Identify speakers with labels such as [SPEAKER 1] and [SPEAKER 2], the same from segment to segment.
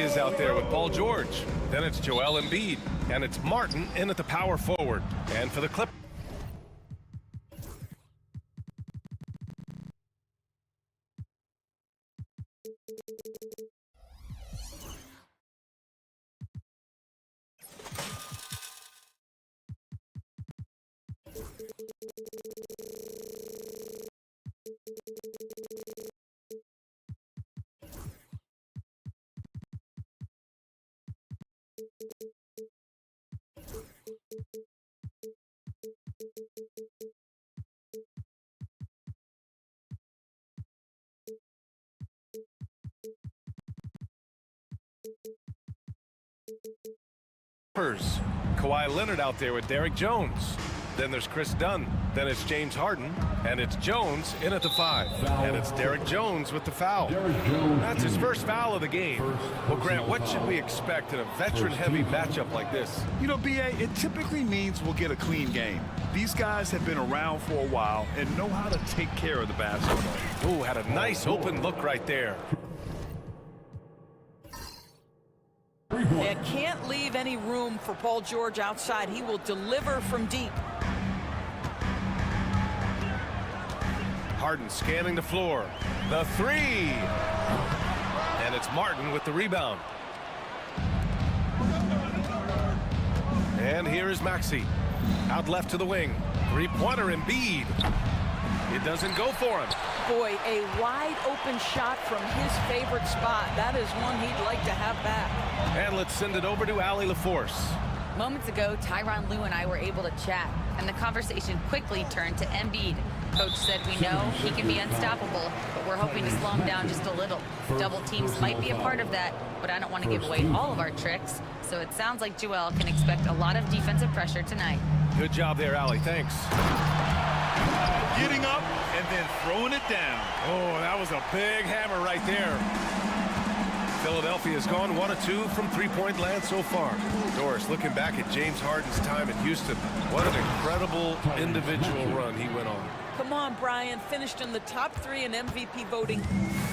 [SPEAKER 1] is out there with Paul George. Then it's Joel Embiid. And it's Martin in at the power forward. And for the Clippers. Kawhi Leonard out there with Derek Jones. Then there's Chris Dunn. Then it's James Harden. And it's Jones in at the 5. And it's Derek Jones with the foul. That's his first foul of the game. Well, Grant, what should we expect in a veteran-heavy matchup like this?
[SPEAKER 2] You know, B.A., it typically means we'll get a clean game. These guys have been around for a while and know how to take care of the basketball.
[SPEAKER 1] Ooh, had a nice open look right there.
[SPEAKER 3] They can't leave any room for Paul George outside. He will deliver from deep.
[SPEAKER 1] Harden scanning the floor. The 3. And it's Martin with the rebound. And here is Maxey. Out left to the wing. Three-pointer Embiid. It doesn't go for him.
[SPEAKER 3] Boy, a wide open shot from his favorite spot. That is one he'd like to have back.
[SPEAKER 1] And let's send it over to Allie LaForce.
[SPEAKER 4] Moments ago, Tyronn Lue and I were able to chat, and the conversation quickly turned to Embiid. Coach said we know he can be unstoppable, but we're hoping to slow him down just a little. Double teams might be a part of that, but I don't want to give away all of our tricks, so it sounds like Joel can expect a lot of defensive pressure tonight.
[SPEAKER 1] Good job there, Allie. Thanks.
[SPEAKER 2] Getting up and then throwing it down.
[SPEAKER 1] Oh, that was a big hammer right there. Philadelphia's gone 1 of 2 from three-point land so far. Doris, looking back at James Harden's time in Houston, what an incredible individual run he went on.
[SPEAKER 3] Come on, Brian. Finished in the top 3 in MVP voting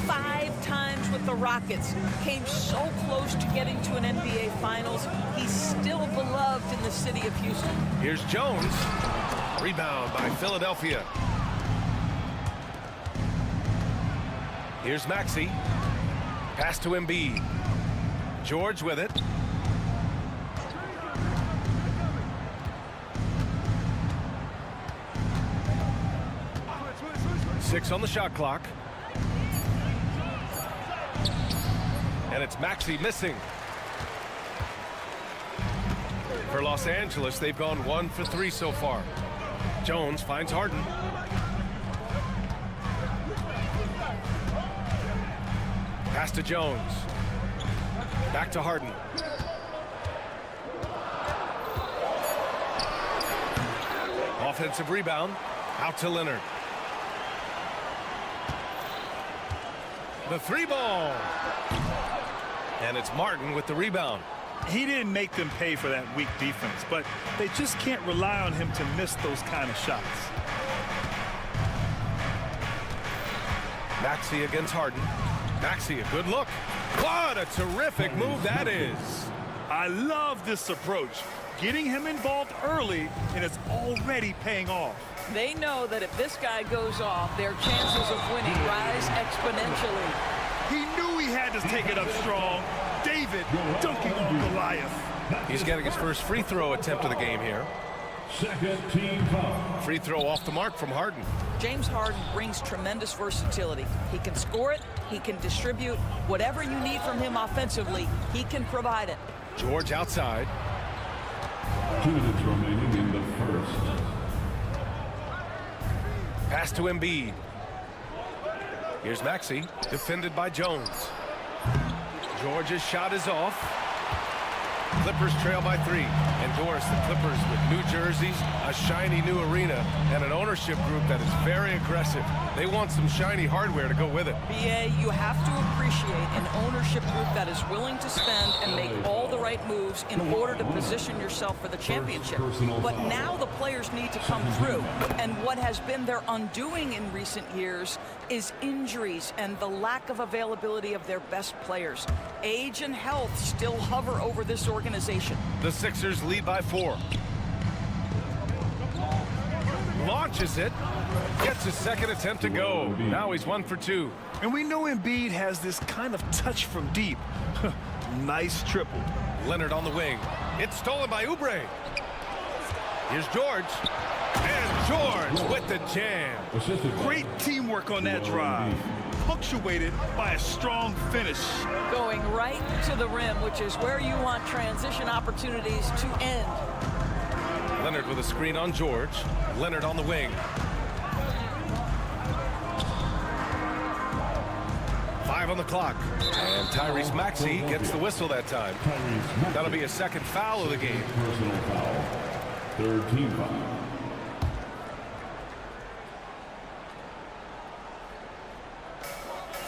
[SPEAKER 3] 5 times with the Rockets. Came so close to getting to an NBA Finals. He's still beloved in the city of Houston.
[SPEAKER 1] Here's Jones. Rebound by Philadelphia. Here's Maxey. Pass to Embiid. George with it. Six on the shot clock. And it's Maxey missing. For Los Angeles, they've gone 1 for 3 so far. Jones finds Harden. Pass to Jones. Back to Harden. Offensive rebound. Out to Leonard. The 3 ball. And it's Martin with the rebound.
[SPEAKER 2] He didn't make them pay for that weak defense, but they just can't rely on him to miss those kind of shots.
[SPEAKER 1] Maxey against Harden. Maxey, a good look. What a terrific move that is.
[SPEAKER 2] I love this approach. Getting him involved early, and it's already paying off.
[SPEAKER 3] They know that if this guy goes off, their chances of winning rise exponentially.
[SPEAKER 2] He knew he had to take it up strong. David dunking on Goliath.
[SPEAKER 1] He's getting his first free throw attempt of the game here.
[SPEAKER 5] Second team foul.
[SPEAKER 1] Free throw off the mark from Harden.
[SPEAKER 3] James Harden brings tremendous versatility. He can score it, he can distribute. Whatever you need from him offensively, he can provide it.
[SPEAKER 1] George outside.
[SPEAKER 5] 2 minutes remaining in the first.
[SPEAKER 1] Pass to Embiid. Here's Maxey, defended by Jones. George's shot is off. Clippers trail by 3. And Doris, the Clippers with new jerseys, a shiny new arena, and an ownership group that is very aggressive. They want some shiny hardware to go with it.
[SPEAKER 3] BA, you have to appreciate an ownership group that is willing to spend and make all the right moves in order to position yourself for the championship. But now the players need to come through. And what has been their undoing in recent years, is injuries and the lack of availability of their best players. Age and health still hover over this organization.
[SPEAKER 1] The Sixers lead by 4. Launches it. Gets his second attempt to go. Now he's 1 for 2.
[SPEAKER 2] And we know Embiid has this kind of touch from deep. Nice triple.
[SPEAKER 1] Leonard on the wing. It's stolen by Oubre. Here's George. And George with the jam.
[SPEAKER 2] Great teamwork on that drive. Punctuated by a strong finish.
[SPEAKER 3] Going right to the rim, which is where you want transition opportunities to end.
[SPEAKER 1] Leonard with a screen on George. Leonard on the wing. 5 on the clock. And Tyrese Maxey gets the whistle that time. That'll be a second foul of the game.
[SPEAKER 5] Personal foul. Third team foul.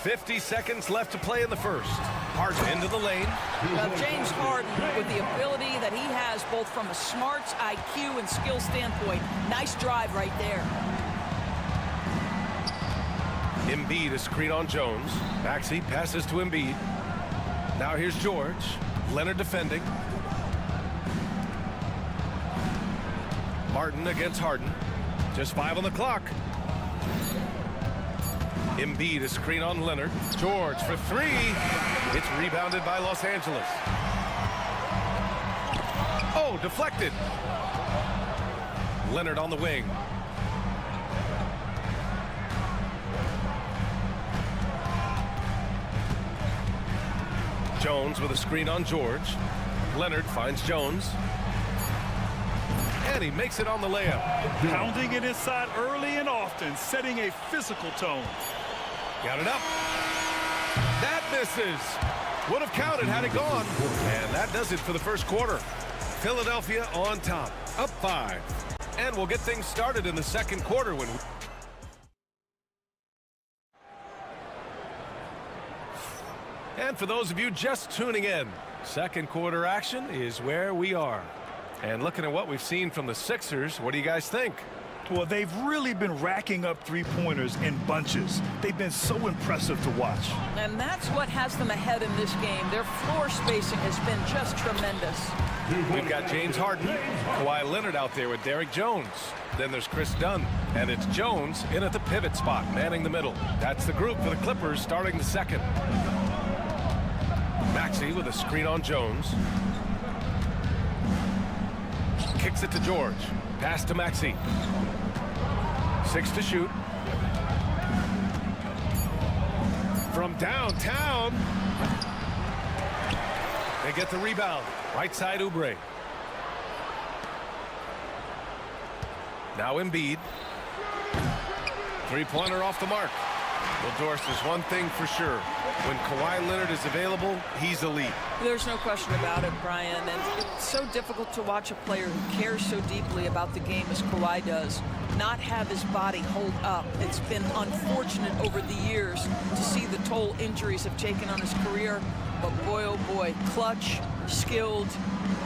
[SPEAKER 1] $50 seconds left to play in the first. Harden into the lane.
[SPEAKER 3] Now, James Harden, with the ability that he has both from a smarts, IQ, and skill standpoint, nice drive right there.
[SPEAKER 1] Embiid a screen on Jones. Maxey passes to Embiid. Now here's George. Leonard defending. Martin against Harden. Just 5 on the clock. Embiid a screen on Leonard. George for 3. It's rebounded by Los Angeles. Oh, deflected. Leonard on the wing. Jones with a screen on George. Leonard finds Jones. And he makes it on the layup.
[SPEAKER 2] Pounding it inside early and often, setting a physical tone.
[SPEAKER 1] Got it up. That misses. Would have counted had it gone. And that does it for the first quarter. Philadelphia on top, up 5. And we'll get things started in the second quarter when we... And for those of you just tuning in, second quarter action is where we are. And looking at what we've seen from the Sixers, what do you guys think?
[SPEAKER 2] Well, they've really been racking up three-pointers in bunches. They've been so impressive to watch.
[SPEAKER 3] And that's what has them ahead in this game. Their floor spacing has been just tremendous.
[SPEAKER 1] We've got James Harden, Kawhi Leonard out there with Derrick Jones. Then there's Chris Dunn, and it's Jones in at the pivot spot, manning the middle. That's the group for the Clippers starting the second. Maxey with a screen on Jones. Kicks it to George. Pass to Maxey. 6 to shoot. From downtown. They get the rebound. Right side Oubre. Now Embiid. Three-pointer off the mark. Well, Doris, there's one thing for sure. When Kawhi Leonard is available, he's elite.
[SPEAKER 3] There's no question about it, Brian. And it's so difficult to watch a player who cares so deeply about the game as Kawhi does not have his body hold up. It's been unfortunate over the years to see the toll injuries have taken on his career. But boy, oh boy, clutch, skilled,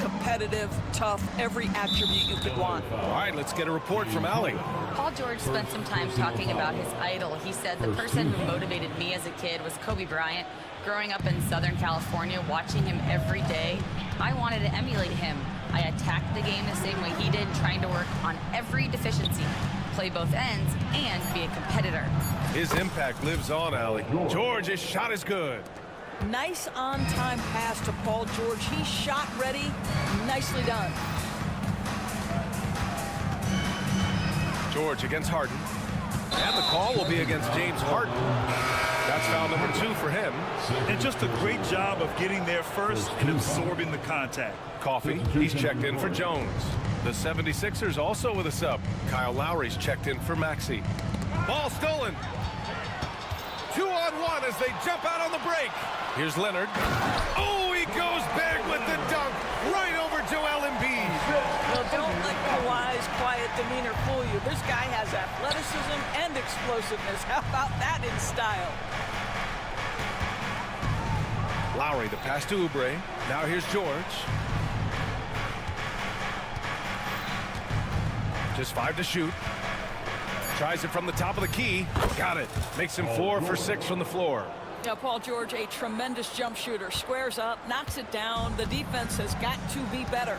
[SPEAKER 3] competitive, tough, every attribute you could want.
[SPEAKER 1] All right, let's get a report from Allie.
[SPEAKER 4] Paul George spent some time talking about his idol. He said, the person who motivated me as a kid was Kobe Bryant. Growing up in Southern California, watching him every day, I wanted to emulate him. I attacked the game the same way he did, trying to work on every deficiency, play both ends, and be a competitor.
[SPEAKER 1] His impact lives on, Allie. George's shot is good.
[SPEAKER 3] Nice on-time pass to Paul George. He's shot ready. Nicely done.
[SPEAKER 1] George against Harden. And the call will be against James Harden. That's foul number 2 for him.
[SPEAKER 2] And just a great job of getting there first and absorbing the contact.
[SPEAKER 1] Coffee, he's checked in for Jones. The 76ers also with a sub. Kyle Lowry's checked in for Maxey. Ball stolen. 2-on-1 as they jump out on the break. Here's Leonard. Oh, he goes big with the dunk. Right over Joel Embiid.
[SPEAKER 3] Well, don't let Kawhi's quiet demeanor fool you. This guy has athleticism and explosiveness. How about that in style?
[SPEAKER 1] Lowry, the pass to Oubre. Now here's George. Just 5 to shoot. Tries it from the top of the key. Got it. Makes him 4 for 6 from the floor.
[SPEAKER 3] Now, Paul George, a tremendous jump shooter. Squares up, knocks it down. The defense has got to be better.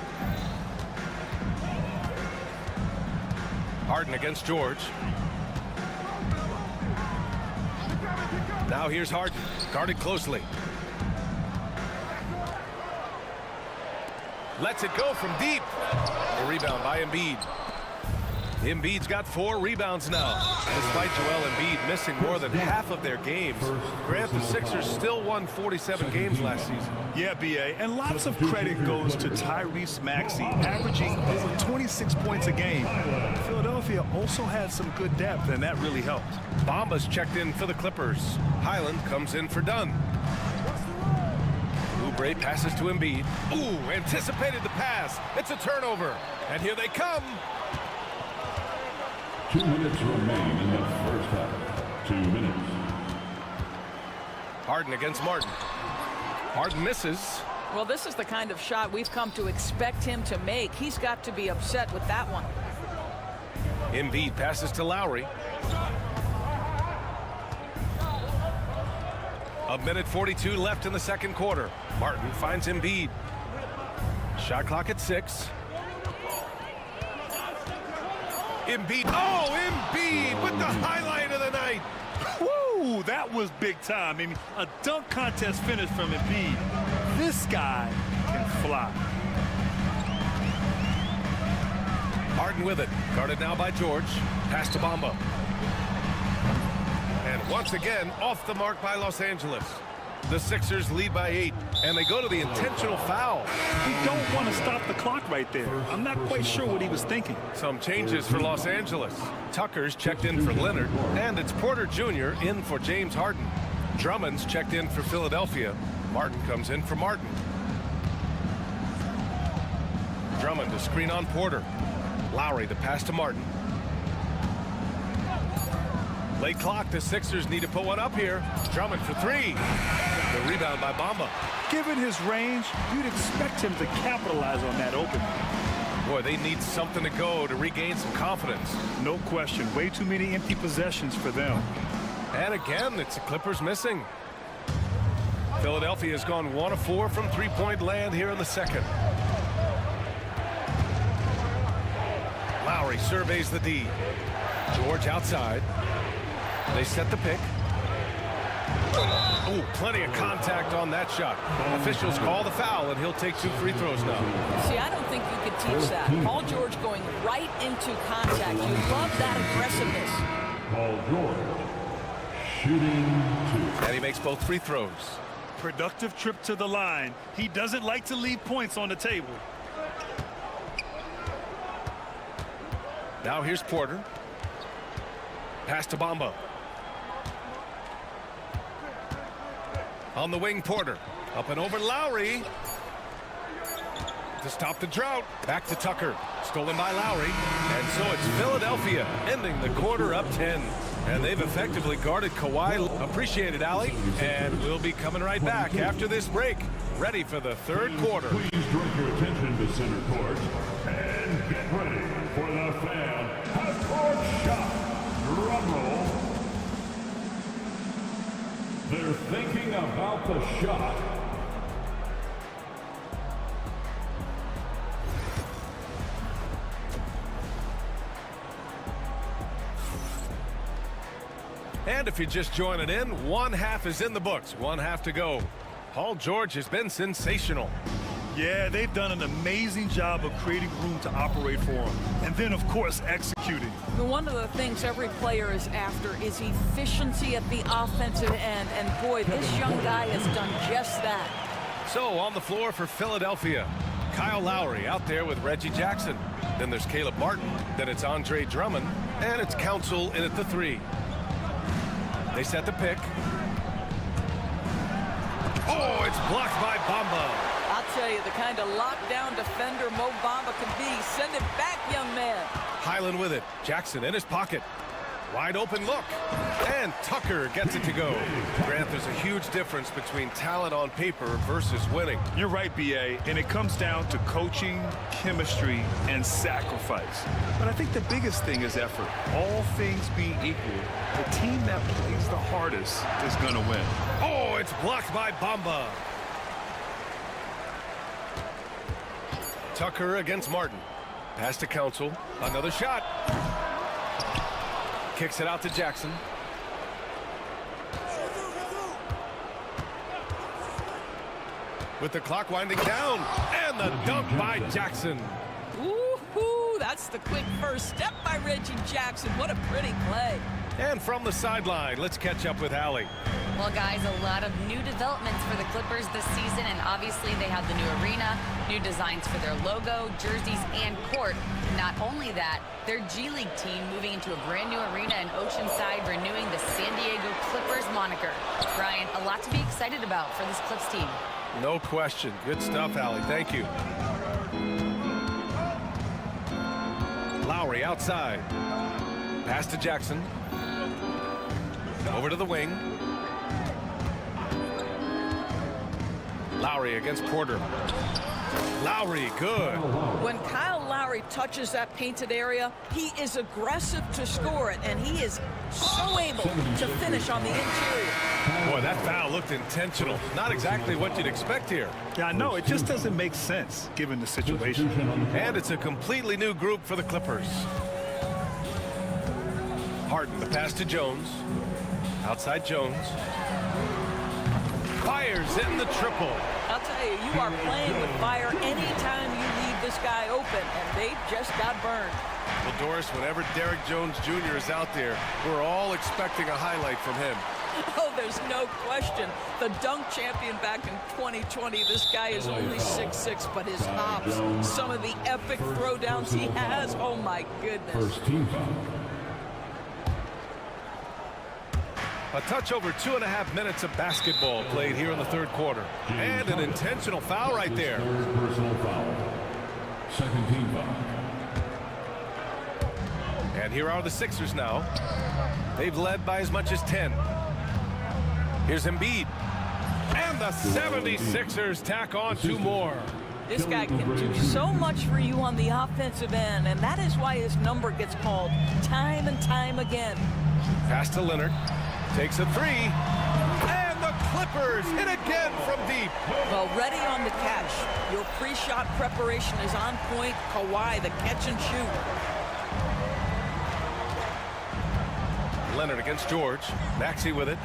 [SPEAKER 1] Harden against George. Now here's Harden, guarded closely. Lets it go from deep. A rebound by Embiid. Embiid's got 4 rebounds now. Despite Joel Embiid missing more than half of their games, Grant, the Sixers still won 47 games last season.
[SPEAKER 2] Yeah, B.A., and lots of credit goes to Tyrese Maxey, averaging over 26 points a game. Philadelphia also had some good depth, and that really helped.
[SPEAKER 1] Bamba's checked in for the Clippers. Highland comes in for Dunn. Oubre passes to Embiid. Ooh, anticipated the pass. It's a turnover. And here they come.
[SPEAKER 5] 2 minutes remain in the first half. 2 minutes.
[SPEAKER 1] Harden against Martin. Harden misses.
[SPEAKER 3] Well, this is the kind of shot we've come to expect him to make. He's got to be upset with that one.
[SPEAKER 1] Embiid passes to Lowry. A minute 42 left in the second quarter. Martin finds Embiid. Shot clock at 6. Embiid. Oh, Embiid with the highlight of the night.
[SPEAKER 2] Woo, that was big time. I mean, a dunk contest finish from Embiid. This guy can fly.
[SPEAKER 1] Harden with it. Guarded now by George. Pass to Bamba. And once again, off the mark by Los Angeles. The Sixers lead by 8, and they go to the intentional foul.
[SPEAKER 2] We don't want to stop the clock right there. I'm not quite sure what he was thinking.
[SPEAKER 1] Some changes for Los Angeles. Tucker's checked in for Leonard, and it's Porter Jr. in for James Harden. Drummond's checked in for Philadelphia. Martin comes in for Martin. Drummond to screen on Porter. Lowry the pass to Martin. Late clock, the Sixers need to put one up here. Drummond for 3. The rebound by Bamba.
[SPEAKER 2] Given his range, you'd expect him to capitalize on that opening.
[SPEAKER 1] Boy, they need something to go to regain some confidence.
[SPEAKER 2] No question. Way too many empty possessions for them.
[SPEAKER 1] And again, it's the Clippers missing. Philadelphia has gone 1 of 4 from three-point land here in the second. Lowry surveys the D. George outside. They set the pick. Oh, plenty of contact on that shot. Officials call the foul, and he'll take 2 free throws now.
[SPEAKER 3] See, I don't think you could teach that. Paul George going right into contact. You love that aggressiveness.
[SPEAKER 5] Paul George shooting 2.
[SPEAKER 1] And he makes both free throws.
[SPEAKER 2] Productive trip to the line. He doesn't like to leave points on the table.
[SPEAKER 1] Now here's Porter. Pass to Bamba. On the wing, Porter. Up and over Lowry. To stop the drought. Back to Tucker. Stolen by Lowry. And so it's Philadelphia ending the quarter up 10. And they've effectively guarded Kawhi. Appreciate it, Allie. And we'll be coming right back after this break. Ready for the third quarter.
[SPEAKER 5] Please direct your attention to center court. And get ready for the fan half-court shot. Drum roll. They're thinking about the shot.
[SPEAKER 1] And if you're just joining in, 1 half is in the books, 1 half to go. Paul George has been sensational.
[SPEAKER 2] Yeah, they've done an amazing job of creating room to operate for him. And then, of course, executing.
[SPEAKER 3] One of the things every player is after is efficiency at the offensive end. And boy, this young guy has done just that.
[SPEAKER 1] So on the floor for Philadelphia, Kyle Lowry out there with Reggie Jackson. Then there's Caleb Martin. Then it's Andre Drummond. And it's Council in at the 3. They set the pick. Oh, it's blocked by Bamba.
[SPEAKER 3] I'll tell you, the kind of lockdown defender Mo Bamba can be. Send it back, young man.
[SPEAKER 1] Highland with it. Jackson in his pocket. Wide open look. And Tucker gets it to go. Grant, there's a huge difference between talent on paper versus winning.
[SPEAKER 2] You're right, BA, and it comes down to coaching, chemistry, and sacrifice. But I think the biggest thing is effort. All things being equal, the team that plays the hardest is going to win.
[SPEAKER 1] Oh, it's blocked by Bamba. Tucker against Martin. Pass to Council. Another shot. Kicks it out to Jackson. With the clock winding down. And the dunk by Jackson.
[SPEAKER 3] Ooh, that's the quick first step by Reggie Jackson. What a pretty play.
[SPEAKER 1] And from the sideline, let's catch up with Allie.
[SPEAKER 4] Well, guys, a lot of new developments for the Clippers this season, and obviously they have the new arena, new designs for their logo, jerseys, and court. Not only that, their G League team moving into a brand new arena in Oceanside, renewing the San Diego Clippers moniker. Brian, a lot to be excited about for this Clips team.
[SPEAKER 1] No question. Good stuff, Allie. Thank you. Lowry outside. Pass to Jackson. Over to the wing. Lowry against Porter. Lowry, good.
[SPEAKER 3] When Kyle Lowry touches that painted area, he is aggressive to score it, and he is so able to finish on the interior.
[SPEAKER 1] Boy, that foul looked intentional. Not exactly what you'd expect here.
[SPEAKER 2] Yeah, I know. It just doesn't make sense given the situation.
[SPEAKER 1] And it's a completely new group for the Clippers. Harden, the pass to Jones. Outside Jones. Fires in the triple.
[SPEAKER 3] I'll tell you, you are playing with fire anytime you leave this guy open, and they just got burned.
[SPEAKER 1] Well, Doris, whenever Derrick Jones Jr. is out there, we're all expecting a highlight from him.
[SPEAKER 3] Oh, there's no question. The dunk champion back in 2020, this guy is only 6'6", but his hops, some of the epic throwdowns he has, oh my goodness.
[SPEAKER 5] First team foul.
[SPEAKER 1] A touch over 2.5 minutes of basketball played here in the third quarter. And an intentional foul right there.
[SPEAKER 5] Third personal foul. Second team foul.
[SPEAKER 1] And here are the Sixers now. They've led by as much as 10. Here's Embiid. And the 76ers tack on 2 more.
[SPEAKER 3] This guy can do so much for you on the offensive end, and that is why his number gets called time and time again.
[SPEAKER 1] Pass to Leonard. Takes a 3. And the Clippers hit again from deep.
[SPEAKER 3] Well, ready on the catch. Your pre-shot preparation is on point. Kawhi, the catch and shoot.
[SPEAKER 1] Leonard against George. Maxey with it.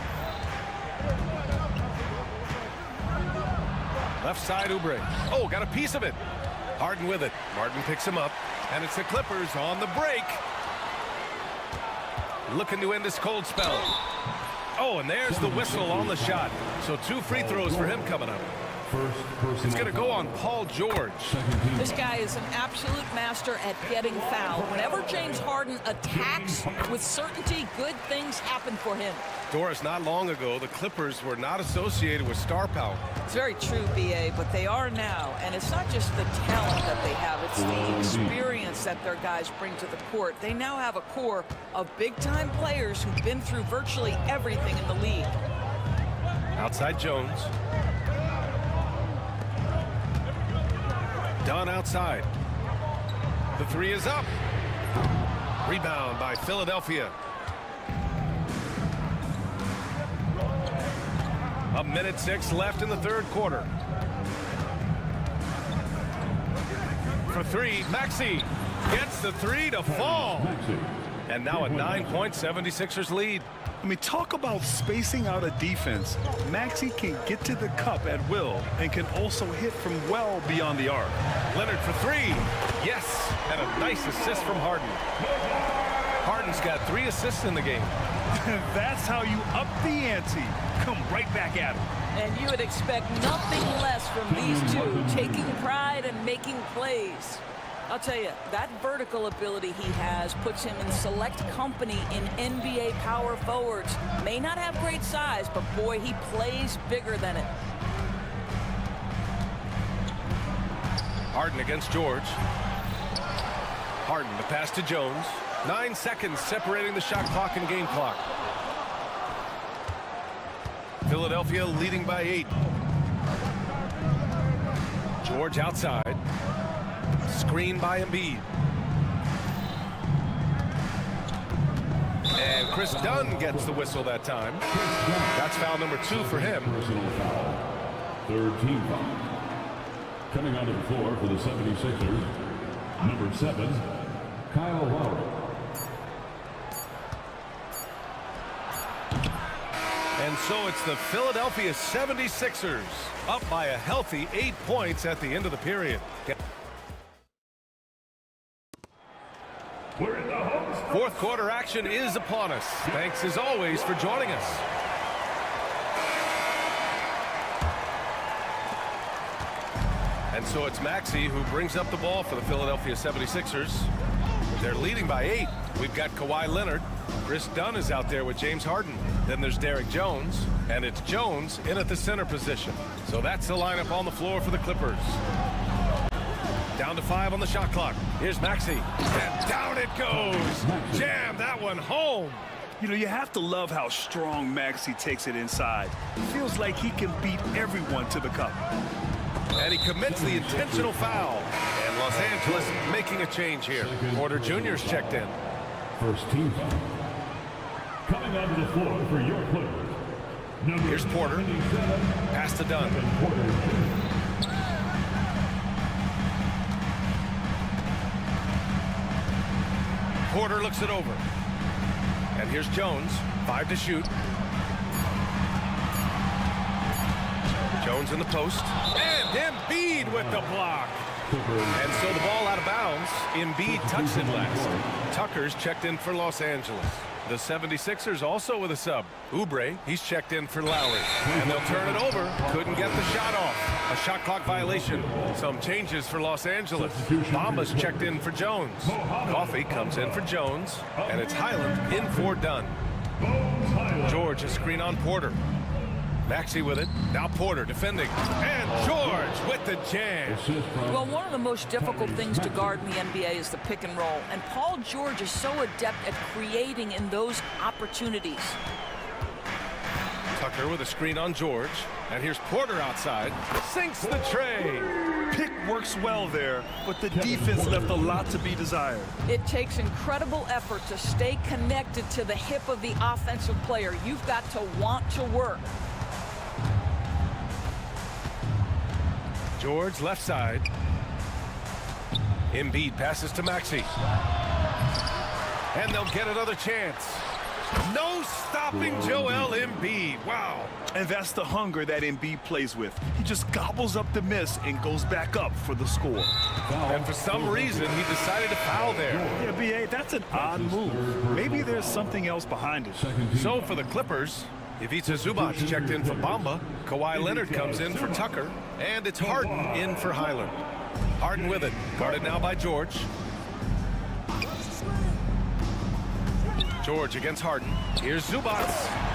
[SPEAKER 1] Left side, Oubre. Oh, got a piece of it. Harden with it. Martin picks him up. And it's the Clippers on the break. Looking to end this cold spell. Oh, and there's the whistle on the shot. So 2 free throws for him coming up. It's going to go on Paul George.
[SPEAKER 3] This guy is an absolute master at getting fouled. Whenever James Harden attacks with certainty, good things happen for him.
[SPEAKER 1] Doris, not long ago, the Clippers were not associated with star power.
[SPEAKER 3] It's very true, BA, but they are now. And it's not just the talent that they have, it's the experience that their guys bring to the court. They now have a core of big-time players who've been through virtually everything in the league.
[SPEAKER 1] Outside Jones. Dunn outside. The 3 is up. Rebound by Philadelphia. A minute 6 left in the third quarter. For 3, Maxey gets the 3 to fall. And now a 9-point 76ers lead.
[SPEAKER 2] I mean, talk about spacing out a defense. Maxey can get to the cup at will and can also hit from well beyond the arc.
[SPEAKER 1] Leonard for 3. Yes, and a nice assist from Harden. Harden's got 3 assists in the game.
[SPEAKER 2] That's how you up the ante. Come right back at him.
[SPEAKER 3] And you would expect nothing less from these two, taking pride and making plays. I'll tell you, that vertical ability he has puts him in select company in NBA power forwards. May not have great size, but boy, he plays bigger than it.
[SPEAKER 1] Harden against George. Harden, the pass to Jones. 9 seconds separating the shot clock and game clock. Philadelphia leading by 8. George outside. Screen by Embiid. And Chris Dunn gets the whistle that time. That's foul number 2 for him.
[SPEAKER 5] Personal foul. Third team foul. Coming onto the floor for the 76ers, number 7, Kyle Lowry.
[SPEAKER 1] And so it's the Philadelphia 76ers up by a healthy 8 points at the end of the period.
[SPEAKER 5] We're in the home stretch.
[SPEAKER 1] Fourth quarter action is upon us. Thanks as always for joining us. And so it's Maxey who brings up the ball for the Philadelphia 76ers. They're leading by 8. We've got Kawhi Leonard. Chris Dunn is out there with James Harden. Then there's Derek Jones, and it's Jones in at the center position. So that's the lineup on the floor for the Clippers. Down to 5 on the shot clock. Here's Maxey, and down it goes. Jam that one home.
[SPEAKER 2] You know, you have to love how strong Maxey takes it inside. Feels like he can beat everyone to the cup.
[SPEAKER 1] And he commits the intentional foul. And Los Angeles making a change here. Porter Jr.'s checked in.
[SPEAKER 5] First team foul. Coming onto the floor for your Clippers, number
[SPEAKER 1] Here's Porter.
[SPEAKER 5] 77,
[SPEAKER 1] Pass to Dunn.
[SPEAKER 5] Porter Jr.
[SPEAKER 1] Porter looks it over. And here's Jones. 5 to shoot. Jones in the post. And Embiid with the block. And so the ball out of bounds. Embiid tucks it last. Tucker's checked in for Los Angeles. The 76ers also with a sub. Oubre, he's checked in for Lowry. And they'll turn it over. Couldn't get the shot off. A shot clock violation. Some changes for Los Angeles. Bamba's checked in for Jones. Coffee comes in for Jones. And it's Highland in for Dunn. George a screen on Porter. Maxey with it. Now Porter defending. And George with the jam.
[SPEAKER 3] Well, one of the most difficult things to guard in the NBA is the pick and roll. And Paul George is so adept at creating in those opportunities.
[SPEAKER 1] Tucker with a screen on George. And here's Porter outside. Sinks the tray.
[SPEAKER 2] Pick works well there, but the defense left a lot to be desired.
[SPEAKER 3] It takes incredible effort to stay connected to the hip of the offensive player. You've got to want to work.
[SPEAKER 1] George left side. Embiid passes to Maxey. And they'll get another chance. No stopping Joel Embiid. Wow.
[SPEAKER 2] And that's the hunger that Embiid plays with. He just gobbles up the miss and goes back up for the score.
[SPEAKER 1] And for some reason, he decided to foul there.
[SPEAKER 2] Yeah, B.A., that's an odd move. Maybe there's something else behind it.
[SPEAKER 1] So for the Clippers, Ivica Zubac checked in for Bamba. Kawhi Leonard comes in for Tucker. And it's Harden in for Highland. Harden with it. Guarded now by George. George against Harden. Here's Zubac.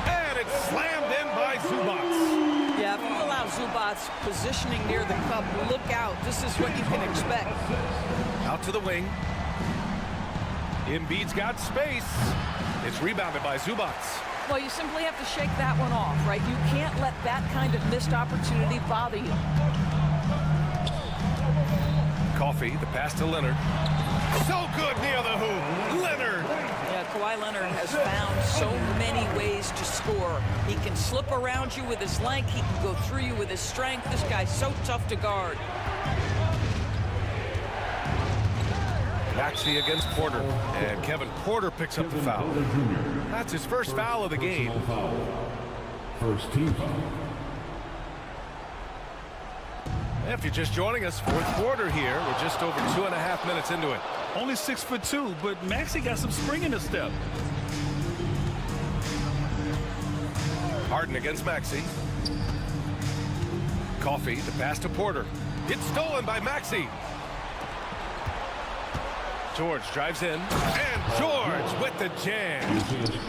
[SPEAKER 1] And it's slammed in by Zubac.
[SPEAKER 3] Yeah, if you allow Zubac positioning near the cup, look out. This is what you can expect.
[SPEAKER 1] Out to the wing. Embiid's got space. It's rebounded by Zubac.
[SPEAKER 3] Well, you simply have to shake that one off, right? You can't let that kind of missed opportunity bother you.
[SPEAKER 1] Coffee, the pass to Leonard. So good near the hoop. Leonard.
[SPEAKER 3] Yeah, Kawhi Leonard has found so many ways to score. He can slip around you with his length. He can go through you with his strength. This guy's so tough to guard.
[SPEAKER 1] Maxey against Porter. And Kevin Porter picks up the foul. That's his first foul of the game.
[SPEAKER 5] First team foul.
[SPEAKER 1] If you're just joining us, fourth quarter here. We're just over 2.5 minutes into it.
[SPEAKER 2] Only 6'2", but Maxey got some spring in his step.
[SPEAKER 1] Harden against Maxey. Coffee, the pass to Porter. It's stolen by Maxey. George drives in. And George with the jam.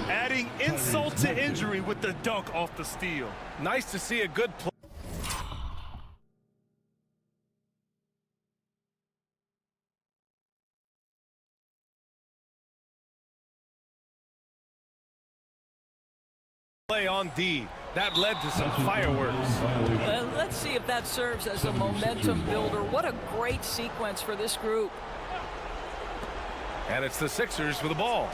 [SPEAKER 2] Adding insult to injury with the dunk off the steal.
[SPEAKER 1] Nice to see a good play. Play on D. That led to some fireworks.
[SPEAKER 3] Let's see if that serves as a momentum builder. What a great sequence for this group.
[SPEAKER 1] And it's the Sixers with the ball.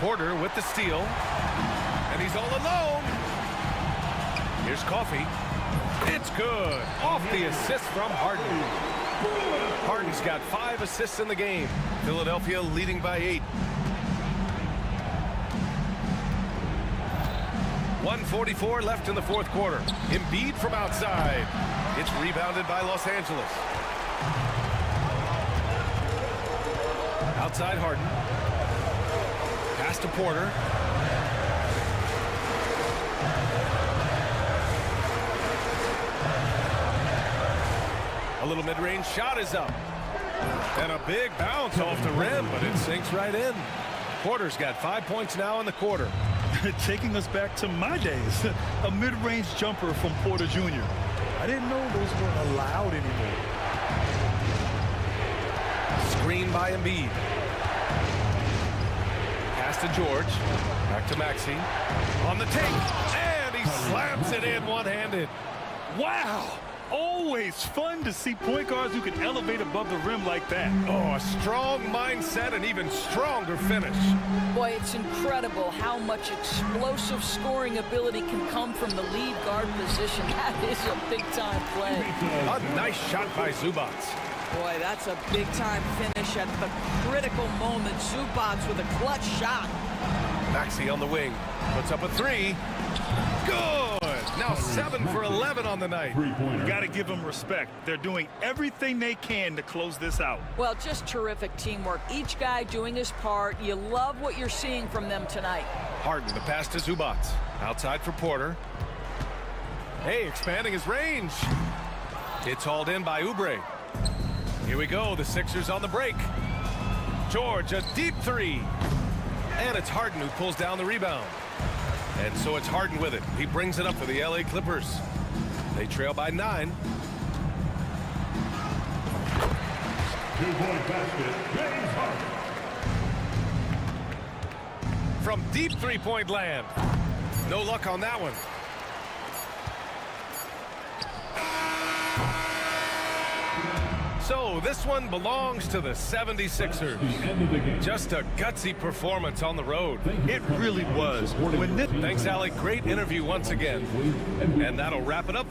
[SPEAKER 1] Porter with the steal. And he's all alone. Here's Coffey. It's good. Off the assist from Harden. Harden's got 5 assists in the game. Philadelphia leading by 8. 1:44 left in the fourth quarter. Embiid from outside. It's rebounded by Los Angeles. Outside Harden. Pass to Porter. A little mid-range shot is up. And a big bounce off the rim, but it sinks right in. Porter's got 5 points now in the quarter.
[SPEAKER 2] Taking us back to my days. A mid-range jumper from Porter Jr. I didn't know those weren't allowed anymore.
[SPEAKER 1] Screen by Embiid. Pass to George. Back to Maxey. On the take. And he slams it in one-handed.
[SPEAKER 2] Wow! Always fun to see point guards who can elevate above the rim like that.
[SPEAKER 1] Oh, a strong mindset and even stronger finish.
[SPEAKER 3] Boy, it's incredible how much explosive scoring ability can come from the lead guard position. That is a big-time play.
[SPEAKER 1] A nice shot by Zubac.
[SPEAKER 3] Boy, that's a big-time finish at the critical moment. Zubac with a clutch shot.
[SPEAKER 1] Maxey on the wing. Puts up a 3. Good! Now 7 for 11 on the night.
[SPEAKER 2] You got to give them respect. They're doing everything they can to close this out.
[SPEAKER 3] Well, just terrific teamwork. Each guy doing his part. You love what you're seeing from them tonight.
[SPEAKER 1] Harden, the pass to Zubac. Outside for Porter. Hey, expanding his range. It's hauled in by Oubre. Here we go, the Sixers on the break. George, a deep 3. And it's Harden who pulls down the rebound. And so it's Harden with it. He brings it up for the LA Clippers. They trail by 9.
[SPEAKER 5] 2-point basket, James Harden.
[SPEAKER 1] From deep three-point land. No luck on that one. So this one belongs to the 76ers. Just a gutsy performance on the road.
[SPEAKER 2] It really was.
[SPEAKER 1] Thanks, Alec. Great interview once again. And that'll wrap it up.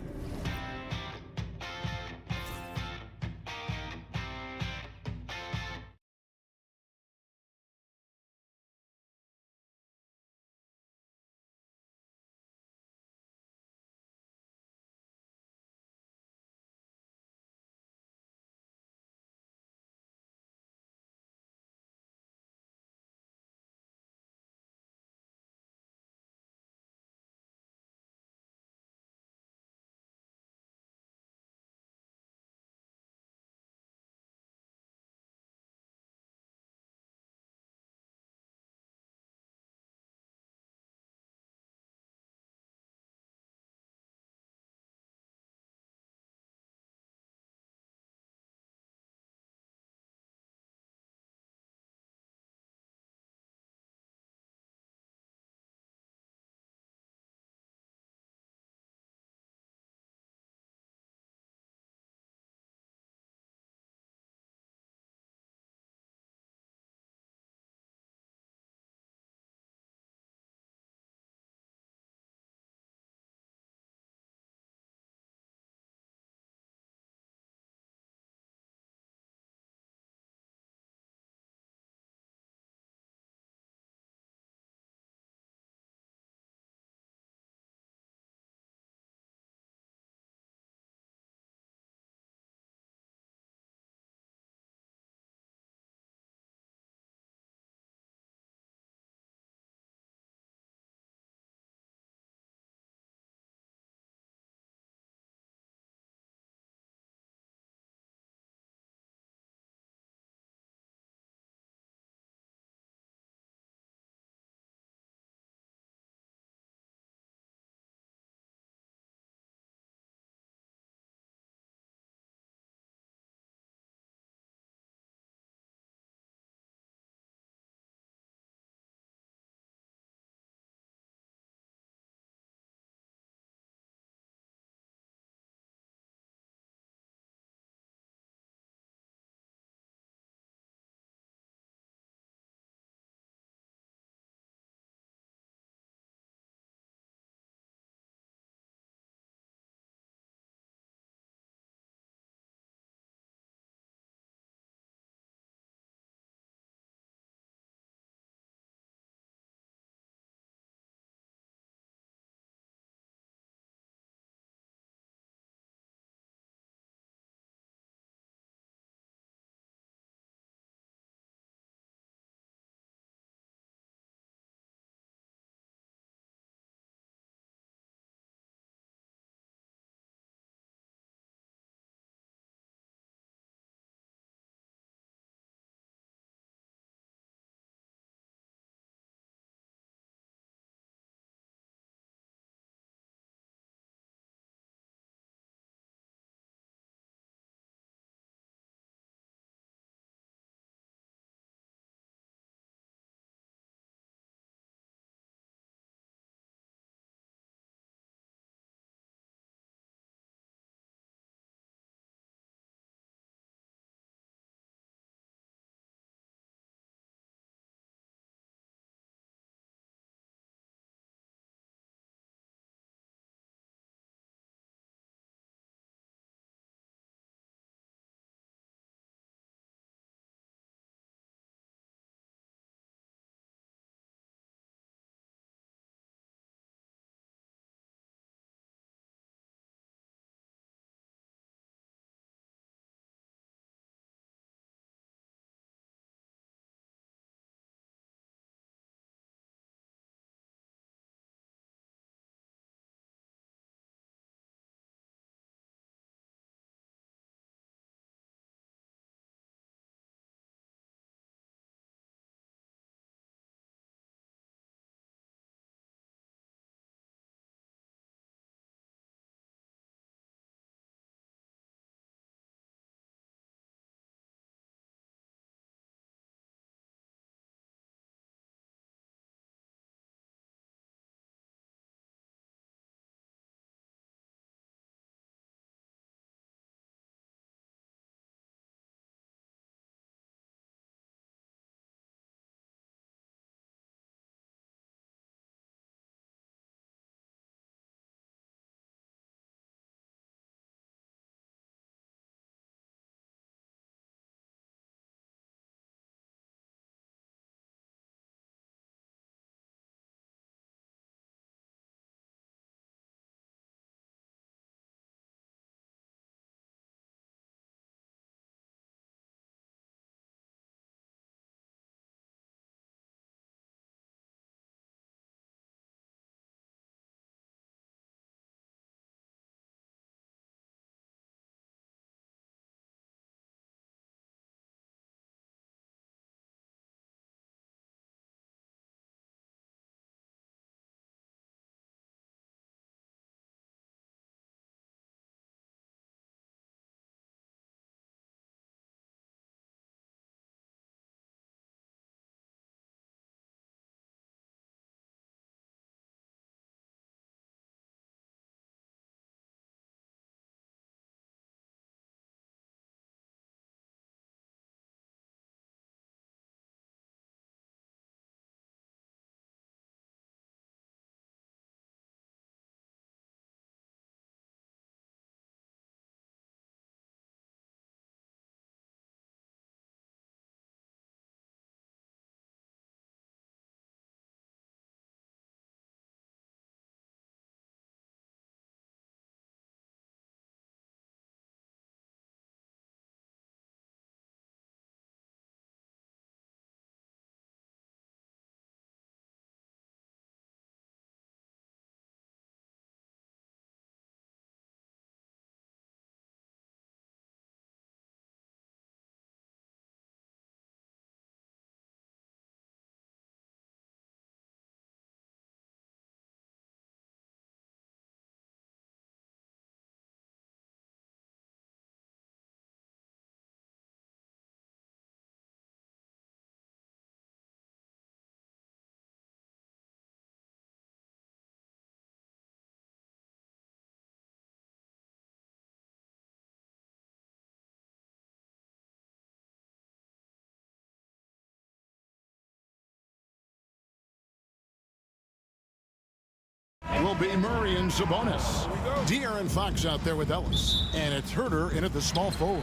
[SPEAKER 6] will be Murray and Sabonis. De'Aaron Fox out there with Ellis. And it's Herter in at the small forward.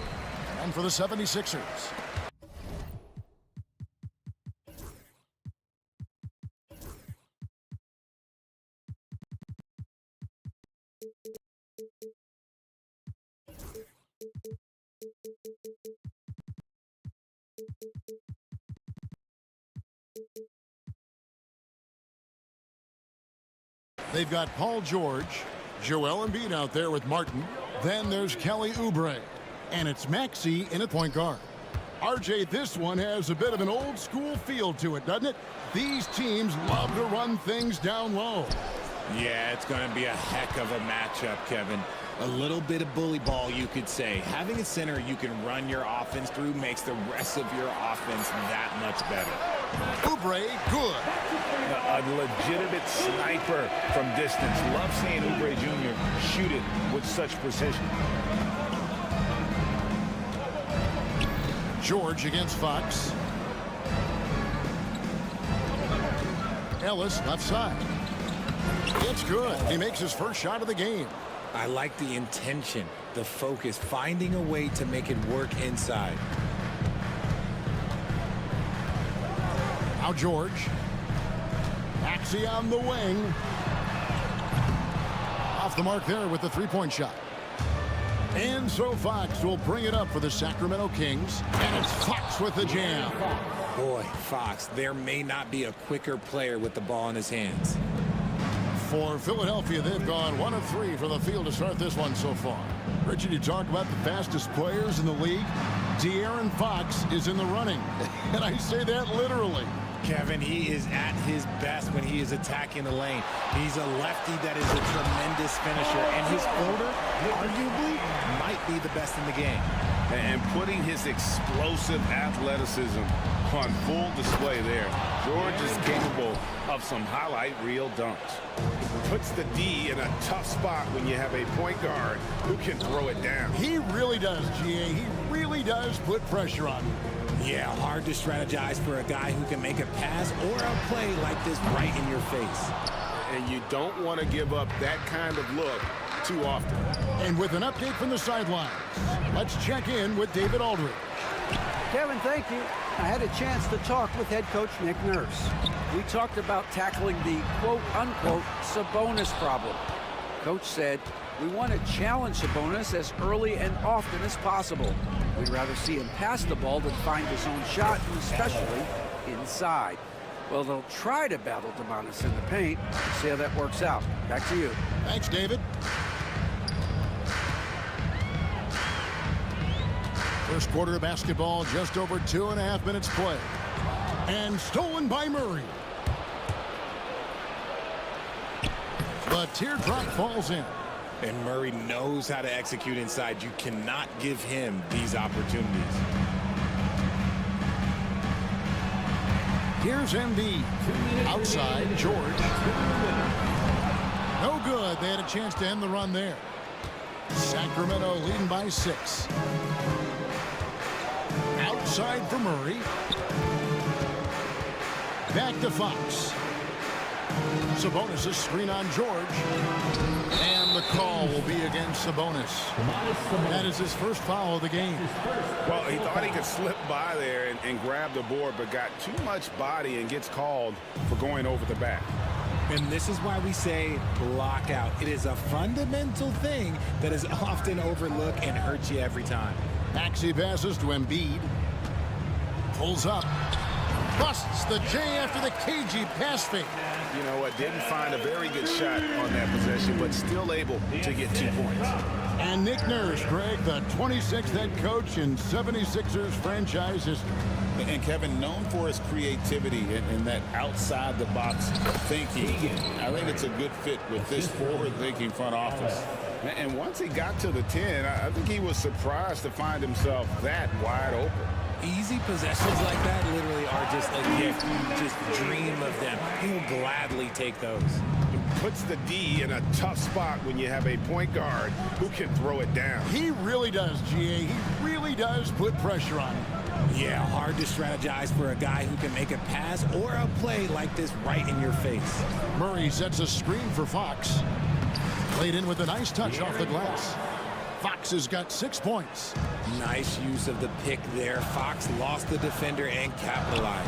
[SPEAKER 6] And for the 76ers. They've got Paul George, Joel Embiid out there with Martin. Then there's Kelly Oubre. And it's Maxey in at point guard. RJ, this one has a bit of an old school feel to it, doesn't it? These teams love to run things down low.
[SPEAKER 7] Yeah, it's going to be a heck of a matchup, Kevin. A little bit of bully ball, you could say. Having a center you can run your offense through makes the rest of your offense that much better.
[SPEAKER 6] Oubre, good.
[SPEAKER 2] A legitimate sniper from distance. Love seeing Oubre Jr. shoot it with such precision.
[SPEAKER 6] George against Fox. Ellis left side. It's good. He makes his first shot of the game.
[SPEAKER 7] I like the intention, the focus, finding a way to make it work inside.
[SPEAKER 6] Now George. Maxey on the wing. Off the mark there with the three-point shot. And so Fox will bring it up for the Sacramento Kings. And it's Fox with the jam.
[SPEAKER 7] Boy, Fox, there may not be a quicker player with the ball in his hands.
[SPEAKER 6] For Philadelphia, they've gone 1 of 3 from the field to start this one so far. Richard, you talk about the fastest players in the league. De'Aaron Fox is in the running. And I say that literally.
[SPEAKER 7] Kevin, he is at his best when he is attacking the lane. He's a lefty that is a tremendous finisher, and his floater, arguably, might be the best in the game.
[SPEAKER 2] And putting his explosive athleticism on full display there. George is capable of some highlight reel dunks. Puts the D in a tough spot when you have a point guard who can throw it down.
[SPEAKER 6] He really does, GA. He really does put pressure on him.
[SPEAKER 7] Yeah, hard to strategize for a guy who can make a pass or a play like this right in your face.
[SPEAKER 2] And you don't want to give up that kind of look too often.
[SPEAKER 6] And with an update from the sidelines, let's check in with David Aldridge.
[SPEAKER 8] Kevin, thank you. I had a chance to talk with head coach Nick Nurse. We talked about tackling the quote-unquote Sabonis problem. Coach said, we want to challenge Sabonis as early and often as possible. We'd rather see him pass the ball than find his own shot, and especially inside. Well, they'll try to battle Sabonis in the paint. We'll see how that works out. Back to you.
[SPEAKER 6] Thanks, David. First quarter of basketball, just over 2.5 minutes play. And stolen by Murray. The teardrop falls in.
[SPEAKER 7] And Murray knows how to execute inside. You cannot give him these opportunities.
[SPEAKER 6] Here's Embiid. Outside, George. No good. They had a chance to end the run there. Sacramento leading by 6. Outside for Murray. Back to Fox. Sabonis' screen on George. And the call will be against Sabonis. That is his first foul of the game.
[SPEAKER 2] Well, he thought he could slip by there and grab the board, but got too much body and gets called for going over the back.
[SPEAKER 7] And this is why we say lockout. It is a fundamental thing that is often overlooked and hurts you every time.
[SPEAKER 6] Maxey passes to Embiid. Pulls up. Busts the J after the cagey pass fake.
[SPEAKER 2] You know what? Didn't find a very good shot on that possession, but still able to get 2 points.
[SPEAKER 6] And Nick Nurse, Greg, the 26th head coach in 76ers franchise history.
[SPEAKER 9] And Kevin, known for his creativity and that outside-the-box thinking, I think it's a good fit with this forward-thinking front office.
[SPEAKER 2] And once he got to the 10, I think he was surprised to find himself that wide open.
[SPEAKER 7] Easy possessions like that literally are just a gift. You just dream of them. He'll gladly take those.
[SPEAKER 2] Puts the D in a tough spot when you have a point guard who can throw it down.
[SPEAKER 6] He really does, GA. He really does put pressure on him.
[SPEAKER 7] Yeah, hard to strategize for a guy who can make a pass or a play like this right in your face.
[SPEAKER 6] Murray sets a screen for Fox. Played in with a nice touch off the glass. Fox has got 6 points.
[SPEAKER 7] Nice use of the pick there. Fox lost the defender and capitalized.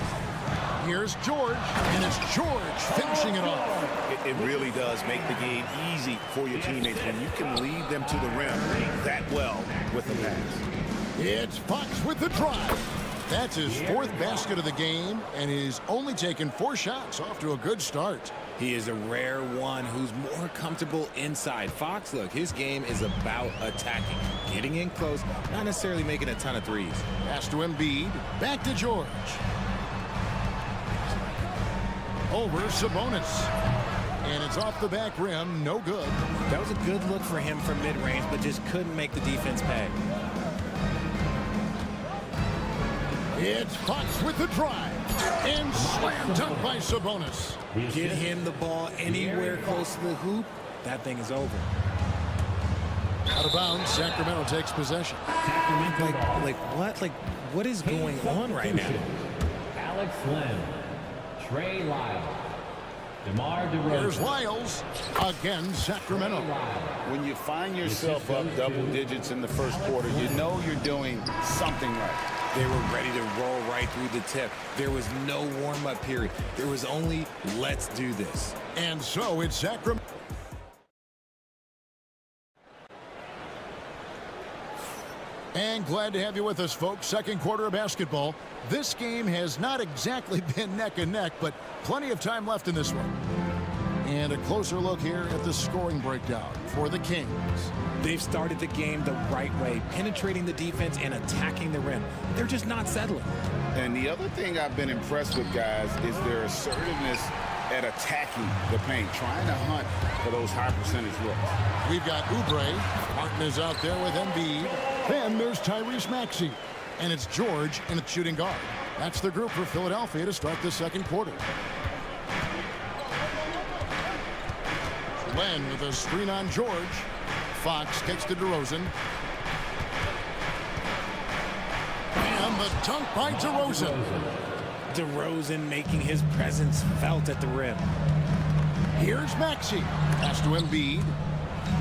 [SPEAKER 6] Here's George, and it's George finishing it off.
[SPEAKER 9] It really does make the game easy for your teammates when you can lead them to the rim that well with the pass.
[SPEAKER 6] It's Fox with the drive. That's his 4th basket of the game, and he's only taken 4 shots. Off to a good start.
[SPEAKER 7] He is a rare one who's more comfortable inside. Fox, look, his game is about attacking, getting in close, not necessarily making a ton of threes.
[SPEAKER 6] Pass to Embiid, back to George. Over Sabonis. And it's off the back rim, no good.
[SPEAKER 7] That was a good look for him from mid-range, but just couldn't make the defense pay.
[SPEAKER 6] It's Fox with the drive. And slam dunk by Sabonis.
[SPEAKER 7] Get him the ball anywhere close to the hoop, that thing is over.
[SPEAKER 6] Out of bounds, Sacramento takes possession.
[SPEAKER 7] What is going on right now?
[SPEAKER 10] Alex Len, Trey Lyles, DeMar DeRozan.
[SPEAKER 6] Here's Lyles. Again, Sacramento.
[SPEAKER 9] When you find yourself up double digits in the first quarter, you know you're doing something right.
[SPEAKER 7] They were ready to roll right through the tip. There was no warm-up period. There was only, let's do this.
[SPEAKER 6] And so it's Sacramento. And glad to have you with us, folks. Second quarter of basketball. This game has not exactly been neck and neck, but plenty of time left in this one. And a closer look here at the scoring breakdown for the Kings.
[SPEAKER 7] They've started the game the right way, penetrating the defense and attacking the rim. They're just not settling.
[SPEAKER 9] And the other thing I've been impressed with, guys, is their assertiveness at attacking the paint, trying to hunt for those high percentage looks.
[SPEAKER 6] We've got Oubre. Martin is out there with Embiid. Then there's Tyrese Maxey. And it's George in the shooting guard. That's the group for Philadelphia to start the second quarter. Len with a screen on George. Fox kicks to DeRozan. And the dunk by DeRozan.
[SPEAKER 7] DeRozan making his presence felt at the rim.
[SPEAKER 6] Here's Maxey. Pass to Embiid.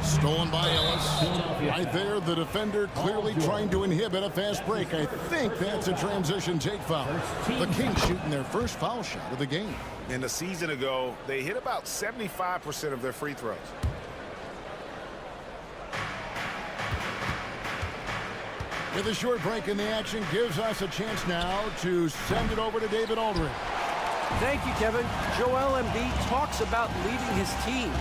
[SPEAKER 6] Stolen by Ellis. Right there, the defender clearly trying to inhibit a fast break. I think that's a transition take foul. The Kings shooting their first foul shot of the game.
[SPEAKER 9] And a season ago, they hit about 75% of their free throws.
[SPEAKER 6] With a short break in the action, gives us a chance now to send it over to David Aldridge.
[SPEAKER 8] Thank you, Kevin. Joel Embiid talks about leading his team.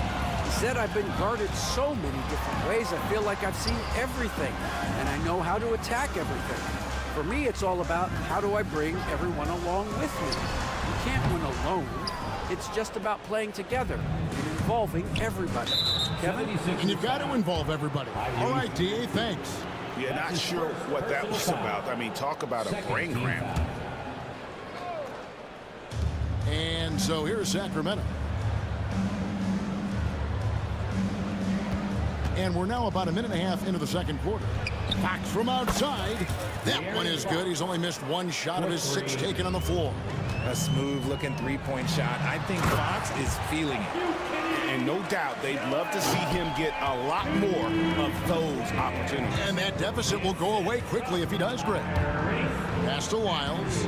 [SPEAKER 8] He said, I've been guarded so many different ways. I feel like I've seen everything, and I know how to attack everything. For me, it's all about how do I bring everyone along with me. You can't win alone. It's just about playing together and involving everybody. Kevin?
[SPEAKER 6] And you've got to involve everybody. All right, D.A., thanks.
[SPEAKER 9] Yeah, not sure what that was about. I mean, talk about a brain cramp.
[SPEAKER 6] And so here's Sacramento. And we're now about a minute and a half into the second quarter. Fox from outside. That one is good. He's only missed one shot of his 6 taken on the floor.
[SPEAKER 7] A smooth-looking three-point shot. I think Fox is feeling it.
[SPEAKER 9] And no doubt they'd love to see him get a lot more of those opportunities.
[SPEAKER 6] And that deficit will go away quickly if he does, Greg. Pass to Lyles.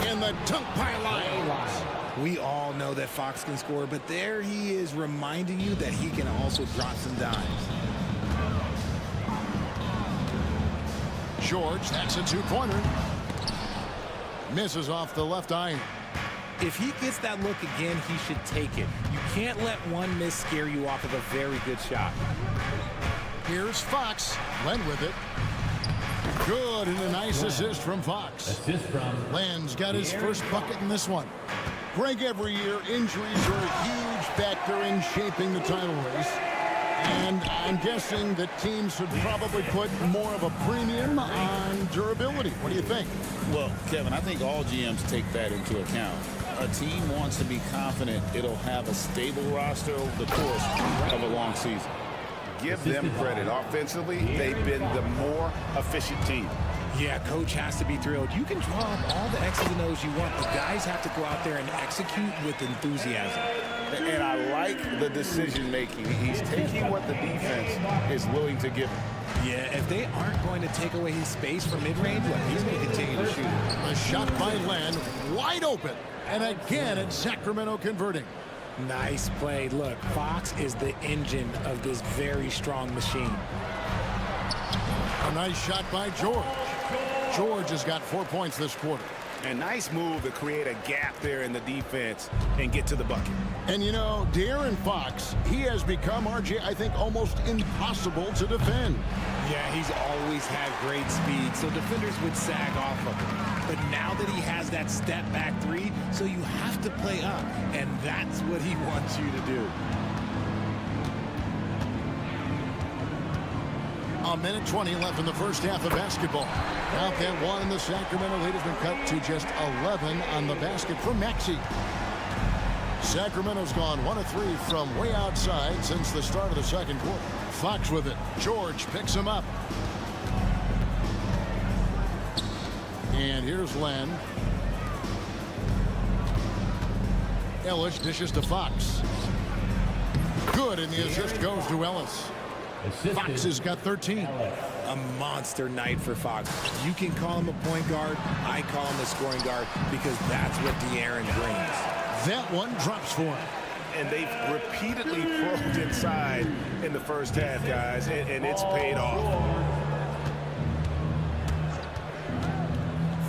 [SPEAKER 6] And the dunk by Lyles.
[SPEAKER 7] We all know that Fox can score, but there he is reminding you that he can also drop some dimes.
[SPEAKER 6] George, that's a 2-pointer. Misses off the left iron.
[SPEAKER 7] If he gets that look again, he should take it. You can't let one miss scare you off of a very good shot.
[SPEAKER 6] Here's Fox. Len with it. Good, and a nice assist from Fox. Len's got his first bucket in this one. Greg, every year, injuries are a huge factor in shaping the title race. And I'm guessing that teams should probably put more of a premium on durability. What do you think?
[SPEAKER 9] Well, Kevin, I think all GMs take that into account. A team wants to be confident it'll have a stable roster over the course of a long season. Give them credit. Offensively, they've been the more efficient team.
[SPEAKER 7] Yeah, coach has to be thrilled. You can draw up all the X's and O's you want, but guys have to go out there and execute with enthusiasm.
[SPEAKER 9] And I like the decision making. He's taking what the defense is willing to give him.
[SPEAKER 7] Yeah, if they aren't going to take away his space from mid-range, well, he's going to continue to shoot.
[SPEAKER 6] A shot by Len, wide open. And again, it's Sacramento converting.
[SPEAKER 7] Nice play. Look, Fox is the engine of this very strong machine.
[SPEAKER 6] A nice shot by George. George has got 4 points this quarter.
[SPEAKER 9] A nice move to create a gap there in the defense and get to the bucket.
[SPEAKER 6] And you know, De'Aaron Fox, he has become, RJ, I think, almost impossible to defend.
[SPEAKER 7] Yeah, he's always had great speed, so defenders would sag off of him. But now that he has that step back three, so you have to play up, and that's what he wants you to do.
[SPEAKER 6] A minute 20 left in the first half of basketball. Count that one, and the Sacramento lead has been cut to just 11 on the basket from Maxey. Sacramento's gone 1 of 3 from way outside since the start of the second quarter. Fox with it. George picks him up. And here's Len. Ellis dishes to Fox. Good, and the assist goes to Ellis. Fox has got 13.
[SPEAKER 7] A monster night for Fox. You can call him a point guard. I call him a scoring guard because that's what De'Aaron brings.
[SPEAKER 6] That one drops for him.
[SPEAKER 9] And they've repeatedly probed inside in the first half, guys, and it's paid off.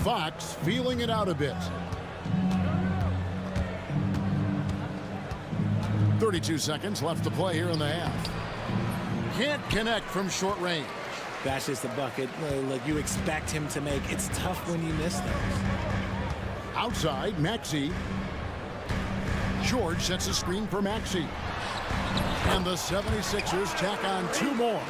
[SPEAKER 6] Fox feeling it out a bit. 32 seconds left to play here in the half. Can't connect from short range.
[SPEAKER 7] That's just a bucket like you expect him to make. It's tough when you miss those.
[SPEAKER 6] Outside, Maxey. George sets a screen for Maxey. And the 76ers tack on 2 more.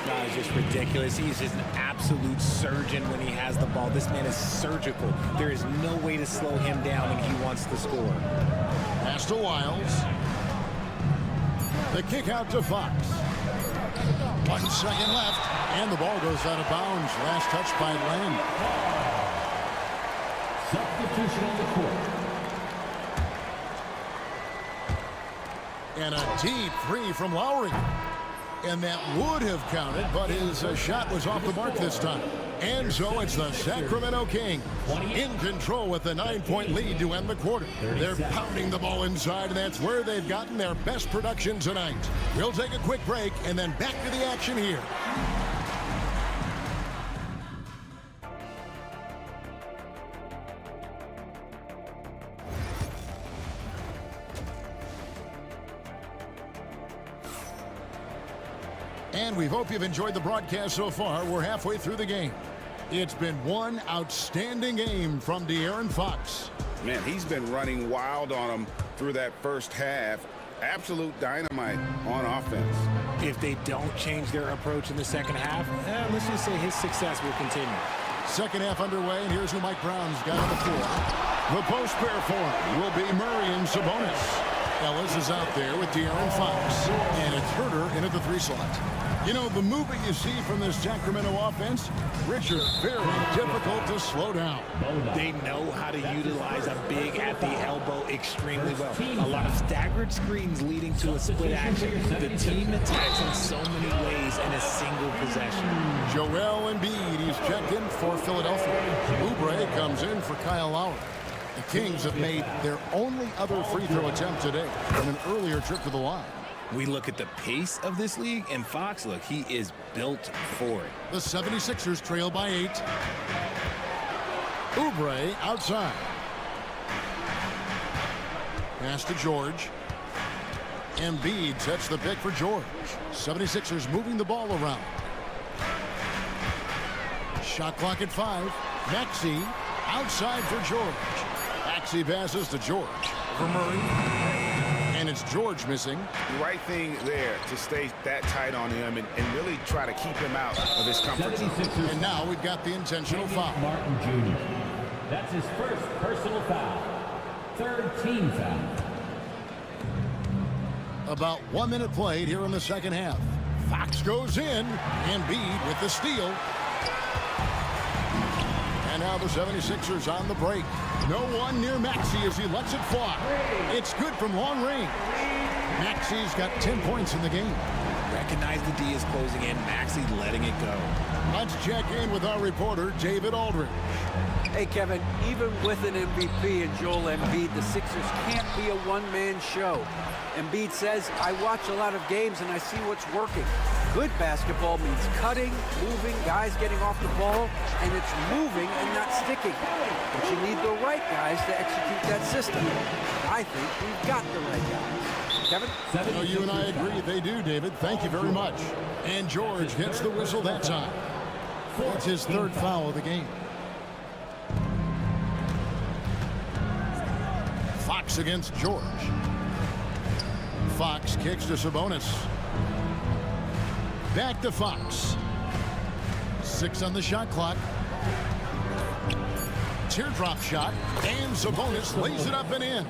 [SPEAKER 7] That is just ridiculous. He's just an absolute surgeon when he has the ball. This man is surgical. There is no way to slow him down when he wants to score.
[SPEAKER 6] Pass to Wiles. The kick out to Fox. 1 second left, and the ball goes out of bounds. Last touch by Len.
[SPEAKER 10] Substitution on the court.
[SPEAKER 6] And a deep 3 from Lowry. And that would have counted, but his shot was off the mark this time. And so it's the Sacramento Kings in control with the 9-point lead to end the quarter. They're pounding the ball inside, and that's where they've gotten their best production tonight. We'll take a quick break and then back to the action here. And we hope you've enjoyed the broadcast so far. We're halfway through the game. It's been one outstanding game from De'Aaron Fox.
[SPEAKER 9] Man, he's been running wild on them through that first half. Absolute dynamite on offense.
[SPEAKER 7] If they don't change their approach in the second half, let's just say his success will continue.
[SPEAKER 6] Second half underway, and here's who Mike Brown's got on the floor. The post pair for him will be Murray and Sabonis. Ellis is out there with De'Aaron Fox, and it's Herter in at the 3 slot. You know, the movement you see from this Sacramento offense, Richard, very difficult to slow down.
[SPEAKER 7] They know how to utilize a big at the elbow extremely well. A lot of staggered screens leading to a split action. The team attacks in so many ways in a single possession.
[SPEAKER 6] Joel Embiid, he's checked in for Philadelphia. Oubre comes in for Kyle Lowry. The Kings have made their only other free throw attempt today from an earlier trip to the line.
[SPEAKER 7] We look at the pace of this league, and Fox, look, he is built for it.
[SPEAKER 6] The 76ers trail by 8. Oubre outside. Pass to George. Embiid sets the pick for George. 76ers moving the ball around. Shot clock at 5. Maxey outside for George. Maxey passes to George for Murray. And it's George missing.
[SPEAKER 9] The right thing there to stay that tight on him and really try to keep him out of his comfort zone.
[SPEAKER 6] And now we've got the intentional foul.
[SPEAKER 10] Martin Jr. That's his first personal foul. 3rd team foul.
[SPEAKER 6] About 1 minute played here in the second half. Fox goes in. Embiid with the steal. now the 76ers on the break. No one near Maxey as he lets it fly. It's good from long range. Maxey's got 10 points in the game.
[SPEAKER 7] Recognize the D is closing in. Maxey letting it go.
[SPEAKER 6] Let's check in with our reporter, David Aldridge.
[SPEAKER 8] Hey, Kevin, even with an MVP and Joel Embiid, the Sixers can't be a one-man show. Embiid says, I watch a lot of games and I see what's working. Good basketball means cutting, moving, guys getting off the ball, and it's moving and not sticking. But you need the right guys to execute that system. I think we've got the right guys. Kevin?
[SPEAKER 6] No, you and I agree. They do, David. Thank you very much. And George gets the whistle that time. That's his third foul of the game. Fox against George. Fox kicks to Sabonis. Back to Fox. 6 on the shot clock. Teardrop shot. And Sabonis lays it up and in.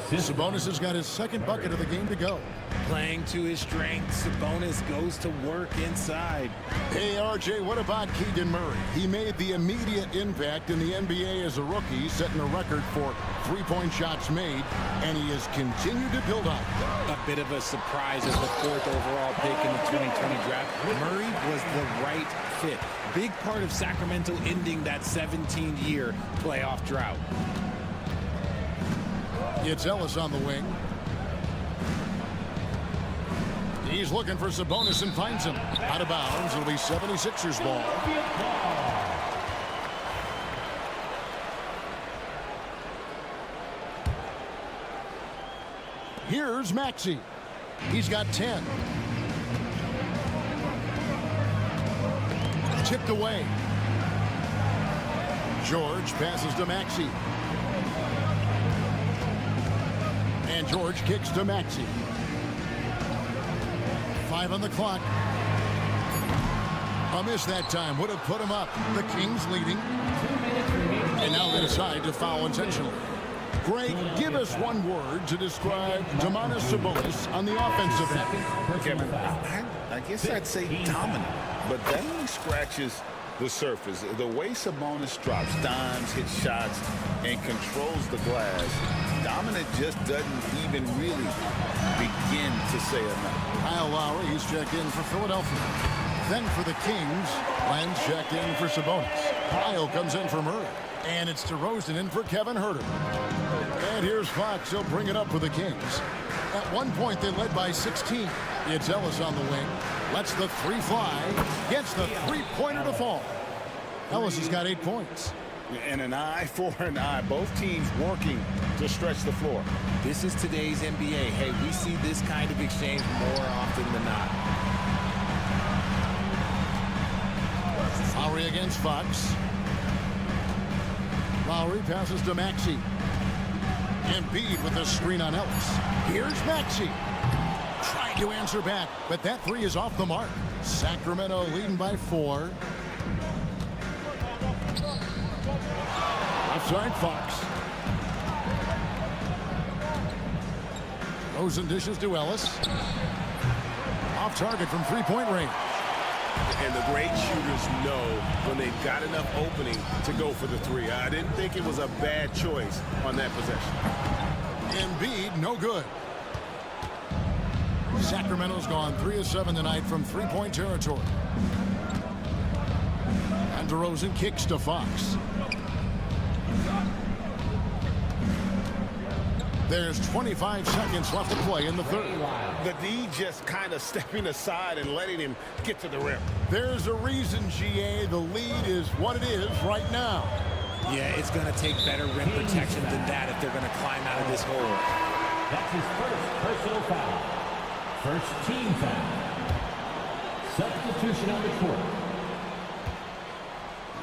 [SPEAKER 6] Sabonis has got his second bucket of the game to go.
[SPEAKER 7] Playing to his strength, Sabonis goes to work inside.
[SPEAKER 6] Hey, RJ, what about Keegan Murray? He made the immediate impact in the NBA as a rookie, setting a record for three-point shots made, and he has continued to build on it.
[SPEAKER 7] A bit of a surprise as the 4th overall pick in the 2020 draft. Murray was the right fit. Big part of Sacramento ending that 17-year playoff drought.
[SPEAKER 6] It's Ellis on the wing. He's looking for Sabonis and finds him. Out of bounds. It'll be 76ers ball. Here's Maxey. He's got 10. Tipped away. George passes to Maxey. And George kicks to Maxey. 5 on the clock. A miss that time would have put him up. The Kings leading. And now they decide to foul intentionally. Greg, give us one word to describe Domantas Sabonis on the offensive end.
[SPEAKER 9] Kevin, I guess I'd say dominant, but that only scratches the surface. The way Sabonis drops dimes, hits shots, and controls the glass, dominant just doesn't even really begin to say enough.
[SPEAKER 6] Kyle Lowry, he's checked in for Philadelphia. Then for the Kings, Len's checked in for Sabonis. Kyle comes in for Murray. And it's DeRozan in for Kevin Huerter. And here's Fox. He'll bring it up for the Kings. At one point, they led by 16. It's Ellis on the wing. Lets the three fly. Gets the three-pointer to fall. Ellis has got 8 points.
[SPEAKER 9] And an eye for an eye. Both teams working to stretch the floor.
[SPEAKER 7] This is today's NBA. Hey, we see this kind of exchange more often than not.
[SPEAKER 6] Lowry against Fox. Lowry passes to Maxey. Embiid with a screen on Ellis. Here's Maxey. Trying to answer back, but that three is off the mark. Sacramento leading by 4. Offside Fox. Rosen dishes to Ellis. Off target from three-point range.
[SPEAKER 1] And the great shooters know when they've got enough opening to go for the three. I didn't think it was a bad choice on that possession.
[SPEAKER 6] Embiid, no good. Sacramento's gone 3 of 7 tonight from three-point territory. And DeRozan kicks to Fox. There's 25 seconds left to play in the third.
[SPEAKER 1] The D just kind of stepping aside and letting him get to the rim.
[SPEAKER 6] There's a reason, GA, the lead is what it is right now.
[SPEAKER 7] Yeah, it's going to take better rim protection than that if they're going to climb out of this hole.
[SPEAKER 10] That's his first personal foul. First team foul. Substitution on the court.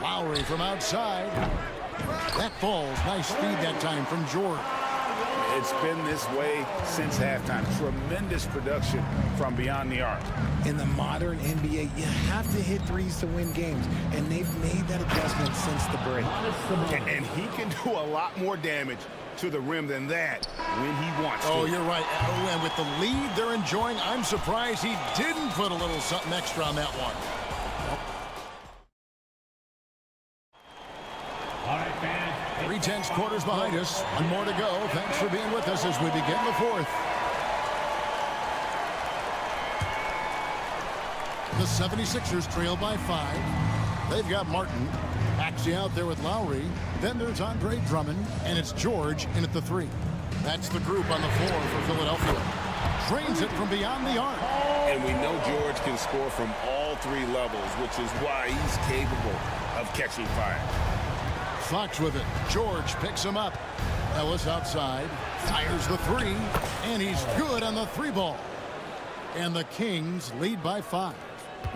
[SPEAKER 6] Lowry from outside. That falls. Nice speed that time from George.
[SPEAKER 9] It's been this way since halftime. Tremendous production from beyond the arc.
[SPEAKER 7] In the modern NBA, you have to hit threes to win games, and they've made that adjustment since the break.
[SPEAKER 1] And he can do a lot more damage to the rim than that when he wants to.
[SPEAKER 6] Oh, you're right. Oh, and with the lead they're enjoying, I'm surprised he didn't put a little something extra on that one. 3 quarters behind us. One more to go. Thanks for being with us as we begin the fourth. The 76ers trail by 5. They've got Martin. Maxey out there with Lowry. Then there's Andre Drummond, and it's George in at the 3. That's the group on the floor for Philadelphia. Drains it from beyond the arc.
[SPEAKER 9] And we know George can score from all 3 levels, which is why he's capable of catching fire.
[SPEAKER 6] Fox with it. George picks him up. Ellis outside. Fires the 3. And he's good on the 3 ball. And the Kings lead by 5.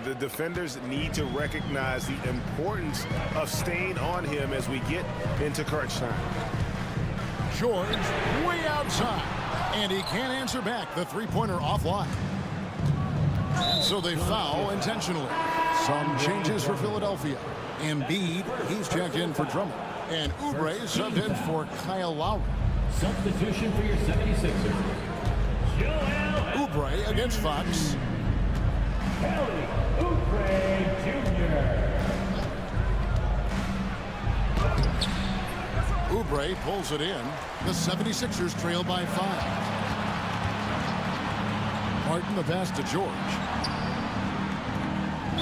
[SPEAKER 1] The defenders need to recognize the importance of staying on him as we get into crunch time.
[SPEAKER 6] George way outside. And he can't answer back. The 3-pointer offline. And so they foul intentionally. Some changes for Philadelphia. Embiid, he's checked in for Drummond. And Oubre subbed in for Kyle Lowry.
[SPEAKER 10] Substitution for your 76ers.
[SPEAKER 6] Oubre against Fox.
[SPEAKER 10] Kelly Oubre Jr.
[SPEAKER 6] Oubre pulls it in. The 76ers trail by 5. Martin the pass to George.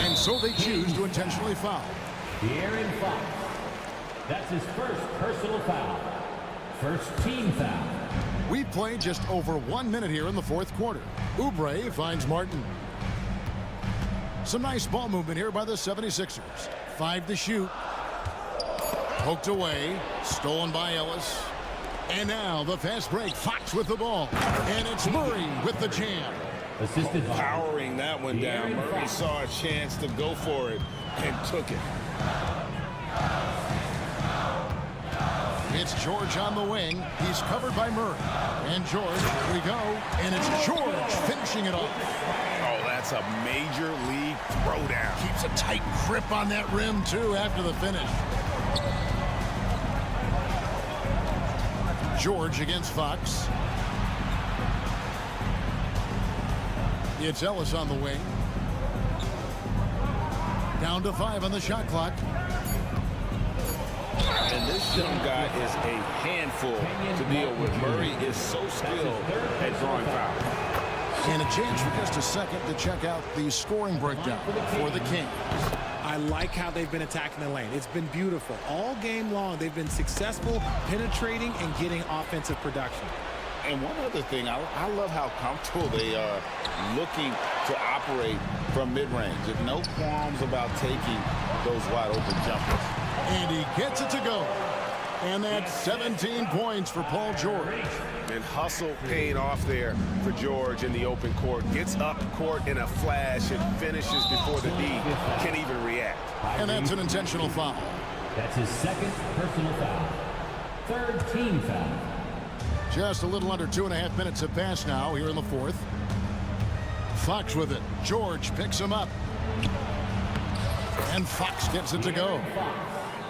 [SPEAKER 6] And so they choose to intentionally foul.
[SPEAKER 10] De'Aaron Fox. That's his first personal foul. First team foul.
[SPEAKER 6] We play just over 1 minute here in the fourth quarter. Oubre finds Martin. Some nice ball movement here by the 76ers. 5 to shoot. Poked away. Stolen by Ellis. And now the fast break. Fox with the ball. And it's Murray with the jam.
[SPEAKER 10] Assisted by
[SPEAKER 9] Powering that one down. Murray saw a chance to go for it and took it.
[SPEAKER 6] It's George on the wing. He's covered by Murray. And George, here we go. And it's George finishing it off.
[SPEAKER 1] Oh, that's a major league throwdown.
[SPEAKER 6] Keeps a tight grip on that rim, too, after the finish. George against Fox. It's Ellis on the wing. Down to 5 on the shot clock.
[SPEAKER 9] And this young guy is a handful to deal with. Murray is so skilled at drawing fouls.
[SPEAKER 6] And a chance for just a second to check out the scoring breakdown for the Kings.
[SPEAKER 7] I like how they've been attacking the lane. It's been beautiful. All game long, they've been successful penetrating and getting offensive production.
[SPEAKER 9] And one other thing, I love how comfortable they are looking to operate from mid-range. There's no qualms about taking those wide-open jumpers.
[SPEAKER 6] And he gets it to go. And that's 17 points for Paul George.
[SPEAKER 1] And hustle paying off there for George in the open court. Gets up court in a flash and finishes before the D can even react.
[SPEAKER 6] And that's an intentional foul.
[SPEAKER 10] That's his second personal foul. Third team foul.
[SPEAKER 6] Just a little under 2.5 minutes have passed now here in the fourth. Fox with it. George picks him up. And Fox gets it to go.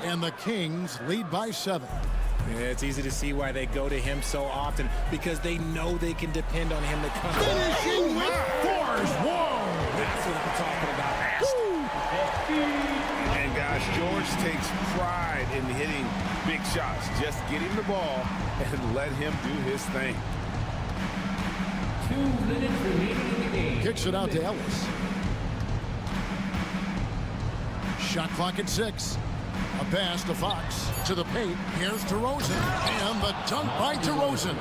[SPEAKER 6] And the Kings lead by 7.
[SPEAKER 7] Yeah, it's easy to see why they go to him so often, because they know they can depend on him to come.
[SPEAKER 6] Finishing with force. Whoa!
[SPEAKER 7] That's what I'm talking about.
[SPEAKER 1] And guys, George takes pride in hitting big shots. Just get him the ball and let him do his thing.
[SPEAKER 10] 2 minutes remaining in the game.
[SPEAKER 6] Kicks it out to Ellis. Shot clock at 6. A pass to Fox. To the paint. Here's DeRozan. And the dunk by DeRozan.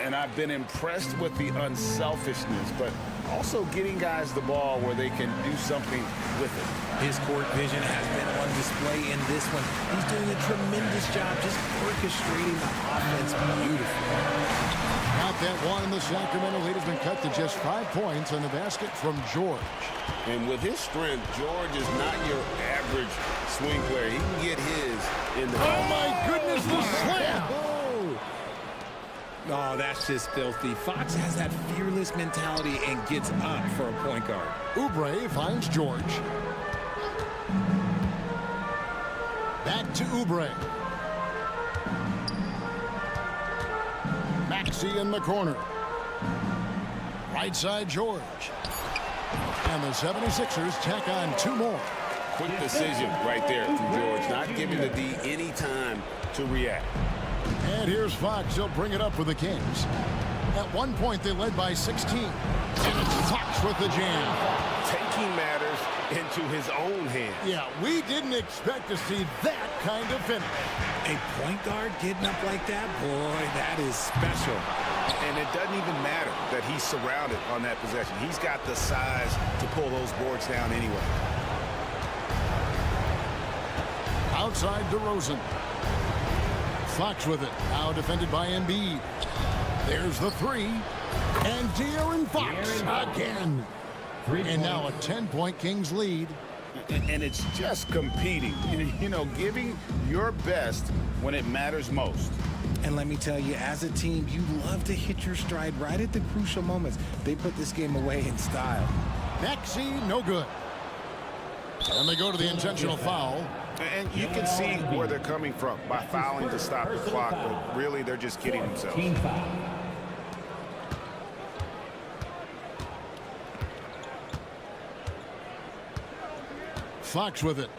[SPEAKER 9] And I've been impressed with the unselfishness, but also getting guys the ball where they can do something with it.
[SPEAKER 7] His court vision has been on display in this one. He's doing a tremendous job just orchestrating the offense beautifully.
[SPEAKER 6] Not that one, and the Sacramento lead has been cut to just 5 points on the basket from George.
[SPEAKER 9] And with his strength, George is not your average swing player. He can get his in the...
[SPEAKER 6] Oh, my goodness, the slam!
[SPEAKER 7] Oh, that's just filthy. Fox has that fearless mentality and gets up for a point guard.
[SPEAKER 6] Oubre finds George. Back to Oubre. Maxey in the corner. Right side George. And the 76ers tack on 2 more.
[SPEAKER 9] quick decision right there from George, not giving the D any time to react.
[SPEAKER 6] And here's Fox. He'll bring it up for the Kings. At one point, they led by 16. And it's Fox with the jam.
[SPEAKER 1] Taking matters into his own hands.
[SPEAKER 6] Yeah, we didn't expect to see that kind of finish.
[SPEAKER 7] A point guard getting up like that, boy, that is special.
[SPEAKER 1] And it doesn't even matter that he's surrounded on that possession. He's got the size to pull those boards down anyway.
[SPEAKER 6] Outside DeRozan. Fox with it. Now defended by Embiid. There's the three. And De'Aaron Fox again. And now a 10-point Kings lead.
[SPEAKER 9] And it's just competing, you know, giving your best when it matters most.
[SPEAKER 7] And let me tell you, as a team, you love to hit your stride right at the crucial moments. They put this game away in style.
[SPEAKER 6] Maxey, no good. And they go to the intentional foul.
[SPEAKER 1] And you can see where they're coming from by fouling to stop the clock, but really they're just kidding themselves.
[SPEAKER 10] Team foul.
[SPEAKER 6] Fox with it.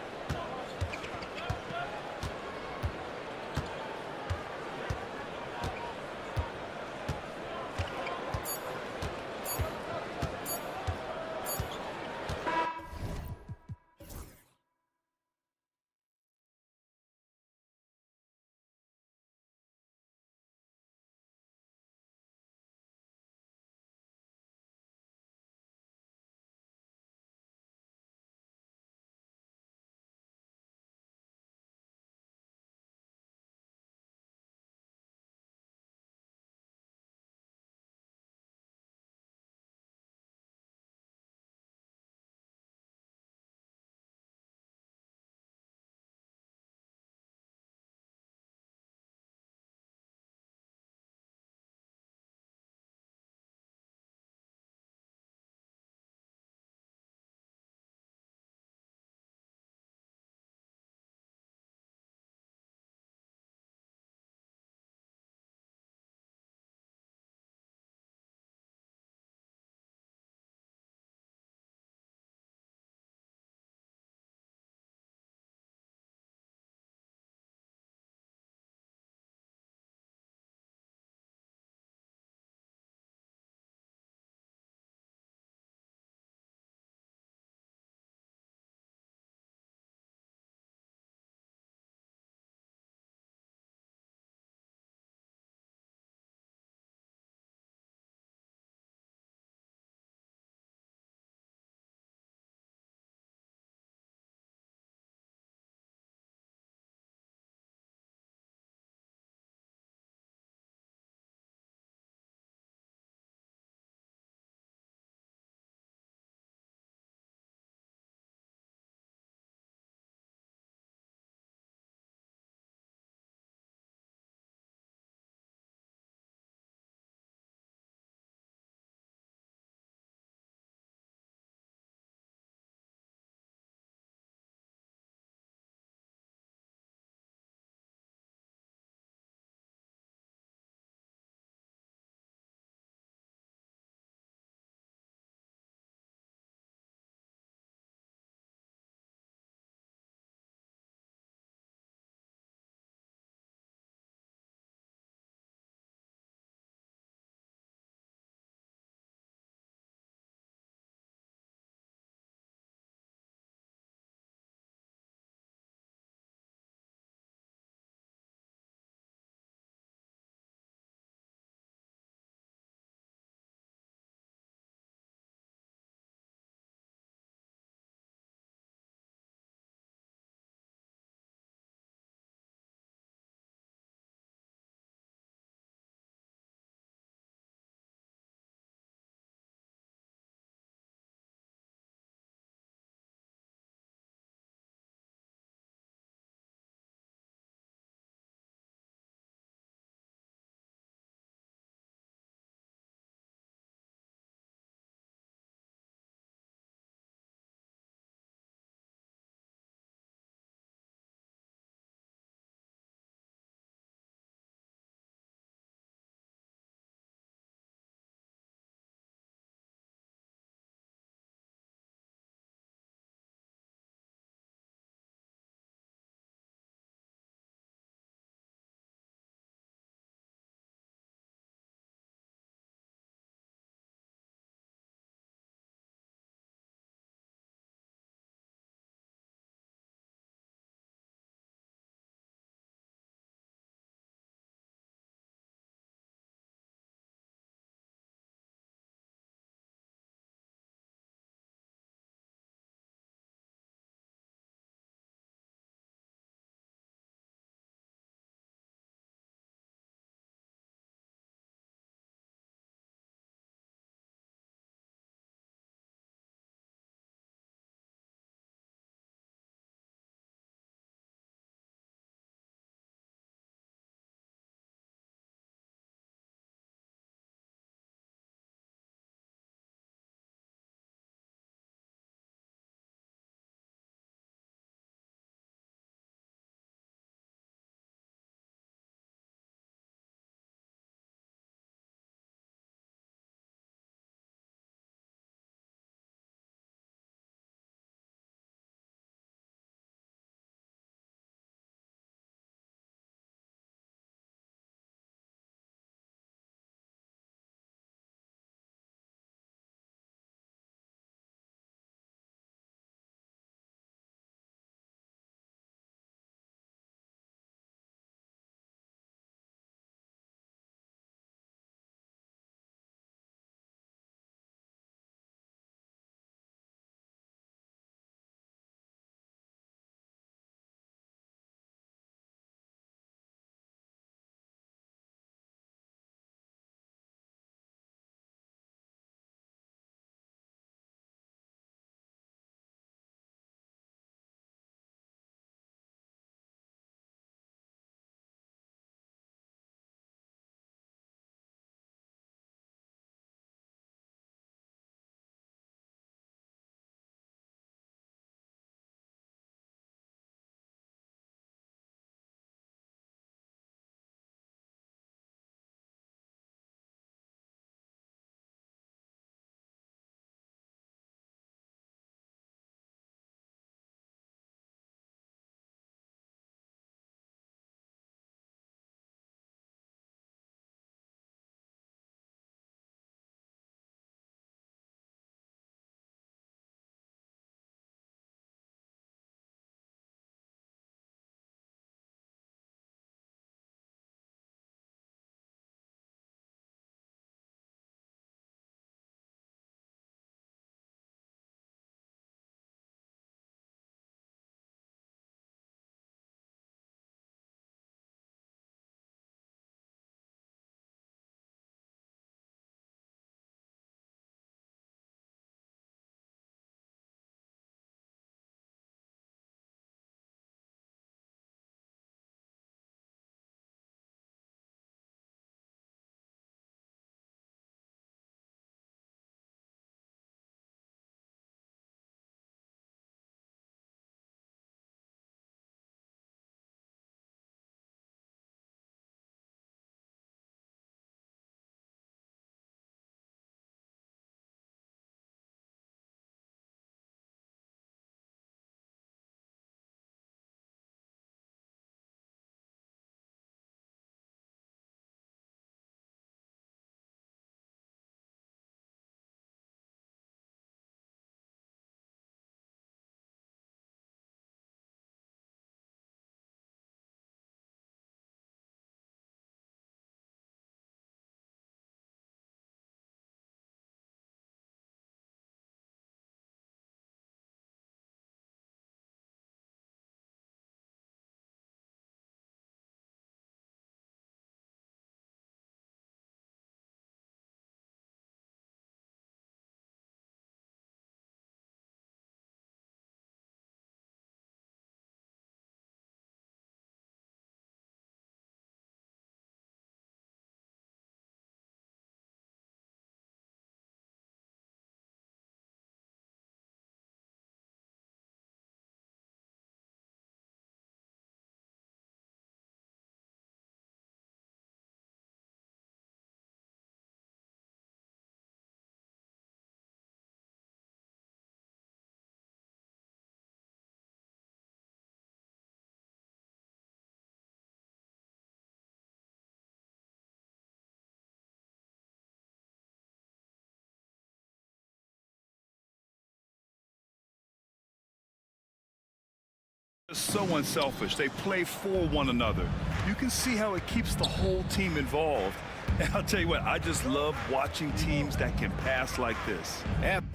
[SPEAKER 2] So unselfish. They play for one another. You can see how it keeps the whole team involved. And I'll tell you what, I just love watching teams that can pass like this.
[SPEAKER 1] And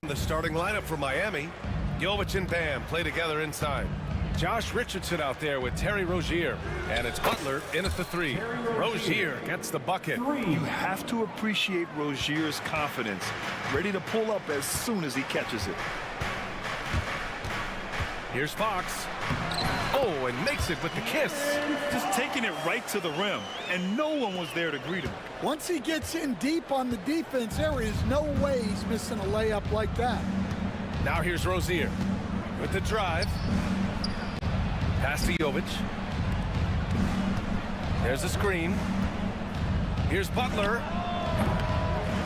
[SPEAKER 1] the starting lineup for Miami. Jovic and Bam play together inside. Josh Richardson out there with Terry Rozier. And it's Butler in at the three. Rozier gets the bucket.
[SPEAKER 2] You have to appreciate Rozier's confidence. Ready to pull up as soon as he catches it.
[SPEAKER 1] Here's Fox. Oh, and makes it with the kiss.
[SPEAKER 2] Just taking it right to the rim. And no one was there to greet him.
[SPEAKER 11] Once he gets in deep on the defense, there is no way he's missing a layup like that.
[SPEAKER 1] Now here's Rozier with the drive. Pass to Jovic. There's a screen. Here's Butler.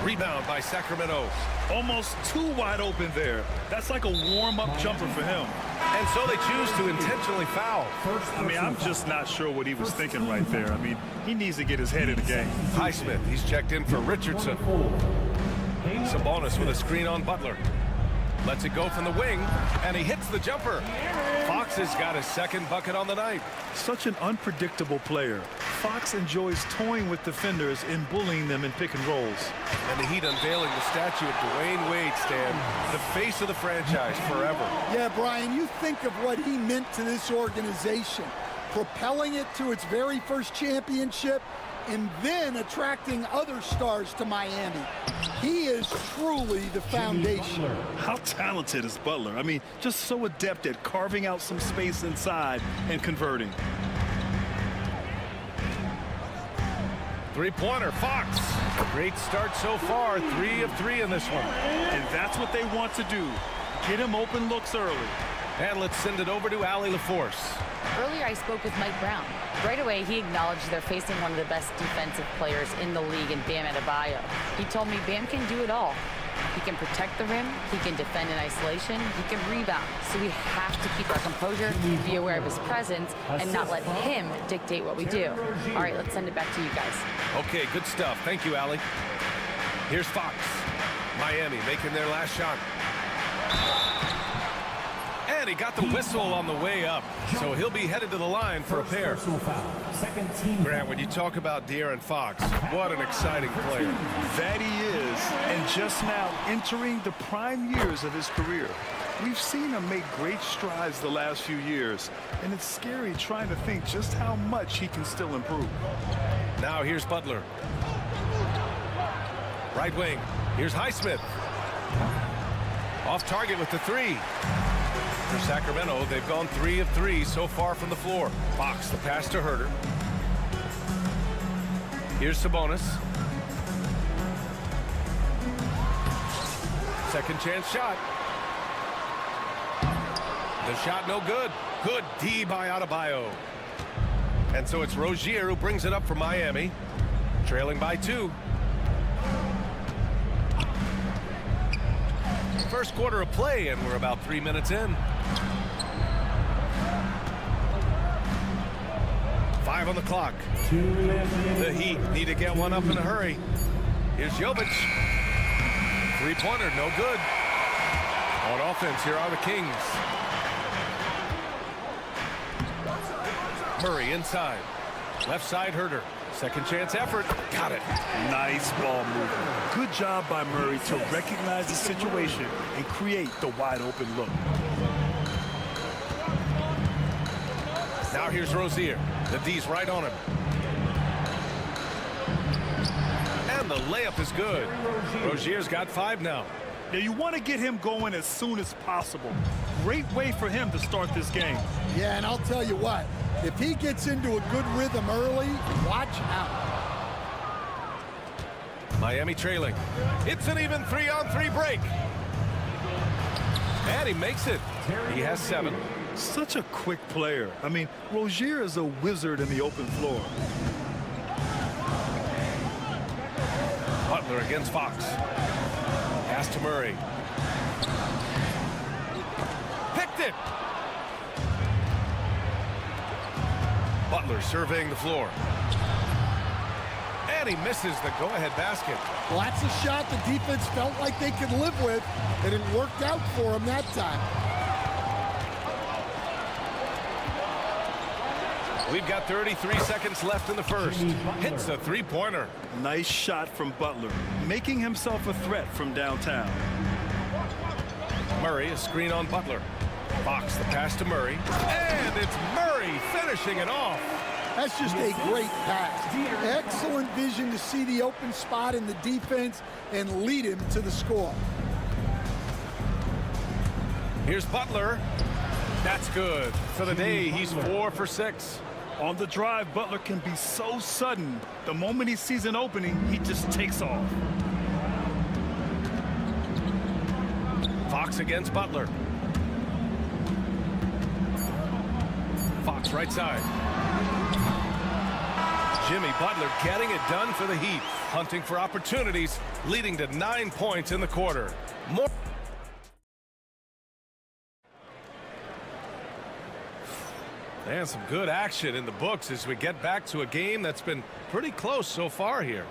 [SPEAKER 1] Rebound by Sacramento.
[SPEAKER 2] Almost too wide open there. That's like a warm-up jumper for him.
[SPEAKER 1] And so they choose to intentionally foul.
[SPEAKER 2] I mean, I'm just not sure what he was thinking right there. I mean, he needs to get his head in the game.
[SPEAKER 1] Highsmith, he's checked in for Richardson. Sabonis with a screen on Butler. Lets it go from the wing, and he hits the jumper. Fox has got his second bucket on the night.
[SPEAKER 2] Such an unpredictable player. Fox enjoys toying with defenders and bullying them in pick and rolls.
[SPEAKER 1] And the Heat unveiling the statue of Dwayne Wade, Stan, the face of the franchise forever.
[SPEAKER 11] Yeah, Brian, you think of what he meant to this organization, propelling it to its very first championship, and then attracting other stars to Miami. He is truly the foundation.
[SPEAKER 2] How talented is Butler? I mean, just so adept at carving out some space inside and converting.
[SPEAKER 1] Three-pointer, Fox. Great start so far, 3 of 3 in this one.
[SPEAKER 2] And that's what they want to do. Get him open looks early.
[SPEAKER 1] And let's send it over to Allie LaForce.
[SPEAKER 4] Earlier, I spoke with Mike Brown. Right away, he acknowledged they're facing one of the best defensive players in the league in Bam Adebayo. He told me Bam can do it all. He can protect the rim, he can defend in isolation, he can rebound. So we have to keep our composure, be aware of his presence, and not let him dictate what we do. All right, let's send it back to you guys.
[SPEAKER 1] Okay, good stuff. Thank you, Allie. Here's Fox. Miami making their last shot. And he got the whistle on the way up, so he'll be headed to the line for a pair. Grant, when you talk about De'Aaron Fox, what an exciting player.
[SPEAKER 2] That he is, and just now entering the prime years of his career. We've seen him make great strides the last few years, and it's scary trying to think just how much he can still improve.
[SPEAKER 1] Now here's Butler. Right wing, here's Highsmith. Off target with the three. For Sacramento, they've gone 3 of 3 so far from the floor. Fox, the pass to Herter. Here's Sabonis. Second chance shot. The shot no good. Good D by Adebayo. And so it's Rozier who brings it up for Miami. Trailing by 2. First quarter of play, and we're about 3 minutes in. 5 on the clock. The Heat need to get one up in a hurry. Here's Jovic. Three-pointer, no good. On offense, here are the Kings. Murray inside. Left side, Herter. Second chance effort. Got it.
[SPEAKER 2] Nice ball movement. Good job by Murray to recognize the situation and create the wide open look.
[SPEAKER 1] Now here's Rozier. The D's right on him. And the layup is good. Rozier's got 5 now.
[SPEAKER 2] Now you want to get him going as soon as possible. Great way for him to start this game.
[SPEAKER 11] Yeah, and I'll tell you what, if he gets into a good rhythm early, watch out.
[SPEAKER 1] Miami trailing. It's an even 3-on-3 break. And he makes it. He has 7.
[SPEAKER 2] Such a quick player. I mean, Rozier is a wizard in the open floor.
[SPEAKER 1] Butler against Fox. Pass to Murray. Picked it. Butler surveying the floor. And he misses the go-ahead basket.
[SPEAKER 11] Well, that's a shot the defense felt like they could live with, and it worked out for them that time.
[SPEAKER 1] We've got 33 seconds left in the first. Hits a three-pointer.
[SPEAKER 2] Nice shot from Butler, making himself a threat from downtown.
[SPEAKER 1] Murray, a screen on Butler. Fox, the pass to Murray. And it's Murray finishing it off.
[SPEAKER 11] That's just a great pass. Excellent vision to see the open spot in the defense and lead him to the score.
[SPEAKER 1] Here's Butler. That's good. For the day, he's 4 for 6.
[SPEAKER 2] On the drive, Butler can be so sudden. The moment he sees an opening, he just takes off.
[SPEAKER 1] Fox against Butler. Fox right side. Jimmy Butler getting it done for the Heat. Hunting for opportunities, leading to 9 points in the quarter. More. And some good action in the books as we get back to a game that's been pretty close so far here.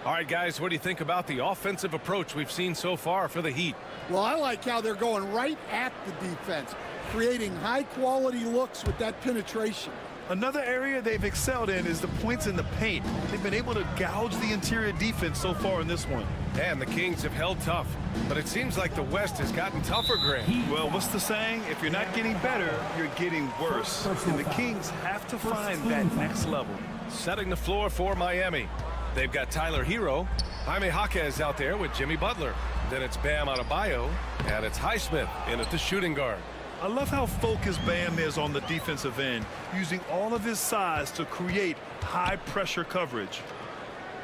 [SPEAKER 1] All right, guys, what do you think about the offensive approach we've seen so far for the Heat?
[SPEAKER 11] Well, I like how they're going right at the defense, creating high-quality looks with that penetration.
[SPEAKER 2] Another area they've excelled in is the points in the paint. They've been able to gouge the interior defense so far in this one.
[SPEAKER 1] And the Kings have held tough, but it seems like the West has gotten tougher, Grant.
[SPEAKER 2] Well, what's the saying? If you're not getting better, you're getting worse. And the Kings have to find that next level.
[SPEAKER 1] Setting the floor for Miami. They've got Tyler Hero. Jaime Jaquez out there with Jimmy Butler. Then it's Bam Adebayo, and it's Highsmith in at the shooting guard.
[SPEAKER 2] I love how focused Bam is on the defensive end, using all of his size to create high-pressure coverage.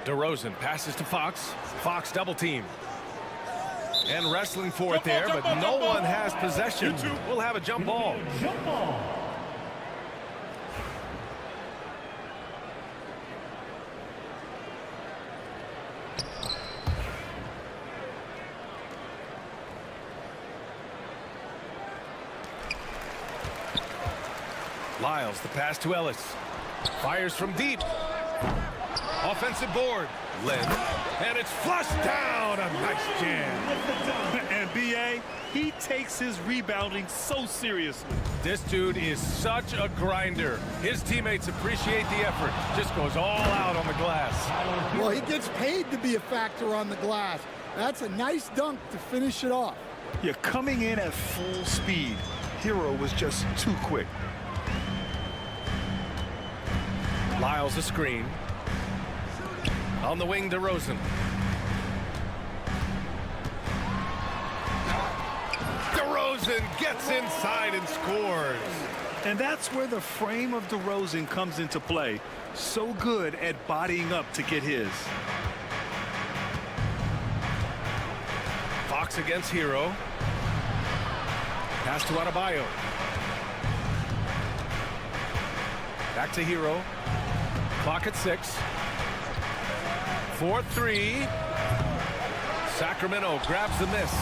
[SPEAKER 1] DeRozan passes to Fox. Fox double team. And wrestling for it there, but no one has possession. We'll have a jump ball.
[SPEAKER 10] Jump ball.
[SPEAKER 1] Lyles, the pass to Ellis. Fires from deep. Offensive board. Lynn. And it's flushed down. A nice jam.
[SPEAKER 2] And B.A., he takes his rebounding so seriously.
[SPEAKER 1] This dude is such a grinder. His teammates appreciate the effort. Just goes all out on the glass.
[SPEAKER 11] Well, he gets paid to be a factor on the glass. That's a nice dunk to finish it off.
[SPEAKER 2] You're coming in at full speed. Hero was just too quick.
[SPEAKER 1] Lyles a screen. On the wing, DeRozan. DeRozan gets inside and scores.
[SPEAKER 2] And that's where the frame of DeRozan comes into play. So good at bodying up to get his.
[SPEAKER 1] Fox against Hero. Pass to Adebayo. Back to Hero. Clock at 6. 4-3. Sacramento grabs the miss.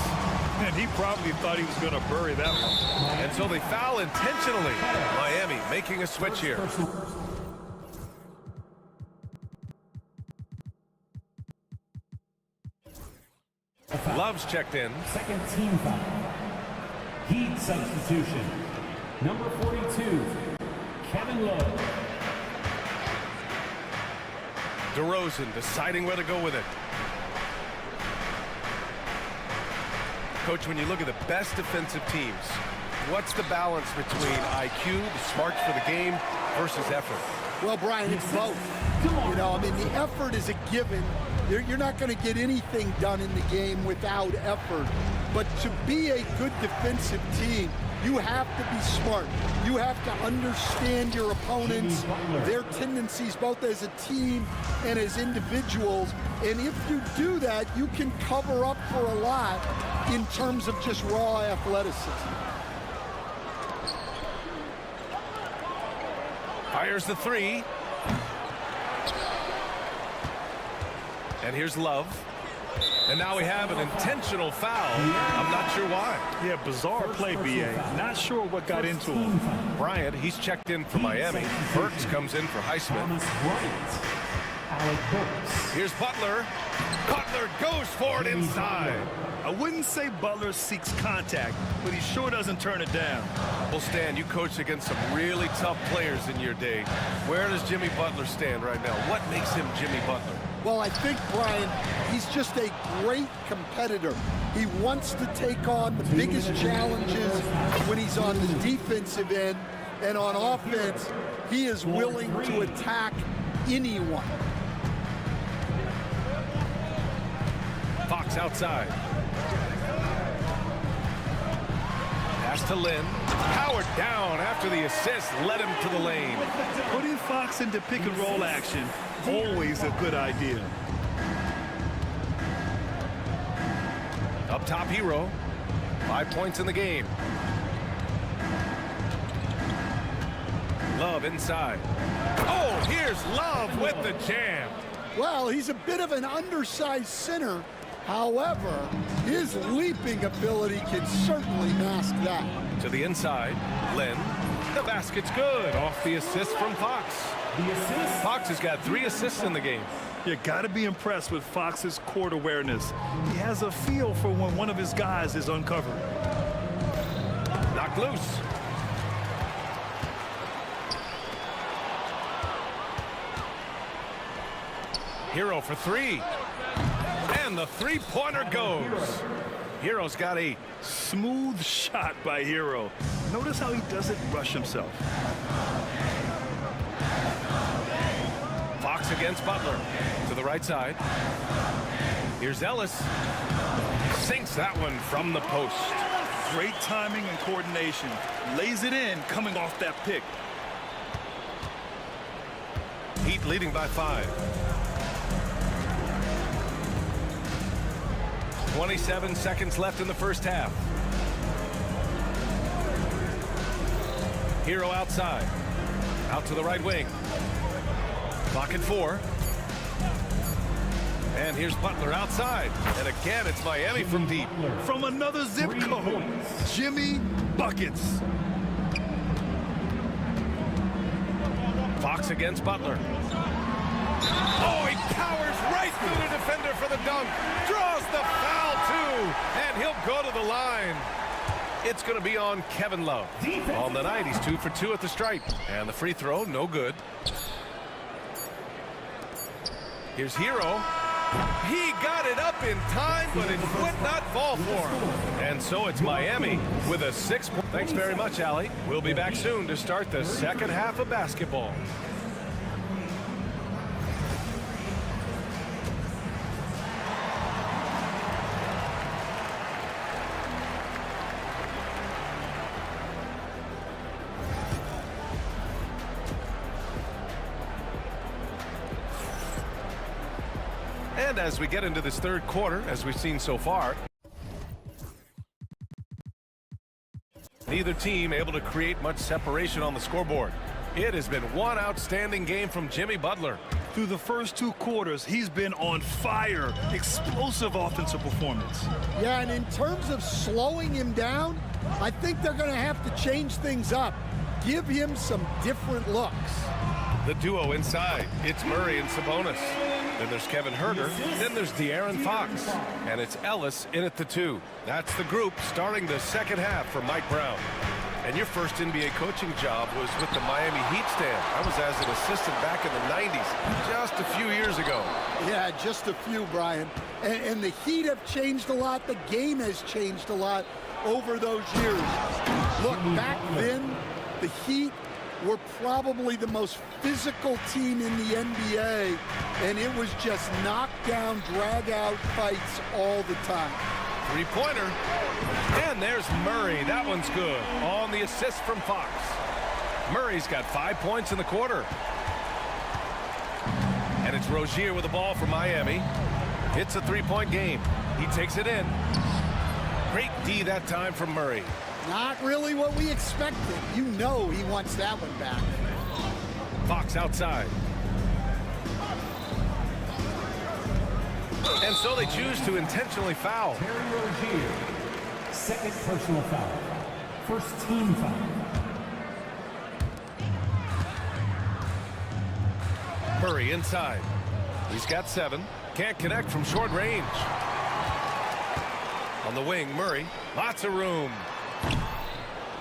[SPEAKER 2] And he probably thought he was going to bury that one.
[SPEAKER 1] And so they foul intentionally. Miami making a switch here. Love's checked in.
[SPEAKER 10] Second team foul. Heat substitution. Number 42, Kevin Love.
[SPEAKER 1] DeRozan deciding where to go with it. Coach, when you look at the best defensive teams, what's the balance between IQ, the smarts for the game, versus effort?
[SPEAKER 11] Well, Brian, it's both. You know, I mean, the effort is a given. You're not going to get anything done in the game without effort. But to be a good defensive team, you have to be smart. You have to understand your opponents, their tendencies, both as a team and as individuals. And if you do that, you can cover up for a lot in terms of just raw athleticism.
[SPEAKER 1] Fires the three. And here's Love. And now we have an intentional foul. I'm not sure why.
[SPEAKER 2] Yeah, bizarre play, B.A. Not sure what got into him.
[SPEAKER 1] Bryant, he's checked in for Miami. Burks comes in for Highsmith. Here's Butler. Butler goes for it inside.
[SPEAKER 2] I wouldn't say Butler seeks contact, but he sure doesn't turn it down.
[SPEAKER 1] Well, Stan, you coached against some really tough players in your day. Where does Jimmy Butler stand right now? What makes him Jimmy Butler?
[SPEAKER 11] Well, I think, Brian, he's just a great competitor. He wants to take on the biggest challenges when he's on the defensive end, and on offense, he is willing to attack anyone.
[SPEAKER 1] Fox outside. Pass to Lynn. Howard down after the assist led him to the lane.
[SPEAKER 2] Putting Fox into pick-and-roll action, always a good idea.
[SPEAKER 1] Up top, Hero. 5 points in the game. Love inside. Oh, here's Love with the jam.
[SPEAKER 11] Well, he's a bit of an undersized center. However, his leaping ability can certainly mask that.
[SPEAKER 1] To the inside, Lynn. The basket's good off the assist from Fox. Fox has got 3 assists in the game.
[SPEAKER 2] You gotta be impressed with Fox's court awareness. He has a feel for when one of his guys is uncovered.
[SPEAKER 1] Knocked loose. Hero for 3. And the three-pointer goes. Hero's got a
[SPEAKER 2] smooth shot by Hero. Notice how he doesn't rush himself.
[SPEAKER 1] Fox against Butler. To the right side. Here's Ellis. Sinks that one from the post.
[SPEAKER 2] Great timing and coordination. Lays it in coming off that pick.
[SPEAKER 1] Heat leading by 5. 27 seconds left in the first half. Hero outside. Out to the right wing. Clock at 4. And here's Butler outside. And again, it's Miami from deep.
[SPEAKER 2] From another zip code, Jimmy Buckets.
[SPEAKER 1] Fox against Butler. Oh, he powers right through the defender for the dunk. Draws the foul, too. And he'll go to the line. It's going to be on Kevin Love. On the night, he's 2 for 2 at the stripe. And the free throw, no good. Here's Hero. He got it up in time, but it would not fall for him. And so it's Miami with a 6-point. Thanks very much, Allie. We'll be back soon to start the second half of basketball. And as we get into this third quarter, as we've seen so far, neither team able to create much separation on the scoreboard. It has been one outstanding game from Jimmy Butler.
[SPEAKER 2] Through the first 2 quarters, he's been on fire. Explosive offensive performance.
[SPEAKER 11] Yeah, and in terms of slowing him down, I think they're going to have to change things up. Give him some different looks.
[SPEAKER 1] The duo inside. It's Murray and Sabonis. Then there's Kevin Herter. Then there's De'Aaron Fox. And it's Ellis in at the 2. That's the group starting the second half for Mike Brown. And your first NBA coaching job was with the Miami Heat, Stan. I was as an assistant back in the 90s, just a few years ago.
[SPEAKER 11] Yeah, just a few, Brian. And the Heat have changed a lot. The game has changed a lot over those years. Look, back then, the Heat were probably the most physical team in the NBA, and it was just knockdown, drag-out fights all the time.
[SPEAKER 1] Three-pointer. And there's Murray. That one's good. On the assist from Fox. Murray's got 5 points in the quarter. And it's Rozier with the ball for Miami. It's a 3-point game. He takes it in. Great D that time from Murray.
[SPEAKER 11] Not really what we expected. You know he wants that one back.
[SPEAKER 1] Fox outside. And so they choose to intentionally foul.
[SPEAKER 10] Terry Rozier, second personal foul. First team foul.
[SPEAKER 1] Murray inside. He's got 7. Can't connect from short range. On the wing, Murray. Lots of room.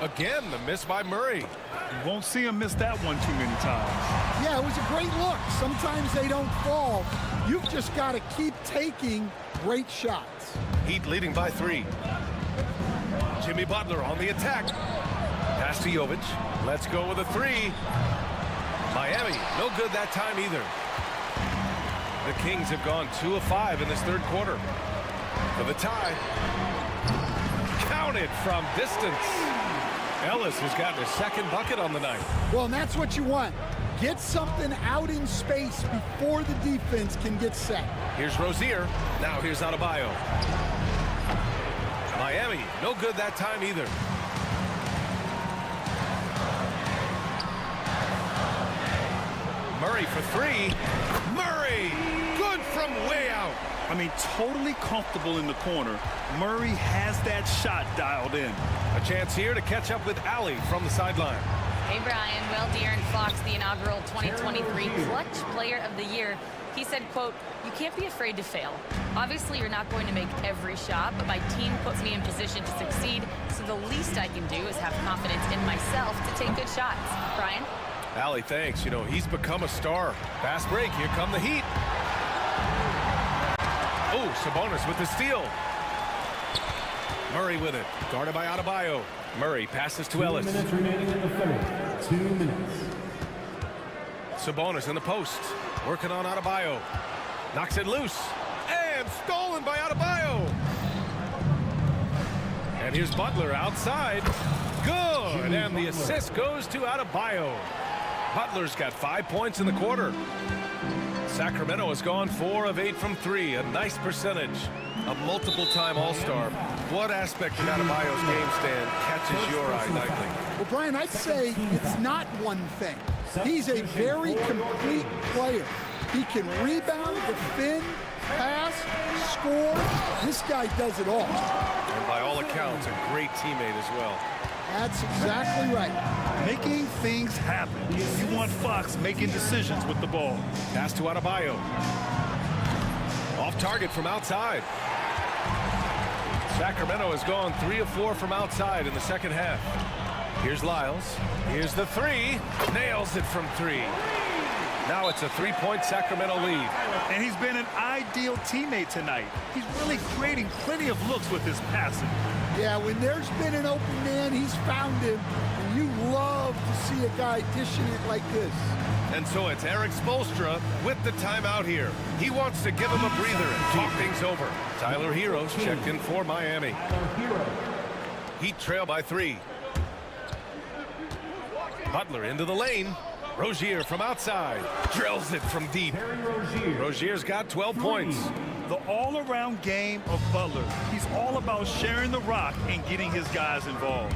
[SPEAKER 1] Again, the miss by Murray.
[SPEAKER 2] You won't see him miss that one too many times.
[SPEAKER 11] Yeah, it was a great look. Sometimes they don't fall. You've just got to keep taking great shots.
[SPEAKER 1] Heat leading by 3. Jimmy Butler on the attack. Pass to Jovic. Let's go with a 3. Miami, no good that time either. The Kings have gone 2 of 5 in this third quarter. For the tie. Counted from distance. Ellis has gotten his second bucket on the night.
[SPEAKER 11] Well, and that's what you want. Get something out in space before the defense can get set.
[SPEAKER 1] Here's Rozier. Now here's Adebayo. Miami, no good that time either. Murray for 3. Murray! Good from way out.
[SPEAKER 2] I mean, totally comfortable in the corner. Murray has that shot dialed in.
[SPEAKER 1] A chance here to catch up with Allie from the sideline.
[SPEAKER 4] Hey, Brian. Well, De'Aaron Fox, the inaugural 2023 Clutch Player of the Year, he said, quote, "You can't be afraid to fail. Obviously, you're not going to make every shot, but my team puts me in position to succeed, so the least I can do is have confidence in myself to take good shots." Brian?
[SPEAKER 1] Allie, thanks. You know, he's become a star. Fast break. Here come the Heat. Oh, Sabonis with the steal. Murray with it. Guarded by Adebayo. Murray passes to Ellis.
[SPEAKER 10] 2 minutes remaining in the third. 2 minutes.
[SPEAKER 1] Sabonis in the post. Working on Adebayo. Knocks it loose. And stolen by Adebayo. And here's Butler outside. Good. And the assist goes to Adebayo. Butler's got 5 points in the quarter. Sacramento has gone 4 of 8 from 3. A nice percentage. A multiple-time All-Star. What aspect of Adebayo's game stand catches your eye nightly?
[SPEAKER 11] Well, Brian, I'd say it's not one thing. He's a very complete player. He can rebound, defend, pass, score. This guy does it all.
[SPEAKER 1] And by all accounts, a great teammate as well.
[SPEAKER 11] That's exactly right.
[SPEAKER 2] Making things happen. You want Fox making decisions with the ball.
[SPEAKER 1] Pass to Adebayo. Off target from outside. Sacramento has gone 3 of 4 from outside in the second half. Here's Lyles. Here's the 3. Nails it from 3. Now it's a 3-point Sacramento lead.
[SPEAKER 2] And he's been an ideal teammate tonight. He's really creating plenty of looks with his passing.
[SPEAKER 11] Yeah, when there's been an open man, he's found him. And you love to see a guy dishing it like this.
[SPEAKER 1] And so it's Eric Spoelstra with the timeout here. He wants to give him a breather and talk things over. Tyler Heroes checked in for Miami. Heat trail by 3. Butler into the lane. Rozier from outside. Drills it from deep. Rozier's got 12 points.
[SPEAKER 2] The all-around game of Butler. He's all about sharing the rock and getting his guys involved.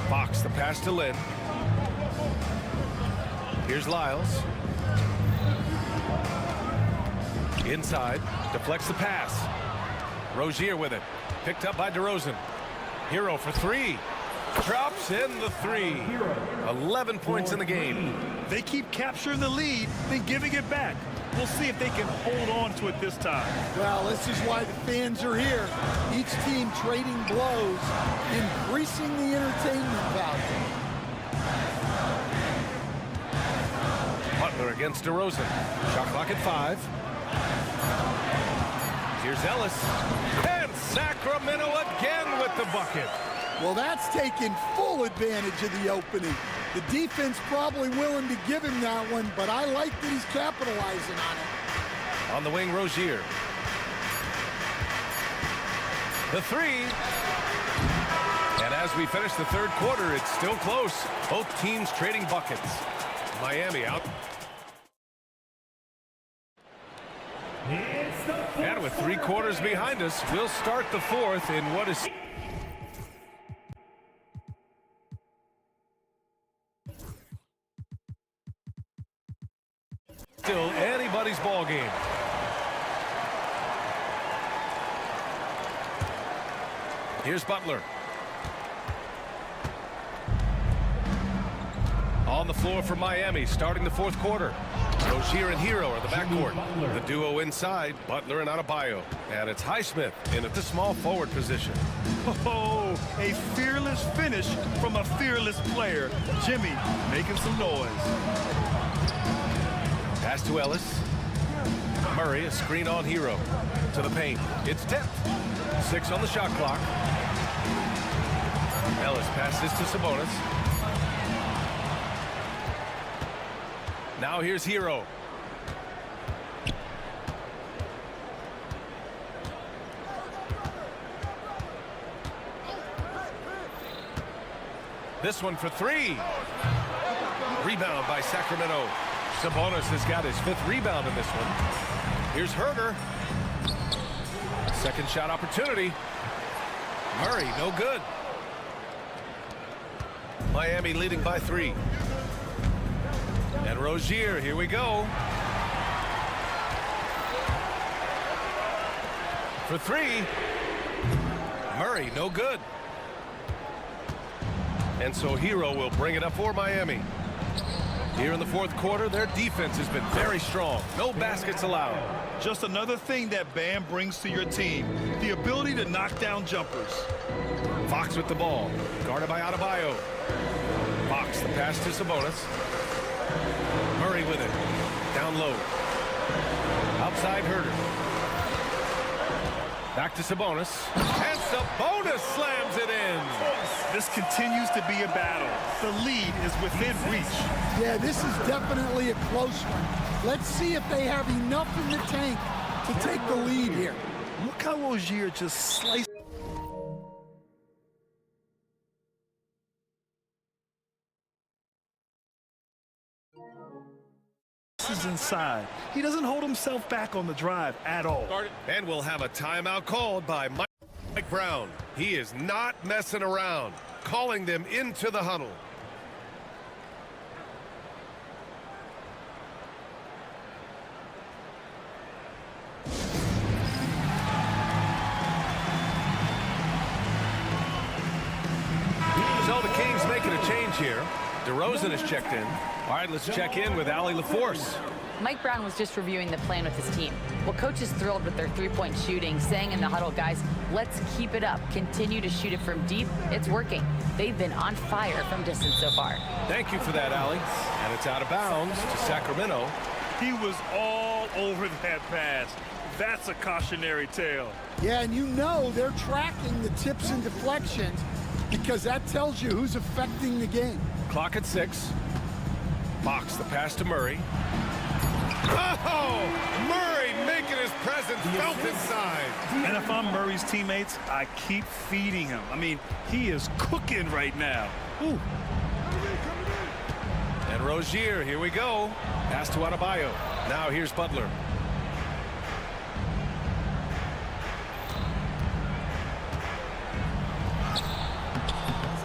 [SPEAKER 1] Fox the pass to Lynn. Here's Lyles. Inside. Deflects the pass. Rozier with it. Picked up by DeRozan. Hero for 3. Drops in the 3. 11 points in the game.
[SPEAKER 2] They keep capturing the lead, then giving it back. We'll see if they can hold on to it this time.
[SPEAKER 11] Well, this is why the fans are here. Each team trading blows, increasing the entertainment value.
[SPEAKER 1] Butler against DeRozan. Shot clock at 5. Here's Ellis. And Sacramento again with the bucket.
[SPEAKER 11] Well, that's taking full advantage of the opening. The defense probably willing to give him that one, but I like that he's capitalizing on it.
[SPEAKER 1] On the wing, Rozier. The 3. And as we finish the third quarter, it's still close. Both teams trading buckets. Miami out. And with 3 quarters behind us, we'll start the fourth in what is still anybody's ball game. Here's Butler. On the floor for Miami, starting the fourth quarter. Rozier and Hero are the backcourt. The duo inside, Butler and Adebayo. And it's Highsmith in at the small forward position.
[SPEAKER 2] Oh, a fearless finish from a fearless player. Jimmy making some noise.
[SPEAKER 1] Pass to Ellis. Murray, a screen on Hero. To the paint. It's tipped. 6 on the shot clock. Ellis passes to Sabonis. Now here's Hero. This one for 3. Rebound by Sacramento. Sabonis has got his 5th rebound in this one. Here's Herder. Second shot opportunity. Murray, no good. Miami leading by 3. And Rozier, here we go. For 3. Murray, no good. And so Hero will bring it up for Miami. Here in the fourth quarter, their defense has been very strong. No baskets allowed.
[SPEAKER 2] Just another thing that Bam brings to your team, the ability to knock down jumpers.
[SPEAKER 1] Fox with the ball, guarded by Adebayo. Fox, the pass to Sabonis. Murray with it, down low. Outside Herder. Back to Sabonis. And Sabonis slams it in.
[SPEAKER 2] This continues to be a battle. The lead is within reach.
[SPEAKER 11] Yeah, this is definitely a close one. Let's see if they have enough in the tank to take the lead here.
[SPEAKER 2] Look how Rozier just sliced. Is inside. He doesn't hold himself back on the drive at all.
[SPEAKER 1] And we'll have a timeout called by Mike Brown. He is not messing around, calling them into the huddle. So the Kings making a change here. DeRozan is checked in. All right, let's check in with Allie LaForce.
[SPEAKER 4] Mike Brown was just reviewing the plan with his team. Well, coach is thrilled with their three-point shooting, saying in the huddle, guys, let's keep it up. Continue to shoot it from deep. It's working. They've been on fire from distance so far.
[SPEAKER 1] Thank you for that, Allie. And it's out of bounds to Sacramento.
[SPEAKER 2] He was all over that pass. That's a cautionary tale.
[SPEAKER 11] Yeah, and you know they're tracking the tips and deflections because that tells you who's affecting the game.
[SPEAKER 1] Clock at 6. Fox, the pass to Murray. Oh! Murray making his presence felt inside.
[SPEAKER 2] And if I'm Murray's teammates, I keep feeding him. I mean, he is cooking right now. Ooh.
[SPEAKER 1] And Rozier, here we go. Pass to Adebayo. Now here's Butler.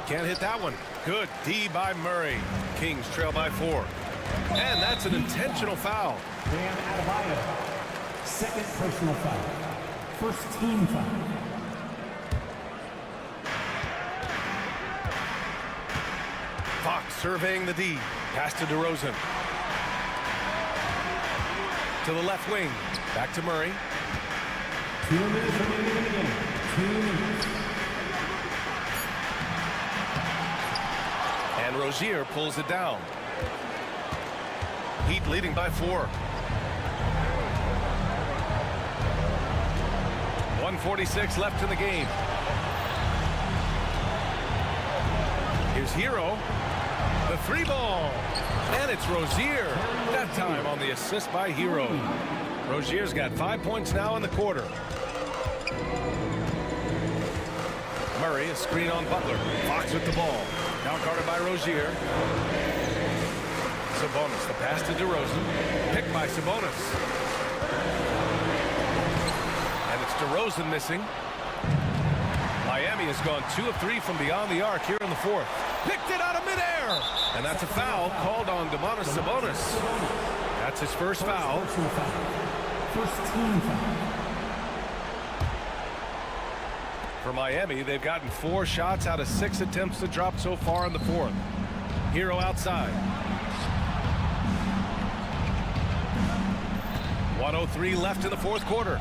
[SPEAKER 1] Can't hit that one. Good D by Murray. Kings trail by 4. And that's an intentional foul.
[SPEAKER 10] Bam Adebayo. Second personal foul. First team foul.
[SPEAKER 1] Fox surveying the D. Pass to DeRozan. To the left wing. Back to Murray.
[SPEAKER 10] 2 minutes remaining in the game. 2 minutes.
[SPEAKER 1] And Rozier pulls it down. Heat leading by 4. 1:46 left in the game. Here's Hero. The 3 ball. And it's Rozier. That time on the assist by Hero. Rozier's got 5 points now in the quarter. Murray, a screen on Butler. Fox with the ball. Now guarded by Rozier. Sabonis, the pass to DeRozan. Picked by Sabonis. And it's DeRozan missing. Miami has gone 2 of 3 from beyond the arc here in the fourth. Picked it out of midair. And that's a foul called on Domantas Sabonis. That's his first foul.
[SPEAKER 10] First team foul.
[SPEAKER 1] For Miami, they've gotten 4 shots out of 6 attempts to drop so far in the fourth. Hero outside. 1:03 left in the fourth quarter.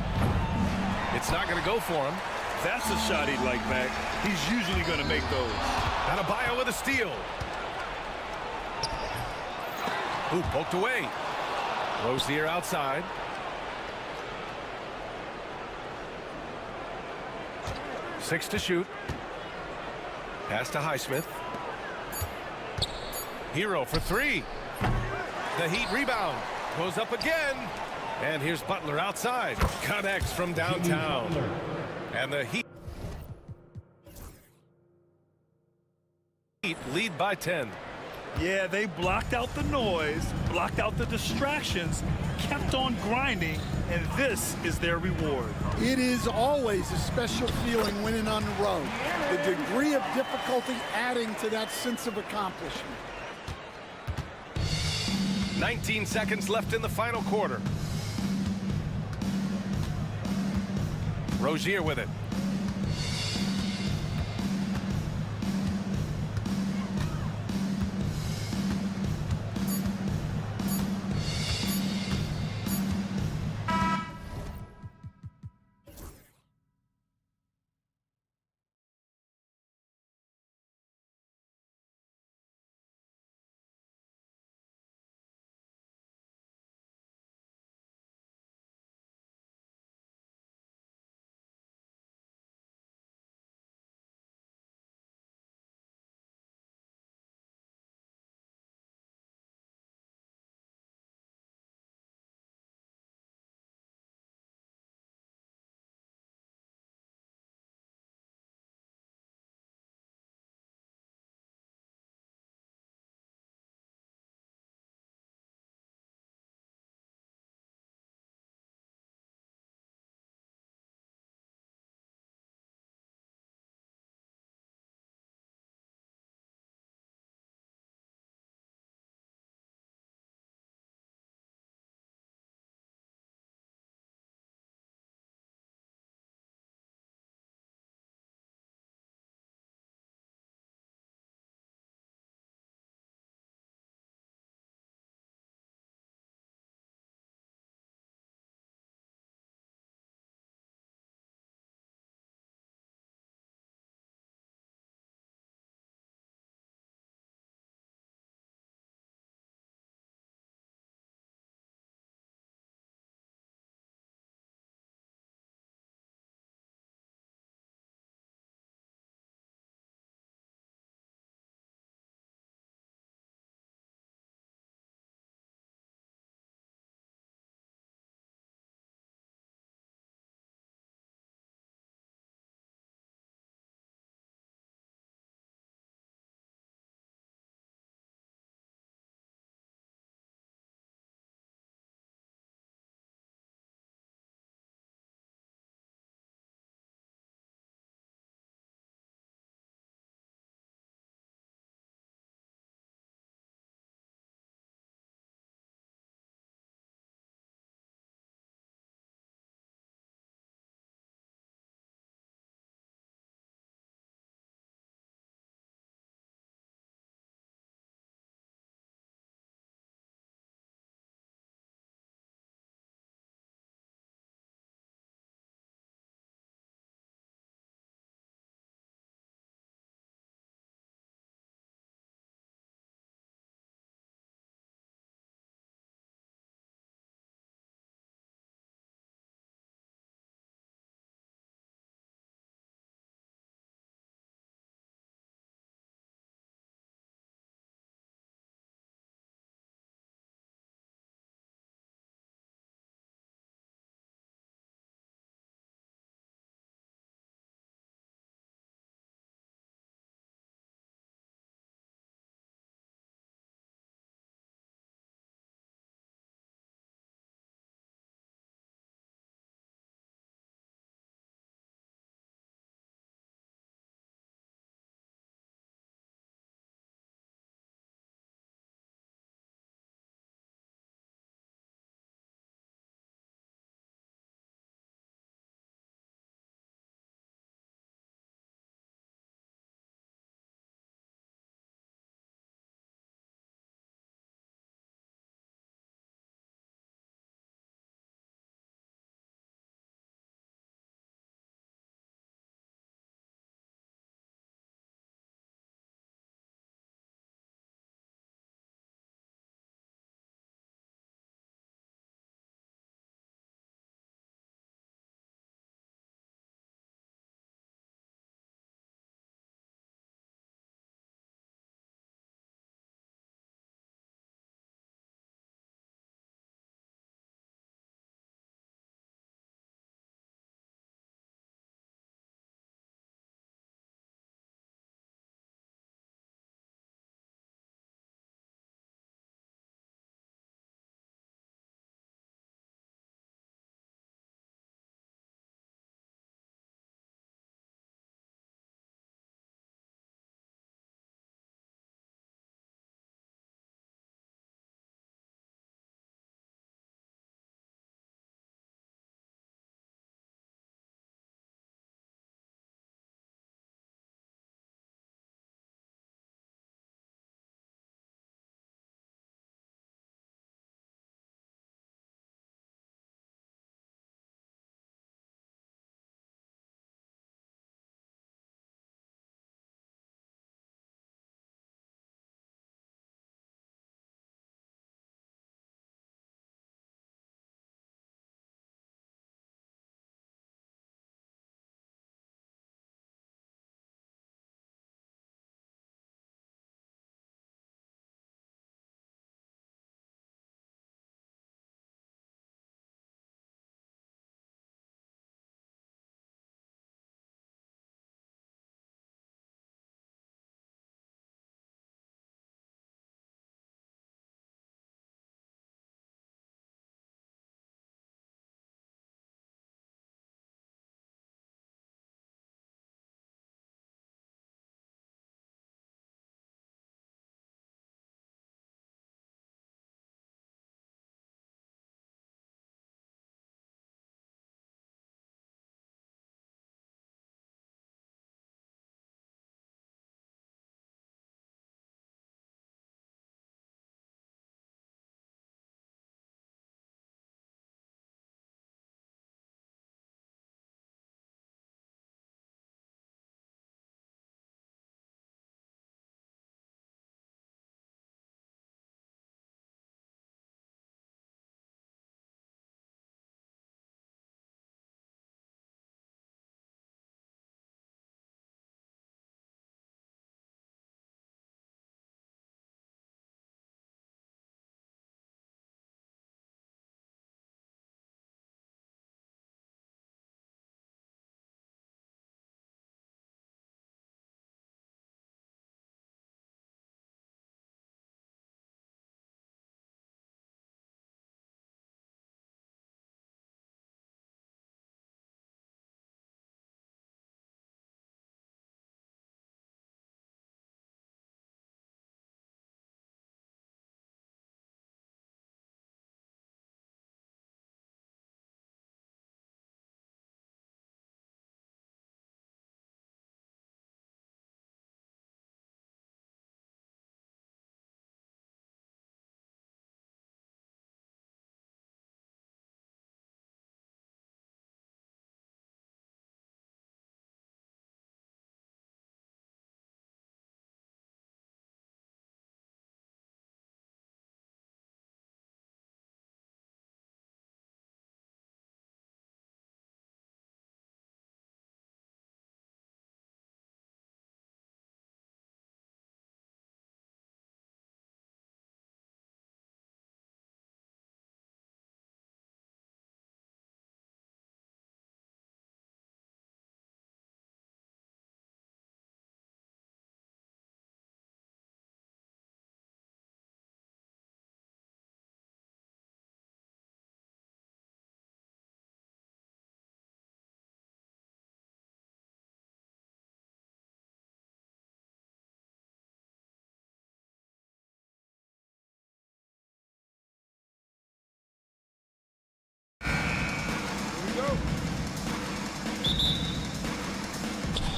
[SPEAKER 1] It's not going to go for him.
[SPEAKER 2] That's a shot he'd like back. He's usually going to make those.
[SPEAKER 1] Adebayo with a steal. Ooh, poked away. Rozier outside. Six to shoot. Pass to Highsmith. Hero for three. The Heat rebound. Goes up again. And here's Butler outside. Connects from downtown. And the Heat lead by 10.
[SPEAKER 2] Yeah, they blocked out the noise, blocked out the distractions, kept on grinding, and this is their reward.
[SPEAKER 11] It is always a special feeling winning on the road. The degree of difficulty adding to that sense of accomplishment.
[SPEAKER 1] 19 seconds left in the final quarter. Rozier with it.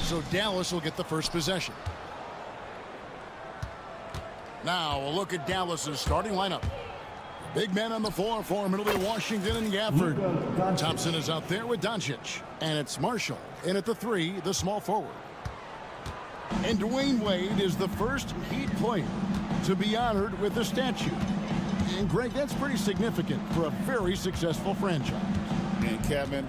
[SPEAKER 6] So Dallas will get the first possession. Now a look at Dallas's starting lineup. Big men on the floor formerly Washington and Gafford. Thompson is out there with Doncic. And it's Marshall in at the 3, the small forward. And Dwayne Wade is the first Heat player to be honored with a statue. And Greg, that's pretty significant for a very successful franchise.
[SPEAKER 9] And Kevin,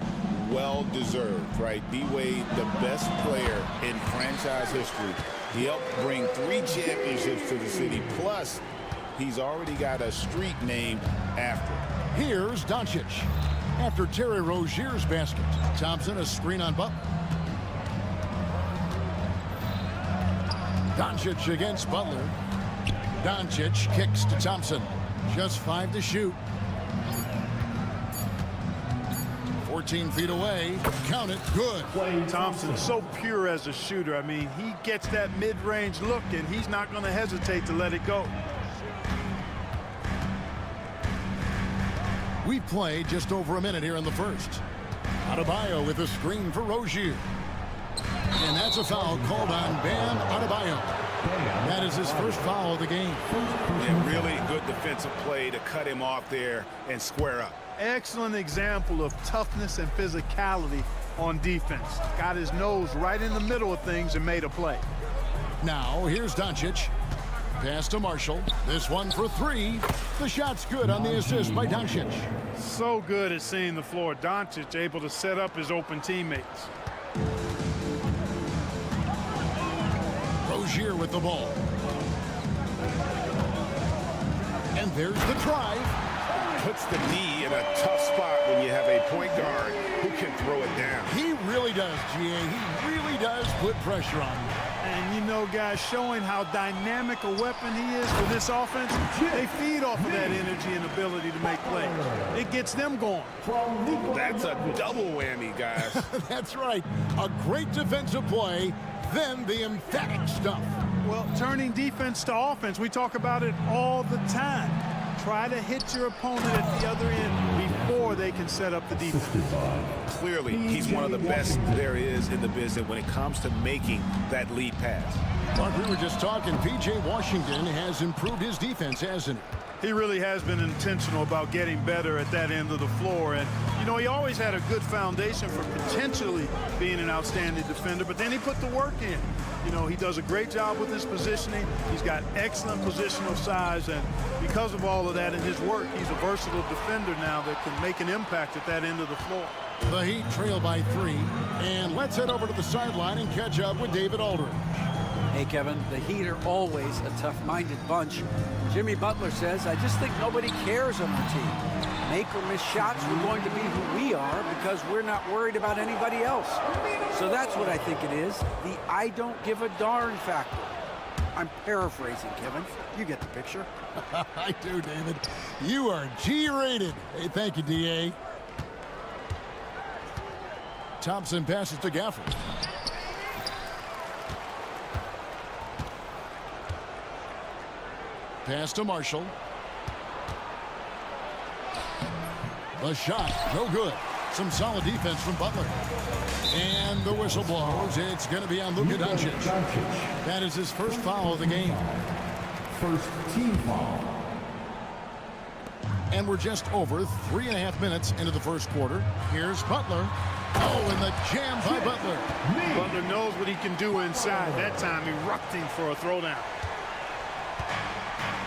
[SPEAKER 9] well deserved, right? D-Wade, the best player in franchise history. He helped bring 3 championships to the city. Plus, he's already got a street named after him.
[SPEAKER 6] Here's Doncic. After Terry Rozier's basket, Thompson a screen on Butler. Doncic against Butler. Doncic kicks to Thompson. Just 5 to shoot. 14 feet away. Count it. Good.
[SPEAKER 12] Thompson so pure as a shooter. I mean, he gets that mid-range look, and he's not going to hesitate to let it go.
[SPEAKER 6] We've played just over a minute here in the first. Adebayo with a screen for Rozier. And that's a foul called on Bam Adebayo. That is his first foul of the game.
[SPEAKER 9] And really good defensive play to cut him off there and square up.
[SPEAKER 12] Excellent example of toughness and physicality on defense. Got his nose right in the middle of things and made a play.
[SPEAKER 6] Now here's Doncic. Pass to Marshall. This one for 3. The shot's good on the assist by Doncic.
[SPEAKER 12] So good at seeing the floor. Doncic able to set up his open teammates.
[SPEAKER 6] Rozier with the ball. And there's the drive.
[SPEAKER 9] Puts the knee in a tough spot when you have a point guard who can throw it down.
[SPEAKER 6] He really does, GA. He really does put pressure on you.
[SPEAKER 12] And you know, guys, showing how dynamic a weapon he is for this offense, they feed off of that energy and ability to make plays. It gets them going.
[SPEAKER 9] That's a double whammy, guys.
[SPEAKER 6] That's right. A great defensive play, then the emphatic stuff.
[SPEAKER 12] Well, turning defense to offense, we talk about it all the time. Try to hit your opponent at the other end before they can set up the defense.
[SPEAKER 9] Clearly, he's one of the best there is in the business when it comes to making that lead pass.
[SPEAKER 6] Mark, we were just talking. P.J. Washington has improved his defense, hasn't he?
[SPEAKER 12] He really has been intentional about getting better at that end of the floor. And, you know, he always had a good foundation for potentially being an outstanding defender, but then he put the work in. You know, he does a great job with his positioning. He's got excellent positional size, and because of all of that in his work, he's a versatile defender now that can make an impact at that end of the floor.
[SPEAKER 6] The Heat trail by 3, and let's head over to the sideline and catch up with David Aldridge.
[SPEAKER 8] Hey, Kevin, the Heat are always a tough-minded bunch. Jimmy Butler says, I just think nobody cares on our team. Make or miss shots, we're going to be who we are because we're not worried about anybody else. So that's what I think it is, the I don't give a darn factor. I'm paraphrasing, Kevin. You get the picture.
[SPEAKER 6] I do, David. You are G-rated. Hey, thank you, D.A. Thompson passes to Gafford. Pass to Marshall. The shot, no good. Some solid defense from Butler. And the whistle blows. It's going to be on Luka Doncic. That is his first foul of the game.
[SPEAKER 5] First team foul.
[SPEAKER 6] And we're just over 3.5 minutes into the first quarter. Here's Butler. Oh, and the jam by Butler.
[SPEAKER 12] Butler knows what he can do inside. That time, erupting for a throwdown.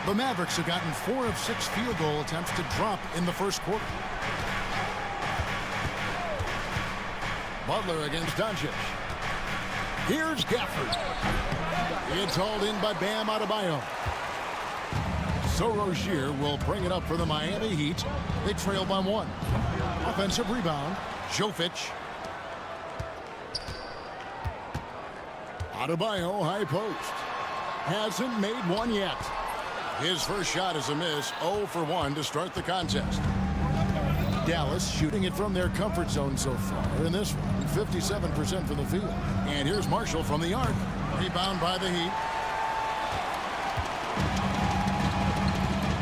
[SPEAKER 6] The Mavericks have gotten 4 of 6 field goal attempts to drop in the first quarter. Butler against Doncic. Here's Gafford. It's hauled in by Bam Adebayo. So Rozier will bring it up for the Miami Heat. They trail by 1. Offensive rebound. Jovic. Adebayo high post. Hasn't made one yet. His first shot is a miss. 0 for 1 to start the contest. Dallas shooting it from their comfort zone so far in this one. 57% from the field. And here's Marshall from the arc. Rebound by the Heat.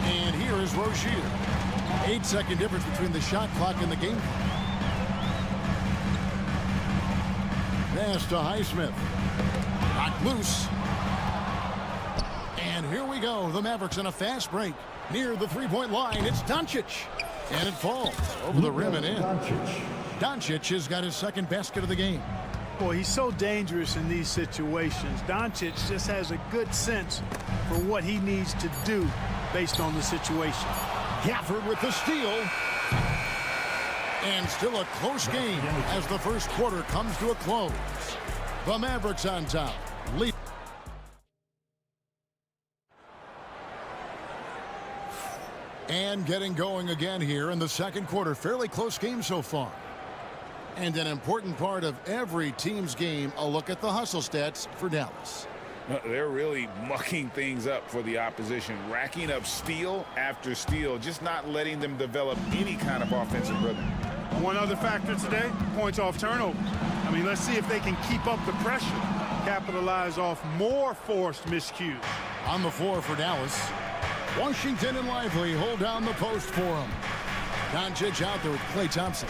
[SPEAKER 6] And here is Rozier. 8-second difference between the shot clock and the game clock. pass to Highsmith. Knocked loose. And here we go. The Mavericks on a fast break. Near the three-point line, it's Doncic. And it falls over the rim and in. Doncic has got his second basket of the game.
[SPEAKER 12] Boy, he's so dangerous in these situations. Doncic just has a good sense for what he needs to do based on the situation.
[SPEAKER 6] Gafford with the steal. And still a close game as the first quarter comes to a close. The Mavericks on top. Lead. And getting going again here in the second quarter. Fairly close game so far. And an important part of every team's game, a look at the hustle stats for Dallas.
[SPEAKER 9] They're really mucking things up for the opposition, racking up steal after steal, just not letting them develop any kind of offensive rhythm.
[SPEAKER 12] One other factor today, points off turnover. I mean, let's see if they can keep up the pressure, capitalize off more forced miscues.
[SPEAKER 6] On the floor for Dallas, Washington and Lively hold down the post for him. Doncic out there with Klay Thompson.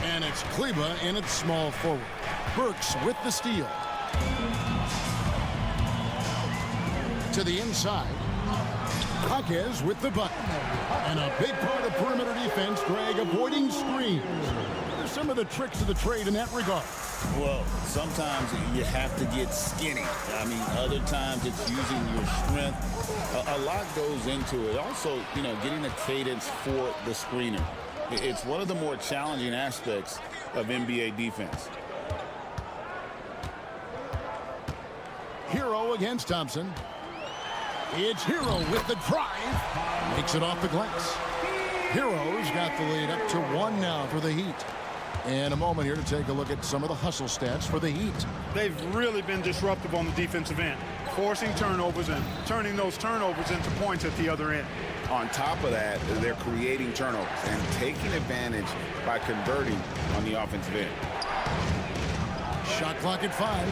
[SPEAKER 6] And it's Kleba in its small forward. Burks with the steal. To the inside. Jaquez with the button. And a big part of perimeter defense, Greg, avoiding screens. What are some of the tricks of the trade in that regard?
[SPEAKER 9] Well, sometimes you have to get skinny. I mean, other times it's using your strength. A lot goes into it. Also, you know, getting a cadence for the screener. It's one of the more challenging aspects of NBA defense.
[SPEAKER 6] Hero against Thompson. It's Hero with the drive. Makes it off the glass. Hero's got the lead up to 1 now for the Heat. And a moment here to take a look at some of the hustle stats for the Heat.
[SPEAKER 12] They've really been disruptive on the defensive end, forcing turnovers and turning those turnovers into points at the other end.
[SPEAKER 9] On top of that, they're creating turnovers and taking advantage by converting on the offensive end.
[SPEAKER 6] Shot clock at 5.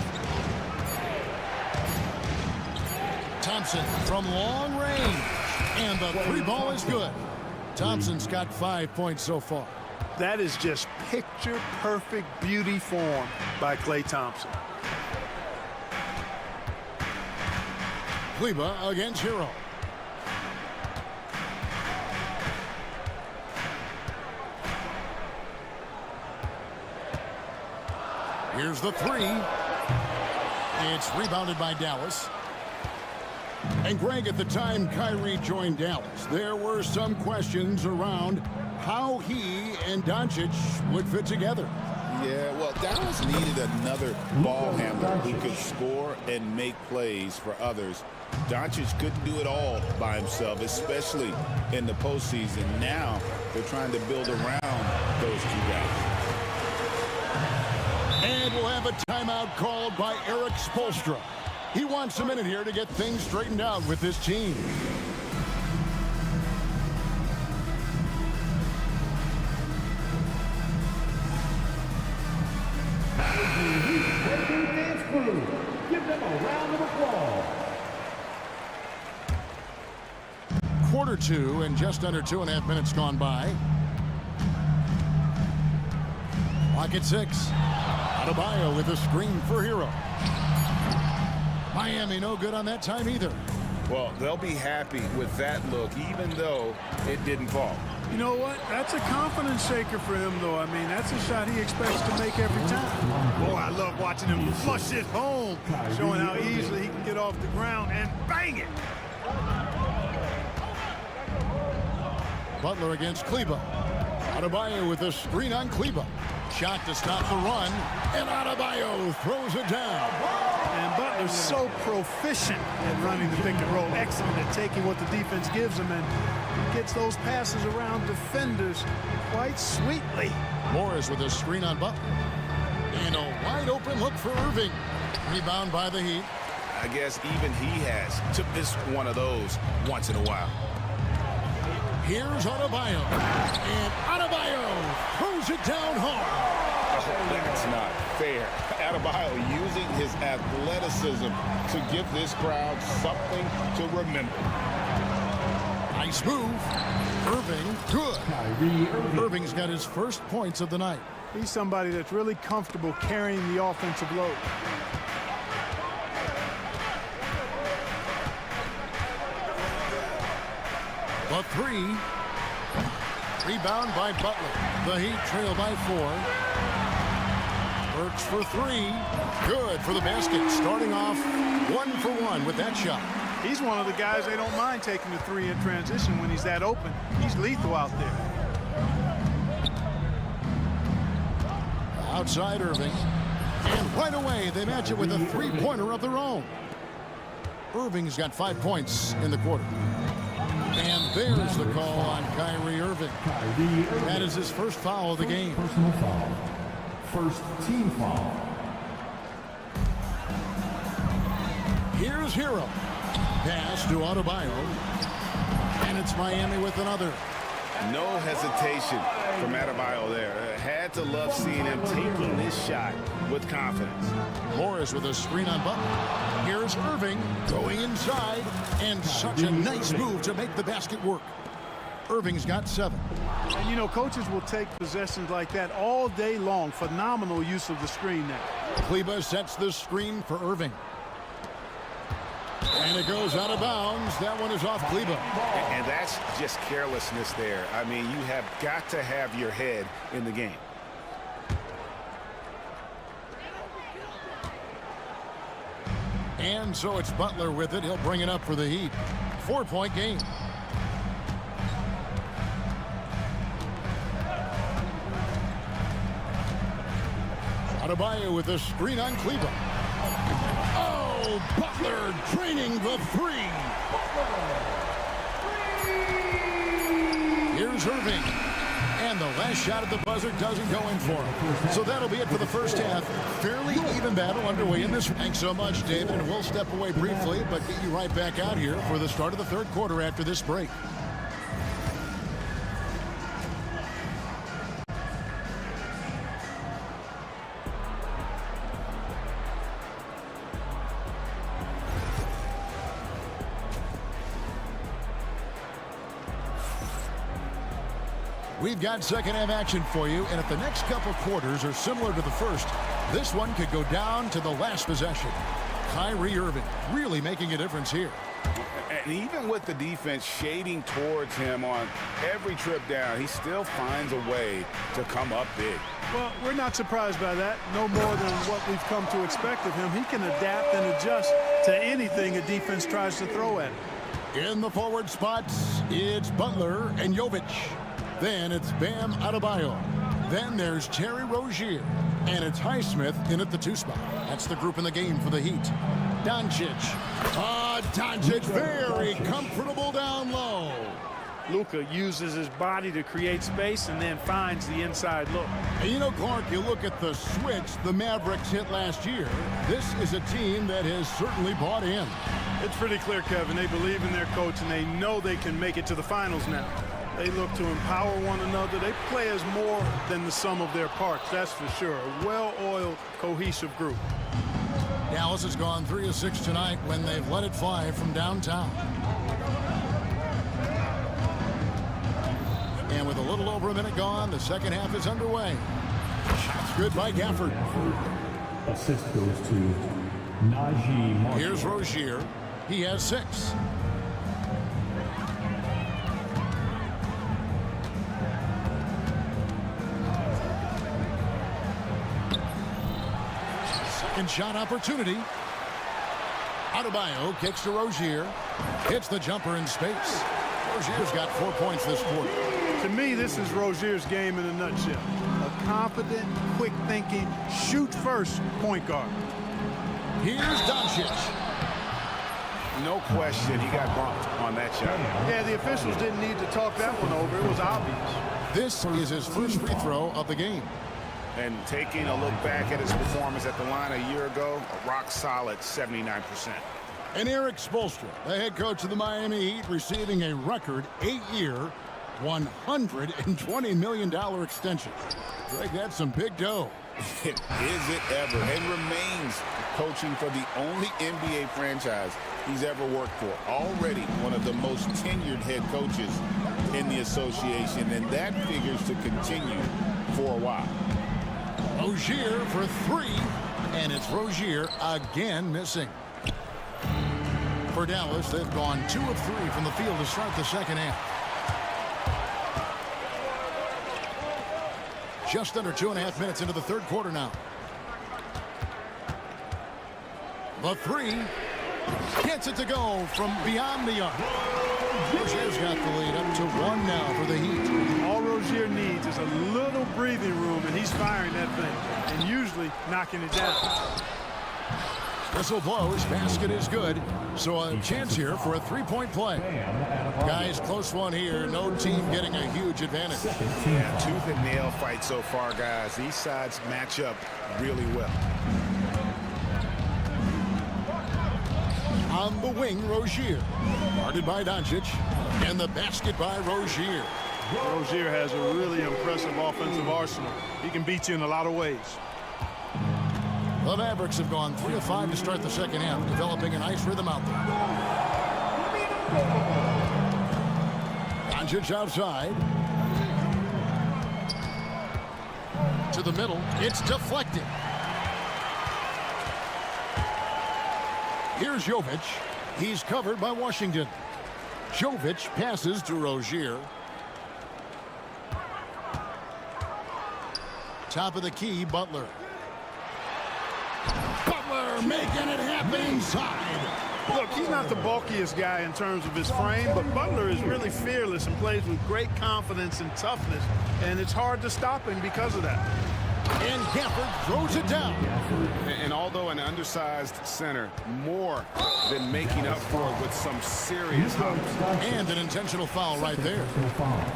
[SPEAKER 6] Thompson from long range. And the three ball is good. Thompson's got 5 points so far.
[SPEAKER 12] That is just picture-perfect beauty form by Klay Thompson.
[SPEAKER 6] Kleba against Hero. Here's the three. It's rebounded by Dallas. And Greg, at the time Kyrie joined Dallas, there were some questions around how he and Doncic would fit together.
[SPEAKER 9] Yeah, well, Dallas needed another ball handler who could score and make plays for others. Doncic couldn't do it all by himself, especially in the postseason. Now they're trying to build around those two guys.
[SPEAKER 6] And we'll have a timeout called by Eric Spoelstra. He wants a minute here to get things straightened out with this team.
[SPEAKER 10] Give them a round of applause.
[SPEAKER 6] Quarter 2 and just under 2.5 minutes gone by. Clock at 6. Adebayo with a screen for Hero. Miami no good on that time either.
[SPEAKER 9] Well, they'll be happy with that look, even though it didn't fall.
[SPEAKER 12] You know what? That's a confidence shaker for him, though. I mean, that's a shot he expects to make every time. Boy, I love watching him flush it home, showing how easily he can get off the ground and bang it.
[SPEAKER 6] Butler against Kleba. Adebayo with a screen on Kleba. Shot to stop the run, and Adebayo throws it down.
[SPEAKER 12] And Butler's so proficient at running the pick and roll, excellent at taking what the defense gives him, and gets those passes around defenders quite sweetly.
[SPEAKER 6] Morris with a screen on Butler. And a wide open look for Irving. Rebound by the Heat.
[SPEAKER 9] I guess even he has to miss one of those once in a while.
[SPEAKER 6] Here's Adebayo. And Adebayo throws it down hard.
[SPEAKER 9] Oh, that's not fair. Adebayo using his athleticism to give this crowd something to remember.
[SPEAKER 6] Nice move. Irving, good. Irving's got his first points of the night.
[SPEAKER 12] He's somebody that's really comfortable carrying the offensive load.
[SPEAKER 6] The three. Rebound by Butler. The Heat trail by 4. Works for 3. Good for the basket. Starting off 1 for 1 with that shot.
[SPEAKER 12] He's one of the guys they don't mind taking the 3 in transition when he's that open. He's lethal out there.
[SPEAKER 6] Outside Irving. And right away, they match it with a three-pointer of their own. Irving's got 5 points in the quarter. And there's the call on Kyrie Irving. That is his first foul of the game.
[SPEAKER 5] Personal foul. First team foul.
[SPEAKER 6] Here's Hero. Pass to Adebayo. And it's Miami with another.
[SPEAKER 9] No hesitation from Adebayo there. Had to love seeing him taking this shot with confidence.
[SPEAKER 6] Morris with a screen on Butler. Here's Irving going inside, and such a nice move to make the basket work. Irving's got 7.
[SPEAKER 12] And you know, coaches will take possessions like that all day long. Phenomenal use of the screen there.
[SPEAKER 6] Kleba sets the screen for Irving. And it goes out of bounds. That one is off Kleba.
[SPEAKER 9] And that's just carelessness there. I mean, you have got to have your head in the game.
[SPEAKER 6] And so it's Butler with it. He'll bring it up for the Heat. 4-point game. Adebayo with a screen on Kleba. Oh, Butler draining the 3. Here's Irving. And the last shot at the buzzer doesn't go in for him. So that'll be it for the first half. Fairly even battle underway in this. Thanks so much, David. And we'll step away briefly, but get you right back out here for the start of the third quarter after this break. We've got second half action for you, and if the next couple quarters are similar to the first, this one could go down to the last possession. Kyrie Irving really making a difference here.
[SPEAKER 9] And even with the defense shading towards him on every trip down, he still finds a way to come up big.
[SPEAKER 12] Well, we're not surprised by that. No more than what we've come to expect of him. He can adapt and adjust to anything a defense tries to throw at him.
[SPEAKER 6] In the forward spots, it's Butler and Jovic. Then it's Bam Adebayo. Then there's Terry Rozier. And it's Highsmith in at the 2 spot. That's the group in the game for the Heat. Doncic. Doncic very comfortable down low.
[SPEAKER 12] Luka uses his body to create space and then finds the inside look.
[SPEAKER 6] And you know, Clark, you look at the switch the Mavericks hit last year. This is a team that has certainly bought in.
[SPEAKER 12] It's pretty clear, Kevin. They believe in their coach, and they know they can make it to the finals now. They look to empower one another. They play as more than the sum of their parts, that's for sure. A well-oiled, cohesive group.
[SPEAKER 6] Dallas has gone 3 of 6 tonight when they've let it fly from downtown. And with a little over a minute gone, the second half is underway. Shots good by Gafford.
[SPEAKER 5] Assist goes to Najee Marshall.
[SPEAKER 6] Here's Rozier. He has 6. Second shot opportunity. Adebayo kicks to Rozier. Hits the jumper in space. Rozier's got 4 points this quarter.
[SPEAKER 12] To me, this is Rozier's game in a nutshell. A confident, quick-thinking, shoot-first point guard.
[SPEAKER 6] Here's Doncic.
[SPEAKER 9] No question, he got bumped on that shot.
[SPEAKER 12] Yeah, the officials didn't need to talk that one over. It was obvious.
[SPEAKER 6] This is his first free throw of the game.
[SPEAKER 9] And taking a look back at his performance at the line a year ago, a rock-solid 79%.
[SPEAKER 6] And Eric Spoelstra, the head coach of the Miami Heat, receiving a record 8-year, $120 million extension. Greg, that's some big dough.
[SPEAKER 9] Is it ever? And remains coaching for the only NBA franchise he's ever worked for. Already one of the most tenured head coaches in the association, and that figures to continue for a while.
[SPEAKER 6] Rozier for three, and it's Rozier again missing. For Dallas, they've gone 2 of 3 from the field to start the second half. Just under 2.5 minutes into the third quarter now. The three gets it to go from beyond the arc. Rozier's got the lead up to 1 now for the Heat.
[SPEAKER 12] All Rozier needs is a little breathing room, and he's firing that thing, and usually knocking it down.
[SPEAKER 6] Whistle blows, basket is good, so a chance here for a three-point play. Guys, close one here, no team getting a huge advantage.
[SPEAKER 9] Yeah, tooth and nail fight so far, guys. These sides match up really well.
[SPEAKER 6] On the wing, Rozier. Guarded by Doncic, and the basket by Rozier.
[SPEAKER 12] Rozier has a really impressive offensive arsenal. He can beat you in a lot of ways.
[SPEAKER 6] The Mavericks have gone 3 of 5 to start the second half, developing a nice rhythm out there. Doncic outside. To the middle. It's deflected. Here's Jovic. He's covered by Washington. Jovic passes to Rozier. Top of the key, Butler. Butler making it happen inside.
[SPEAKER 12] Look, he's not the bulkiest guy in terms of his frame, but Butler is really fearless and plays with great confidence and toughness, and it's hard to stop him because of that.
[SPEAKER 6] And Gafford throws it down.
[SPEAKER 9] And although an undersized center, more than making up for it with some serious hops.
[SPEAKER 6] And an intentional foul right there.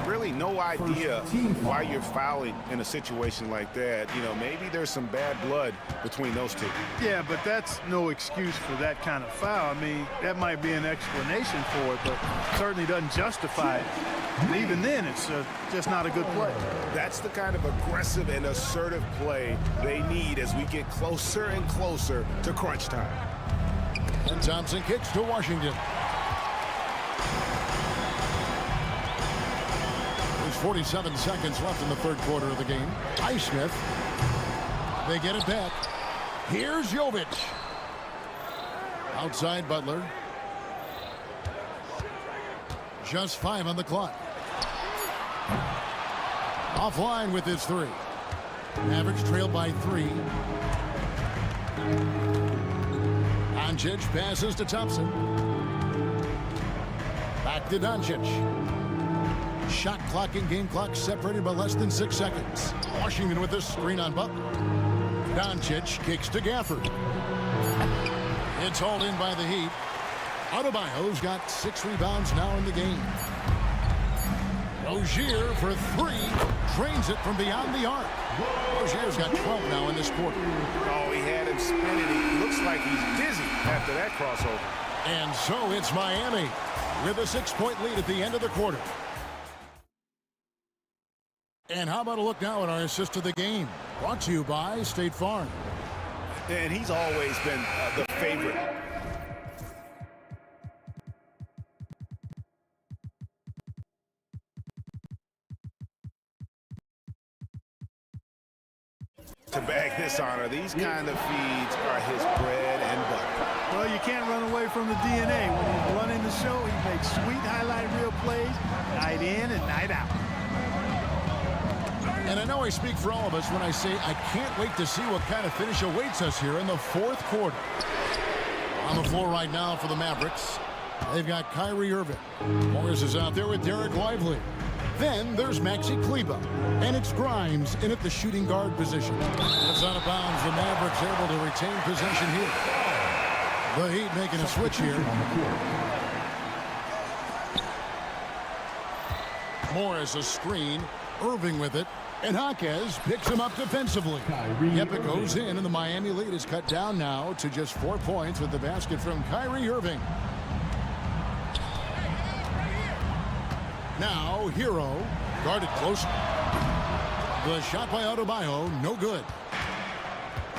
[SPEAKER 9] Really no idea why you're fouling in a situation like that. You know, maybe there's some bad blood between those two.
[SPEAKER 12] Yeah, but that's no excuse for that kind of foul. I mean, that might be an explanation for it, but certainly doesn't justify it. And even then, it's just not a good play.
[SPEAKER 9] That's the kind of aggressive and assertive play they need as we get closer and closer to crunch time.
[SPEAKER 6] And Thompson kicks to Washington. There's 47 seconds left in the third quarter of the game. Highsmith. They get it back. Here's Jovic. Outside Butler. Just 5 on the clock. Offline with his 3. Mavericks trailed by 3. Doncic passes to Thompson. Back to Doncic. Shot clock and game clock separated by less than 6 seconds. Washington with this screen on Butler. Doncic kicks to Gafford. It's hauled in by the Heat. Adebayo's got 6 rebounds now in the game. Rozier for 3. Drains it from beyond the arc. Rozier's got 12 now in this quarter.
[SPEAKER 9] Oh, he had him spinning. He looks like he's dizzy after that crossover.
[SPEAKER 6] And so it's Miami with a 6-point lead at the end of the quarter. And how about a look now at our assist of the game? Brought to you by State Farm.
[SPEAKER 9] And he's always been the favorite. To bag this honor, these kind of feeds are his bread and butter.
[SPEAKER 12] Well, you can't run away from the DNA. When he's running the show, he makes sweet highlight reel plays night in and night out.
[SPEAKER 6] And I know I speak for all of us when I say I can't wait to see what kind of finish awaits us here in the fourth quarter. On the floor right now for the Mavericks, they've got Kyrie Irving. Morris is out there with Derek Lively. Then there's Maxi Kleber, and it's Grimes in at the shooting guard position. It's out of bounds. The Mavericks able to retain possession here. The Heat making a switch here. Morris a screen. Irving with it. And Jaquez picks him up defensively. Yep, it goes in, and the Miami lead is cut down now to just 4 points with the basket from Kyrie Irving. Now, Hero, guarded close. The shot by Adebayo, no good.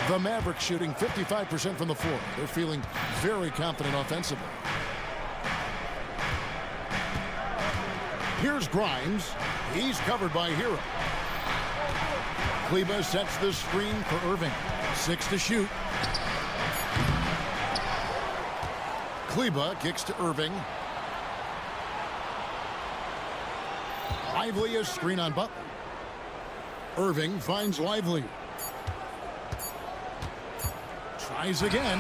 [SPEAKER 6] The Mavericks shooting 55% from the floor. They're feeling very confident offensively. Here's Grimes. He's covered by Hero. Kleber sets the screen for Irving. 6 to shoot. Kleber kicks to Irving. Lively a screen on Butler. Irving finds Lively. Tries again.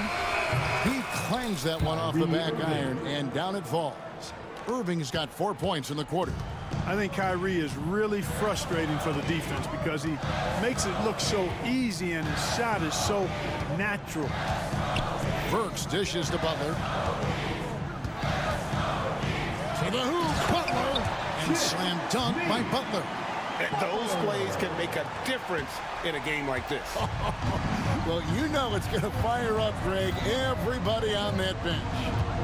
[SPEAKER 6] He clangs that one off the back iron, and down it falls. Irving's got 4 points in the quarter.
[SPEAKER 12] I think Kyrie is really frustrating for the defense because he makes it look so easy and his shot is so natural.
[SPEAKER 6] Burks dishes to Butler. To the hoop, Butler, and slam dunk by Butler.
[SPEAKER 9] Those plays can make a difference in a game like this.
[SPEAKER 6] Well, you know it's going to fire up, Greg, everybody on that bench.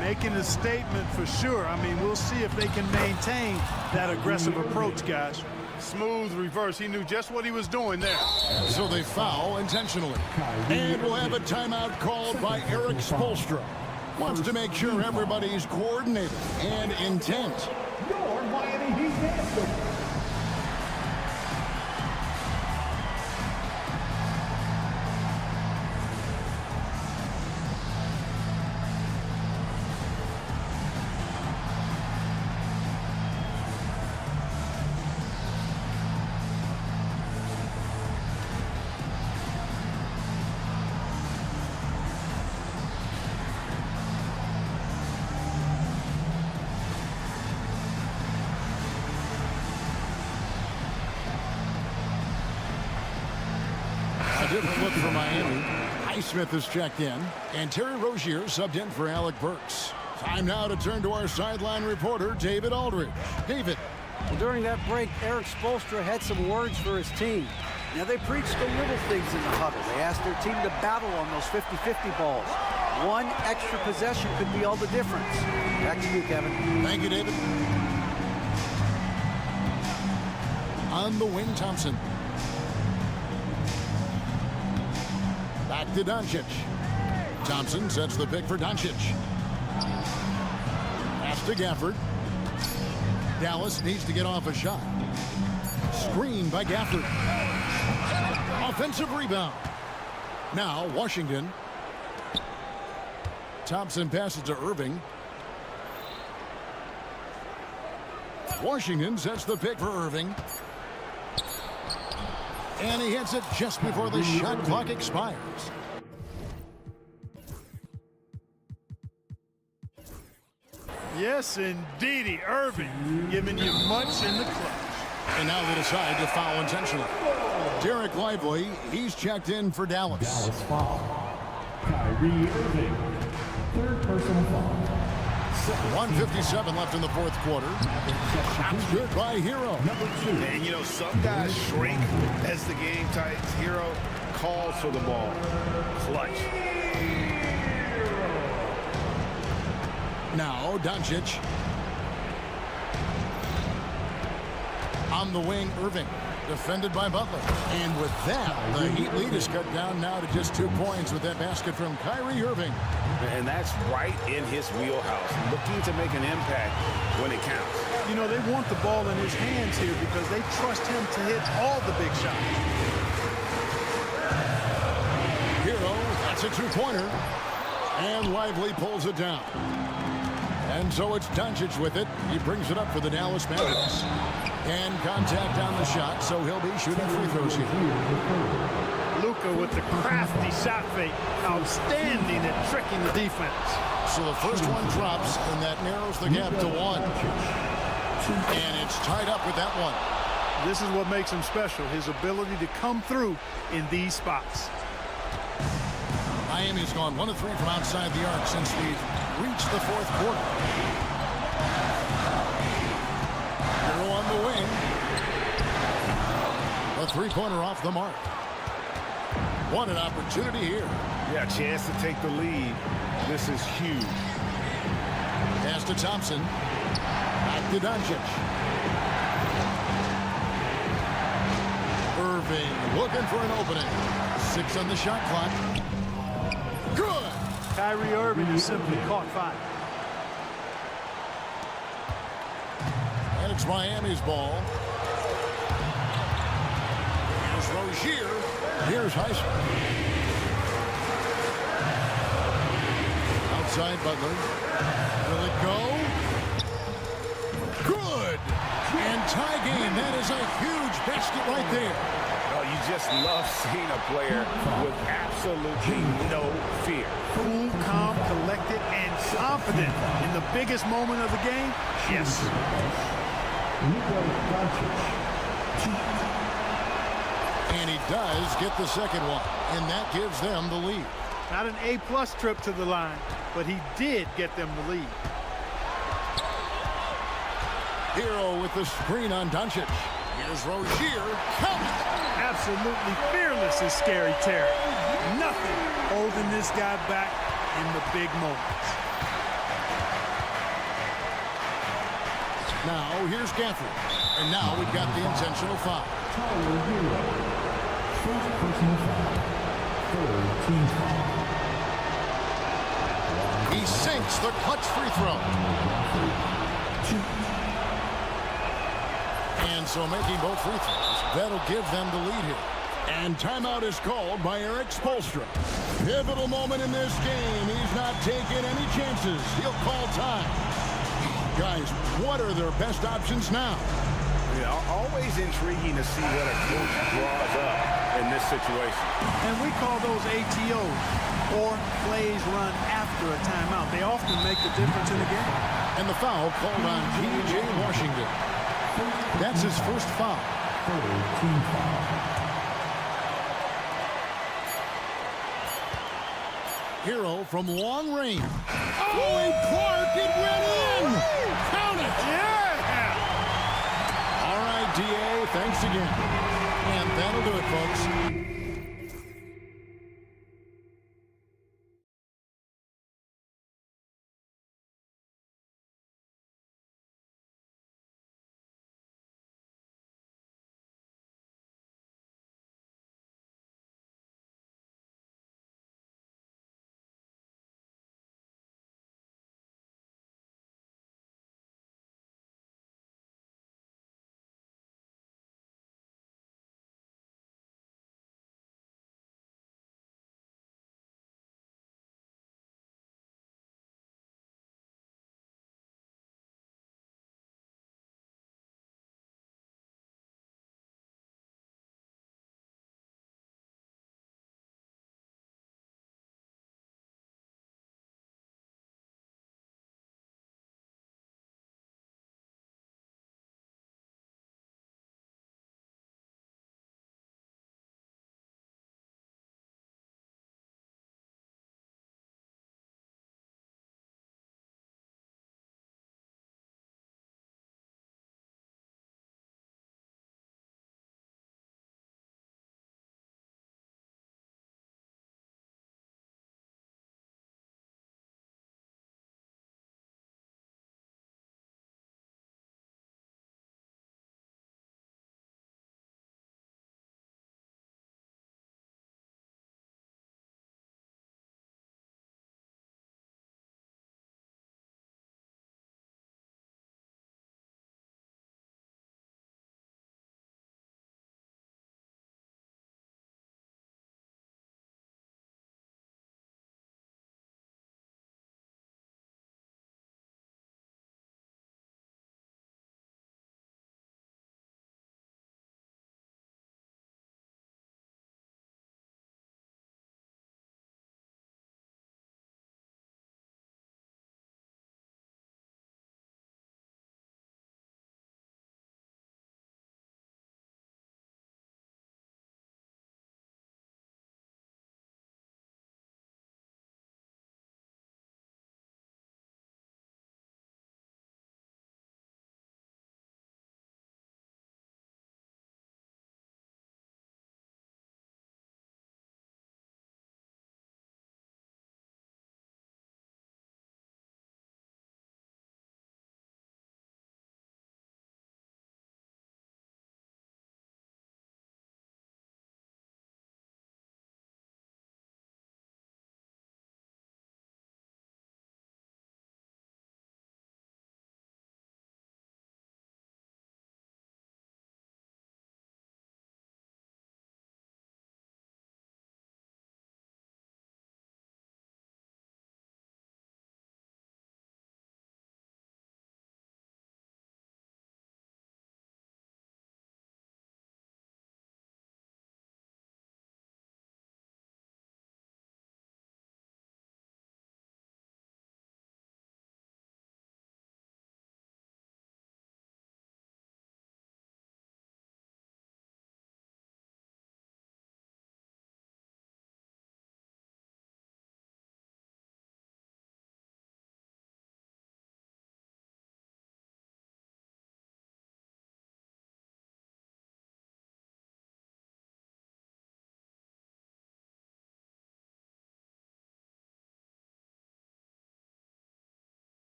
[SPEAKER 12] Making a statement for sure. I mean, we'll see if they can maintain that aggressive approach, guys. Smooth reverse. He knew just what he was doing there.
[SPEAKER 6] So they foul intentionally. And we'll have a timeout called by Eric Spoelstra. Wants to make sure everybody's coordinated and intent.
[SPEAKER 10] Your Miami Heat dancers.
[SPEAKER 6] Different look for Miami. Highsmith is checked in, and Terry Rozier subbed in for Alec Burks. Time now to turn to our sideline reporter, David Aldridge. David.
[SPEAKER 8] Well, during that break, Eric Spoelstra had some words for his team. Now, they preached the little things in the huddle. They asked their team to battle on those 50-50 balls. One extra possession could be all the difference. Back to you, Kevin.
[SPEAKER 6] Thank you, David. On the wing, Thompson. Back to Doncic. Thompson sets the pick for Doncic. Pass to Gafford. Dallas needs to get off a shot. Screen by Gafford. Offensive rebound. Now Washington. Thompson passes to Irving. Washington sets the pick for Irving. And he hits it just before the shot clock expires.
[SPEAKER 12] Yes, indeedy. Irving giving you much in the clutch.
[SPEAKER 6] And now they decide to foul intentionally. Derek Lively, he's checked in for Dallas.
[SPEAKER 10] Dallas foul. Kyrie Irving. Third personal foul.
[SPEAKER 6] 1:57 left in the fourth quarter. Shots good by Hero.
[SPEAKER 10] Number 2.
[SPEAKER 9] And, you know, some guys shrink as the game tightens. Hero calls for the ball. Clutch.
[SPEAKER 6] Now Doncic. On the wing, Irving. Defended by Butler. And with that, the Heat lead is cut down now to just 2 points with that basket from Kyrie Irving.
[SPEAKER 9] And that's right in his wheelhouse. Looking to make an impact when it counts.
[SPEAKER 12] You know, they want the ball in his hands here because they trust him to hit all the big shots.
[SPEAKER 6] Hero, that's a 2-pointer. And Lively pulls it down. And so it's Doncic with it. He brings it up for the Dallas Mavericks. And contact on the shot, so he'll be shooting free throws here.
[SPEAKER 12] Luka with the crafty shot fake. Outstanding at tricking the defense.
[SPEAKER 6] So the first one drops, and that narrows the gap to 1. And it's tied up with that one.
[SPEAKER 12] This is what makes him special, his ability to come through in these spots.
[SPEAKER 6] Miami's gone 1 of 3 from outside the arc since we've reached the fourth quarter. Hero on the wing. A 3-pointer off the mark. What an opportunity here.
[SPEAKER 9] Yeah, chance to take the lead. This is huge.
[SPEAKER 6] Pass to Thompson. Back to Doncic. Irving looking for an opening. 6 on the shot clock. Good.
[SPEAKER 12] Kyrie Irving has simply caught fire.
[SPEAKER 6] And it's Miami's ball. Here's Rozier. Here's Heisman. Outside Butler. Will it go? Good. And tie game. That is a huge basket right there.
[SPEAKER 9] Oh, you just love seeing a player with absolutely no fear.
[SPEAKER 12] Cool, calm, collected, and confident in the biggest moment of the game. Yes.
[SPEAKER 6] And he does get the second one, and that gives them the lead.
[SPEAKER 12] Not an A-plus trip to the line, but he did get them the lead.
[SPEAKER 6] Hero with the screen on Doncic. Here's Rozier. Count it.
[SPEAKER 12] Absolutely fearless is Scary Terry. Nothing holding this guy back in the big moments.
[SPEAKER 6] Now here's Gafford. And now we've got the intentional foul.
[SPEAKER 10] First personal foul. Third team foul.
[SPEAKER 6] He sinks the clutch free throw. And so making both free throws, that'll give them the lead here. And timeout is called by Eric Spoelstra. Pivotal moment in this game. He's not taking any chances. He'll call time. Guys, what are their best options now?
[SPEAKER 9] Yeah, always intriguing to see what a coach draws up in this situation.
[SPEAKER 12] And we call those ATOs, or plays run after a timeout. They often make the difference in the game.
[SPEAKER 6] And the foul called on P.J. Washington. That's his first foul.
[SPEAKER 10] Third team foul.
[SPEAKER 6] Hero from long range. Oh, and Clark, it went in! Count it!
[SPEAKER 12] Yeah!
[SPEAKER 6] All right, D.A., thanks again. And that'll do it, folks.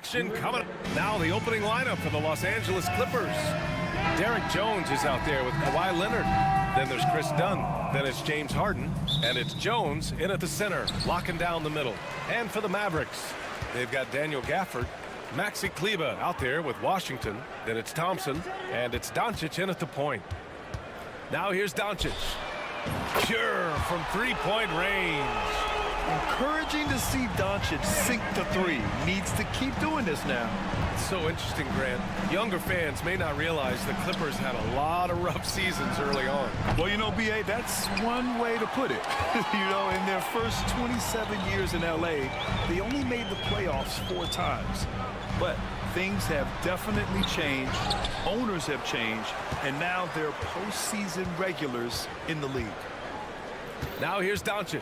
[SPEAKER 1] Action coming. Now the opening lineup for the Los Angeles Clippers. Derek Jones is out there with Kawhi Leonard. Then there's Chris Dunn. Then it's James Harden. And it's Jones in at the center, locking down the middle. And for the Mavericks, they've got Daniel Gafford. Maxi Kleber out there with Washington. Then it's Thompson. And it's Doncic in at the point. Now here's Doncic. Pure from three-point range.
[SPEAKER 2] Encouraging to see Doncic sink the three. Needs to keep doing this now.
[SPEAKER 1] It's so interesting, Grant. Younger fans may not realize the Clippers had a lot of rough seasons early on.
[SPEAKER 2] Well, you know, B.A., that's one way to put it. You know, in their first 27 years in L.A., they only made the playoffs 4 times. But things have definitely changed. Owners have changed. And now they're postseason regulars in the league.
[SPEAKER 1] Now here's Doncic.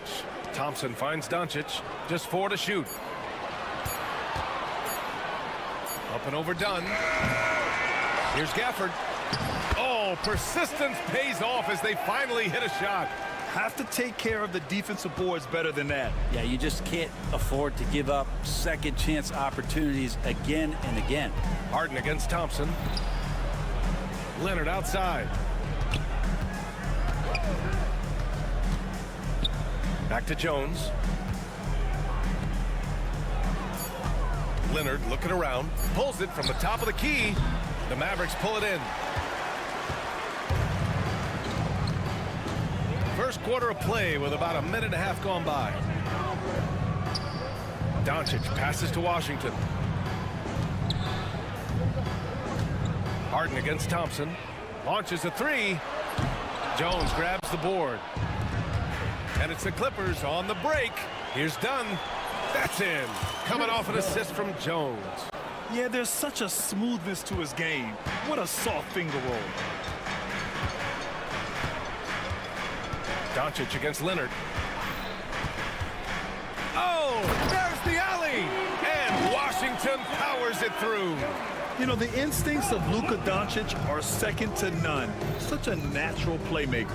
[SPEAKER 1] Thompson finds Doncic. Just 4 to shoot. Up and over Dunn. Here's Gafford. Oh, persistence pays off as they finally hit a shot.
[SPEAKER 2] Have to take care of the defensive boards better than that.
[SPEAKER 8] Yeah, you just can't afford to give up second chance opportunities again and again.
[SPEAKER 1] Harden against Thompson. Leonard outside. Back to Jones. Leonard looking around. Pulls it from the top of the key. The Mavericks pull it in. First quarter of play with about a minute and a half gone by. Doncic passes to Washington. Harden against Thompson. Launches a three. Jones grabs the board. And it's the Clippers on the break. Here's Dunn. That's in. Coming off an assist from Jones.
[SPEAKER 2] Yeah, there's such a smoothness to his game. What a soft finger roll.
[SPEAKER 1] Doncic against Leonard. Oh, there's the alley. And Washington powers it through.
[SPEAKER 2] You know, the instincts of Luka Doncic are second to none. Such a natural playmaker.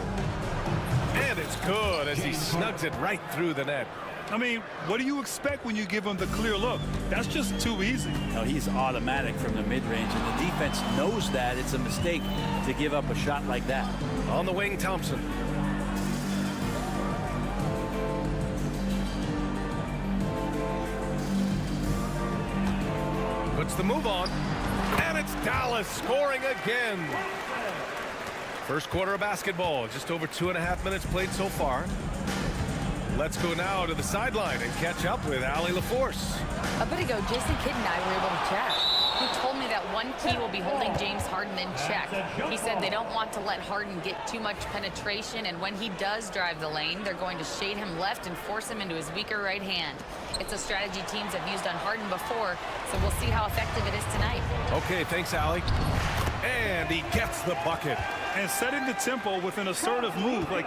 [SPEAKER 1] And it's good as he snugs it right through the net.
[SPEAKER 2] I mean, what do you expect when you give him the clear look? That's just too easy.
[SPEAKER 8] No, he's automatic from the mid-range, and the defense knows that it's a mistake to give up a shot like that.
[SPEAKER 1] On the wing, Thompson. Puts the move on. And it's Dallas scoring again. First quarter of basketball, just over 2.5 minutes played so far. Let's go now to the sideline and catch up with Allie LaForce.
[SPEAKER 4] A bit ago, Jason Kidd and I were able to chat. He told me that one key will be holding James Harden in check. He said they don't want to let Harden get too much penetration, and when he does drive the lane, they're going to shade him left and force him into his weaker right hand. It's a strategy teams have used on Harden before, so we'll see how effective it is tonight.
[SPEAKER 1] Okay, thanks, Allie. And he gets the bucket.
[SPEAKER 2] And setting the tempo with an assertive move. Like,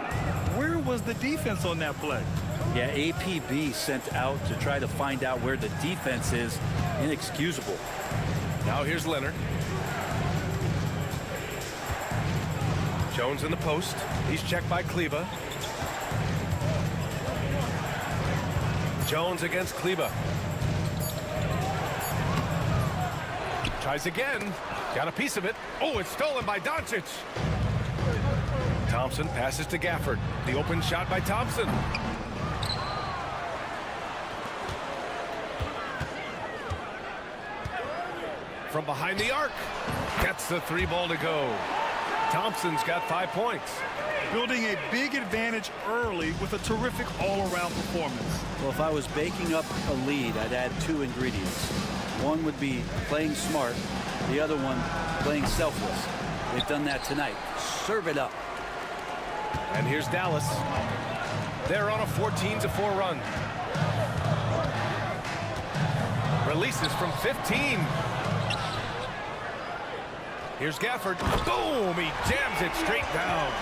[SPEAKER 2] where was the defense on that play?
[SPEAKER 8] Yeah, APB sent out to try to find out where the defense is. Inexcusable.
[SPEAKER 1] Now here's Leonard. Jones in the post. He's checked by Kleber. Jones against Kleber. Tries again. Got a piece of it. Oh, it's stolen by Doncic. Thompson passes to Gafford. The open shot by Thompson. From behind the arc. Gets the 3 ball to go. Thompson's got 5 points.
[SPEAKER 2] Building a big advantage early with a terrific all-around performance.
[SPEAKER 8] Well, if I was baking up a lead, I'd add 2 ingredients. One would be playing smart. The other one, playing selfless. They've done that tonight. Serve it up.
[SPEAKER 1] And here's Dallas. They're on a 14-4 run. Releases from 15. Here's Gafford. Boom! He jams it straight down.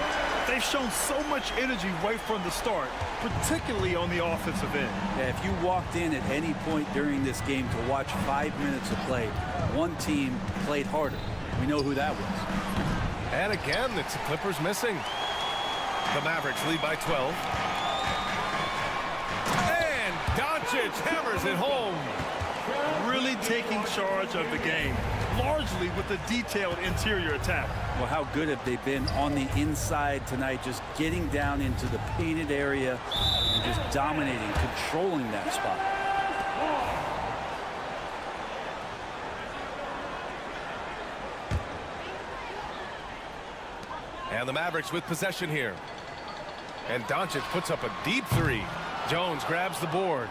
[SPEAKER 2] They've shown so much energy right from the start, particularly on the offensive end.
[SPEAKER 8] Yeah, if you walked in at any point during this game to watch 5 minutes of play, one team played harder. We know who that was.
[SPEAKER 1] And again, it's the Clippers missing. The Mavericks lead by 12. And Doncic hammers it home.
[SPEAKER 2] really taking charge of the game, largely with the detailed interior attack.
[SPEAKER 8] Well, how good have they been on the inside tonight, just getting down into the painted area and just dominating, controlling that spot.
[SPEAKER 1] And the Mavericks with possession here. And Doncic puts up a deep three. Jones grabs the board.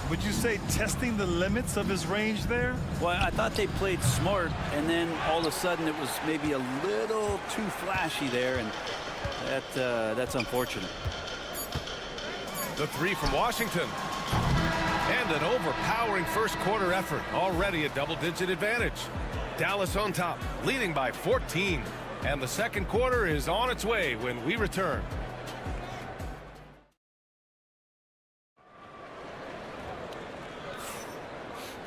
[SPEAKER 2] Would you say testing the limits of his range there?
[SPEAKER 8] Well, I thought they played smart, and then all of a sudden it was maybe a little too flashy there, and that's unfortunate.
[SPEAKER 1] The three from Washington. And an overpowering first quarter effort. Already a double-digit advantage. Dallas on top, leading by 14. And the second quarter is on its way when we return.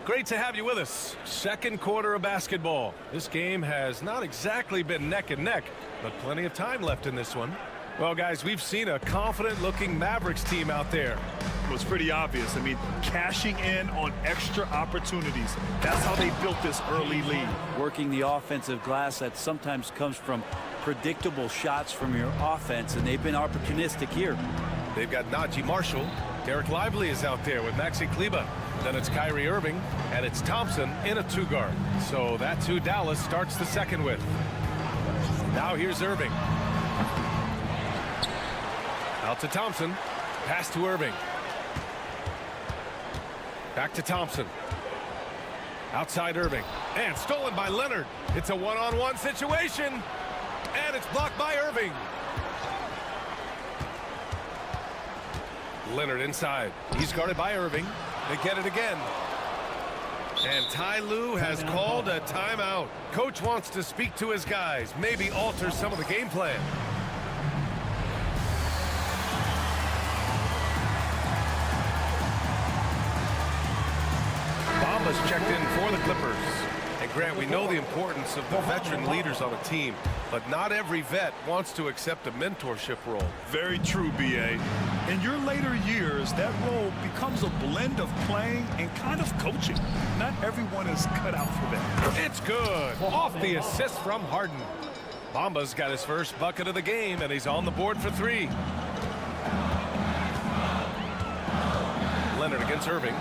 [SPEAKER 1] Great to have you with us. Second quarter of basketball. This game has not exactly been neck and neck, but plenty of time left in this one. Well, guys, we've seen a confident-looking Mavericks team out there.
[SPEAKER 2] It was pretty obvious. I mean, cashing in on extra opportunities. That's how they built this early lead.
[SPEAKER 8] Working the offensive glass that sometimes comes from predictable shots from your offense, and they've been opportunistic here.
[SPEAKER 1] They've got Najee Marshall. Derek Lively is out there with Maxi Kleber. Then it's Kyrie Irving, and it's Thompson in a two-guard. So that's who Dallas starts the second with. Now here's Irving. Out to Thompson. Pass to Irving. Back to Thompson. Outside Irving. And stolen by Leonard. It's a one-on-one situation. And it's blocked by Irving. Leonard inside. He's guarded by Irving. They get it again. And Ty Lue has called a timeout. Coach wants to speak to his guys, maybe alter some of the game plan. Bamba's checked in for the Clippers. And Grant, we know the importance of the veteran leaders on a team, but not every vet wants to accept a mentorship role.
[SPEAKER 2] Very true, B.A. In your later years, that role becomes a blend of playing and kind of coaching. Not everyone is cut out for that.
[SPEAKER 1] It's good. Off the assist from Harden. Bamba's got his first bucket of the game, and he's on the board for three. Leonard against Irving.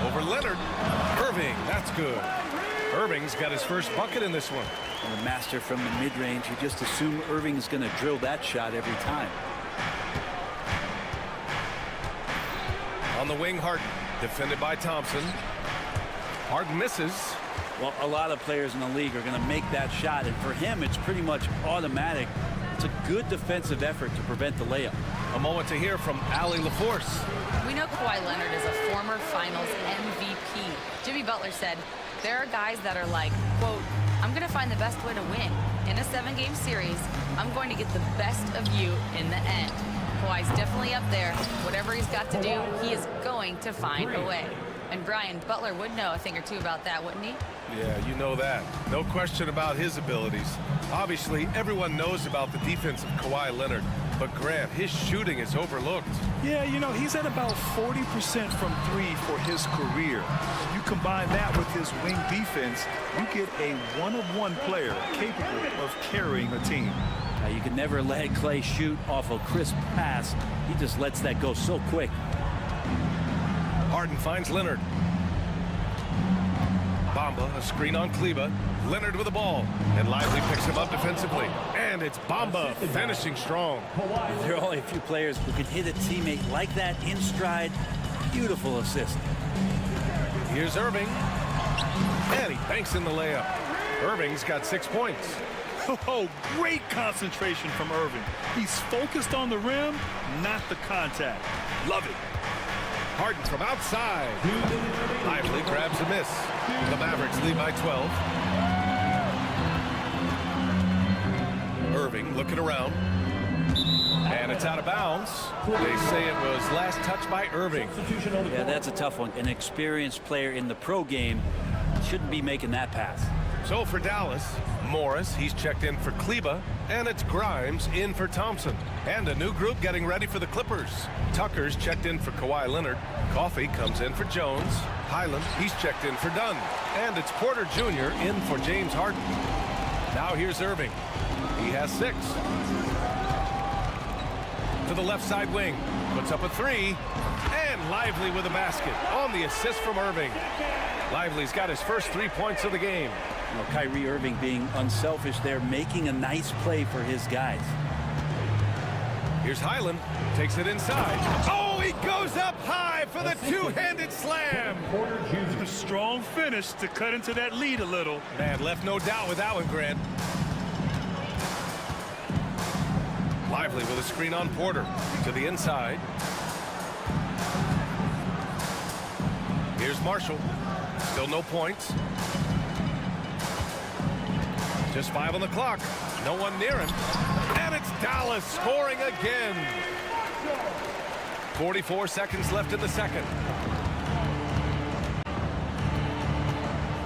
[SPEAKER 1] Over Leonard. Irving, that's good. Irving's got his first bucket in this one.
[SPEAKER 8] And the master from the mid-range, you just assume Irving's going to drill that shot every time.
[SPEAKER 1] On the wing, Harden, defended by Thompson. Harden misses.
[SPEAKER 8] Well, a lot of players in the league are going to make that shot, and for him, it's pretty much automatic. It's a good defensive effort to prevent the layup.
[SPEAKER 1] A moment to hear from Allie LaForce.
[SPEAKER 4] We know Kawhi Leonard is a former Finals MVP. Jimmy Butler said, there are guys that are like, quote, I'm going to find the best way to win. In a 7-game series, I'm going to get the best of you in the end. Kawhi's definitely up there. Whatever he's got to do, he is going to find a way. And Brian, Butler would know a thing or two about that, wouldn't he?
[SPEAKER 1] Yeah, you know that. No question about his abilities. Obviously, everyone knows about the defense of Kawhi Leonard. But Grant, his shooting is overlooked.
[SPEAKER 2] Yeah, you know, he's at about 40% from three for his career. You combine that with his wing defense, you get a one-of-one player capable of carrying a team.
[SPEAKER 8] You can never let Clay shoot off a crisp pass. He just lets that go so quick.
[SPEAKER 1] Harden finds Leonard. Bamba, a screen on Kleber. Leonard with the ball. And Lively picks him up defensively. And it's Bamba finishing strong.
[SPEAKER 8] There are only a few players who can hit a teammate like that in stride. Beautiful assist.
[SPEAKER 1] Here's Irving. And he banks in the layup. Irving's got 6 points.
[SPEAKER 2] Oh, great concentration from Irving. He's focused on the rim, not the contact. Love it.
[SPEAKER 1] Harden from outside. Lively grabs a miss. The Mavericks lead by 12. Irving looking around. And it's out of bounds. They say it was last touched by Irving.
[SPEAKER 8] Yeah, that's a tough one. An experienced player in the pro game shouldn't be making that pass.
[SPEAKER 1] So for Dallas, Morris, he's checked in for Kleba, and it's Grimes in for Thompson. And a new group getting ready for the Clippers. Tucker's checked in for Kawhi Leonard. Coffey comes in for Jones. Highland, he's checked in for Dunn. And it's Porter Jr. in for James Harden. Now here's Irving. He has 6. To the left side wing. Puts up a 3. And Lively with a basket on the assist from Irving. Lively's got his first 3 points of the game.
[SPEAKER 13] You know, Kyrie Irving being unselfish there, making a nice play for his guys.
[SPEAKER 1] Here's Highland, takes it inside. Oh, he goes up high for the two-handed slam.
[SPEAKER 2] A strong finish to cut into that lead a little.
[SPEAKER 1] Man, left no doubt with that one, Grant. Lively with a screen on Porter to the inside. Here's Marshall, still no points. Just 5 on the clock. No one near him. And it's Dallas scoring again. 44 seconds left in the second.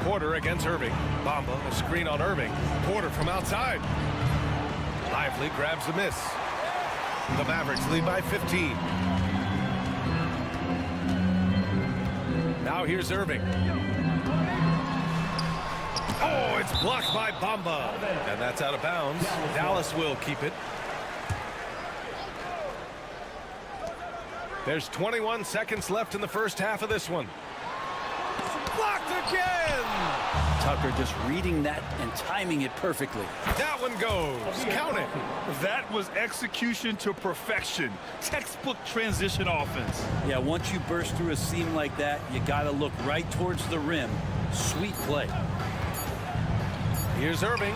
[SPEAKER 1] Porter against Irving. Bamba, a screen on Irving. Porter from outside. Lively grabs the miss. The Mavericks lead by 15. Now here's Irving. Oh, it's blocked by Bamba. And that's out of bounds. Dallas will keep it. There's 21 seconds left in the first half of this one. Blocked again!
[SPEAKER 13] Tucker just reading that and timing it perfectly.
[SPEAKER 1] That one goes. Count it.
[SPEAKER 2] That was execution to perfection. Textbook transition offense.
[SPEAKER 13] Yeah, once you burst through a seam like that, you got to look right towards the rim. Sweet play.
[SPEAKER 1] Here's Irving.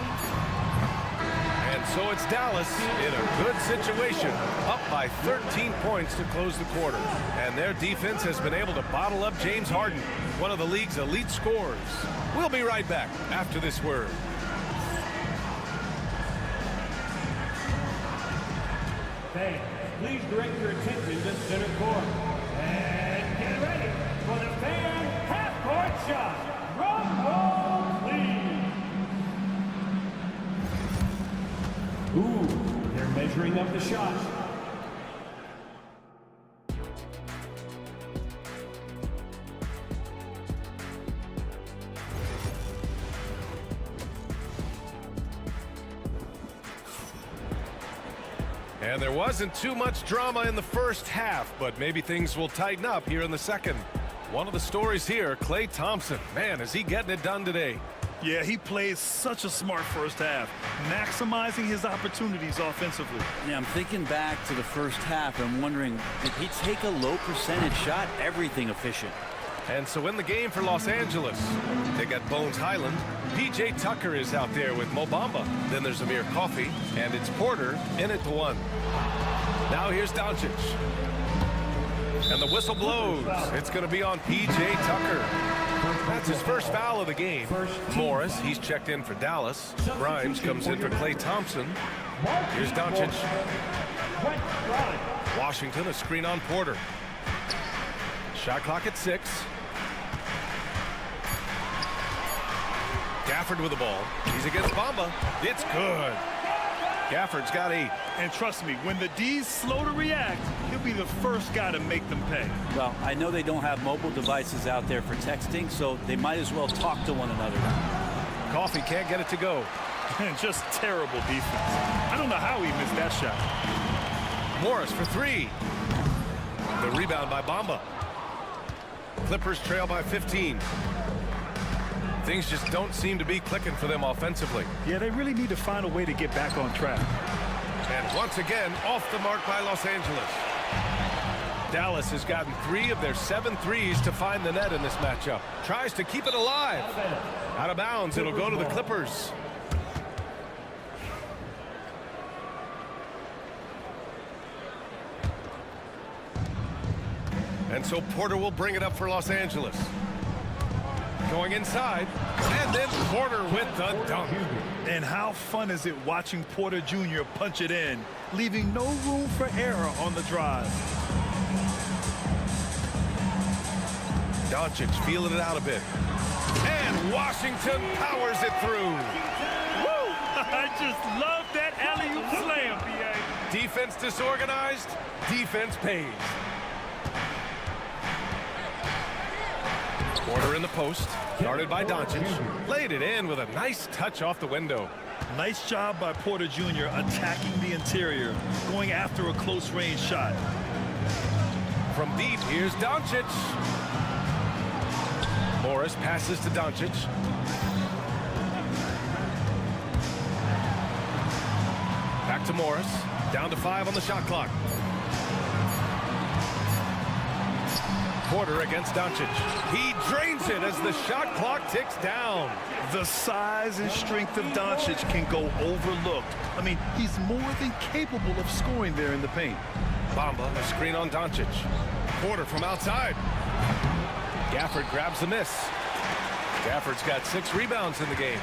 [SPEAKER 1] And so it's Dallas in a good situation, up by 13 points to close the quarter. And their defense has been able to bottle up James Harden, one of the league's elite scorers. We'll be right back after this word.
[SPEAKER 10] Thanks. Please direct your attention to center court. And get ready for the fan half-court shot. Rumble, please. Ooh, they're measuring up the shot.
[SPEAKER 1] And there wasn't too much drama in the first half, but maybe things will tighten up here in the second. One of the stories here, Klay Thompson. Man, is he getting it done today.
[SPEAKER 2] Yeah, he played such a smart first half, maximizing his opportunities offensively.
[SPEAKER 13] Yeah, I'm thinking back to the first half and wondering, did he take a low percentage shot? Everything efficient.
[SPEAKER 1] And so in the game for Los Angeles, they got Bones Highland. P.J. Tucker is out there with Mo Bamba. Then there's Amir Coffey, and it's Porter in at the 1. Now here's Doncic. And the whistle blows. It's going to be on P.J. Tucker. That's his first foul of the game. Morris, he's checked in for Dallas. Grimes comes in for Klay Thompson. Here's Doncic. Washington, a screen on Porter. Shot clock at 6. Gafford with the ball. He's against Bamba. It's good. Gafford's got 8.
[SPEAKER 2] And trust me, when the D's slow to react, he'll be the first guy to make them pay.
[SPEAKER 13] Well, I know they don't have mobile devices out there for texting, so they might as well talk to one another.
[SPEAKER 1] Coffey can't get it to go.
[SPEAKER 2] Just terrible defense. I don't know how he missed that shot.
[SPEAKER 1] Morris for 3. The rebound by Bamba. Clippers trail by 15. Things just don't seem to be clicking for them offensively.
[SPEAKER 2] Yeah, they really need to find a way to get back on track.
[SPEAKER 1] And once again, off the mark by Los Angeles. Dallas has gotten 3 of their 7 threes to find the net in this matchup. Tries to keep it alive. Out of bounds, it'll go to the Clippers. And so Porter will bring it up for Los Angeles. Going inside, and then Porter with the dunk.
[SPEAKER 2] And how fun is it watching Porter Jr. punch it in, leaving no room for error on the drive.
[SPEAKER 1] Doncic feeling it out a bit. And Washington powers it through. Woo!
[SPEAKER 2] I just love that alley-oop slam, B.A.
[SPEAKER 1] Defense disorganized, defense pays. Porter in the post, guarded by Doncic. Laid it in with a nice touch off the window.
[SPEAKER 2] Nice job by Porter Jr. attacking the interior, going after a close-range shot.
[SPEAKER 1] From deep, here's Doncic. Morris passes to Doncic. Back to Morris. Down to 5 on the shot clock. Porter against Doncic. He drains it as the shot clock ticks down.
[SPEAKER 2] The size and strength of Doncic can go overlooked. I mean, he's more than capable of scoring there in the paint.
[SPEAKER 1] Bamba, a screen on Doncic. Porter from outside. Gafford grabs the miss. Gafford's got 6 rebounds in the game.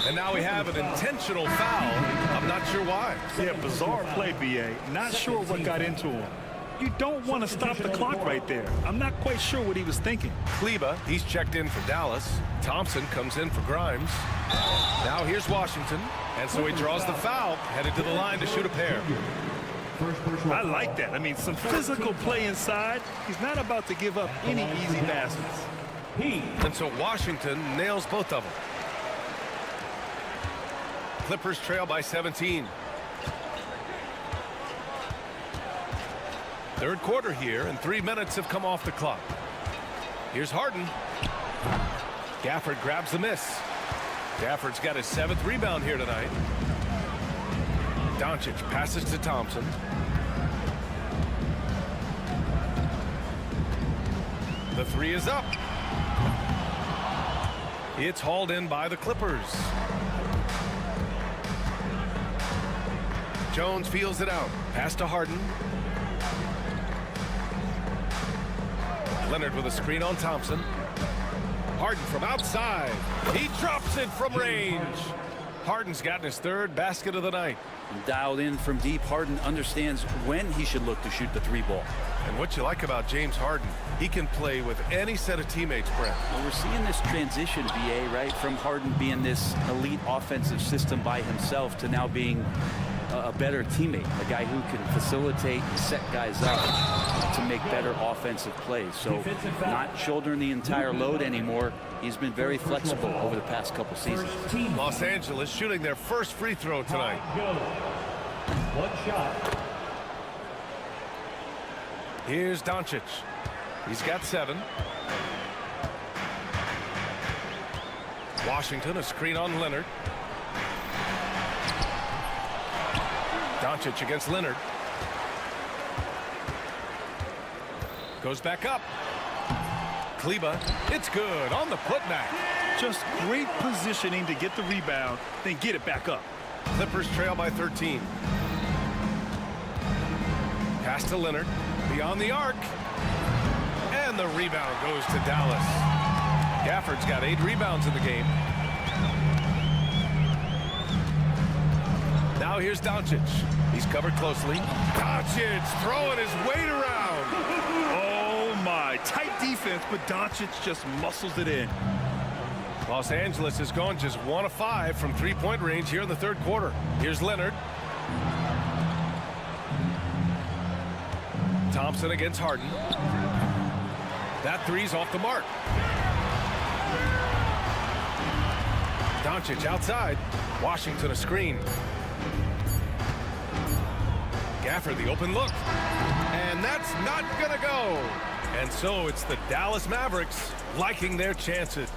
[SPEAKER 1] And now we have an intentional foul. I'm not sure why.
[SPEAKER 2] Yeah, bizarre play, B.A. Not sure what got into him. You don't want to stop the clock right there. I'm not quite sure what he was thinking.
[SPEAKER 1] Kleba, he's checked in for Dallas. Thompson comes in for Grimes. Now here's Washington. And so he draws the foul, headed to the line to shoot a pair.
[SPEAKER 2] I like that. I mean, some physical play inside. He's not about to give up any easy baskets.
[SPEAKER 1] And so Washington nails both of them. Clippers trail by 17. Third quarter here, and 3 minutes have come off the clock. Here's Harden. Gafford grabs the miss. Gafford's got his 7th rebound here tonight. Doncic passes to Thompson. The 3 is up. It's hauled in by the Clippers. Jones feels it out. Pass to Harden. Leonard with a screen on Thompson. Harden from outside. He drops it from range. Harden's gotten his 3rd basket of the night.
[SPEAKER 13] Dialed in from deep, Harden understands when he should look to shoot the 3 ball.
[SPEAKER 1] And what you like about James Harden, he can play with any set of teammates, Brent.
[SPEAKER 13] Well, we're seeing this transition, BA, right, from Harden being this elite offensive system by himself to now being a better teammate, a guy who can facilitate, set guys up to make better offensive plays. So not shouldering the entire load anymore. He's been very flexible over the past couple seasons.
[SPEAKER 1] Los Angeles shooting their first free throw tonight.
[SPEAKER 10] 1 shot.
[SPEAKER 1] Here's Doncic. He's got 7. Washington, a screen on Leonard. Doncic against Leonard. Goes back up. Kleba, it's good on the putback.
[SPEAKER 2] Just great positioning to get the rebound, then get it back up.
[SPEAKER 1] Clippers trail by 13. Pass to Leonard, beyond the arc. And the rebound goes to Dallas. Gafford's got 8 rebounds in the game. Now here's Doncic. He's covered closely. Doncic throwing his weight around.
[SPEAKER 2] Oh my, tight defense, but Doncic just muscles it in.
[SPEAKER 1] Los Angeles has gone just 1 of 5 from 3-point range here in the 3rd quarter. Here's Leonard. Thompson against Harden. That 3's off the mark. Doncic outside. Washington a screen. Gafford the open look. And that's not gonna go. And so it's the Dallas Mavericks liking their chances.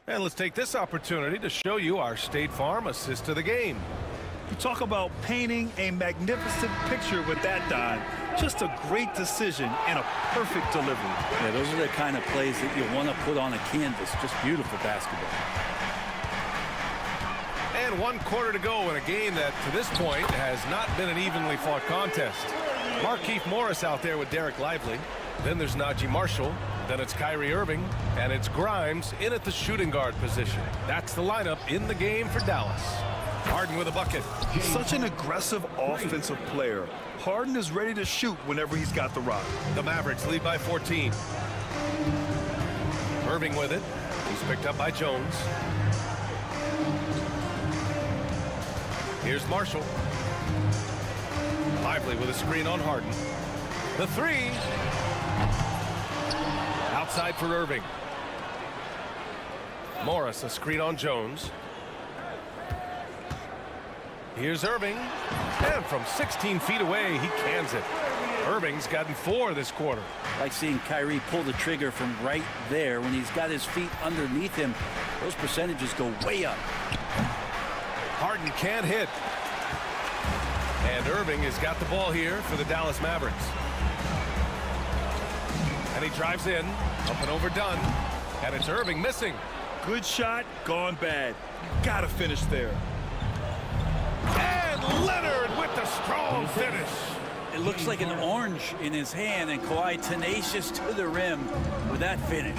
[SPEAKER 1] And let's take this opportunity to show you our State Farm assist to the game.
[SPEAKER 2] You talk about painting a magnificent picture with that dive. Just a great decision and a perfect delivery.
[SPEAKER 13] Yeah, those are the kind of plays that you want to put on a canvas. Just beautiful basketball.
[SPEAKER 1] And 1 quarter to go in a game that, to this point, has not been an evenly fought contest. Markieff Morris out there with Derek Lively. Then there's Najee Marshall. Then it's Kyrie Irving. And it's Grimes in at the shooting guard position. That's the lineup in the game for Dallas. Harden with a bucket.
[SPEAKER 2] Such an aggressive offensive player. Harden is ready to shoot whenever he's got the rock.
[SPEAKER 1] The Mavericks lead by 14. Irving with it. He's picked up by Jones. Here's Marshall. Lively with a screen on Harden. The three. Outside for Irving. Morris, a screen on Jones. Here's Irving. And from 16 feet away, he cans it. Irving's gotten 4 this quarter.
[SPEAKER 13] Like seeing Kyrie pull the trigger from right there when he's got his feet underneath him. Those percentages go way up.
[SPEAKER 1] Harden can't hit. And Irving has got the ball here for the Dallas Mavericks. And he drives in, up and overdone. And it's Irving missing.
[SPEAKER 2] Good shot, gone bad. Gotta finish there.
[SPEAKER 1] And Leonard with the strong finish.
[SPEAKER 13] It looks like an orange in his hand, and Kawhi tenacious to the rim with that finish.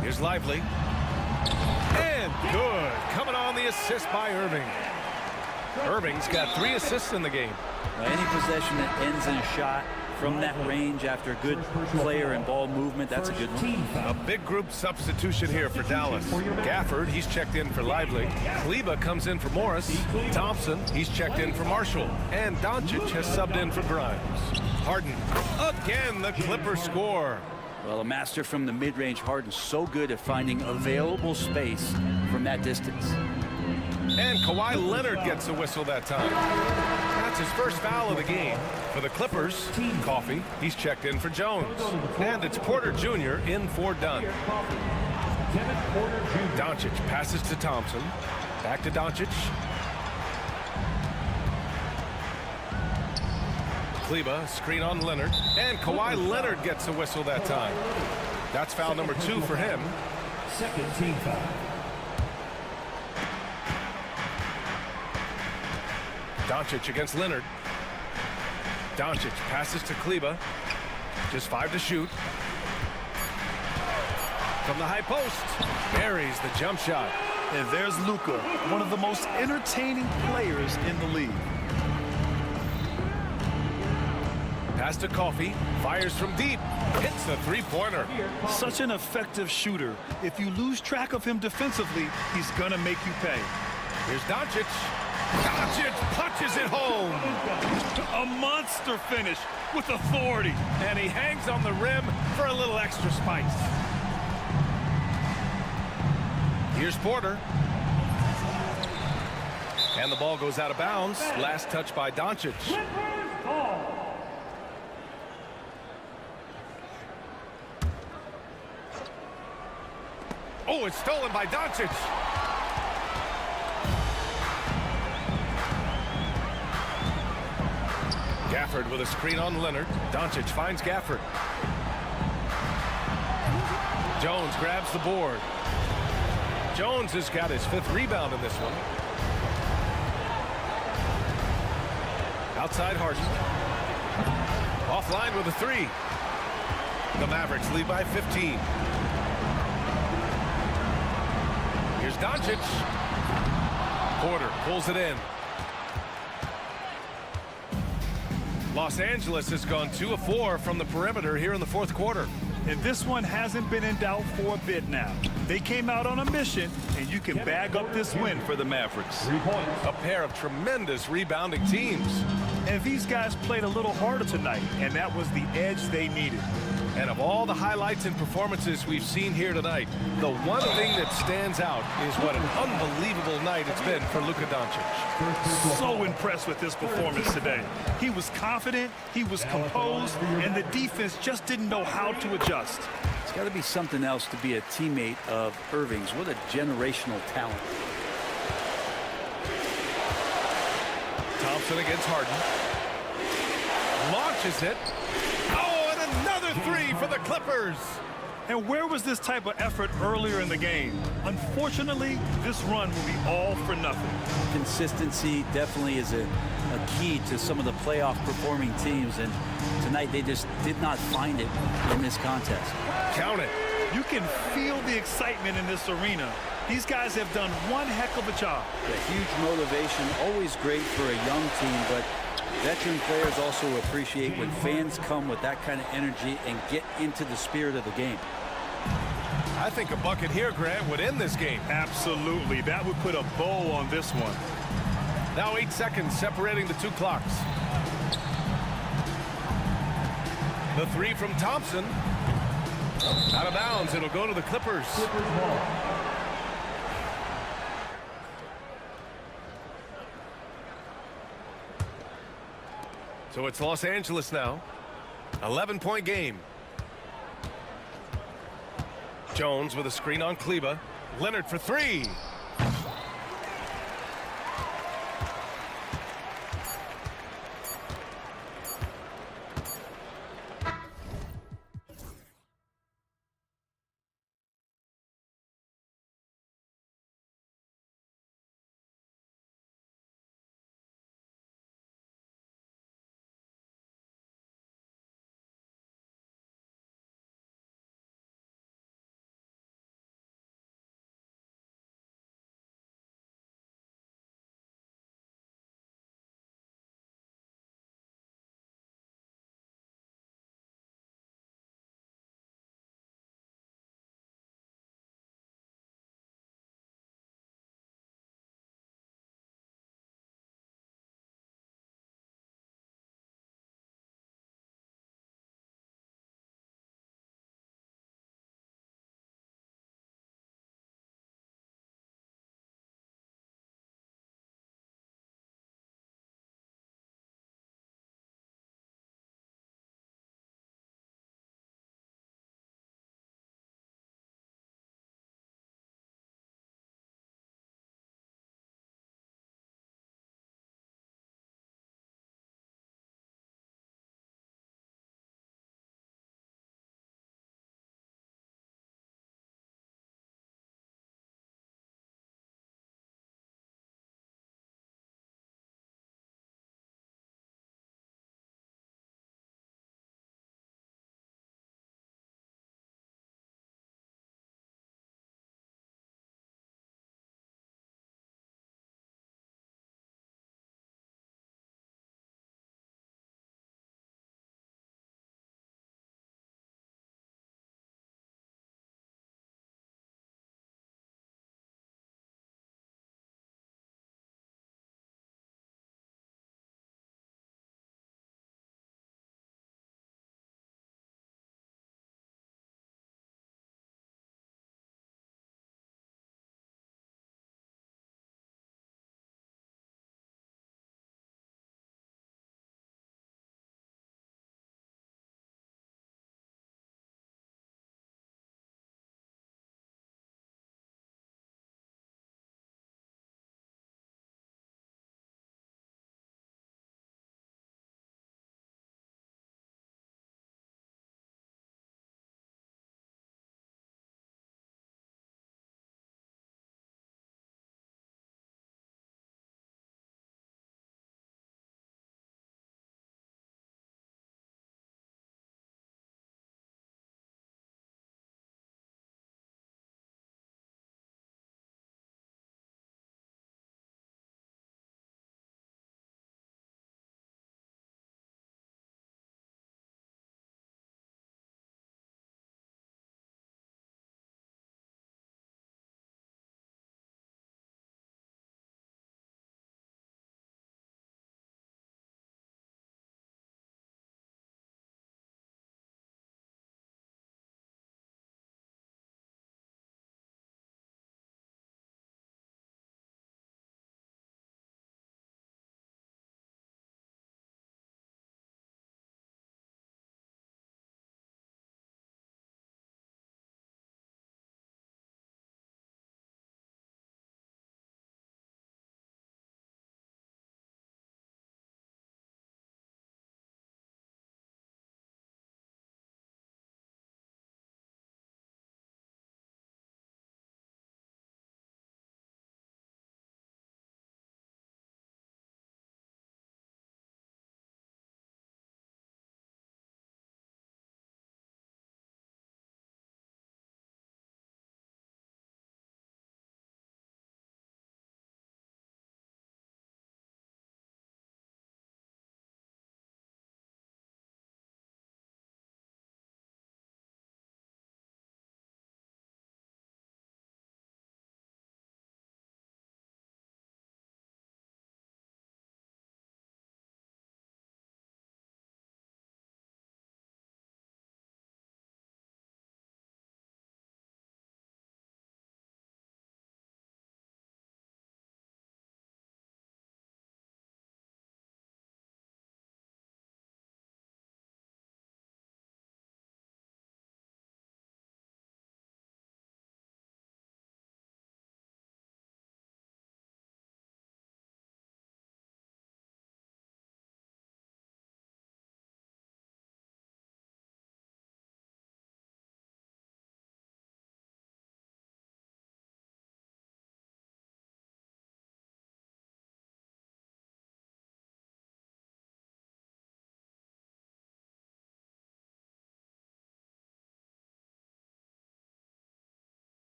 [SPEAKER 1] Here's Lively. And good. Coming on the assist by Irving. Irving's got 3 assists in the game.
[SPEAKER 13] Any possession that ends in a shot from that range after a good player and ball movement, that's a good one.
[SPEAKER 1] A big group substitution here for Dallas. Gafford, he's checked in for Lively. Kleba comes in for Morris. Thompson, he's checked in for Marshall. And Doncic has subbed in for Grimes. Harden, again the Clippers score.
[SPEAKER 13] Well, a master from the mid-range. Harden so good at finding available space from that distance.
[SPEAKER 1] And Kawhi Leonard gets a whistle that time. That's his first foul of the game. For the Clippers, Coffey, he's checked in for Jones. And it's Porter Jr. in for Dunn. Doncic passes to Thompson. Back to Doncic. Kleba, screen on Leonard. And Kawhi Leonard gets a whistle that time. That's foul number 2 for him.
[SPEAKER 10] Second team foul.
[SPEAKER 1] Doncic against Leonard. Doncic passes to Kleba. Just 5 to shoot. From the high post. Buries the jump shot.
[SPEAKER 2] And there's Luka, one of the most entertaining players in the league.
[SPEAKER 1] Pass to Coffey. Fires from deep. Hits the three-pointer.
[SPEAKER 2] Such an effective shooter. If you lose track of him defensively, he's gonna make you pay.
[SPEAKER 1] Here's Doncic. Doncic punches it home.
[SPEAKER 2] A monster finish with authority.
[SPEAKER 1] And he hangs on the rim for a little extra spice. Here's Porter. And the ball goes out of bounds. Last touch by Doncic. Oh, it's stolen by Doncic. Gafford with a screen on Leonard. Doncic finds Gafford. Jones grabs the board. Jones has got his 5th rebound in this one. Outside Harden. Offline with a 3. The Mavericks lead by 15. Here's Doncic. Porter pulls it in. Los Angeles has gone 2 of 4 from the perimeter here in the 4th quarter.
[SPEAKER 2] And this one hasn't been in doubt for a bit now. They came out on a mission, and you can bag up this win for the Mavericks.
[SPEAKER 1] A pair of tremendous rebounding teams.
[SPEAKER 2] And these guys played a little harder tonight, and that was the edge they needed.
[SPEAKER 1] And of all the highlights and performances we've seen here tonight, the one thing that stands out is what an unbelievable night it's been for Luka Doncic.
[SPEAKER 2] So impressed with his performance today. He was confident, he was composed, and the defense just didn't know how to adjust.
[SPEAKER 13] It's got to be something else to be a teammate of Irving's. What a generational talent.
[SPEAKER 1] Thompson against Harden. Launches it. Oh, and another 3 for the Clippers.
[SPEAKER 2] And where was this type of effort earlier in the game? Unfortunately, this run will be all for nothing.
[SPEAKER 13] Consistency definitely is a key to some of the playoff performing teams, and tonight they just did not find it in this contest.
[SPEAKER 1] Count it.
[SPEAKER 2] You can feel the excitement in this arena. These guys have done one heck of a job.
[SPEAKER 13] Yeah, huge motivation, always great for a young team, but veteran players also appreciate when fans come with that kind of energy and get into the spirit of the game.
[SPEAKER 1] I think a bucket here, Grant, would end this game.
[SPEAKER 2] Absolutely. That would put a bow on this one.
[SPEAKER 1] Now 8 seconds separating the two clocks. The three from Thompson. Out of bounds. It'll go to the Clippers. So it's Los Angeles now. 11-point game. Jones with a screen on Kleba. Leonard for three.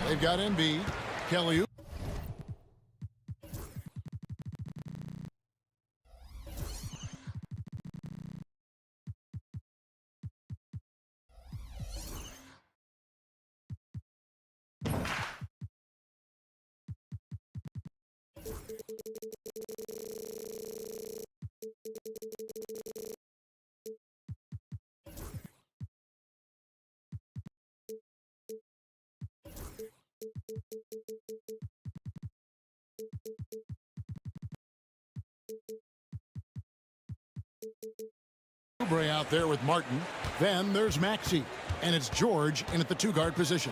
[SPEAKER 6] They've got Embiid, Kelly. Oubre out there with Martin. Then there's Maxey, and it's George in at the two-guard position.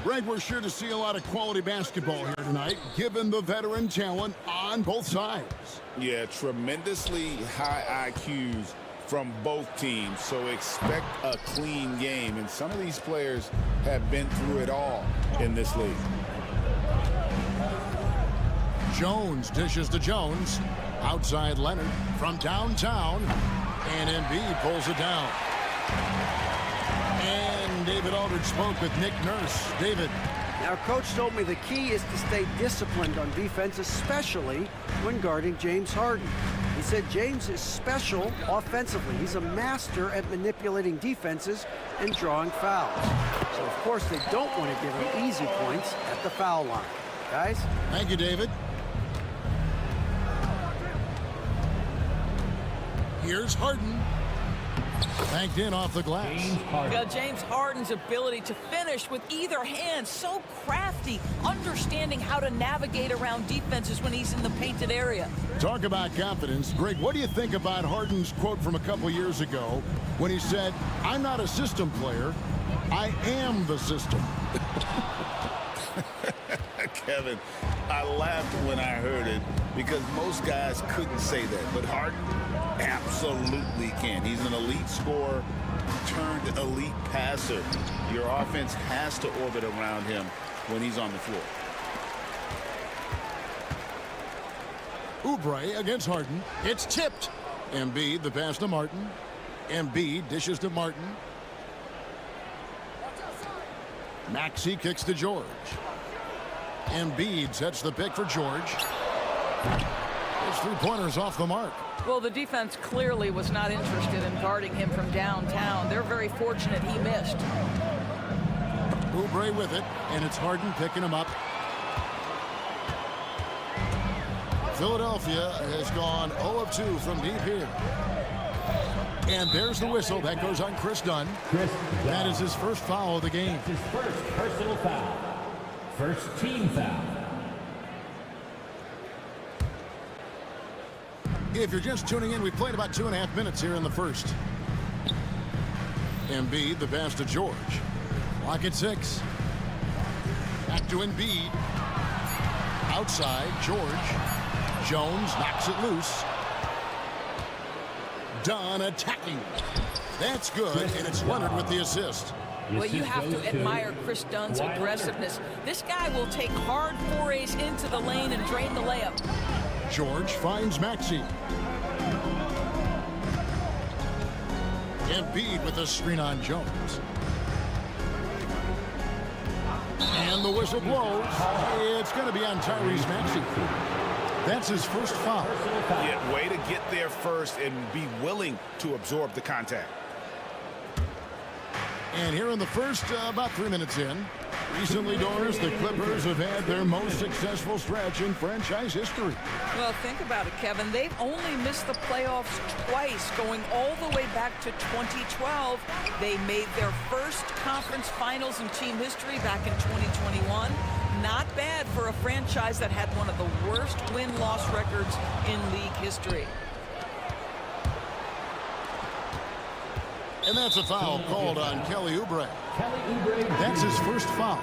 [SPEAKER 6] Greg, we're sure to see a lot of quality basketball here tonight, given the veteran talent on both sides.
[SPEAKER 9] Yeah, tremendously high IQs from both teams, so expect a clean game. And some of these players have been through it all in this league.
[SPEAKER 6] Jones dishes to Jones. Outside Leonard from downtown. And Embiid pulls it down. And David Aldridge spoke with Nick Nurse. David.
[SPEAKER 8] Now, Coach told me the key is to stay disciplined on defense, especially when guarding James Harden. He said James is special offensively. He's a master at manipulating defenses and drawing fouls. So, of course, they don't want to give him easy points at the foul line. Guys?
[SPEAKER 6] Thank you, David. Here's Harden. Banked in off the glass.
[SPEAKER 3] James Harden's ability to finish with either hand, so crafty, understanding how to navigate around defenses when he's in the painted area.
[SPEAKER 6] Talk about confidence. Greg, what do you think about Harden's quote from a couple years ago when he said, "I'm not a system player, I am the system"?
[SPEAKER 9] Kevin, I laughed when I heard it because most guys couldn't say that, but Harden absolutely can. He's an elite scorer turned elite passer. Your offense has to orbit around him when he's on the floor.
[SPEAKER 6] Oubre against Harden. It's tipped. Embiid, the pass to Martin. Embiid dishes to Martin. Maxey kicks to George. Embiid sets the pick for George. His three-pointers off the mark.
[SPEAKER 3] Well, the defense clearly was not interested in guarding him from downtown. They're very fortunate he missed.
[SPEAKER 6] Oubre with it, and it's Harden picking him up. Philadelphia has gone 0 of 2 from deep here. And there's the whistle. That goes on Chris Dunn. That is his first foul of the game.
[SPEAKER 10] His first personal foul. First team foul.
[SPEAKER 6] If you're just tuning in, we played about 2.5 minutes here in the first. Embiid, the pass to George. Clock at 6. Back to Embiid. Outside, George. Jones knocks it loose. Dunn attacking. That's good, and it's Leonard with the assist.
[SPEAKER 3] Well, you have to admire Chris Dunn's aggressiveness. This guy will take hard forays into the lane and drain the layup.
[SPEAKER 6] George finds Maxey. Embiid with a screen on Jones. And the whistle blows. It's going to be on Tyrese Maxey. That's his first foul.
[SPEAKER 9] Yeah, way to get there first and be willing to absorb the contact.
[SPEAKER 6] And here in the first, about 3 minutes in, recently, Doris, the Clippers have had their most successful stretch in franchise history.
[SPEAKER 3] Well, think about it, Kevin. They've only missed the playoffs twice, going all the way back to 2012. They made their first conference finals in team history back in 2021. Not bad for a franchise that had one of the worst win-loss records in league history.
[SPEAKER 6] And that's a foul called on Kelly Oubre. That's his first foul.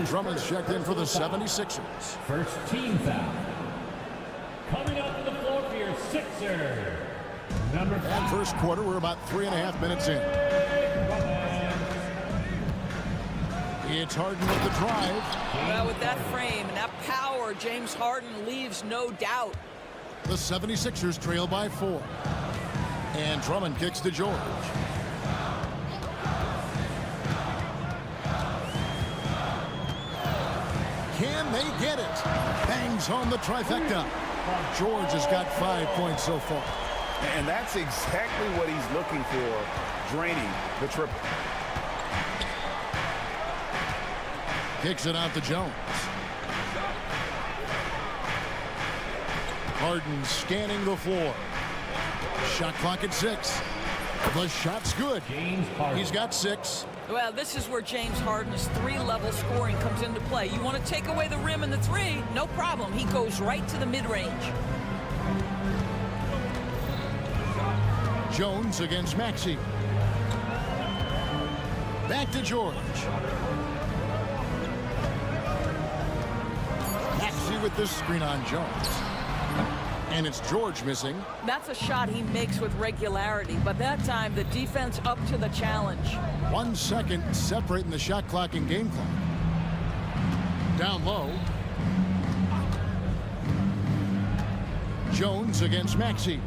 [SPEAKER 6] Drummond's checked in for the 76ers.
[SPEAKER 10] First team foul. Coming up to the floor for your Sixers. Number 5.
[SPEAKER 6] And first quarter, we're about 3.5 minutes in. It's Harden with the drive.
[SPEAKER 3] Well, with that frame and that power, James Harden leaves no doubt.
[SPEAKER 6] The 76ers trail by 4. And Drummond kicks to George. And they get it. Bangs home the trifecta. George has got 5 points so far.
[SPEAKER 9] And that's exactly what he's looking for, draining the triple.
[SPEAKER 6] Kicks it out to Jones. Harden scanning the floor. Shot clock at 6. The shot's good. He's got 6.
[SPEAKER 3] Well, this is where James Harden's three-level scoring comes into play. You want to take away the rim and the three? No problem. He goes right to the mid-range.
[SPEAKER 6] Jones against Maxey. Back to George. Maxey with the screen on Jones. And it's George missing.
[SPEAKER 3] That's a shot he makes with regularity, but that time the defense up to the challenge.
[SPEAKER 6] 1 second separating the shot clock and game clock. Down low. Jones against Maxey.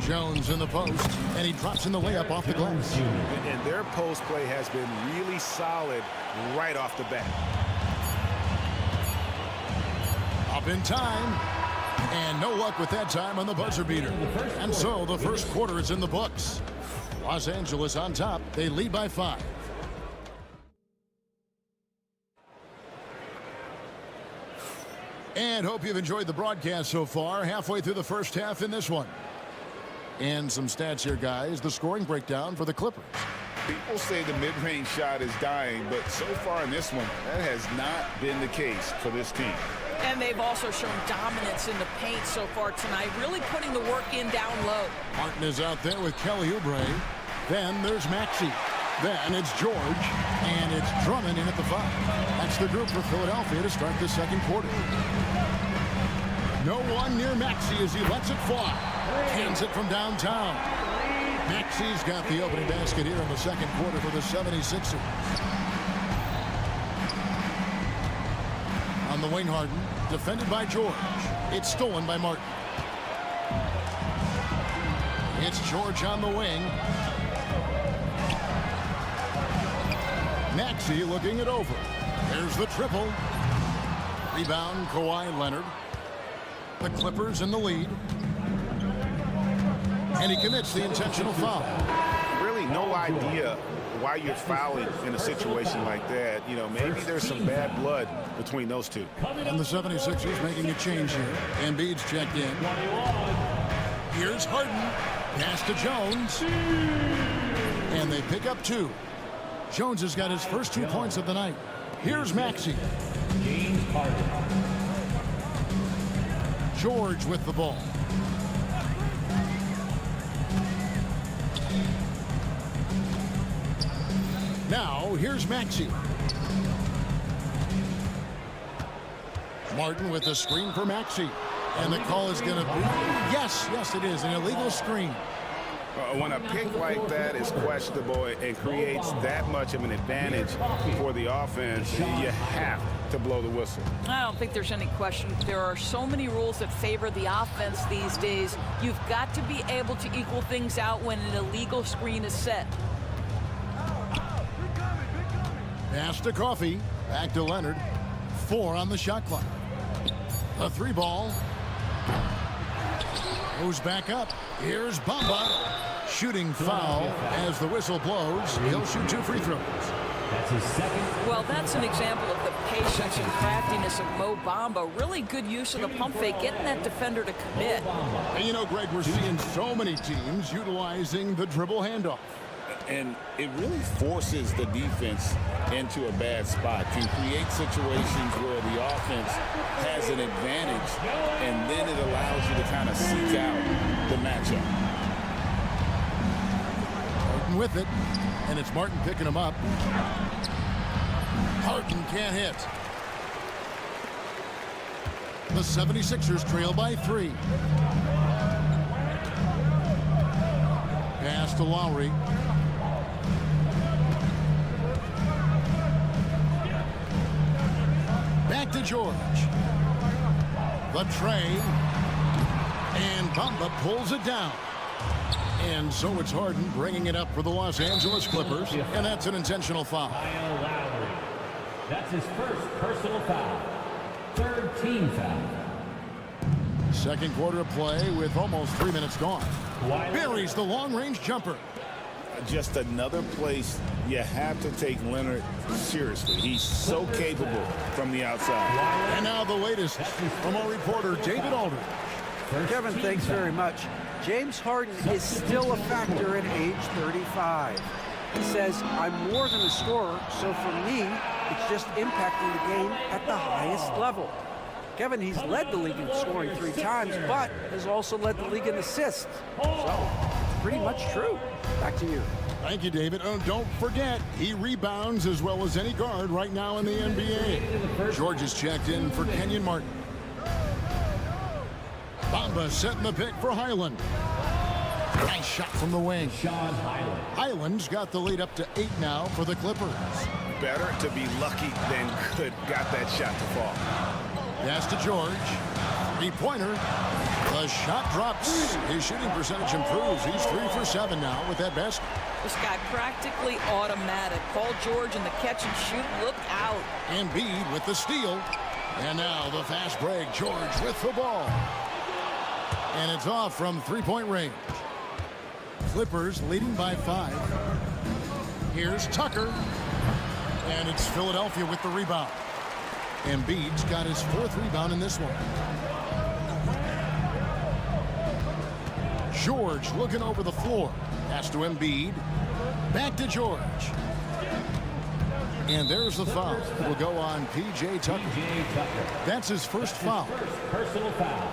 [SPEAKER 6] Jones in the post, and he drops in the layup off the glass.
[SPEAKER 9] And their post play has been really solid right off the bat.
[SPEAKER 6] Up in time, and no luck with that time on the buzzer beater. And so the first quarter is in the books. Los Angeles on top. They lead by 5. And hope you've enjoyed the broadcast so far. Halfway through the first half in this one. And some stats here, guys. The scoring breakdown for the Clippers.
[SPEAKER 9] People say the mid-range shot is dying, but so far in this one, that has not been the case for this team.
[SPEAKER 3] And they've also shown dominance in the paint so far tonight, really putting the work in down low.
[SPEAKER 6] Martin is out there with Kelly Oubre. Then there's Maxey. Then it's George, and it's Drummond in at the 5. That's the group for Philadelphia to start the second quarter. No one near Maxey as he lets it fly. Hands it from downtown. Maxey's got the opening basket here in the second quarter for the 76ers. On the wing, Harden, defended by George. It's stolen by Martin. It's George on the wing. Maxey looking it over. There's the triple. Rebound, Kawhi Leonard. The Clippers in the lead. And he commits the intentional foul.
[SPEAKER 9] Really no idea why you're fouling in a situation like that. You know, maybe there's some bad blood between those two.
[SPEAKER 6] And the 76ers making a change here. Embiid's checked in. Here's Harden. Pass to Jones. And they pick up 2. Jones has got his first 2 points of the night. Here's Maxey. George with the ball. Now, here's Maxey. Martin with the screen for Maxey. And the call is going to be, yes, it is, an illegal screen.
[SPEAKER 9] When a pick like that is questionable and creates that much of an advantage for the offense, you have to blow the whistle.
[SPEAKER 3] I don't think there's any question. There are so many rules that favor the offense these days. You've got to be able to equal things out when an illegal screen is set.
[SPEAKER 6] Pass to Coffey. Back to Leonard. 4 on the shot clock. A 3 ball. Goes back up. Here's Bamba. Shooting foul as the whistle blows. He'll shoot 2 free throws.
[SPEAKER 10] That's his second.
[SPEAKER 3] Well, that's an example of the patience and craftiness of Mo Bamba. Really good use of the pump fake, getting that defender to commit.
[SPEAKER 6] And you know, Greg, we're seeing so many teams utilizing the dribble handoff.
[SPEAKER 9] And it really forces the defense into a bad spot, can create situations where the offense has an advantage, and then it allows you to kind of seek out the matchup.
[SPEAKER 6] Harden with it, and it's Martin picking him up. Harden can't hit. The 76ers trail by 3. Pass to Lowry. Back to George. The tray. And Bamba pulls it down. And so it's Harden bringing it up for the Los Angeles Clippers, and that's an intentional foul.
[SPEAKER 10] Kyle Lowry. That's his first personal foul. Third team foul.
[SPEAKER 6] Second quarter of play with almost 3 minutes gone. Buries the long-range jumper.
[SPEAKER 9] Just another place you have to take Leonard seriously. He's so capable from the outside.
[SPEAKER 6] And now the latest from our reporter, David Aldridge.
[SPEAKER 8] Kevin, thanks very much. James Harden is still a factor at age 35. He says, I'm more than a scorer, so for me, it's just impacting the game at the highest level. Kevin, he's led the league in scoring 3 times, but has also led the league in assists. So, it's pretty much true. Back to you.
[SPEAKER 6] Thank you, David. Oh, don't forget, he rebounds as well as any guard right now in the NBA. George is checked in for Kenyon Martin. Bamba setting the pick for Highland. Nice shot from the wing. Highland's got the lead up to 8 now for the Clippers.
[SPEAKER 9] Better to be lucky than good. Got that shot to fall.
[SPEAKER 6] Pass to George. 3-pointer. The shot drops. His shooting percentage improves. He's 3 for 7 now with that basket.
[SPEAKER 3] This guy practically automatic. Paul George in the catch and shoot. Look out.
[SPEAKER 6] Embiid with the steal. And now the fast break. George with the ball. And it's off from 3-point range. Clippers leading by 5. Here's Tucker. And it's Philadelphia with the rebound. Embiid's got his 4th rebound in this one. George looking over the floor. Pass to Embiid. Back to George. And there's the foul. It will go on P.J. Tucker. That's his first foul.
[SPEAKER 10] Personal foul.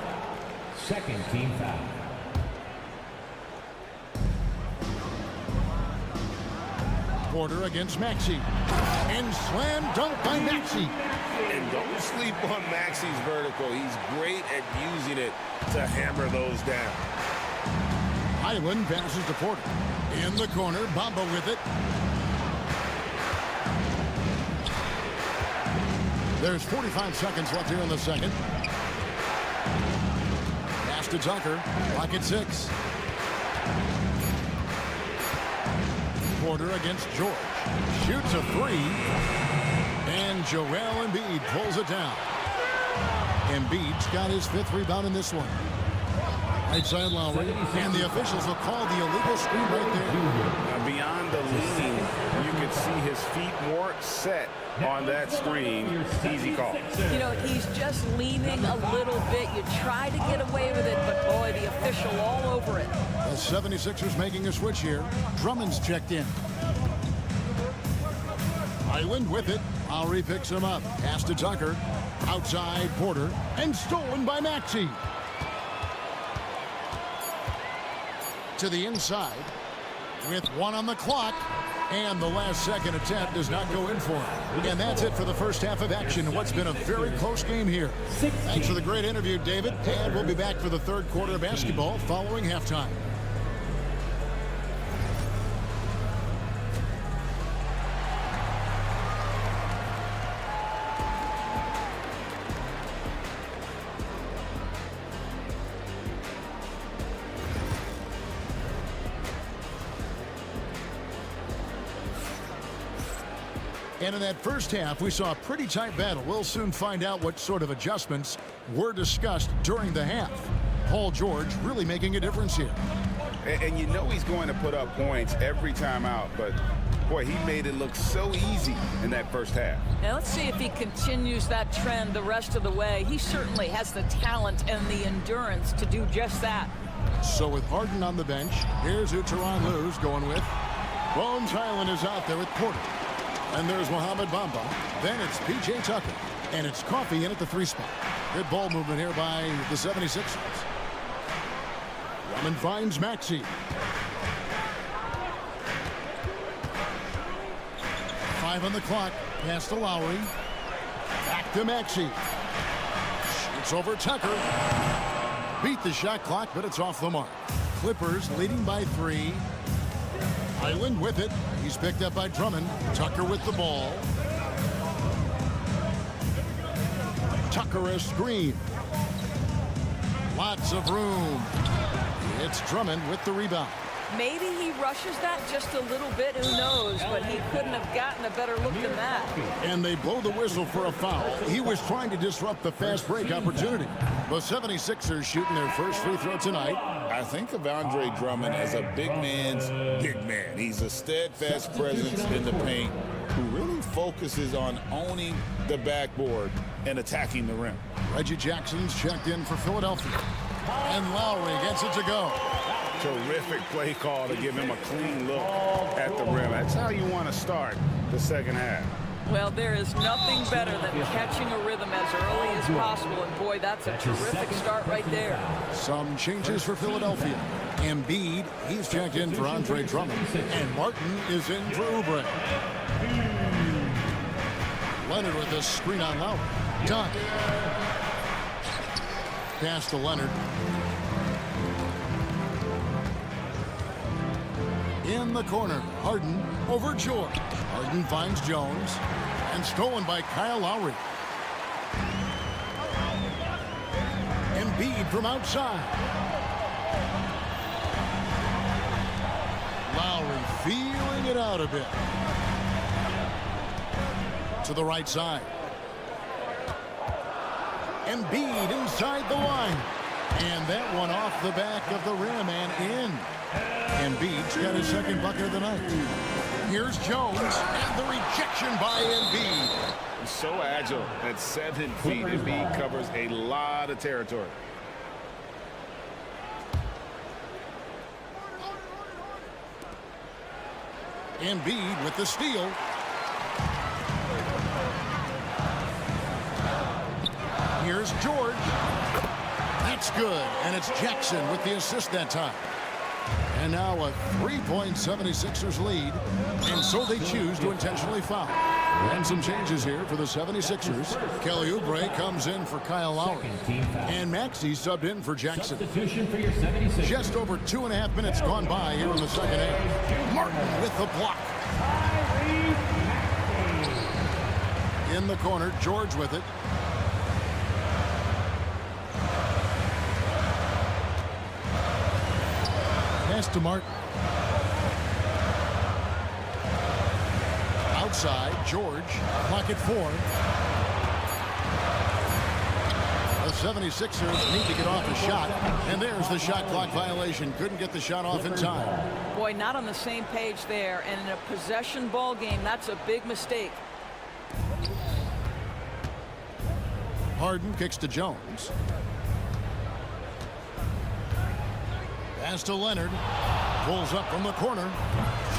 [SPEAKER 10] Second team foul.
[SPEAKER 6] Porter against Maxey. And slam dunk by Maxey.
[SPEAKER 9] And don't sleep on Maxey's vertical. He's great at using it to hammer those down.
[SPEAKER 6] Highland passes to Porter. In the corner, Bamba with it. There's 45 seconds left here in the second. Pass to Tucker. Clock at 6. Porter against George. Shoots a 3. And Joel Embiid pulls it down. Embiid's got his 5th rebound in this one. Right side Lowry. And the officials will call the illegal screen right there.
[SPEAKER 9] Now beyond the leaning, you can see his feet more set on that screen. Easy call.
[SPEAKER 3] You know, he's just leaning a little bit. You try to get away with it, but boy, the official all over it.
[SPEAKER 6] The 76ers making a switch here. Drummond's checked in. Highland with it. Lowry picks him up. Pass to Tucker. Outside Porter. And stolen by Maxey. To the inside. With 1 on the clock. And the last second attempt does not go in for him. And that's it for the first half of action in what's been a very close game here. Thanks for the great interview, David. And we'll be back for the 3rd quarter of basketball following halftime. And in that first half, we saw a pretty tight battle. We'll soon find out what sort of adjustments were discussed during the half. Paul George really making a difference here.
[SPEAKER 9] And you know he's going to put up points every time out, but boy, he made it look so easy in that first half.
[SPEAKER 3] Now let's see if he continues that trend the rest of the way. He certainly has the talent and the endurance to do just that.
[SPEAKER 6] So with Harden on the bench, here's who Tyronn Lue's going with. Bones Highland is out there with Porter. And there's Mohamed Bamba. Then it's P.J. Tucker. And it's Coffey in at the 3 spot. Good ball movement here by the 76ers. Drummond finds Maxey. 5 on the clock. Pass to Lowry. Back to Maxey. Shoots over Tucker. Beat the shot clock, but it's off the mark. Clippers leading by 3. Highland with it. He's picked up by Drummond. Tucker with the ball. Tucker a screen. Lots of room. It's Drummond with the rebound.
[SPEAKER 3] Maybe he rushes that just a little bit, who knows, but he couldn't have gotten a better look than that.
[SPEAKER 6] And they blow the whistle for a foul. He was trying to disrupt the fast break opportunity. The 76ers shooting their first free throw tonight.
[SPEAKER 9] I think of Andre Drummond as a big man's big man. He's a steadfast presence in the paint who really focuses on owning the backboard and attacking the rim.
[SPEAKER 6] Reggie Jackson's checked in for Philadelphia. And Lowry gets it to go.
[SPEAKER 9] Terrific play call to give him a clean look at the rim. That's how you want to start the second half.
[SPEAKER 3] Well, there is nothing better than catching a rhythm as early as possible, and boy, that's a terrific start right there.
[SPEAKER 6] Some changes for Philadelphia. Embiid, he's checked in for Andre Drummond, and Martin is in for Oubre. Leonard with a screen on Lowry. Done. Pass to Leonard. In the corner, Harden over George. Harden finds Jones, and stolen by Kyle Lowry. Embiid from outside. Lowry feeling it out a bit. To the right side. Embiid inside the line. And that one off the back of the rim and in. Embiid's got his second bucket of the night. Here's Jones, and the rejection by Embiid.
[SPEAKER 9] He's so agile at 7 feet. Embiid covers a lot of territory.
[SPEAKER 6] Embiid with the steal. Here's George. That's good, and it's Jackson with the assist that time. And now a 3-point 76ers lead, and so they choose to intentionally foul. And some changes here for the 76ers. Kelly Oubre comes in for Kyle Lowry, and Maxey subbed in for Jackson. Just over 2.5 minutes gone by here in the second half. Martin with the block. In the corner, George with it. Pass to Martin. Outside, George. Clock at 4. The 76ers need to get off a shot. And there's the shot clock violation. Couldn't get the shot off in time.
[SPEAKER 3] Boy, not on the same page there. And in a possession ball game, that's a big mistake.
[SPEAKER 6] Harden kicks to Jones. Pass to Leonard. Pulls up from the corner.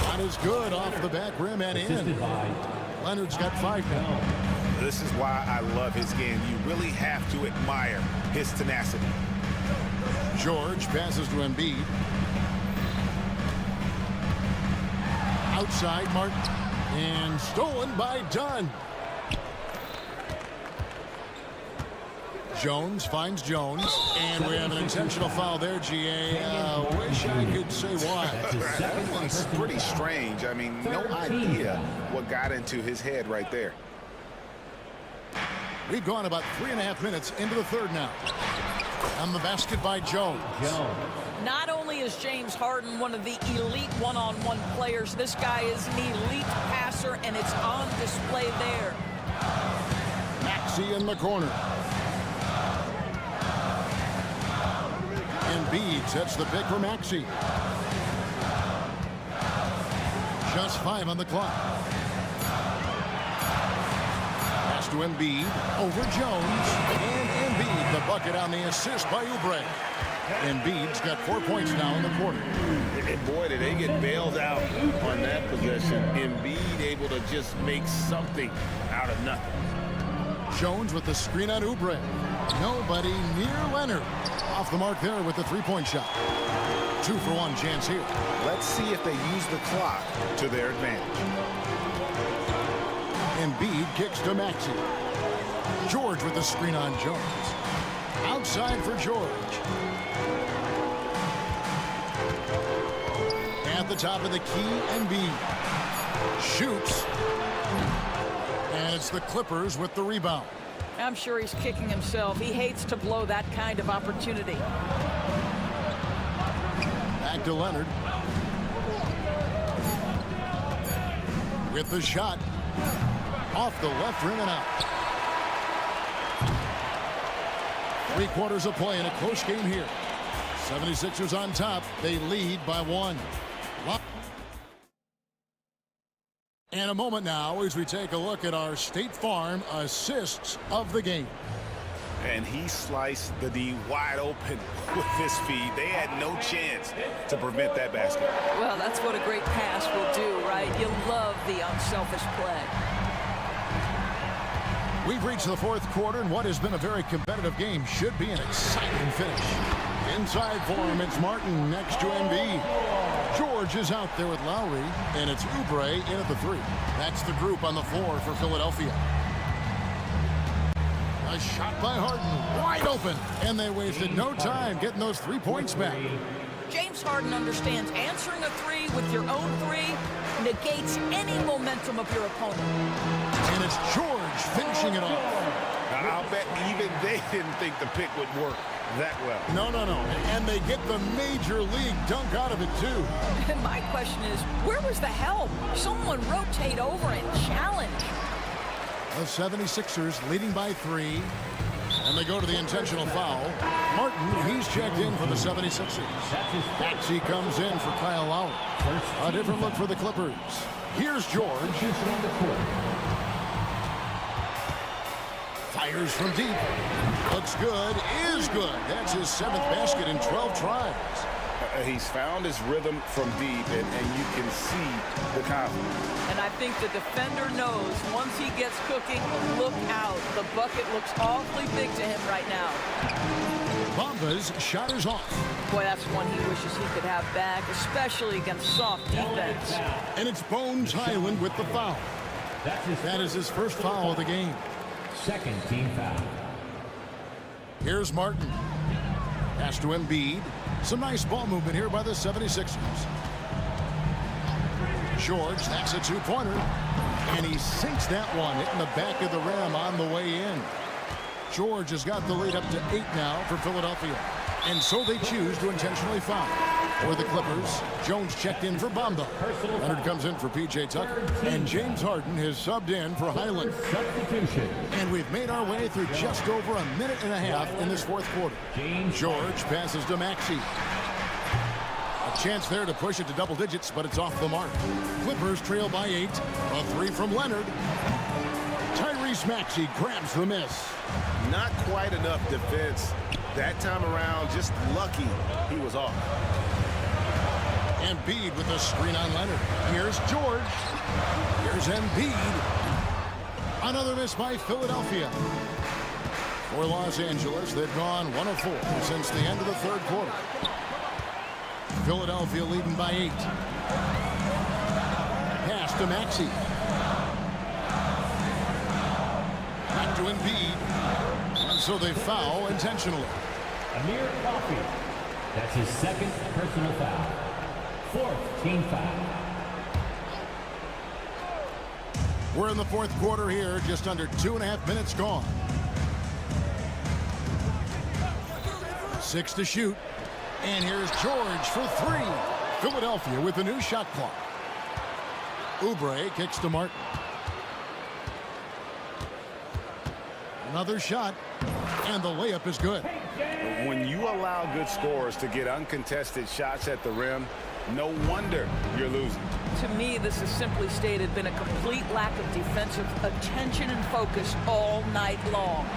[SPEAKER 6] Shot is good off the back rim and in. Leonard's got 5 now.
[SPEAKER 9] This is why I love his game. You really have to admire his tenacity.
[SPEAKER 6] George passes to Embiid. Outside, Martin. And stolen by Dunn. Jones finds Jones, and we have an intentional foul there, GA. Wish I could say why.
[SPEAKER 9] That one's pretty strange. I mean, no idea what got into his head right there.
[SPEAKER 6] We've gone about 3.5 minutes into the third now. On the basket by Jones.
[SPEAKER 3] Not only is James Harden one of the elite one-on-one players, this guy is an elite passer, and it's on display there.
[SPEAKER 6] Maxey in the corner. Embiid sets the pick for Maxey. Just 5 on the clock. Pass to Embiid over Jones. And Embiid, the bucket on the assist by Oubre. Embiid's got 4 points now in the quarter.
[SPEAKER 9] And boy, did they get bailed out on that possession. Embiid able to just make something out of nothing.
[SPEAKER 6] Jones with the screen on Oubre. Nobody near Leonard. Off the mark there with the 3-point shot. 2-for-1 chance here.
[SPEAKER 9] Let's see if they use the clock to their advantage.
[SPEAKER 6] Embiid kicks to Maxey. George with the screen on Jones. Outside for George. At the top of the key, Embiid shoots. And it's the Clippers with the rebound.
[SPEAKER 3] I'm sure he's kicking himself. He hates to blow that kind of opportunity.
[SPEAKER 6] Back to Leonard. with the shot. Off the left rim and out. 3/4 of play in a close game here. 76ers on top. They lead by 1. And a moment now as we take a look at our State Farm assists of the game.
[SPEAKER 9] And he sliced the D wide open with this feed. They had no chance to prevent that basket.
[SPEAKER 3] Well, that's what a great pass will do, right? You love the unselfish play.
[SPEAKER 6] We've reached the 4th quarter, and what has been a very competitive game should be an exciting finish. Inside for him, it's Martin next to Embiid. George is out there with Lowry, and it's Oubre in at the 3. That's the group on the floor for Philadelphia. A shot by Harden, wide open, and they wasted no time getting those 3 points back.
[SPEAKER 3] James Harden understands answering a 3 with your own 3 negates any momentum of your opponent.
[SPEAKER 6] And it's George finishing it off.
[SPEAKER 9] I'll bet even they didn't think the pick would work that well.
[SPEAKER 6] No. And they get the major league dunk out of it, too.
[SPEAKER 3] And my question is, where was the help? Someone rotate over and challenge.
[SPEAKER 6] The 76ers leading by 3. And they go to the intentional foul. Martin, he's checked in for the 76ers. Maxey comes in for Kyle Lowry. A different look for the Clippers. Here's George. Fires from deep. Looks good, is good. That's his 7th basket in 12 tries.
[SPEAKER 9] He's found his rhythm from deep, and you can see the confidence.
[SPEAKER 3] And I think the defender knows once he gets cooking, look out. The bucket looks awfully big to him right now.
[SPEAKER 6] Bamba's shot is off.
[SPEAKER 3] Boy, that's one he wishes he could have back, especially against soft defense.
[SPEAKER 6] And it's Bones Highland with the foul. That is his first foul of the game.
[SPEAKER 10] 2nd team foul.
[SPEAKER 6] Here's Martin. Pass to Embiid. Some nice ball movement here by the 76ers. George, that's a 2-pointer. And he sinks that one, hitting the back of the rim on the way in. George has got the lead up to 8 now for Philadelphia. And so they choose to intentionally foul. For the Clippers, Jones checked in for Bamba. Leonard comes in for P.J. Tucker. And James Harden has subbed in for Highland.
[SPEAKER 10] Substitution.
[SPEAKER 6] And we've made our way through just over a minute and a half in this 4th quarter. George passes to Maxey. A chance there to push it to double digits, but it's off the mark. Clippers trail by 8. A 3 from Leonard. Tyrese Maxey grabs the miss.
[SPEAKER 9] Not quite enough defense that time around. Just lucky he was off.
[SPEAKER 6] Embiid with a screen on Leonard. Here's George. Here's Embiid. Another miss by Philadelphia. For Los Angeles, they've gone 1 of 4 since the end of the 3rd quarter. Philadelphia leading by 8. Pass to Maxey. Back to Embiid. And so they foul intentionally.
[SPEAKER 10] Amir Coffey. That's his 2nd personal foul. 4th team foul.
[SPEAKER 6] We're in the 4th quarter here, just under 2.5 minutes gone. 6 to shoot. And here's George for 3. Philadelphia with a new shot clock. Oubre kicks to Martin. Another shot. And the layup is good.
[SPEAKER 9] When you allow good scorers to get uncontested shots at the rim, no wonder you're losing.
[SPEAKER 3] To me, this has simply stated been a complete lack of defensive attention and focus all night long.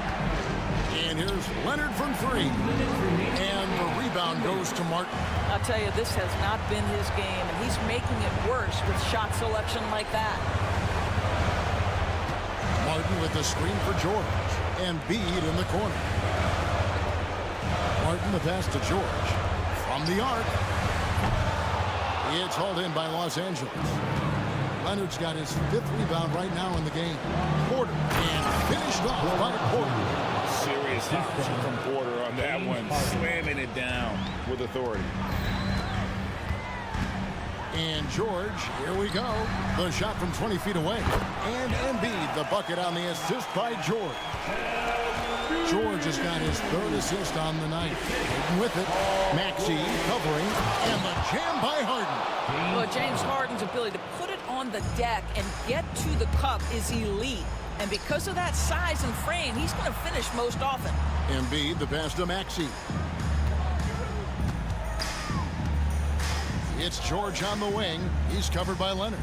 [SPEAKER 6] And here's Leonard from 3. And the rebound goes to Martin.
[SPEAKER 3] I'll tell you, this has not been his game, and he's making it worse with shot selection like that.
[SPEAKER 6] Martin with the screen for George. And Embiid in the corner. Martin the pass to George. From the arc. It's hauled in by Los Angeles. Leonard's got his 5th rebound right now in the game. Porter. And finished off by Porter.
[SPEAKER 9] Serious option from Porter on that one. Slamming it down with authority.
[SPEAKER 6] And George, here we go. The shot from 20 feet away. And Embiid, the bucket on the assist by George. George has got his 3rd assist on the night. And with it, Maxey covering, and the jam by Harden.
[SPEAKER 3] Well, James Harden's ability to put it on on the deck and get to the cup is elite. And because of that size and frame, he's going to finish most often.
[SPEAKER 6] Embiid, the pass to Maxey. It's George on the wing. He's covered by Leonard.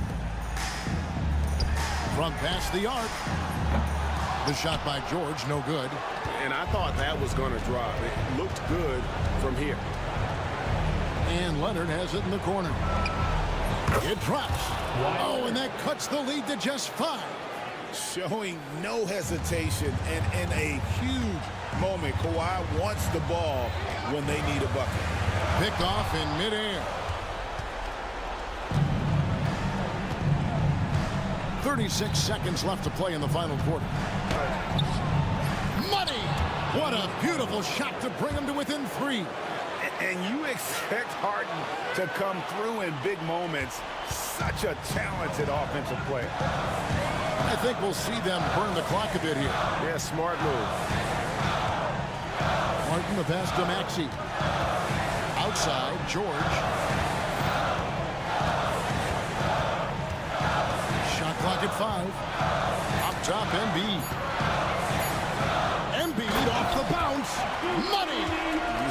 [SPEAKER 6] From past the arc. The shot by George, no good.
[SPEAKER 14] And I thought that was going to drop. It looked good from here.
[SPEAKER 6] And Leonard has it in the corner. It drops. Oh, and that cuts the lead to just 5.
[SPEAKER 9] Showing no hesitation, and in a huge moment, Kawhi wants the ball when they need a bucket.
[SPEAKER 6] Pick off in midair. 36 seconds left to play in the final quarter. Money! What a beautiful shot to bring him to within 3.
[SPEAKER 9] And you expect Harden to come through in big moments. Such a talented offensive player.
[SPEAKER 6] I think we'll see them burn the clock a bit here.
[SPEAKER 14] Yeah, smart move.
[SPEAKER 6] Martin, the pass to Maxey. Outside, George. Shot clock at 5. Up top, Embiid. Embiid off the bounce. Money!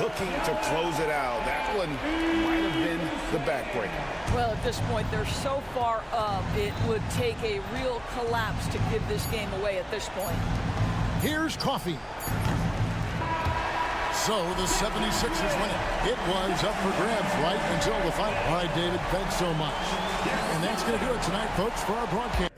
[SPEAKER 9] Looking to close it out. That one might have been the backbreaker.
[SPEAKER 3] Well, at this point, they're so far up, it would take a real collapse to give this game away at this point.
[SPEAKER 6] Here's Coffee. So the 76ers win it. It was up for grabs right until the fight. All right, David, thanks so much. And that's going to do it tonight, folks, for our broadcast.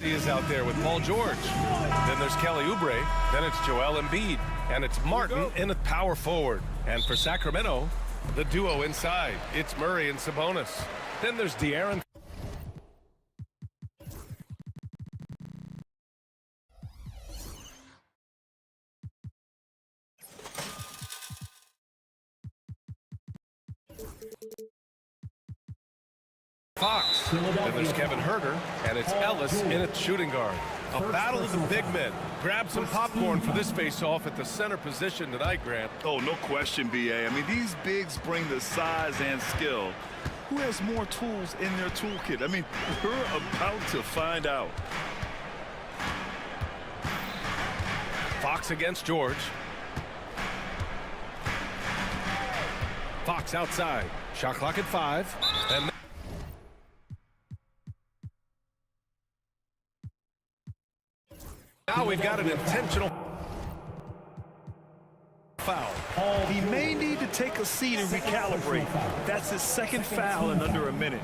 [SPEAKER 1] He is out there with Paul George. Then there's Kelly Oubre. Then it's Joel Embiid. And it's Martin in the power forward. And for Sacramento, the duo inside. It's Murray and Sabonis. Then there's De'Aaron. Fox. Then there's Kevin Herter, and it's Ellis in at shooting guard. A battle of the big men. Grab some popcorn for this face-off at the center position tonight, Grant.
[SPEAKER 2] Oh, no question, B.A. I mean, these bigs bring the size and skill. Who has more tools in their toolkit? I mean, we're about to find out.
[SPEAKER 1] Fox against George. Fox outside. Shot clock at 5. And now we've got an intentional foul.
[SPEAKER 2] He may need to take a seat and recalibrate. That's his second foul in under a minute.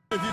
[SPEAKER 6] If you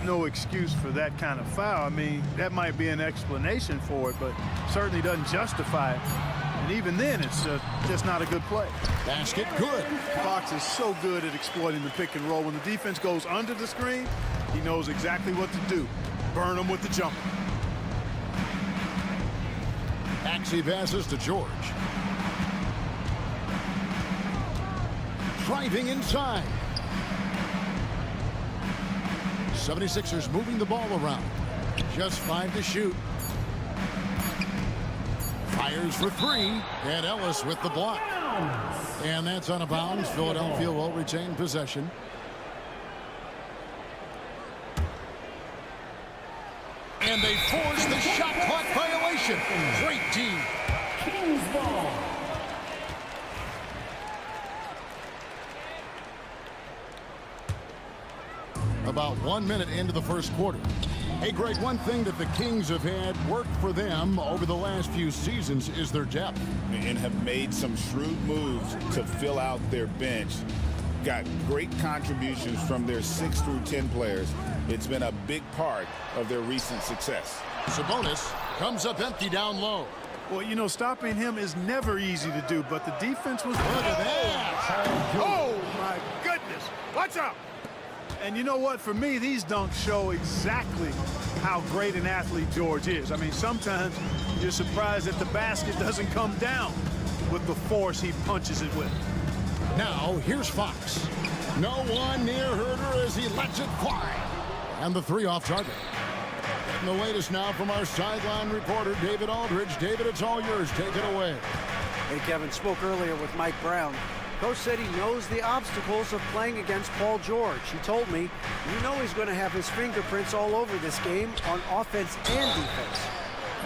[SPEAKER 12] No excuse for that kind of foul. I mean, that might be an explanation for it, but certainly doesn't justify it. And even then, it's just not a good play.
[SPEAKER 6] Basket good.
[SPEAKER 12] Fox is so good at exploiting the pick and roll. When the defense goes under the screen, he knows exactly what to do. Burn them with the jumper.
[SPEAKER 6] Maxey passes to George. Driving inside. 76ers moving the ball around. Just 5 to shoot. Fires for 3. And Ellis with the block. And that's out of bounds. Philadelphia will retain possession. And they force the shot clock violation. Great D.
[SPEAKER 10] Kings ball.
[SPEAKER 6] About 1 minute into the first quarter. Hey, Greg, one thing that the Kings have had work for them over the last few seasons is their depth.
[SPEAKER 9] And have made some shrewd moves to fill out their bench. Got great contributions from their 6 through 10 players. It's been a big part of their recent success.
[SPEAKER 6] Sabonis comes up empty down low.
[SPEAKER 12] Well, you know, stopping him is never easy to do, but the defense was...
[SPEAKER 6] Look at that.
[SPEAKER 12] Oh, my goodness. Watch out. And you know what? For me, these dunks show exactly how great an athlete George is. I mean, sometimes you're surprised that the basket doesn't come down with the force he punches it with.
[SPEAKER 6] Now, here's Fox. No one near Herder as he lets it fly. And the 3 off target. And the latest now from our sideline reporter, David Aldridge. David, it's all yours. Take it away.
[SPEAKER 8] Hey, Kevin, spoke earlier with Mike Brown. Coach said he knows the obstacles of playing against Paul George. He told me, you know he's going to have his fingerprints all over this game on offense and defense.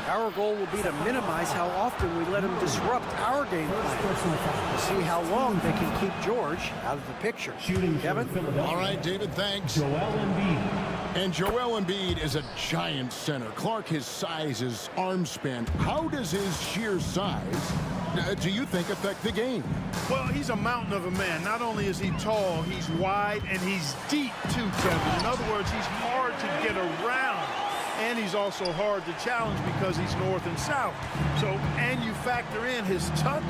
[SPEAKER 8] Our goal will be to minimize how often we let him disrupt our game plan. We'll see how long they can keep George out of the picture. Kevin?
[SPEAKER 6] All right, David, thanks.
[SPEAKER 10] Joel Embiid.
[SPEAKER 6] And Joel Embiid is a giant center. Clark, his size, his arm span. How does his sheer size, do you think, affect the game?
[SPEAKER 12] Well, he's a mountain of a man. Not only is he tall, he's wide, and he's deep, too, Kevin. In other words, he's hard to get around. And he's also hard to challenge because he's north and south. So, and you factor in his touch,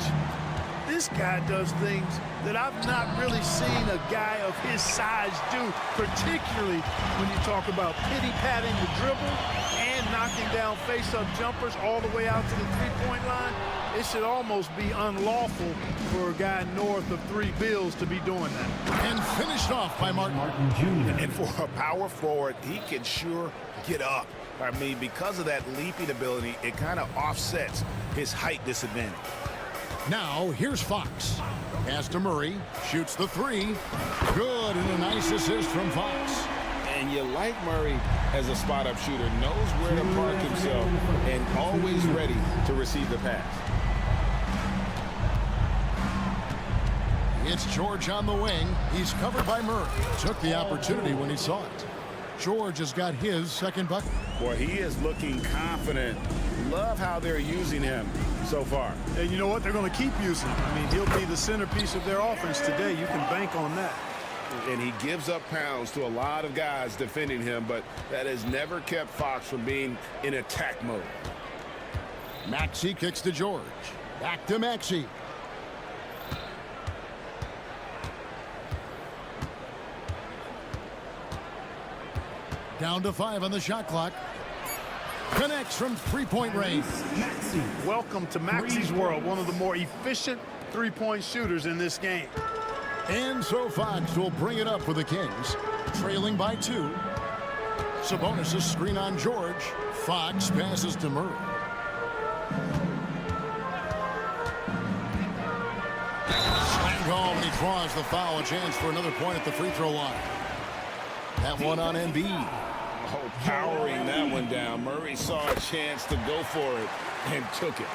[SPEAKER 12] this guy does things that I've not really seen a guy of his size do, particularly when you talk about pity-patting the dribble and knocking down face-up jumpers all the way out to the three-point line. It should almost be unlawful for a guy north of 3 bills to be doing that.
[SPEAKER 6] And finished off by Martin
[SPEAKER 14] Jr. And for a power forward, he can sure get up. I mean, because of that leaping ability, it kind of offsets his height disadvantage.
[SPEAKER 6] Now, here's Fox. Pass to Murray. Shoots the 3. Good, and a nice assist from Fox.
[SPEAKER 9] And you like Murray as a spot-up shooter, knows where to park himself, and always ready to receive the pass.
[SPEAKER 6] It's George on the wing. He's covered by Murray. Took the opportunity when he saw it. George has got his second bucket.
[SPEAKER 9] Boy, he is looking confident. Love how they're using him so far.
[SPEAKER 12] And you know what? They're going to keep using him. I mean, he'll be the centerpiece of their offense today. You can bank on that.
[SPEAKER 9] And he gives up pounds to a lot of guys defending him, but that has never kept Fox from being in attack mode.
[SPEAKER 6] Maxey kicks to George. Back to Maxey. Down to 5 on the shot clock. Connects from three-point range.
[SPEAKER 12] Welcome to Maxey's world, one of the more efficient three-point shooters in this game.
[SPEAKER 6] And so Fox will bring it up for the Kings, trailing by 2. Sabonis' screen on George. Fox passes to Murray. Slam home, and he draws the foul. A chance for another point at the free throw line. That one on Embiid.
[SPEAKER 9] Oh, powering that one down. Murray saw a chance to go for it and took it.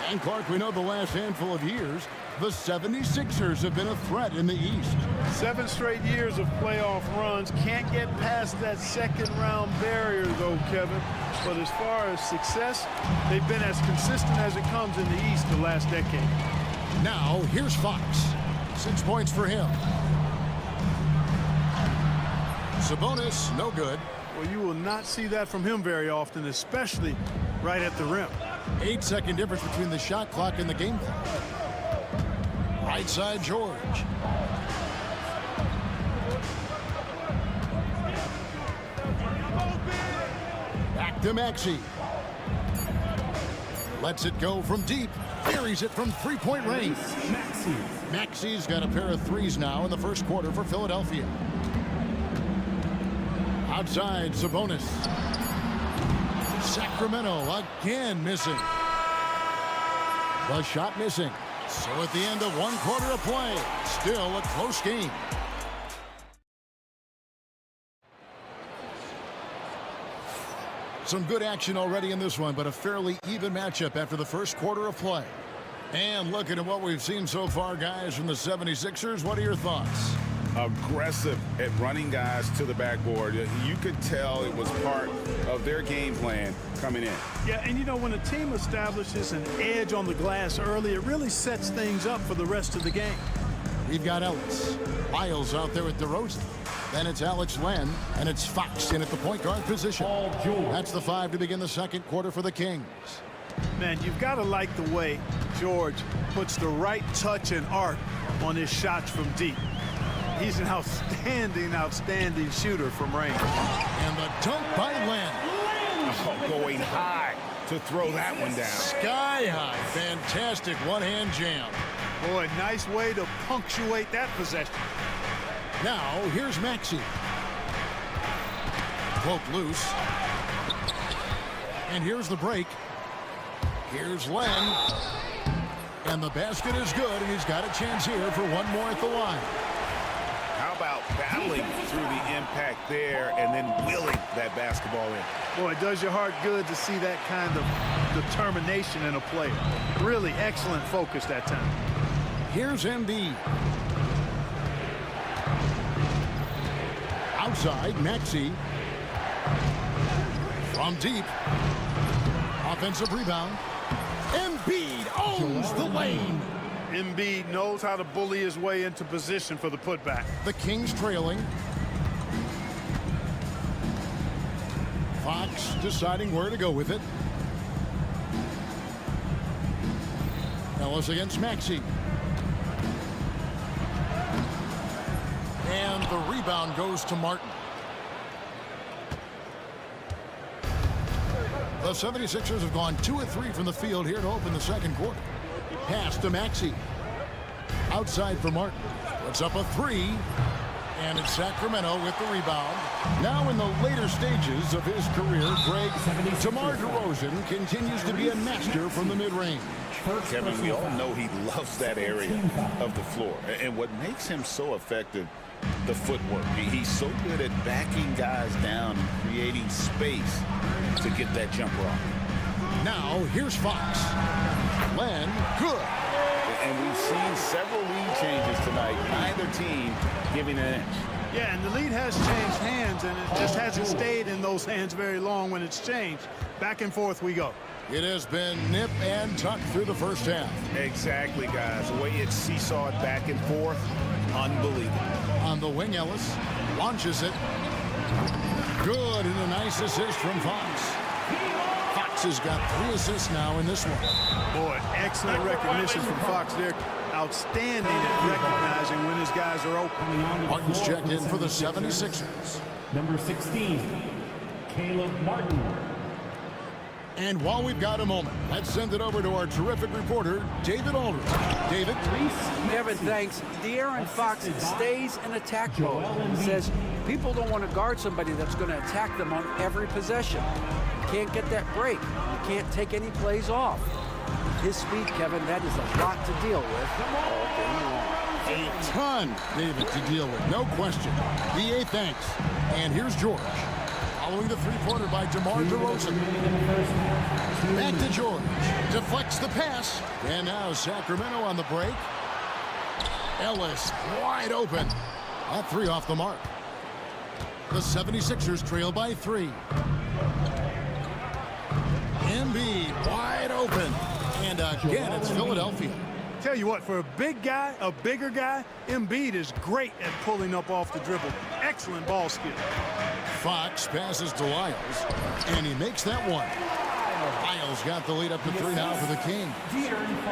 [SPEAKER 6] And Clark, we know the last handful of years, the 76ers have been a threat in the East.
[SPEAKER 12] 7 straight years of playoff runs. Can't get past that second-round barrier, though, Kevin. But as far as success, they've been as consistent as it comes in the East the last decade.
[SPEAKER 6] Now, here's Fox. 6 points for him. Sabonis, no good.
[SPEAKER 12] Well, you will not see that from him very often, especially right at the rim.
[SPEAKER 6] 8-second difference between the shot clock and the game clock. Right side, George. Back to Maxey. Lets it go from deep. Buries it from three-point range. Maxey's got a pair of threes now in the first quarter for Philadelphia. Outside, Sabonis. Sacramento again missing. The shot missing. So at the end of one quarter of play, still a close game. Some good action already in this one, but a fairly even matchup after the first quarter of play. And looking at what we've seen so far, guys, from the 76ers, what are your thoughts?
[SPEAKER 9] Aggressive at running guys to the backboard. You could tell it was part of their game plan coming in.
[SPEAKER 12] Yeah, and you know, when a team establishes an edge on the glass early, it really sets things up for the rest of the game.
[SPEAKER 6] We've got Ellis. Miles out there with DeRozan. Then it's Alex Len, and it's Fox in at the point guard position. That's the 5 to begin the second quarter for the Kings.
[SPEAKER 12] Man, you've got to like the way George puts the right touch and art on his shots from deep. He's an outstanding shooter from range.
[SPEAKER 6] And the dunk by Len.
[SPEAKER 9] Oh, going high to throw that one down.
[SPEAKER 6] Sky high. Fantastic one-hand jam.
[SPEAKER 12] Boy, nice way to punctuate that possession.
[SPEAKER 6] Now, here's Maxey. Cloak loose. And here's the break. Here's Len. And the basket is good, and he's got a chance here for one more at the line.
[SPEAKER 9] How about battling through the impact there and then willing that basketball in?
[SPEAKER 12] Boy, it does your heart good to see that kind of determination in a player. Really excellent focus that time.
[SPEAKER 6] Here's Embiid. Outside, Maxey. From deep. Offensive rebound. Embiid owns the lane.
[SPEAKER 12] Embiid knows how to bully his way into position for the putback.
[SPEAKER 6] The Kings trailing. Fox deciding where to go with it. Ellis against Maxey. And the rebound goes to Martin. The 76ers have gone 2 of 3 from the field here to open the second quarter. Pass to Maxey. Outside for Martin. Puts up a 3. And it's Sacramento with the rebound. Now in the later stages of his career, Greg, DeMar DeRozan continues to be a master from the mid-range.
[SPEAKER 9] Kevin, we all know he loves that area of the floor. And what makes him so effective, the footwork. He's so good at backing guys down and creating space to get that jumper off.
[SPEAKER 6] Now, here's Fox. Len, good.
[SPEAKER 9] And we've seen several lead changes tonight. Neither team giving an inch.
[SPEAKER 12] Yeah, and the lead has changed hands, and it just hasn't stayed in those hands very long when it's changed. Back and forth we go.
[SPEAKER 6] It has been nip and tuck through the first half.
[SPEAKER 9] Exactly, guys. The way it's seesawed back and forth, unbelievable.
[SPEAKER 6] On the wing, Ellis launches it. Good, and a nice assist from Fox. Fox has got 3 assists now in this one.
[SPEAKER 12] Boy, excellent recognition from Fox there. Outstanding at recognizing when his guys are open.
[SPEAKER 6] Martin's checked in for the 76ers.
[SPEAKER 10] Number 16, Caleb Martin.
[SPEAKER 6] And while we've got a moment, let's send it over to our terrific reporter, David Aldridge. David?
[SPEAKER 8] Kevin, thanks. De'Aaron Fox stays in attack mode. Says people don't want to guard somebody that's going to attack them on every possession. You can't get that break. You can't take any plays off. His speed, Kevin, that is a lot to deal with all game long.
[SPEAKER 6] A ton, David, to deal with, no question. BA, thanks. And here's George. Following the three-pointer by DeMar DeRozan. Back to George. Deflects the pass. And now Sacramento on the break. Ellis wide open. That 3 off the mark. The 76ers trail by 3. Embiid wide open. And again, it's Philadelphia.
[SPEAKER 12] Tell you what, for a big guy, a bigger guy, Embiid is great at pulling up off the dribble. Excellent ball skill.
[SPEAKER 6] Fox passes to Lyles, and he makes that one. Lyles got the lead up to 3 now for the Kings.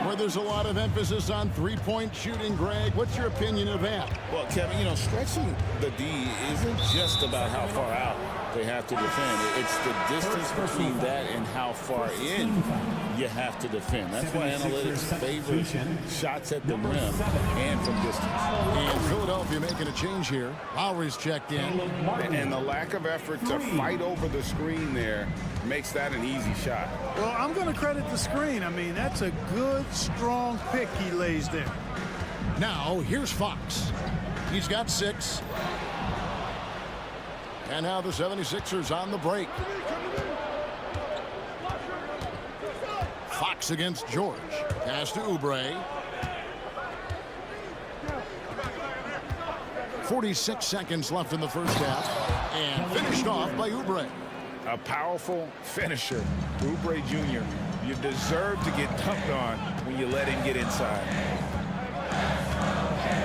[SPEAKER 6] Where there's a lot of emphasis on three-point shooting, Greg, what's your opinion of that?
[SPEAKER 9] Well, Kevin, you know, stretching the D isn't just about how far out they have to defend. It's the distance between that and how far in you have to defend. That's why analytics favor shots at the rim and from distance.
[SPEAKER 6] And Philadelphia making a change here. Lowry's checked in.
[SPEAKER 9] And the lack of effort to fight over the screen there makes that an easy shot.
[SPEAKER 12] Well, I'm going to credit the screen. I mean, that's a good, strong pick he lays there.
[SPEAKER 6] Now, here's Fox. He's got 6. And now the 76ers on the break. Fox against George. Pass to Oubre. 46 seconds left in the first half. And finished off by Oubre.
[SPEAKER 14] A powerful finisher, Oubre Jr. You deserve to get dunked on when you let him get inside.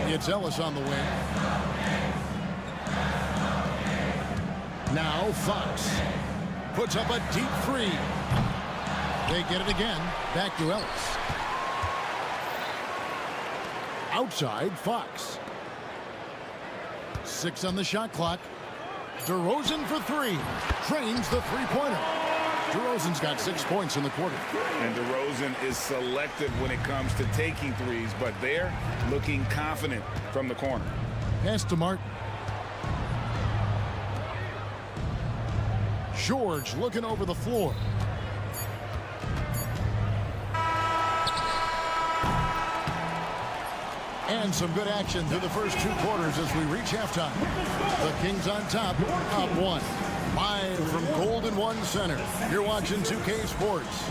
[SPEAKER 6] It's Ellis on the wing. Now Fox puts up a deep 3. They get it again. Back to Ellis. Outside Fox. 6 on the shot clock. DeRozan for 3. Trains the three-pointer. DeRozan's got 6 points in the quarter.
[SPEAKER 14] And DeRozan is selective when it comes to taking threes, but they're looking confident from the corner.
[SPEAKER 6] Pass to Martin. George looking over the floor. And some good action through the first 2 quarters as we reach halftime. The Kings on top, up 1. Live from Golden One Center. You're watching 2K Sports.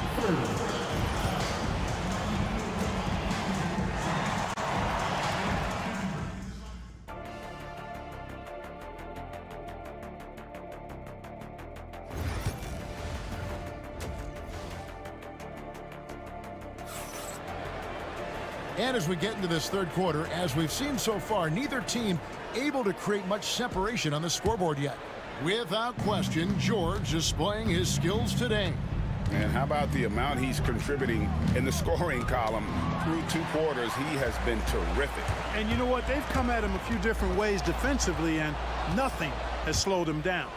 [SPEAKER 6] And as we get into this third quarter, as we've seen so far, neither team able to create much separation on the scoreboard yet. Without question, George displaying his skills today.
[SPEAKER 14] And how about the amount he's contributing in the scoring column through 2 quarters? He has been terrific.
[SPEAKER 12] And you know what? They've come at him a few different ways defensively, and nothing has slowed him down.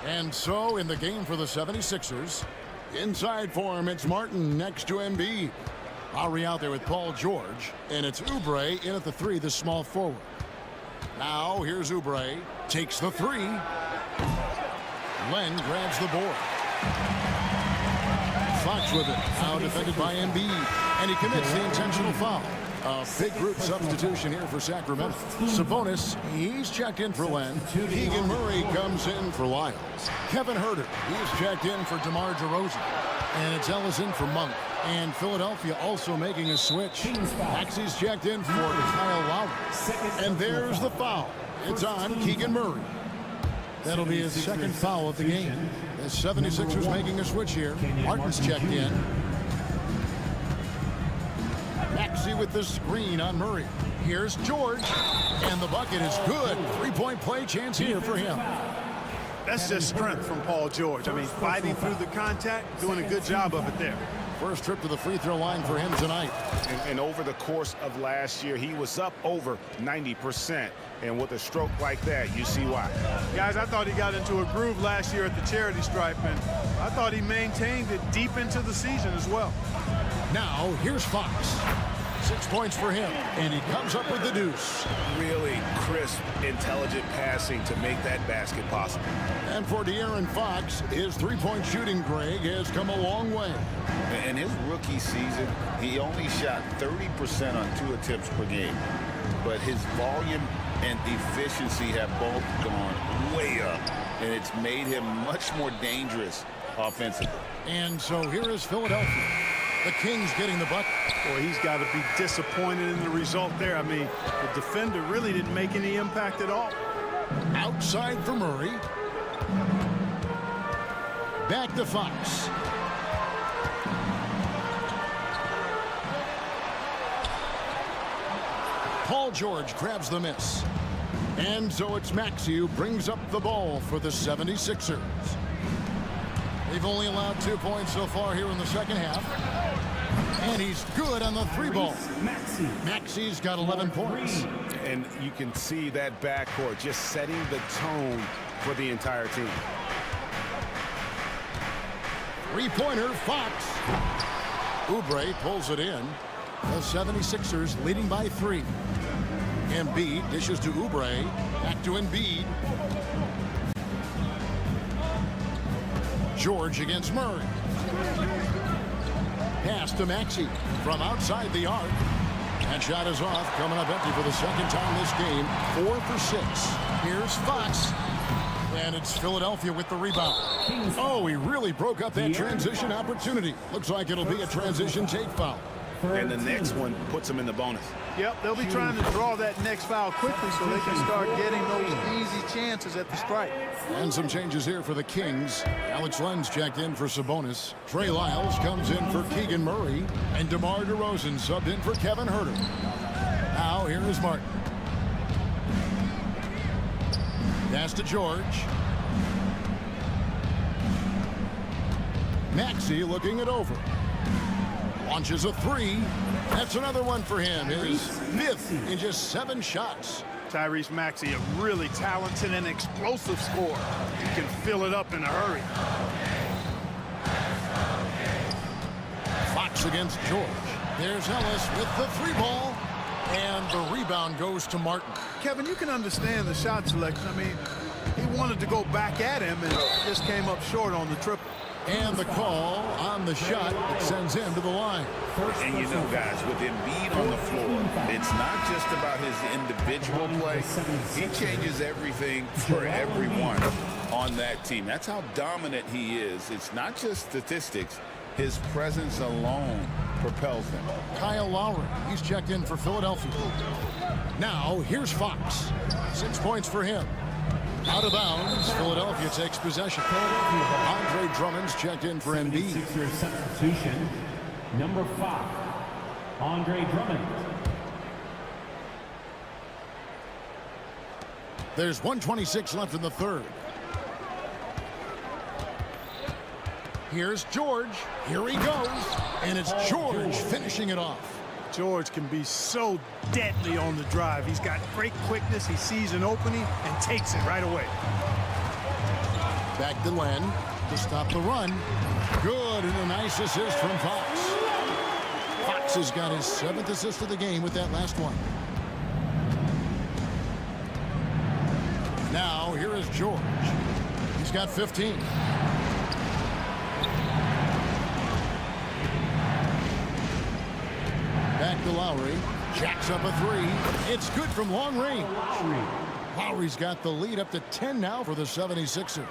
[SPEAKER 6] And so in the game for the 76ers, inside for him, it's Martin next to Embiid. Lowry out there with Paul George, and it's Oubre in at the 3, the small forward. Now here's Oubre, takes the 3. Len grabs the board. Fox with it, now defended by Embiid, and he commits the intentional foul. A big group substitution here for Sacramento. Sabonis, he's checked in for Len. Keegan Murray comes in for Lyles. Kevin Huerter, he's checked in for DeMar DeRozan. And it's Ellis in for Monk. And Philadelphia also making a switch. Maxey's checked in for Kyle Lowry. And there's the foul. It's on Keegan Murray. That'll be his second foul of the game. The 76ers making a switch here. Martin's checked in. Maxey with the screen on Murray. Here's George. And the bucket is good. 3-point play chance here for him.
[SPEAKER 12] That's just strength from Paul George. I mean, fighting through the contact, doing a good job of it there.
[SPEAKER 6] First trip to the free throw line for him tonight.
[SPEAKER 14] And over the course of last year, he was up over 90%. And with a stroke like that, you see why.
[SPEAKER 12] Guys, I thought he got into a groove last year at the charity stripe, and I thought he maintained it deep into the season as well.
[SPEAKER 6] Now, here's Fox. 6 points for him, and he comes up with the deuce.
[SPEAKER 14] Really crisp, intelligent passing to make that basket possible.
[SPEAKER 6] And for De'Aaron Fox, his 3-point shooting, Greg, has come a long way.
[SPEAKER 9] In his rookie season, he only shot 30% on 2 attempts per game. But his volume and efficiency have both gone way up, and it's made him much more dangerous offensively.
[SPEAKER 6] And so here is Philadelphia. The Kings getting the bucket.
[SPEAKER 12] Boy, he's got to be disappointed in the result there. I mean, the defender really didn't make any impact at all.
[SPEAKER 6] Outside for Murray. Back to Paul George grabs the miss. And so it's Maxey who brings up the ball for the 76ers. They've only allowed 2 points so far here in the second half. And he's good on the three ball. Maxey's got 11 points.
[SPEAKER 14] And you can see that backcourt just setting the tone for the entire team.
[SPEAKER 6] Three-pointer, Fox. Oubre pulls it in. The 76ers leading by 3. Embiid dishes to Oubre. Back to Embiid. George against Murray. Pass to Maxey from outside the arc. That shot is off, coming up empty for the second time this game. 4 for 6. Here's Fox. And it's Philadelphia with the rebound. Oh, he really broke up that transition opportunity. Looks like it'll be a transition take foul.
[SPEAKER 14] And the next one puts him in the bonus.
[SPEAKER 12] Yep, they'll be trying to draw that next foul quickly so they can start getting those easy chances at the strike.
[SPEAKER 6] And some changes here for the Kings. Alex Len's checked in for Sabonis. Trey Lyles comes in for Keegan Murray. And DeMar DeRozan subbed in for Kevin Huerter. Now here is Martin. Pass to George. Maxey looking it over. Launches a three. That's another one for him. His 5th in just 7 shots.
[SPEAKER 12] Tyrese Maxey, a really talented and explosive scorer. He can fill it up in a hurry.
[SPEAKER 6] Fox against George. There's Ellis with the 3-ball. And the rebound goes to Martin.
[SPEAKER 12] Kevin, you can understand the shot selection. I mean, he wanted to go back at him and just came up short on the triple.
[SPEAKER 6] And the call on the shot that sends him to the line.
[SPEAKER 9] And you know, guys, with Embiid on the floor, it's not just about his individual play. He changes everything for everyone on that team. That's how dominant he is. It's not just statistics. His presence alone propels them.
[SPEAKER 6] Kyle Lowry, he's checked in for Philadelphia. Now, here's Fox. 6 points for him. Out of bounds, Philadelphia takes possession. Andre Drummond's checked in for Embiid.
[SPEAKER 10] Substitution, number 5, Andre Drummond.
[SPEAKER 6] There's 1:26 left in the third. Here's George. Here he goes. And it's George finishing it off.
[SPEAKER 12] George can be so deadly on the drive. He's got great quickness. He sees an opening and takes it right away.
[SPEAKER 6] Back to Len to stop the run. Good, and a nice assist from Fox. Fox has got his 7th assist of the game with that last one. Now, here is George. He's got 15. Back to Lowry. Jacks up a 3. It's good from long range. Lowry's got the lead up to 10 now for the 76ers.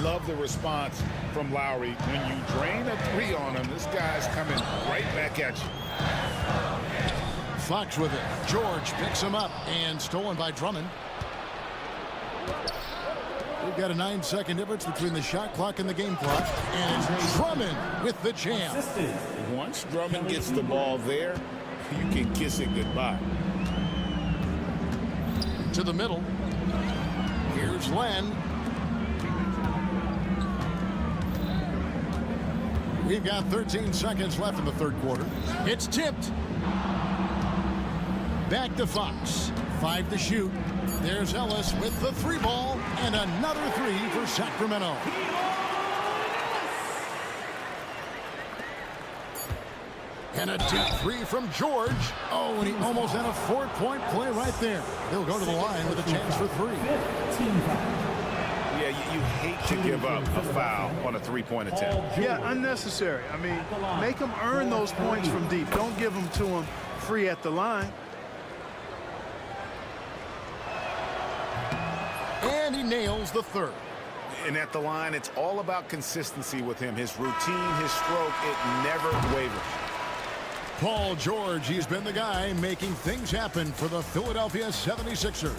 [SPEAKER 14] Love the response from Lowry. When you drain a 3 on him, this guy's coming right back at you.
[SPEAKER 6] Fox with it. George picks him up and stolen by Drummond. We've got a 9-second difference between the shot clock and the game clock. And it's Drummond with the jam.
[SPEAKER 9] Once Drummond gets the ball there, you can kiss it goodbye.
[SPEAKER 6] To the middle. Here's Len. We've got 13 seconds left in the third quarter. It's tipped. Back to Fox. 5 to shoot. There's Ellis with the 3-ball. And another 3 for Sacramento. And a deep 3 from George. Oh, and he almost had a 4-point play right there. He'll go to the line with a chance for 3.
[SPEAKER 14] Yeah, you hate to give up a foul on a 3-point attempt.
[SPEAKER 12] Yeah, unnecessary. I mean, make them earn those points from deep. Don't give them to them free at the line.
[SPEAKER 6] And he nails the 3rd.
[SPEAKER 14] And at the line, it's all about consistency with him. His routine, his stroke, it never wavers.
[SPEAKER 6] Paul George, he's been the guy making things happen for the Philadelphia 76ers.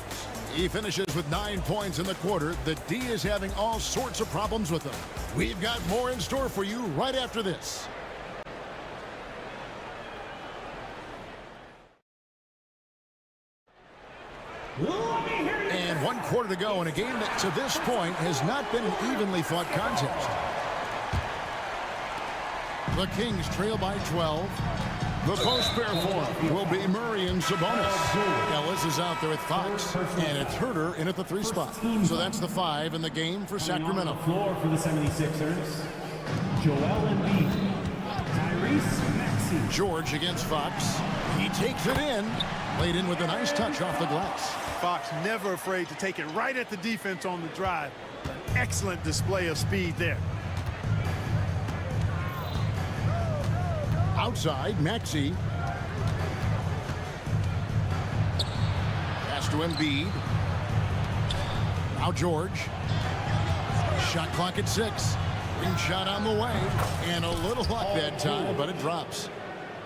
[SPEAKER 6] He finishes with 9 points in the quarter. The D is having all sorts of problems with him. We've got more in store for you right after this. And 1 quarter to go in a game that to this point has not been an evenly fought contest. The Kings trail by 12. The post pair form will be Murray and Sabonis. Ellis is out there with Fox, and it's Herter in at the 3 spot. So that's the 5 in the game for Sacramento.
[SPEAKER 10] On the floor for the 76ers, Joel Embiid, Tyrese Maxey.
[SPEAKER 6] George against Fox. He takes it in. Laid in with a nice touch off the glass.
[SPEAKER 12] Fox never afraid to take it right at the defense on the drive. An excellent display of speed there.
[SPEAKER 6] Outside, Maxey. Pass to Embiid. Now George. Shot clock at 6. Ring shot on the way. And a little luck that time, but it drops.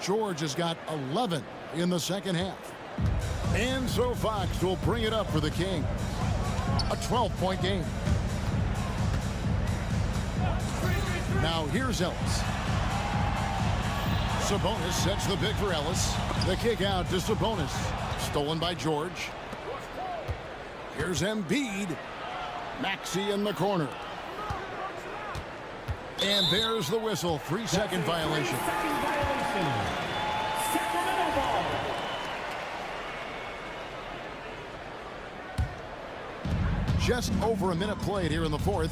[SPEAKER 6] George has got 11 in the second half. And so Fox will bring it up for the King. A 12-point game. Now here's Ellis. Sabonis sets the pick for Ellis. The kick out to Sabonis. Stolen by George. Here's Embiid. Maxey in the corner. And there's the whistle. 3-second violation.
[SPEAKER 10] Sacramento ball.
[SPEAKER 6] Just over a minute played here in the 4th.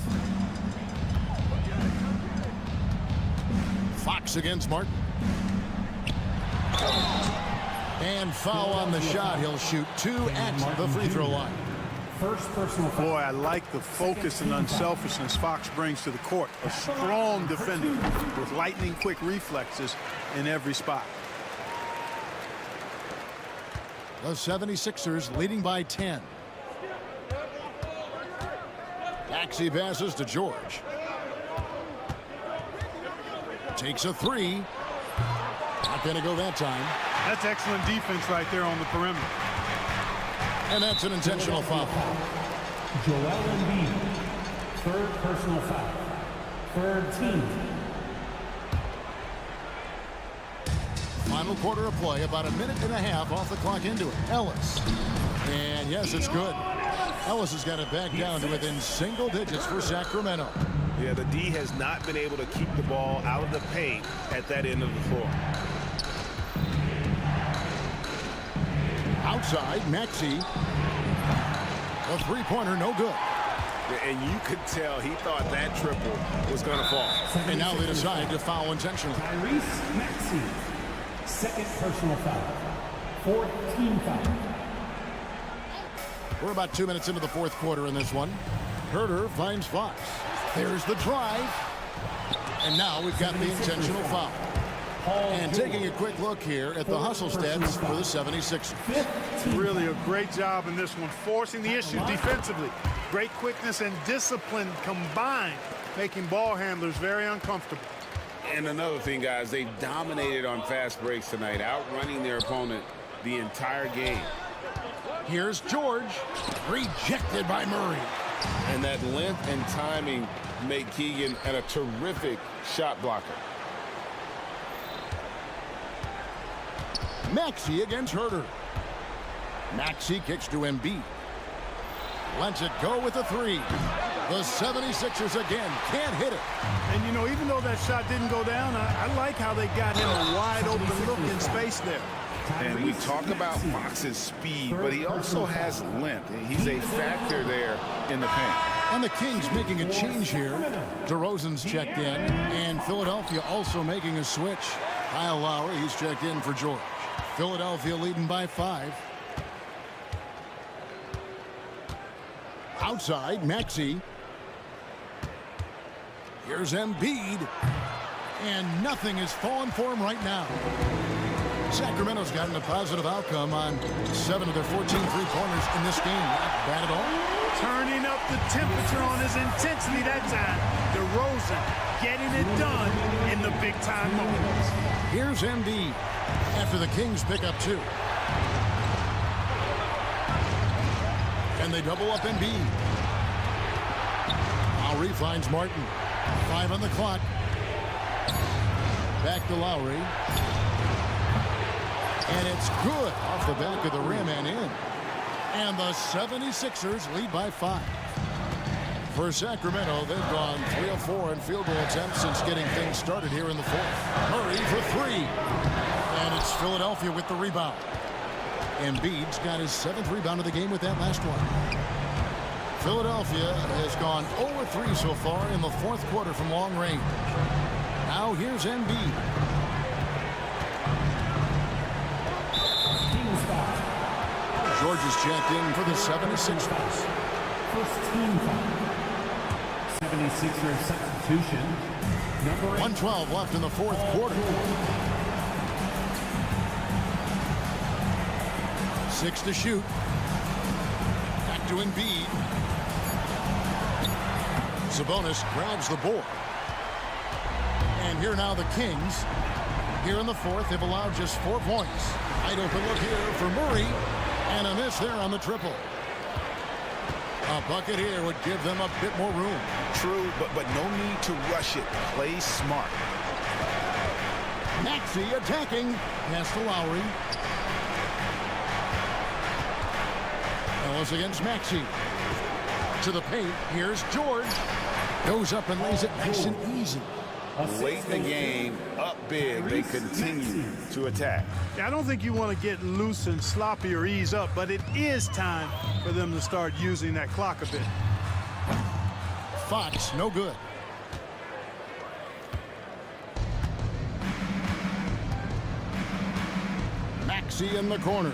[SPEAKER 6] Fox against Martin. And foul on the shot. He'll shoot 2 at the free throw line.
[SPEAKER 12] First personal foul. Boy, I like the focus and unselfishness Fox brings to the court. A strong defender with lightning quick reflexes in every spot.
[SPEAKER 6] The 76ers leading by 10. Maxey passes to George. Takes a 3. Not going to go that time.
[SPEAKER 12] That's excellent defense right there on the perimeter.
[SPEAKER 6] And that's an intentional foul.
[SPEAKER 10] Joel Embiid, 3rd personal foul. 3rd team.
[SPEAKER 6] Final quarter of play, about a minute and a half off the clock into it. Ellis. And yes, it's good. Ellis has got it back down to within single digits for Sacramento.
[SPEAKER 14] Yeah, the D has not been able to keep the ball out of the paint at that end of the floor.
[SPEAKER 6] Outside, Maxey. A 3-pointer, no good.
[SPEAKER 14] And you could tell he thought that triple was going to fall.
[SPEAKER 6] And now they decide to foul intentionally.
[SPEAKER 10] Tyrese Maxey, 2nd personal foul. 4th team foul.
[SPEAKER 6] We're about 2 minutes into the 4th quarter in this one. Herter finds Fox. There's the drive. And now we've got the intentional foul. And taking a quick look here at the hustle stats for the 76ers.
[SPEAKER 12] Really a great job in this one, forcing the issue defensively. Great quickness and discipline combined, making ball handlers very uncomfortable.
[SPEAKER 9] And another thing, guys, they've dominated on fast breaks tonight, outrunning their opponent the entire game.
[SPEAKER 6] Here's George. Rejected by Murray.
[SPEAKER 9] And that length and timing make Keegan a terrific shot blocker.
[SPEAKER 6] Maxey against Herter. Maxey kicks to Embiid. Lets it go with the 3. The 76ers again can't hit it.
[SPEAKER 12] And, you know, even though that shot didn't go down, I like how they got him a wide open look in space there.
[SPEAKER 9] And we talk about Fox's speed, but he also has length. He's a factor there in the paint.
[SPEAKER 6] And the Kings making a change here. DeRozan's checked in, and Philadelphia also making a switch. Kyle Lowry, he's checked in for George. Philadelphia leading by 5. Outside, Maxey. Here's Embiid. And nothing is falling for him right now. Sacramento's gotten a positive outcome on 7 of their 14 three-pointers in this game. Not bad at all.
[SPEAKER 12] Turning up the temperature on his intensity that time. DeRozan getting it done in the big-time moments.
[SPEAKER 6] Here's Embiid after the Kings pick up 2. And they double up Embiid. Lowry finds Martin. 5 on the clock. Back to Lowry. And it's good off the back of the rim and in. And the 76ers lead by 5. For Sacramento, they've gone 3 of 4 in field goal attempts since getting things started here in the 4th. Murray for 3. And it's Philadelphia with the rebound. Embiid's got his 7th rebound of the game with that last one. Philadelphia has gone 0-3 so far in the 4th quarter from long range. Now here's Embiid. George is checked in for the 76ers.
[SPEAKER 10] First team foul. 76ers substitution. Number
[SPEAKER 6] 1:12 left in the 4th quarter. 6 to shoot. Back to Embiid. Sabonis grabs the board. And here now the Kings. Here in the 4th, they've allowed just 4 points. Wide open look here for Murray. And a miss there on the triple. A bucket here would give them a bit more room.
[SPEAKER 14] True, but no need to rush it. Play smart.
[SPEAKER 6] Maxey attacking. Pass to Lowry. Ellis against Maxey. To the paint. Here's George. Goes up and lays it nice and easy.
[SPEAKER 14] Late in the game, up big, they continue to attack.
[SPEAKER 12] I don't think you want to get loose and sloppy or ease up, but it is time for them to start using that clock a bit.
[SPEAKER 6] Fox, no good. Maxey in the corner.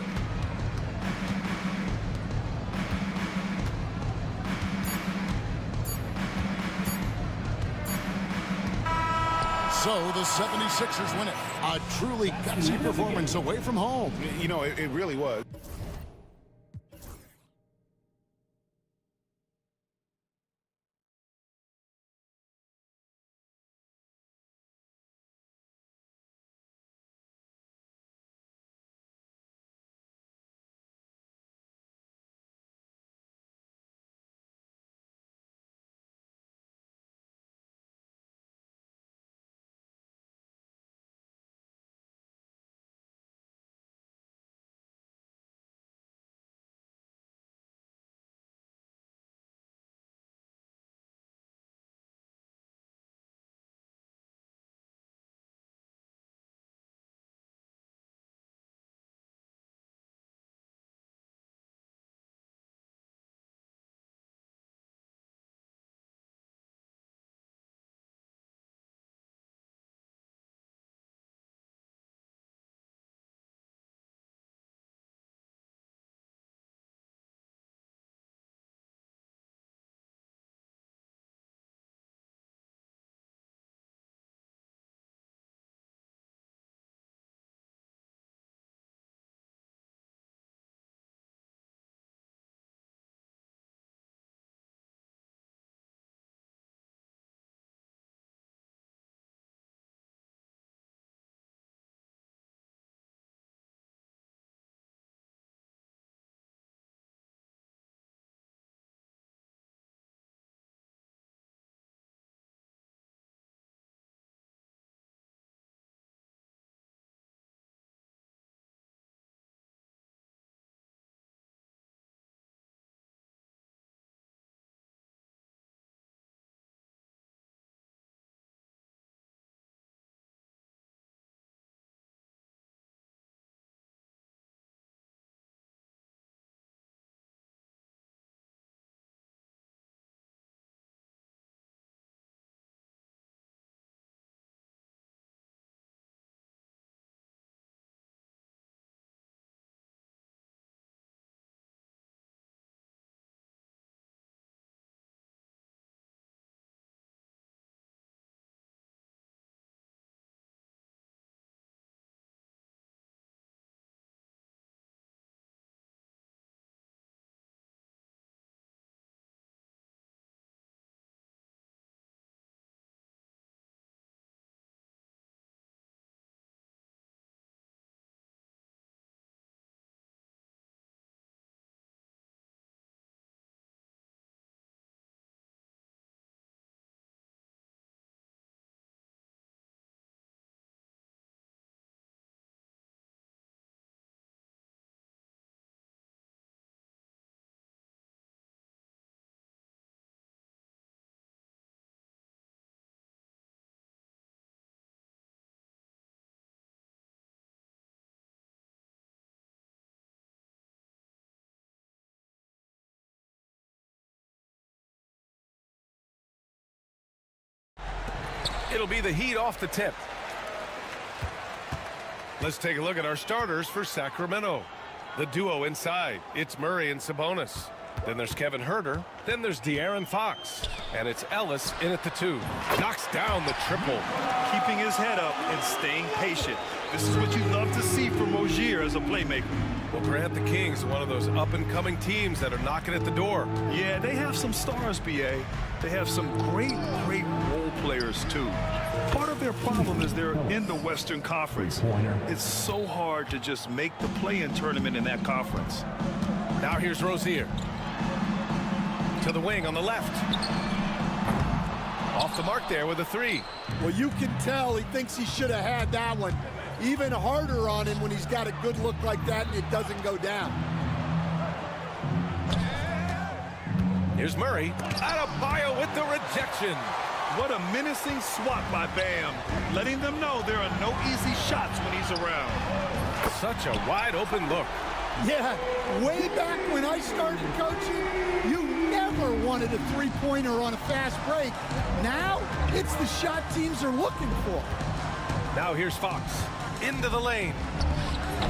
[SPEAKER 6] So the 76ers win it. A truly gutsy performance away from home.
[SPEAKER 14] You know, it really was.
[SPEAKER 1] It'll be the Heat off the tip. Let's take a look at our starters for Sacramento. The duo inside, it's Murray and Sabonis. Then there's Kevin Huerter. Then there's De'Aaron Fox. And it's Ellis in at the 2. Knocks down the triple.
[SPEAKER 2] Keeping his head up and staying patient. This is what you love to see from Rozier as a playmaker.
[SPEAKER 1] Well, Grant, the Kings, one of those up-and-coming teams that are knocking at the door.
[SPEAKER 2] Yeah, they have some stars, B.A. They have some great role players, too. Part of their problem is they're in the Western Conference. It's so hard to just make the play-in tournament in that conference.
[SPEAKER 1] Now here's Rozier. To the wing on the left. Off the mark there with a 3.
[SPEAKER 11] Well, you can tell he thinks he should have had that one. Even harder on him when he's got a good look like that and it doesn't go down.
[SPEAKER 1] Here's Murray. Adebayo with the rejection.
[SPEAKER 2] What a menacing swat by Bam, letting them know there are no easy shots when he's around.
[SPEAKER 1] Such a wide open look.
[SPEAKER 11] Yeah, way back when I started coaching, you never wanted a three-pointer on a fast break. Now, it's the shot teams are looking for.
[SPEAKER 1] Now here's Fox. Into the lane.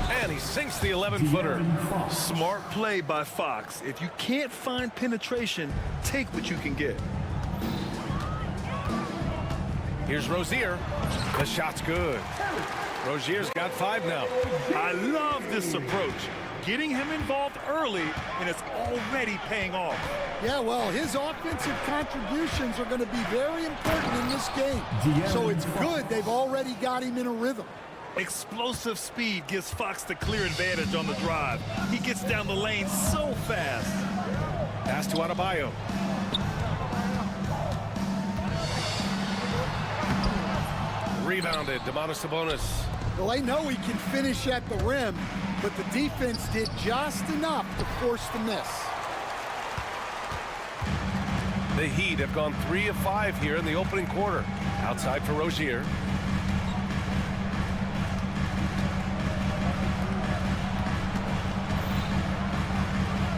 [SPEAKER 1] And he sinks the 11-footer.
[SPEAKER 2] Smart play by Fox. If you can't find penetration, take what you can get.
[SPEAKER 1] Here's Rozier. The shot's good. Rozier's got 5 now.
[SPEAKER 2] I love this approach. Getting him involved early, and it's already paying off.
[SPEAKER 11] Yeah, well, his offensive contributions are going to be very important in this game. So it's good they've already got him in a rhythm.
[SPEAKER 2] Explosive speed gives Fox the clear advantage on the drive. He gets down the lane so fast.
[SPEAKER 1] Pass to Adebayo. Rebounded, Domantas Sabonis.
[SPEAKER 11] Well, they know he can finish at the rim, but the defense did just enough to force the miss.
[SPEAKER 1] The Heat have gone 3 of 5 here in the opening quarter. Outside for Rozier.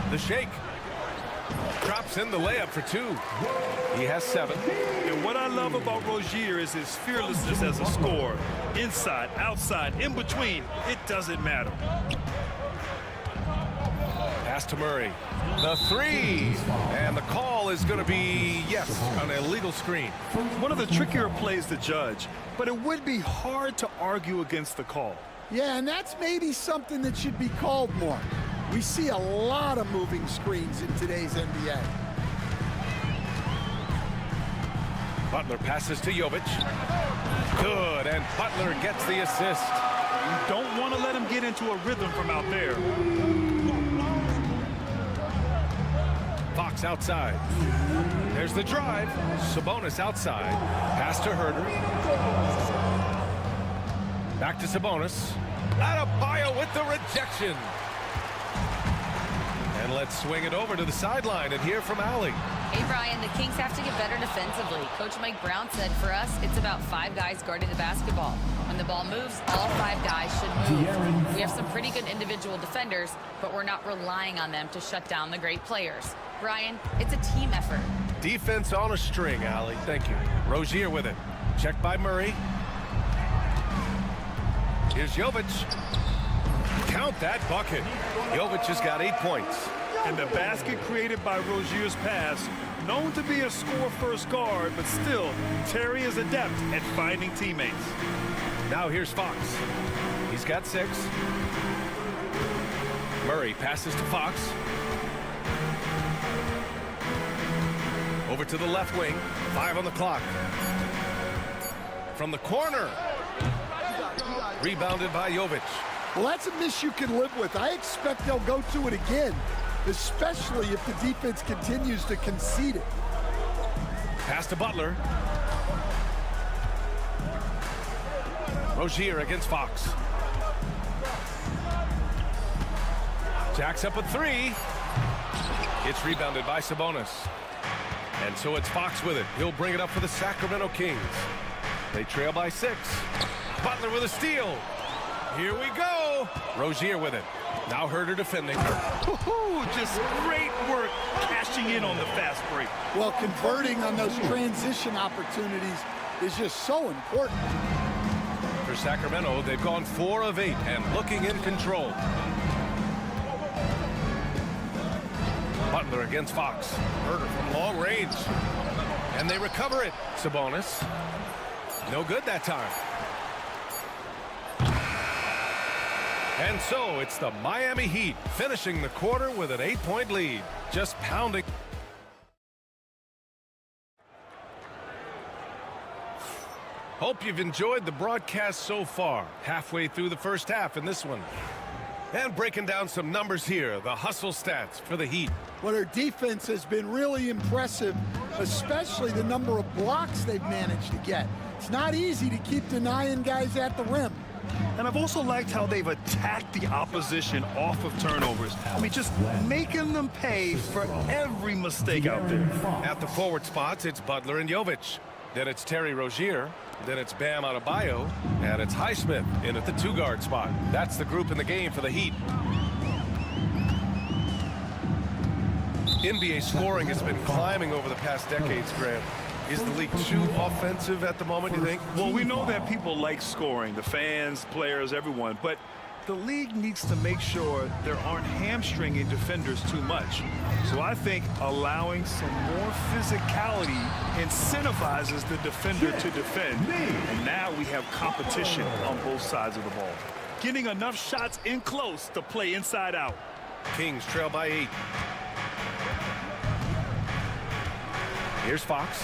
[SPEAKER 1] The shake. Drops in the layup for 2. He has 7.
[SPEAKER 2] And what I love about Rozier is his fearlessness as a scorer. Inside, outside, in between, it doesn't matter.
[SPEAKER 1] Pass to Murray. The 3. And the call is going to be, yes, an illegal screen.
[SPEAKER 2] One of the trickier plays to judge, but it would be hard to argue against the call.
[SPEAKER 11] Yeah, and that's maybe something that should be called more. We see a lot of moving screens in today's NBA.
[SPEAKER 1] Butler passes to Jovic. Good, and Butler gets the assist.
[SPEAKER 2] You don't want to let him get into a rhythm from out there.
[SPEAKER 1] Fox outside. There's the drive. Sabonis outside. Pass to Huerter. Back to Sabonis. Adebayo with the rejection. And let's swing it over to the sideline and hear from Allie.
[SPEAKER 4] Hey, Brian, the Kings have to get better defensively. Coach Mike Brown said, for us, it's about 5 guys guarding the basketball. When the ball moves, all 5 guys should move. We have some pretty good individual defenders, but we're not relying on them to shut down the great players. Brian, it's a team effort.
[SPEAKER 1] Defense on a string, Allie. Thank you. Rozier with it. Checked by Murray. Here's Jovic. Count that bucket. Jovic has got 8 points.
[SPEAKER 2] And the basket created by Rozier's pass, known to be a score-first guard, but still, Terry is adept at finding teammates.
[SPEAKER 1] Now here's Fox. He's got 6. Murray passes to Fox. Over to the left wing. 5 on the clock. From the corner. Rebounded by Jovic.
[SPEAKER 11] Well, that's a miss you can live with. I expect they'll go to it again, especially if the defense continues to concede it.
[SPEAKER 1] Pass to Butler. Rozier against Fox. Jacks up a 3. It's rebounded by Sabonis. And so it's Fox with it. He'll bring it up for the Sacramento Kings. They trail by 6. Butler with a steal. Here we go. Rozier with it. Now Huerter defending.
[SPEAKER 2] Just great work cashing in on the fast break.
[SPEAKER 11] Well, converting on those transition opportunities is just so important.
[SPEAKER 1] For Sacramento, they've gone 4 of 8 and looking in control. Butler against Fox. Berger from long range. And they recover it. Sabonis. No good that time. And so it's the Miami Heat finishing the quarter with an 8-point lead. Just pounding. Hope you've enjoyed the broadcast so far. Halfway through the first half in this one. And breaking down some numbers here, the hustle stats for the Heat.
[SPEAKER 11] Well, their defense has been really impressive, especially the number of blocks they've managed to get. It's not easy to keep denying guys at the rim.
[SPEAKER 2] And I've also liked how they've attacked the opposition off of turnovers. I mean, just making them pay for every mistake out there.
[SPEAKER 1] At the forward spots, it's Butler and Jovic. Then it's Terry Rozier. Then it's Bam Adebayo. And it's Highsmith in at the 2-guard spot. That's the group in the game for the Heat. NBA scoring has been climbing over the past decades, Grant. Is the league too offensive at the moment, you think?
[SPEAKER 2] Well, we know that people like scoring, the fans, players, everyone, but the league needs to make sure there aren't hamstringing defenders too much. So I think allowing some more physicality incentivizes the defender to defend. And now we have competition on both sides of the ball. Getting enough shots in close to play inside out.
[SPEAKER 1] Kings trail by 8. Here's Fox.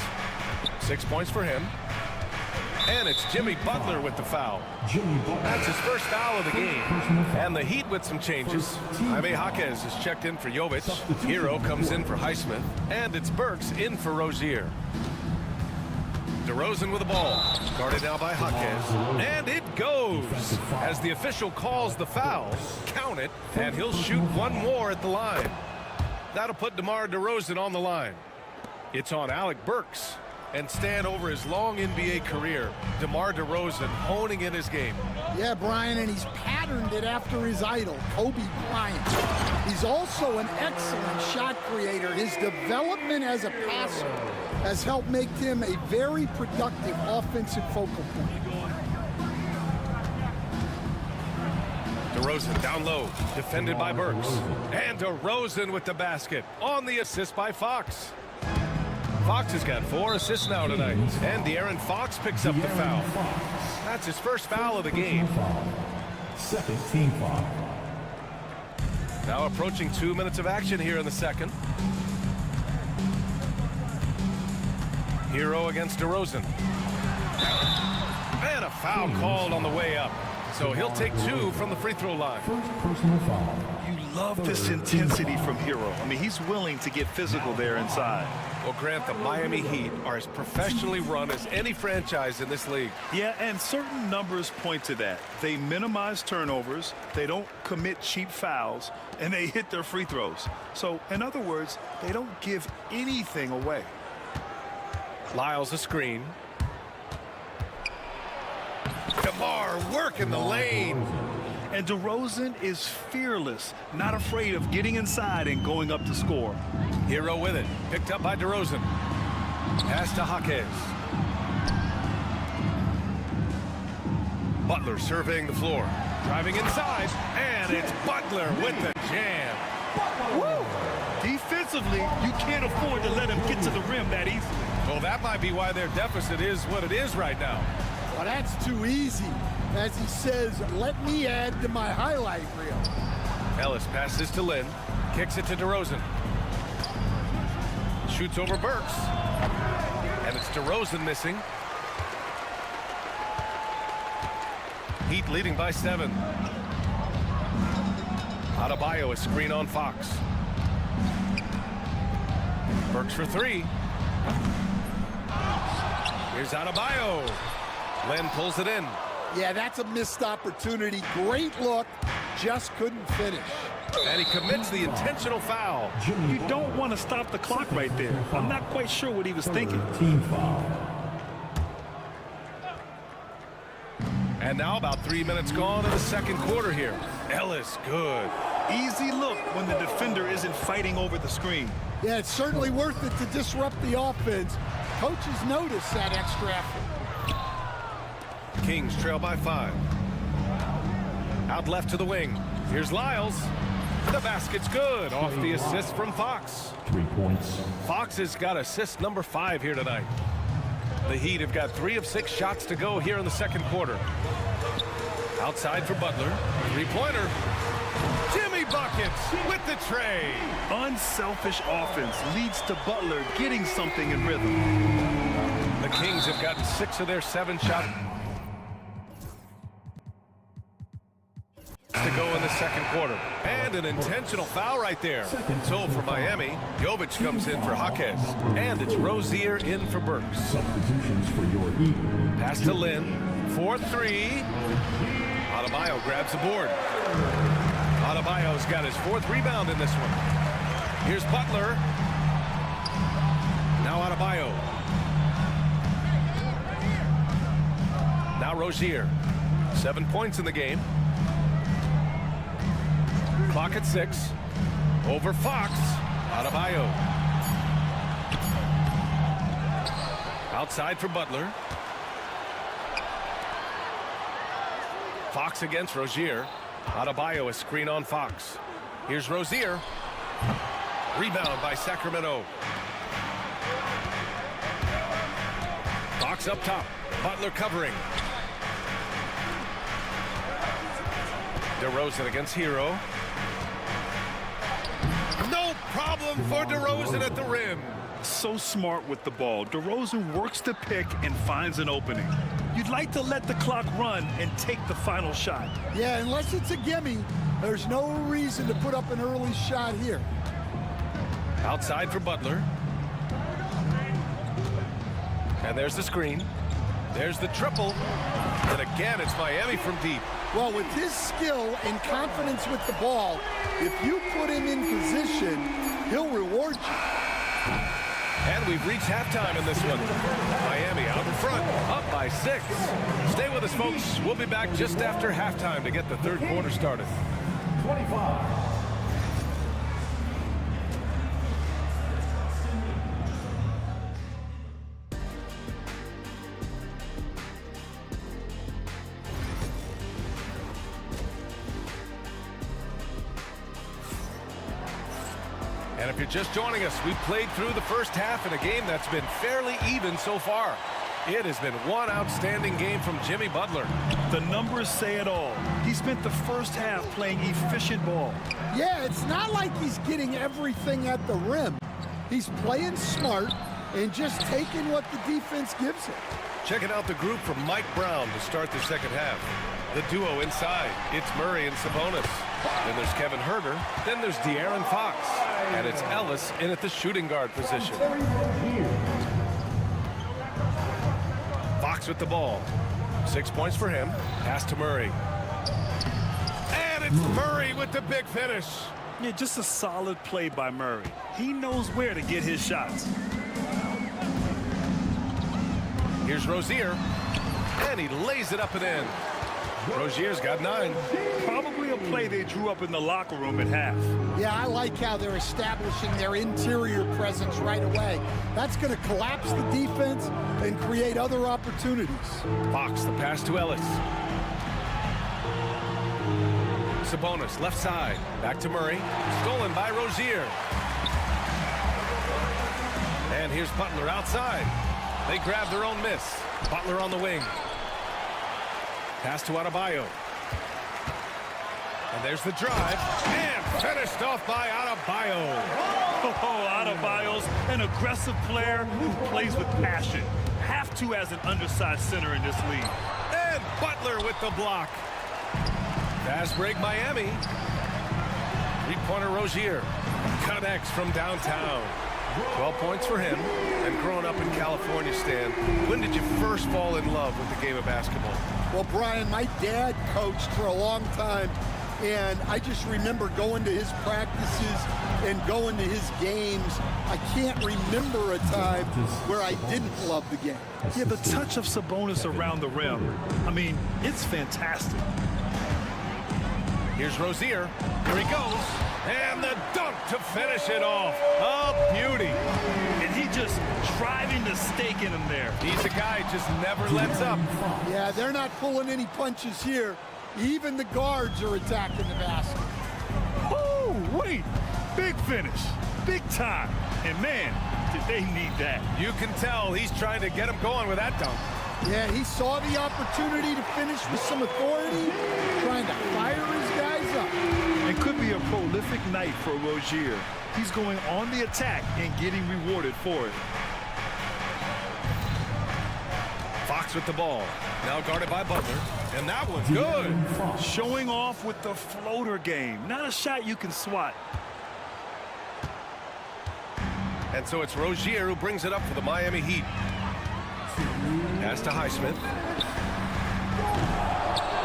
[SPEAKER 1] 6 points for him. And it's Jimmy Butler with the foul. That's his first foul of the game. And the Heat with some changes. Jaime Jaquez is checked in for Jovic. Hero comes in for Highsmith. And it's Burks in for Rozier. DeRozan with the ball. Guarded now by Jaquez. And it goes. As the official calls the foul, count it, and he'll shoot one more at the line. That'll put DeMar DeRozan on the line. It's on Alec Burks. And stand over his long NBA career, DeMar DeRozan honing in his game.
[SPEAKER 11] Yeah, Brian, and he's patterned it after his idol, Kobe Bryant. He's also an excellent shot creator. His development as a passer has helped make him a very productive offensive focal point.
[SPEAKER 1] DeRozan down low, defended by Burks. And DeRozan with the basket on the assist by Fox. Fox has got 4 assists now tonight. And De'Aaron Fox picks up the foul. That's his first foul of the game.
[SPEAKER 5] Second team foul.
[SPEAKER 1] Now approaching 2 minutes of action here in the second. Hero against DeRozan. And a foul called on the way up. So he'll take 2 from the free throw line.
[SPEAKER 5] First personal foul.
[SPEAKER 2] You love this intensity from Hero. I mean, he's willing to get physical there inside.
[SPEAKER 1] Well, Grant, the Miami Heat are as professionally run as any franchise in this league.
[SPEAKER 2] Yeah, and certain numbers point to that. They minimize turnovers, they don't commit cheap fouls, and they hit their free throws. So, in other words, they don't give anything away.
[SPEAKER 1] Lyles a screen. DeMar working the lane.
[SPEAKER 2] And DeRozan is fearless, not afraid of getting inside and going up to score.
[SPEAKER 1] Hero with it, picked up by DeRozan. Pass to Jaquez. Butler surveying the floor, driving inside, and it's Butler with the jam.
[SPEAKER 2] Woo! Defensively, you can't afford to let him get to the rim that easily.
[SPEAKER 1] Well, that might be why their deficit is what it is right now.
[SPEAKER 11] Well, that's too easy. As he says, let me add to my highlight reel.
[SPEAKER 1] Ellis passes to Lynn, kicks it to DeRozan. Shoots over Burks. And it's DeRozan missing. Heat leading by 7. Adebayo a screen on Fox. Burks for 3. Here's Adebayo. Len pulls it in.
[SPEAKER 11] Yeah, that's a missed opportunity. Great look, just couldn't finish.
[SPEAKER 1] And he commits the intentional foul.
[SPEAKER 2] You don't want to stop the clock right there. I'm not quite sure what he was thinking.
[SPEAKER 5] Team foul.
[SPEAKER 1] And now about 3 minutes gone in the second quarter here. Ellis, good.
[SPEAKER 2] Easy look when the defender isn't fighting over the screen.
[SPEAKER 11] Yeah, it's certainly worth it to disrupt the offense. Coaches notice that extra effort.
[SPEAKER 1] Kings trail by 5. Out left to the wing. Here's Lyles. The basket's good. Off the assist from Fox.
[SPEAKER 5] 3 points.
[SPEAKER 1] Fox has got assist number 5 here tonight. The Heat have got 3 of 6 shots to go here in the second quarter. Outside for Butler. Three-pointer. Jimmy buckets with the tray.
[SPEAKER 2] Unselfish offense leads to Butler getting something in rhythm.
[SPEAKER 1] The Kings have gotten 6 of their 7 shots to go in the second quarter. And an intentional foul right there. So for Miami, Jovic comes in for Jaquez. And it's Rozier in for Burks.
[SPEAKER 5] Substitutions for your Heat.
[SPEAKER 1] Pass to Lynn. 4-3. Adebayo grabs the board. Adebayo's got his 4th rebound in this one. Here's Butler. Now Adebayo. Now Rozier. 7 points in the game. Clock at 6. Over Fox. Adebayo. Outside for Butler. Fox against Rozier. Adebayo a screen on Fox. Here's Rozier. Rebound by Sacramento. Fox up top. Butler covering. DeRozan against Hero. No problem for DeRozan at the rim.
[SPEAKER 2] So smart with the ball. DeRozan works the pick and finds an opening. You'd like to let the clock run and take the final shot.
[SPEAKER 11] Yeah, unless it's a gimme, there's no reason to put up an early shot here.
[SPEAKER 1] Outside for Butler. And there's the screen. There's the triple. And again, it's Miami from deep.
[SPEAKER 11] Well, with his skill and confidence with the ball, if you put him in position, he'll reward you.
[SPEAKER 1] And we've reached halftime in this one. Miami out in front, up by 6. Stay with us, folks. We'll be back just after halftime to get the third quarter started.
[SPEAKER 5] 25.
[SPEAKER 1] And if you're just joining us, we've played through the first half in a game that's been fairly even so far. It has been one outstanding game from Jimmy Butler.
[SPEAKER 2] The numbers say it all. He spent the first half playing efficient ball.
[SPEAKER 11] Yeah, it's not like he's getting everything at the rim. He's playing smart and just taking what the defense gives him.
[SPEAKER 1] Checking out the group from Mike Brown to start the second half. The duo inside, it's Murray and Sabonis. Then there's Kevin Huerter. Then there's De'Aaron Fox. And it's Ellis in at the shooting guard position. Fox with the ball. 6 points for him. Pass to Murray. And it's Murray with the big finish.
[SPEAKER 2] Yeah, just a solid play by Murray. He knows where to get his shots.
[SPEAKER 1] Here's Rozier. And he lays it up and in. Rozier's got 9.
[SPEAKER 2] Probably a play they drew up in the locker room at half.
[SPEAKER 11] Yeah, I like how they're establishing their interior presence right away. That's going to collapse the defense and create other opportunities.
[SPEAKER 1] Fox, the pass to Ellis. Sabonis, left side. Back to Murray. Stolen by Rozier. And here's Butler outside. They grab their own miss. Butler on the wing. Pass to Adebayo. And there's the drive. And finished off by Adebayo.
[SPEAKER 2] Oh, Adebayo's an aggressive player who plays with passion. Have to as an undersized center in this league.
[SPEAKER 1] And Butler with the block. Fast break Miami. Three-pointer Rozier. Connects from downtown. 12 points for him. And growing up in California, Stan, when did you first fall in love with the game of basketball?
[SPEAKER 11] Well, Brian, my dad coached for a long time, and I just remember going to his practices and going to his games. I can't remember a time where I didn't love the game.
[SPEAKER 2] Yeah, the touch of Sabonis around the rim, I mean, it's fantastic.
[SPEAKER 1] Here's Rozier. Here he goes. And the dunk to finish it off. A beauty.
[SPEAKER 2] And he just driving the stake in him there.
[SPEAKER 1] He's a guy who just never lets up.
[SPEAKER 11] Yeah, they're not pulling any punches here. Even the guards are attacking the basket.
[SPEAKER 2] Oh, wait. Big finish. Big time. And man, did they need that.
[SPEAKER 1] You can tell he's trying to get him going with that dunk.
[SPEAKER 11] Yeah, he saw the opportunity to finish with some authority, trying to fire his guys up.
[SPEAKER 2] It could be a prolific night for Rozier. He's going on the attack and getting rewarded for it.
[SPEAKER 1] Fox with the ball. Now guarded by Butler. And that one's good.
[SPEAKER 2] Showing off with the floater game. Not a shot you can swat.
[SPEAKER 1] And so it's Rozier who brings it up for the Miami Heat. Pass to Highsmith.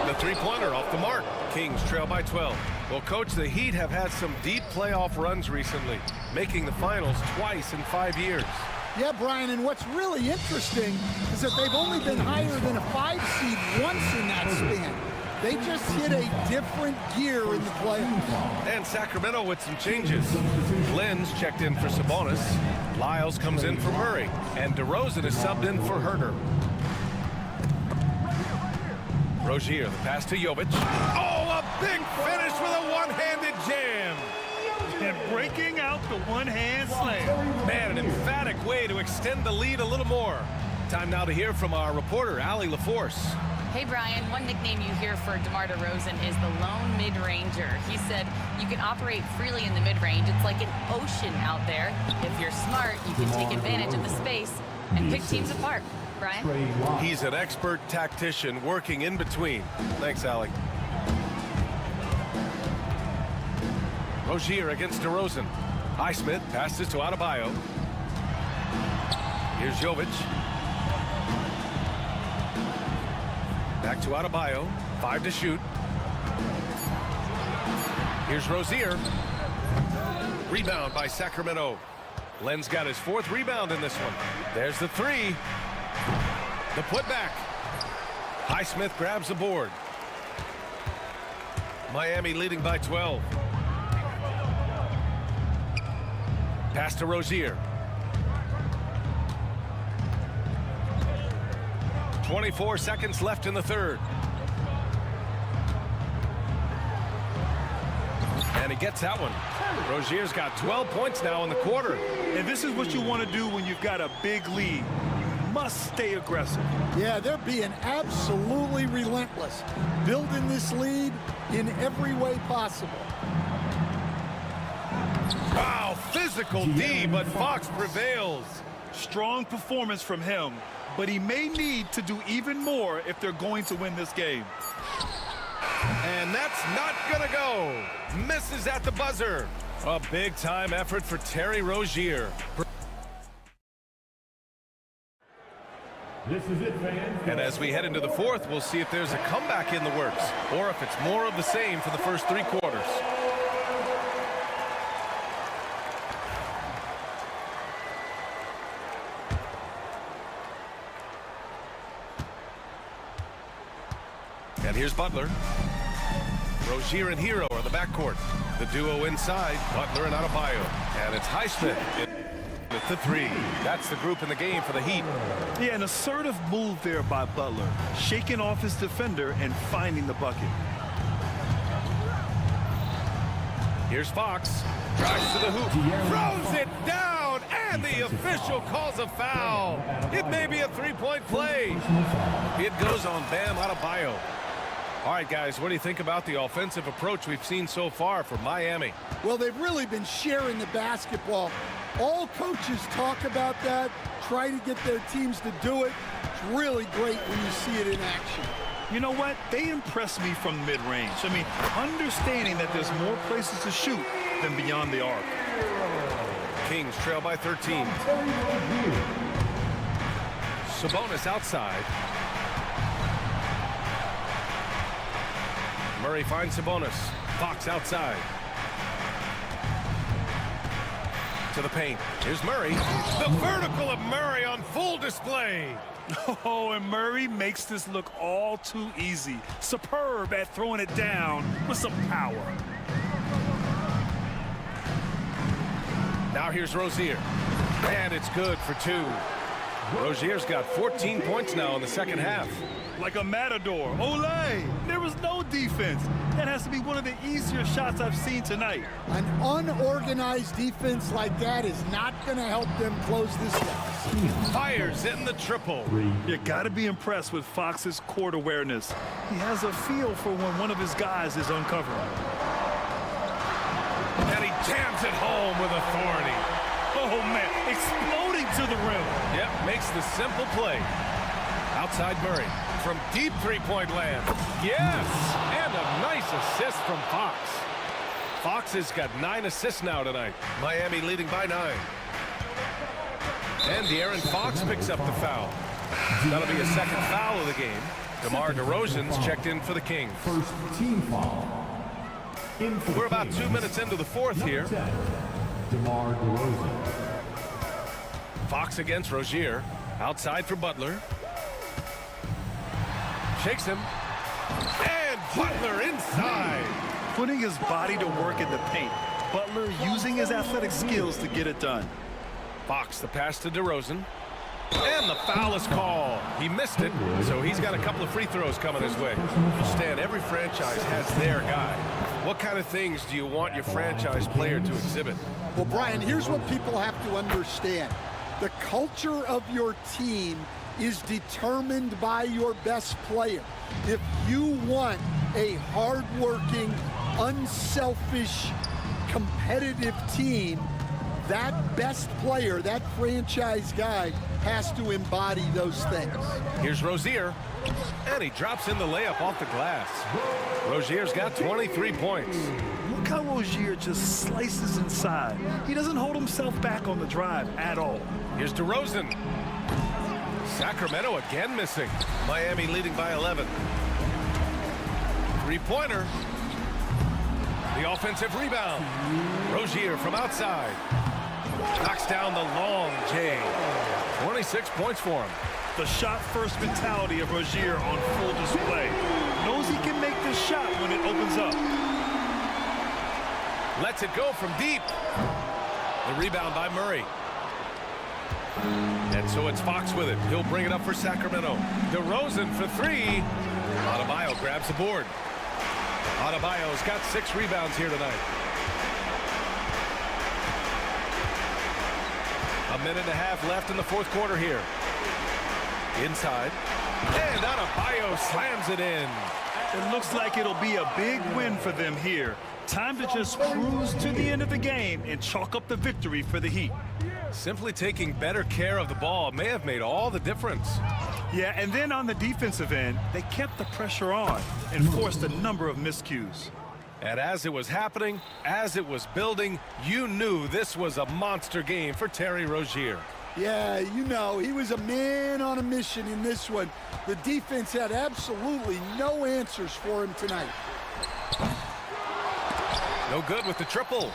[SPEAKER 1] The three-pointer off the mark. Kings trail by 12. Well, Coach, the Heat have had some deep playoff runs recently, making the finals twice in 5 years.
[SPEAKER 11] Yeah, Brian, and what's really interesting is that they've only been higher than a 5 seed once in that span. They just hit a different gear in the playoffs.
[SPEAKER 1] And Sacramento with some changes. Lynn's checked in for Sabonis. Lyles comes in for Murray. And DeRozan is subbed in for Herter. Rozier, the pass to Jovic. Oh, a big finish with a one-handed jam.
[SPEAKER 2] And breaking out the one-hand slam.
[SPEAKER 1] Man, an emphatic way to extend the lead a little more. Time now to hear from our reporter, Allie LaForce.
[SPEAKER 4] Hey, Brian, one nickname you hear for DeMar DeRozan is the lone mid-ranger. He said you can operate freely in the mid-range. It's like an ocean out there. If you're smart, you can take advantage of the space and pick teams apart. Brian?
[SPEAKER 1] He's an expert tactician working in between. Thanks, Allie. Rozier against DeRozan. Highsmith passes to Adebayo. Here's Jovic. Back to Adebayo. 5 to shoot. Here's Rozier. Rebound by Sacramento. Len's got his 4th rebound in this one. There's the 3. The putback. Highsmith grabs the board. Miami leading by 12. Pass to Rozier. 24 seconds left in the third. And he gets that one. Rozier's got 12 points now in the quarter.
[SPEAKER 2] And this is what you want to do when you've got a big lead. Must stay aggressive.
[SPEAKER 11] Yeah, they're being absolutely relentless, building this lead in every way possible.
[SPEAKER 1] Wow, physical D, but Fox prevails.
[SPEAKER 2] Strong performance from him, but he may need to do even more if they're going to win this game.
[SPEAKER 1] And that's not gonna go. Misses at the buzzer. A big-time effort for Terry Rozier.
[SPEAKER 5] This is it, fans.
[SPEAKER 1] And as we head into the fourth, we'll see if there's a comeback in the works, or if it's more of the same for the first 3 quarters. And here's Butler. Rozier and Hero are the backcourt. The duo inside, Butler and Adebayo. And it's Highsmith with the 3. That's the group in the game for the Heat.
[SPEAKER 2] Yeah, an assertive move there by Butler, shaking off his defender and finding the bucket.
[SPEAKER 1] Here's Fox. Drives to the hoop. Throws it down. And the official calls a foul. It may be a 3-point play. It goes on Bam Adebayo. All right, guys, what do you think about the offensive approach we've seen so far from Miami?
[SPEAKER 11] Well, they've really been sharing the basketball. All coaches talk about that, try to get their teams to do it. It's really great when you see it in action.
[SPEAKER 2] You know what? They impress me from mid-range. I mean, understanding that there's more places to shoot than beyond the arc.
[SPEAKER 1] Kings trail by 13. Sabonis outside. Murray finds Sabonis. Fox outside. To the paint. Here's Murray. The vertical of Murray on full display.
[SPEAKER 2] Oh, and Murray makes this look all too easy. Superb at throwing it down with some power.
[SPEAKER 1] Now here's Rozier. And it's good for 2. Rozier's got 14 points now in the second half.
[SPEAKER 2] Like a matador. Olay! There was no defense. That has to be one of the easier shots I've seen tonight.
[SPEAKER 11] An unorganized defense like that is not going to help them close this gap.
[SPEAKER 1] Fires in the triple.
[SPEAKER 2] You got to be impressed with Fox's court awareness. He has a feel for when one of his guys is uncovered.
[SPEAKER 1] And he jams it home with authority.
[SPEAKER 2] Oh, man, exploding to the rim.
[SPEAKER 1] Yep, makes the simple play. Outside Murray from deep three-point land. Yes, and a nice assist from Fox. Fox has got 9 assists now tonight. Miami leading by 9. And De'Aaron Fox picks up the foul. That'll be a second foul of the game. DeMar DeRozan's checked in for the Kings.
[SPEAKER 5] First team foul.
[SPEAKER 1] We're about 2 minutes into the fourth here.
[SPEAKER 5] DeMar DeRozan.
[SPEAKER 1] Fox against Rozier. Outside for Butler. Shakes him. And Butler inside.
[SPEAKER 2] Putting his body to work in the paint. Butler using his athletic skills to get it done.
[SPEAKER 1] Fox the pass to DeRozan. And the foul is called. He missed it, so he's got a couple of free throws coming his way. Stan, every franchise has their guy. What kind of things do you want your franchise player to exhibit?
[SPEAKER 11] Well, Brian, here's what people have to understand. The culture of your team is determined by your best player. If you want a hardworking, unselfish, competitive team, that best player, that franchise guy, has to embody those things.
[SPEAKER 1] Here's Rozier, and he drops in the layup off the glass. Rozier's got 23 points.
[SPEAKER 2] Look how Rozier just slices inside. He doesn't hold himself back on the drive at all.
[SPEAKER 1] Here's DeRozan. Sacramento again missing. Miami leading by 11. Three-pointer. The offensive rebound. Rozier from outside. Knocks down the long J. 26 points for him.
[SPEAKER 2] The shot-first mentality of Rozier on full display. Knows he can make this shot when it opens up.
[SPEAKER 1] Lets it go from deep. The rebound by Murray. And so it's Fox with it. He'll bring it up for Sacramento. DeRozan for 3. Adebayo grabs the board. Adebayo's got 6 rebounds here tonight. A minute and a half left in the fourth quarter here. Inside. And Adebayo slams it in.
[SPEAKER 2] It looks like it'll be a big win for them here. Time to just cruise to the end of the game and chalk up the victory for the Heat.
[SPEAKER 1] Simply taking better care of the ball may have made all the difference.
[SPEAKER 2] Yeah, and then on the defensive end, they kept the pressure on and forced a number of miscues.
[SPEAKER 1] And as it was happening, as it was building, you knew this was a monster game for Terry Rozier.
[SPEAKER 11] Yeah, you know, he was a man on a mission in this one. The defense had absolutely no answers for him tonight.
[SPEAKER 1] No good with the triple.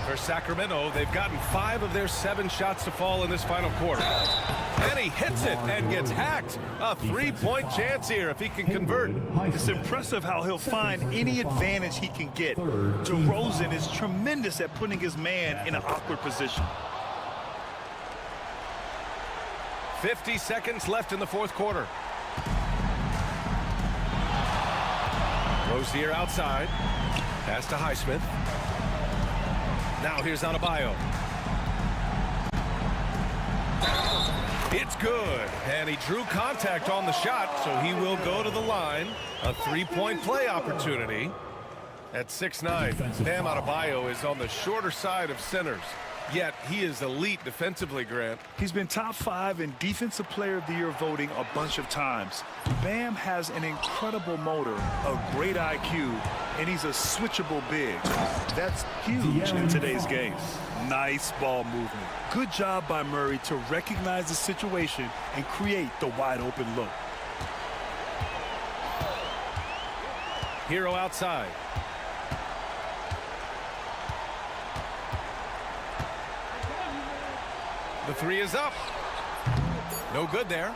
[SPEAKER 1] For Sacramento, they've gotten 5 of their 7 shots to fall in this final quarter. And he hits it and gets hacked. A 3-point chance here if he can convert.
[SPEAKER 2] It's impressive how he'll find any advantage he can get. DeRozan is tremendous at putting his man in an awkward position.
[SPEAKER 1] 50 seconds left in the fourth quarter. Rozier outside. Pass to Highsmith. Now here's Adebayo. It's good. And he drew contact on the shot, so he will go to the line. A 3-point play opportunity at 6'9". Bam Adebayo is on the shorter side of centers. Yet he is elite defensively, Grant.
[SPEAKER 2] He's been top 5 in Defensive Player of the Year voting a bunch of times. Bam has an incredible motor, a great IQ, and he's a switchable big. That's huge in today's game. Nice ball movement. Good job by Murray to recognize the situation and create the wide open look.
[SPEAKER 1] Hero outside. The 3 is up. No good there.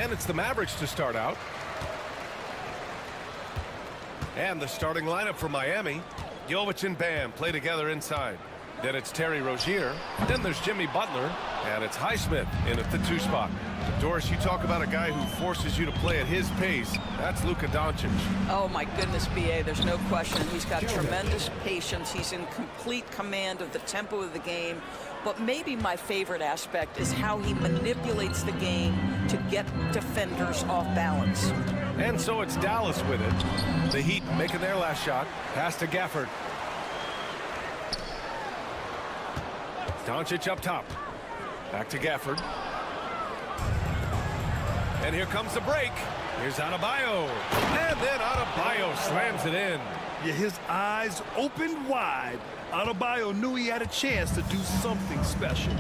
[SPEAKER 1] And it's the Mavericks to start out. And the starting lineup for Miami. Jovic and Bam play together inside. Then it's Terry Rozier. Then there's Jimmy Butler. And it's Highsmith in at the 2 spot. Doris, you talk about a guy who forces you to play at his pace. That's Luka Doncic.
[SPEAKER 3] Oh, my goodness, B.A., there's no question. He's got tremendous patience. He's in complete command of the tempo of the game. But maybe my favorite aspect is how he manipulates the game to get defenders off balance.
[SPEAKER 1] And so it's Dallas with it. The Heat making their last shot. Pass to Gafford. Doncic up top. Back to Gafford. And here comes the break. Here's Adebayo. And then Adebayo slams it in.
[SPEAKER 2] Yeah, his eyes opened wide. Adebayo knew he had a chance to do something special.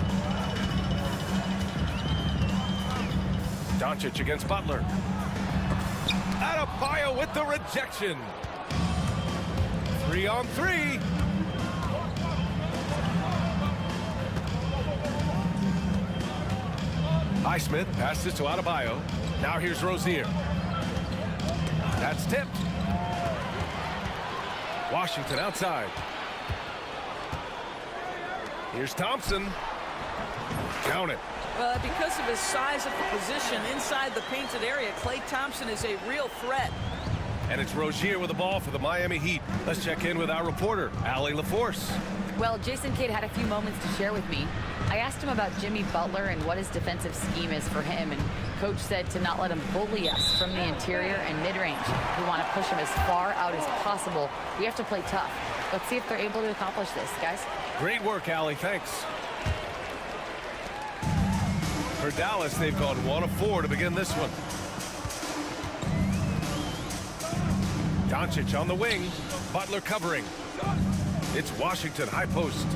[SPEAKER 1] Doncic against Butler. Adebayo with the rejection. 3-on-3. Highsmith passes to Adebayo. Now here's Rozier. That's tipped. Washington outside. Here's Thompson. Count it.
[SPEAKER 3] Well, because of his size of the position inside the painted area, Klay Thompson is a real threat.
[SPEAKER 1] And it's Rozier with the ball for the Miami Heat. Let's check in with our reporter, Allie LaForce.
[SPEAKER 4] Well, Jason Kidd had a few moments to share with me. I asked him about Jimmy Butler and what his defensive scheme is for him, and Coach said to not let him bully us from the interior and mid-range. We want to push him as far out as possible. We have to play tough. Let's see if they're able to accomplish this, guys.
[SPEAKER 1] Great work, Allie. Thanks. For Dallas, they've gone 1 of 4 to begin this one. Doncic on the wing. Butler covering. It's Washington, high post.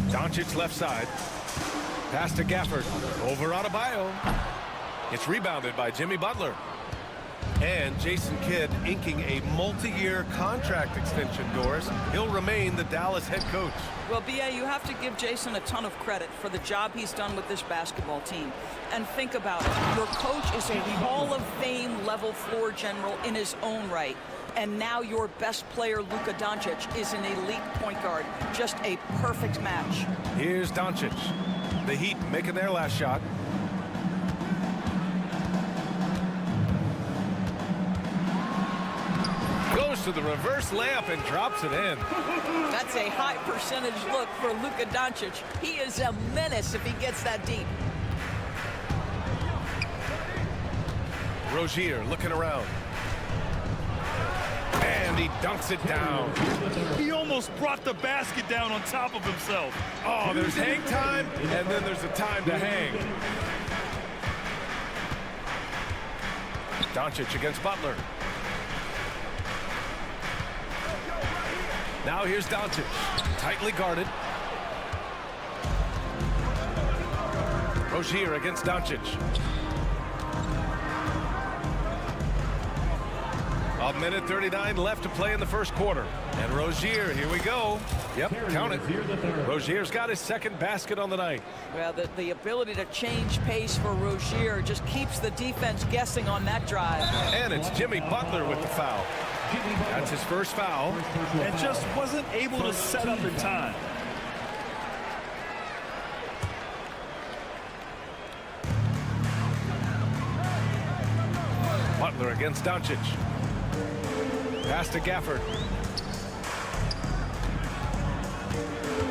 [SPEAKER 1] Doncic left side. Pass to Gafford. Over Adebayo. It's rebounded by Jimmy Butler. And Jason Kidd inking a multi-year contract extension, Doris. He'll remain the Dallas head coach.
[SPEAKER 3] Well, B.A., you have to give Jason a ton of credit for the job he's done with this basketball team. And think about it. Your coach is a Hall of Fame level floor general in his own right. And now your best player, Luka Doncic, is an elite point guard. Just a perfect match.
[SPEAKER 1] Here's Doncic. The Heat making their last shot. Goes to the reverse layup and drops it in.
[SPEAKER 3] That's a high percentage look for Luka Doncic. He is a menace if he gets that deep.
[SPEAKER 1] Rozier looking around. And he dunks it down.
[SPEAKER 2] He almost brought the basket down on top of himself.
[SPEAKER 1] Oh, there's hang time, and then there's a time to hang. Doncic against Butler. Now here's Doncic, tightly guarded. Rozier against Doncic. A minute 39 left to play in the first quarter. And Rozier, here we go. Yep, count it. Rozier's got his second basket on the night.
[SPEAKER 3] Well, the ability to change pace for Rozier just keeps the defense guessing on that drive.
[SPEAKER 1] And it's Jimmy Butler with the foul. That's his first foul.
[SPEAKER 2] And just wasn't able to set up in time.
[SPEAKER 1] Butler against Doncic. Pass to Gafford.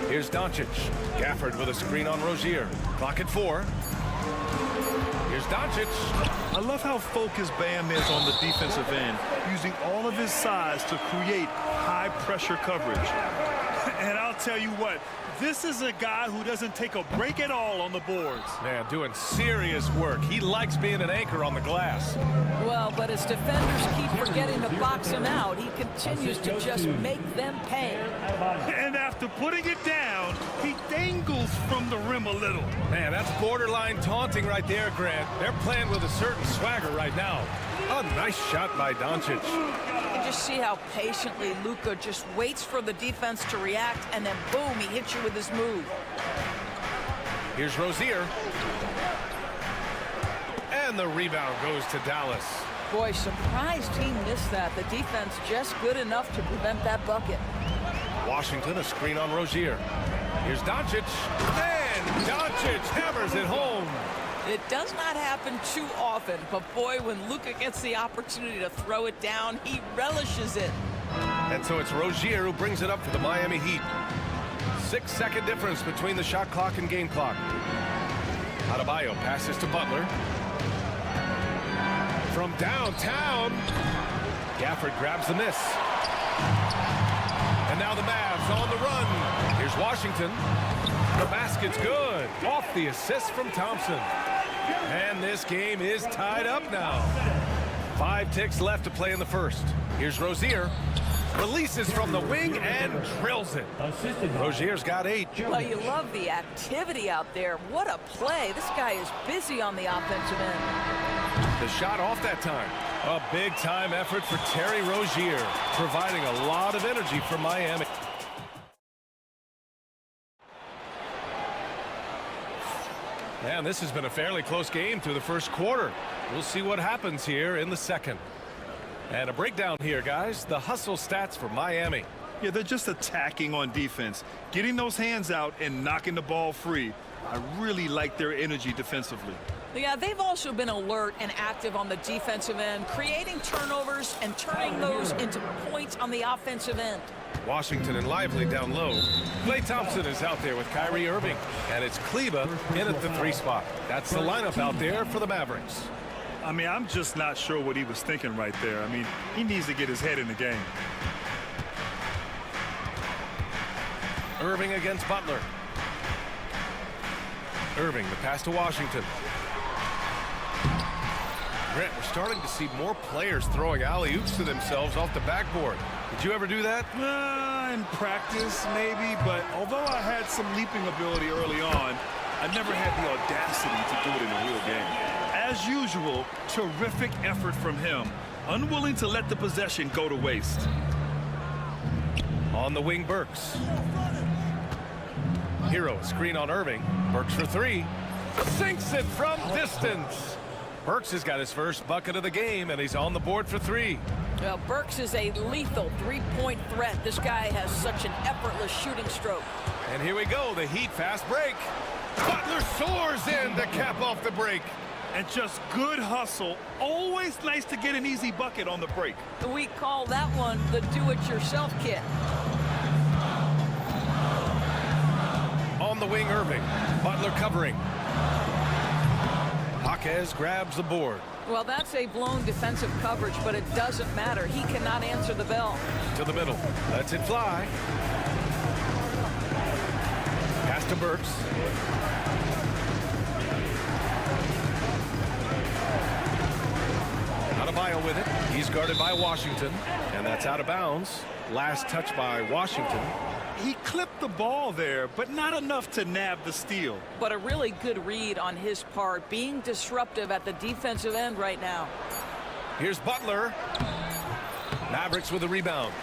[SPEAKER 1] Here's Doncic. Gafford with a screen on Rozier. Clock at 4. Here's Doncic.
[SPEAKER 2] I love how focused Bam is on the defensive end, using all of his size to create high-pressure coverage. And I'll tell you what, this is a guy who doesn't take a break at all on the boards.
[SPEAKER 1] Man, doing serious work. He likes being an anchor on the glass.
[SPEAKER 3] Well, but as defenders keep forgetting to box him out, he continues to just make them pay.
[SPEAKER 2] And after putting it down, he dangles from the rim a little.
[SPEAKER 1] Man, that's borderline taunting right there, Grant. They're playing with a certain swagger right now. A nice shot by Doncic.
[SPEAKER 3] You just see how patiently Luka just waits for the defense to react, and then boom, he hits you with his move.
[SPEAKER 1] Here's Rozier. And the rebound goes to Dallas.
[SPEAKER 3] Boy, surprised he missed that. The defense just good enough to prevent that bucket.
[SPEAKER 1] Washington, a screen on Rozier. Here's Doncic. And Doncic hammers it home.
[SPEAKER 3] It does not happen too often, but boy, when Luka gets the opportunity to throw it down, he relishes it.
[SPEAKER 1] And so it's Rozier who brings it up for the Miami Heat. 6-second difference between the shot clock and game clock. Adebayo passes to Butler. From downtown, Gafford grabs the miss. And now the Mavs on the run. Here's Washington. The basket's good. Off the assist from Thompson. And this game is tied up now. 5 ticks left to play in the first. Here's Rozier. Releases from the wing and drills it. Rozier's got 8.
[SPEAKER 3] Well, you love the activity out there. What a play. This guy is busy on the offensive end.
[SPEAKER 1] The shot off that time. A big-time effort for Terry Rozier, providing a lot of energy for Miami. Man, this has been a fairly close game through the first quarter. We'll see what happens here in the second. And a breakdown here, guys. The hustle stats for Miami.
[SPEAKER 2] Yeah, they're just attacking on defense, getting those hands out and knocking the ball free. I really like their energy defensively.
[SPEAKER 3] Yeah, they've also been alert and active on the defensive end, creating turnovers and turning those into points on the offensive end.
[SPEAKER 1] Washington and Lively down low. Klay Thompson is out there with Kyrie Irving. And it's Kleba in at the 3 spot. That's the lineup out there for the Mavericks.
[SPEAKER 2] I mean, I'm just not sure what he was thinking right there. I mean, he needs to get his head in the game.
[SPEAKER 1] Irving against Butler. Irving, the pass to Washington. Grant, we're starting to see more players throwing alley-oops to themselves off the backboard. Did you ever do that?
[SPEAKER 2] In practice, maybe, but although I had some leaping ability early on, I never had the audacity to do it in a real game. As usual, terrific effort from him, unwilling to let the possession go to waste.
[SPEAKER 1] On the wing, Burks. Hero, screen on Irving. Burks for 3. Sinks it from distance. Burks has got his first bucket of the game, and he's on the board for 3.
[SPEAKER 3] Well, Burks is a lethal 3-point threat. This guy has such an effortless shooting stroke.
[SPEAKER 1] And here we go, the Heat fast break. Butler soars in to cap off the break.
[SPEAKER 2] And just good hustle. Always nice to get an easy bucket on the break.
[SPEAKER 3] We call that one the do-it-yourself kit.
[SPEAKER 1] On the wing, Irving. Butler covering. Jaquez grabs the board.
[SPEAKER 3] Well, that's a blown defensive coverage, but it doesn't matter. He cannot answer the bell.
[SPEAKER 1] To the middle. Lets it fly. Pass to Burks. Adebayo with it. He's guarded by Washington. And that's out of bounds. Last touch by Washington.
[SPEAKER 2] He clipped the ball there, but not enough to nab the steal.
[SPEAKER 3] But a really good read on his part, being disruptive at the defensive end right now.
[SPEAKER 1] Here's Butler. Mavericks with a rebound.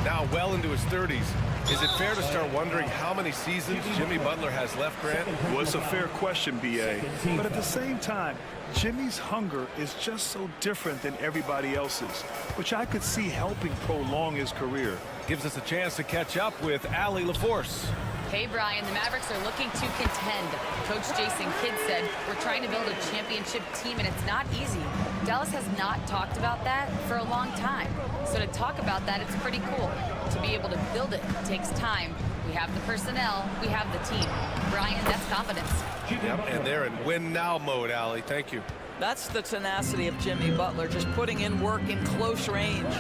[SPEAKER 1] Now well into his 30s. Is it fair to start wondering how many seasons Jimmy Butler has left, Grant?
[SPEAKER 2] Well, it's a fair question, B.A. But at the same time, Jimmy's hunger is just so different than everybody else's, which I could see helping prolong his career.
[SPEAKER 1] Gives us a chance to catch up with Allie LaForce.
[SPEAKER 4] Hey, Brian, the Mavericks are looking to contend. Coach Jason Kidd said, we're trying to build a championship team, and it's not easy. Dallas has not talked about that for a long time. So to talk about that, it's pretty cool. To be able to build it takes time. We have the personnel, we have the team. Brian, that's confidence.
[SPEAKER 1] Yep, and they're in win-now mode, Allie. Thank you.
[SPEAKER 3] That's the tenacity of Jimmy Butler, just putting in work in close range.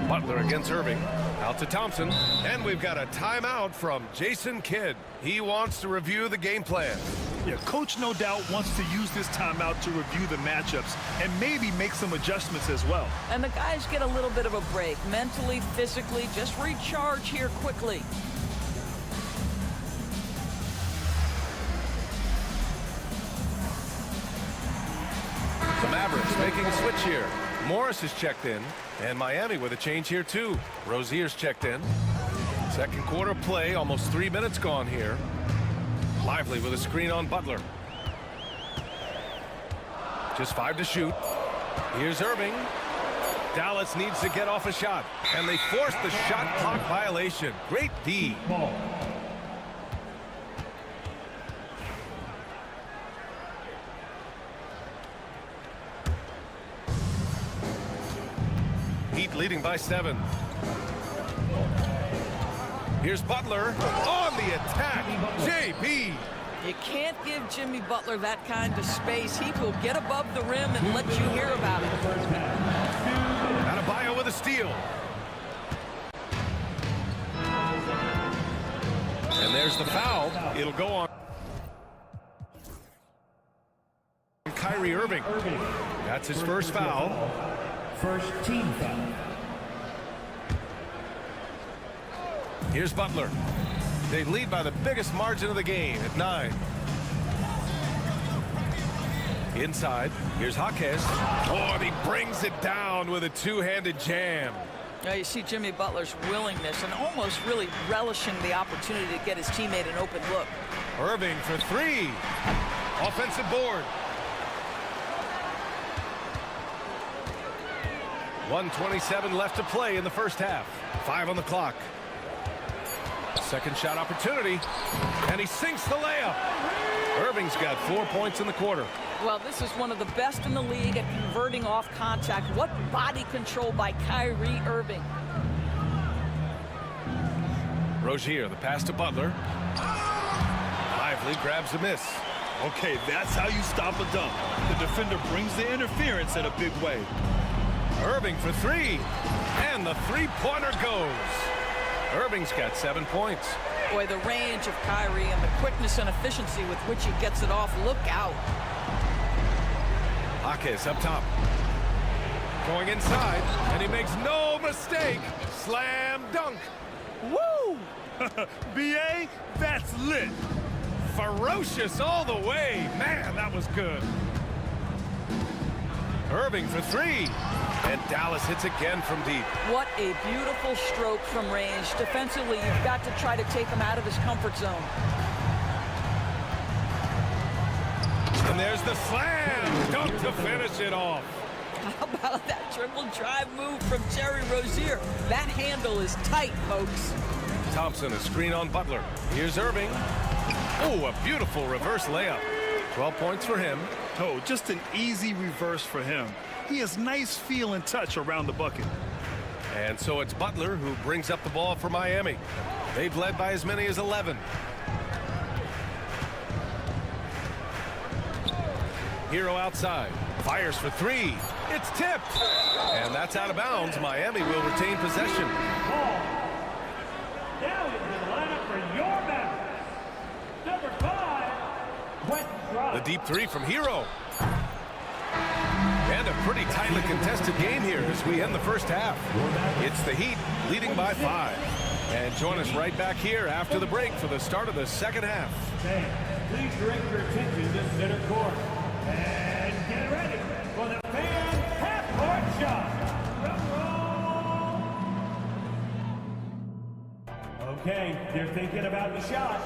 [SPEAKER 1] Butler against Irving. Out to Thompson. And we've got a timeout from Jason Kidd. He wants to review the game plan.
[SPEAKER 2] Yeah, Coach no doubt wants to use this timeout to review the matchups and maybe make some adjustments as well.
[SPEAKER 3] And the guys get a little bit of a break, mentally, physically, just recharge here quickly.
[SPEAKER 1] The Mavericks making a switch here. Morris is checked in, and Miami with a change here too. Rozier's checked in. Second quarter play, almost 3 minutes gone here. Lively with a screen on Butler. Just 5 to shoot. Here's Irving. Dallas needs to get off a shot, and they force the shot clock violation. Great D. Heat leading by 7. Here's Butler on the attack. JB.
[SPEAKER 3] You can't give Jimmy Butler that kind of space. He will get above the rim and let you hear about it.
[SPEAKER 1] Adebayo with a steal. And there's the foul. It'll go on Kyrie Irving. That's his first foul.
[SPEAKER 10] First team foul.
[SPEAKER 1] Here's Butler. They lead by the biggest margin of the game at 9. Inside, here's Hawkes. Oh, and he brings it down with a two-handed jam.
[SPEAKER 3] Now you see Jimmy Butler's willingness and almost really relishing the opportunity to get his teammate an open look.
[SPEAKER 1] Irving for 3. Offensive board. 1:27 left to play in the first half. 5 on the clock. Second shot opportunity, and he sinks the layup. Irving's got 4 points in the quarter.
[SPEAKER 3] Well, this is one of the best in the league at converting off contact. What body control by Kyrie Irving.
[SPEAKER 1] Rozier, the pass to Butler. Lively grabs a miss.
[SPEAKER 2] Okay, that's how you stop a dunk. The defender brings the interference in a big way.
[SPEAKER 1] Irving for 3, and the three-pointer goes. Irving's got 7 points.
[SPEAKER 3] Boy, the range of Kyrie and the quickness and efficiency with which he gets it off. Look out.
[SPEAKER 1] Hawkes up top. Going inside, and he makes no mistake. Slam dunk.
[SPEAKER 3] Woo!
[SPEAKER 2] BA, that's lit.
[SPEAKER 1] Ferocious all the way. Man, that was good. Irving for 3. And Dallas hits again from deep.
[SPEAKER 3] What a beautiful stroke from range. Defensively, you've got to try to take him out of his comfort zone.
[SPEAKER 1] And there's the slam dunk to finish it off.
[SPEAKER 3] How about that triple drive move from Terry Rozier? That handle is tight, folks.
[SPEAKER 1] Thompson, a screen on Butler. Here's Irving. Oh, a beautiful reverse layup. 12 points for him.
[SPEAKER 2] Oh, just an easy reverse for him. He has nice feel and touch around the bucket.
[SPEAKER 1] And so it's Butler who brings up the ball for Miami. They've led by as many as 11. Hero outside. Fires for 3. It's tipped. And that's out of bounds. Miami will retain possession.
[SPEAKER 10] Now into the lineup for your Mavericks. Number 5, Quentin Grimes.
[SPEAKER 1] The deep 3 from Hero. And a pretty tightly contested game here as we end the first half. It's the Heat leading by 5. And join us right back here after the break for the start of the second half.
[SPEAKER 10] Fans, please direct your attention to center court. And get ready for the fan half-court shot. Okay, they're thinking about the shot.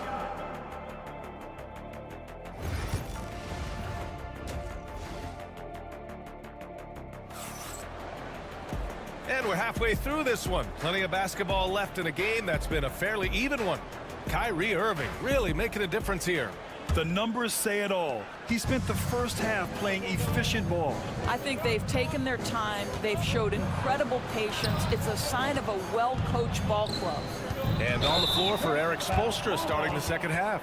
[SPEAKER 1] And we're halfway through this one. Plenty of basketball left in a game that's been a fairly even one. Kyrie Irving really making a difference here.
[SPEAKER 2] The numbers say it all. He spent the first half playing efficient ball.
[SPEAKER 3] I think they've taken their time. They've showed incredible patience. It's a sign of a well-coached ball club.
[SPEAKER 1] And on the floor for Eric Spoelstra starting the second half.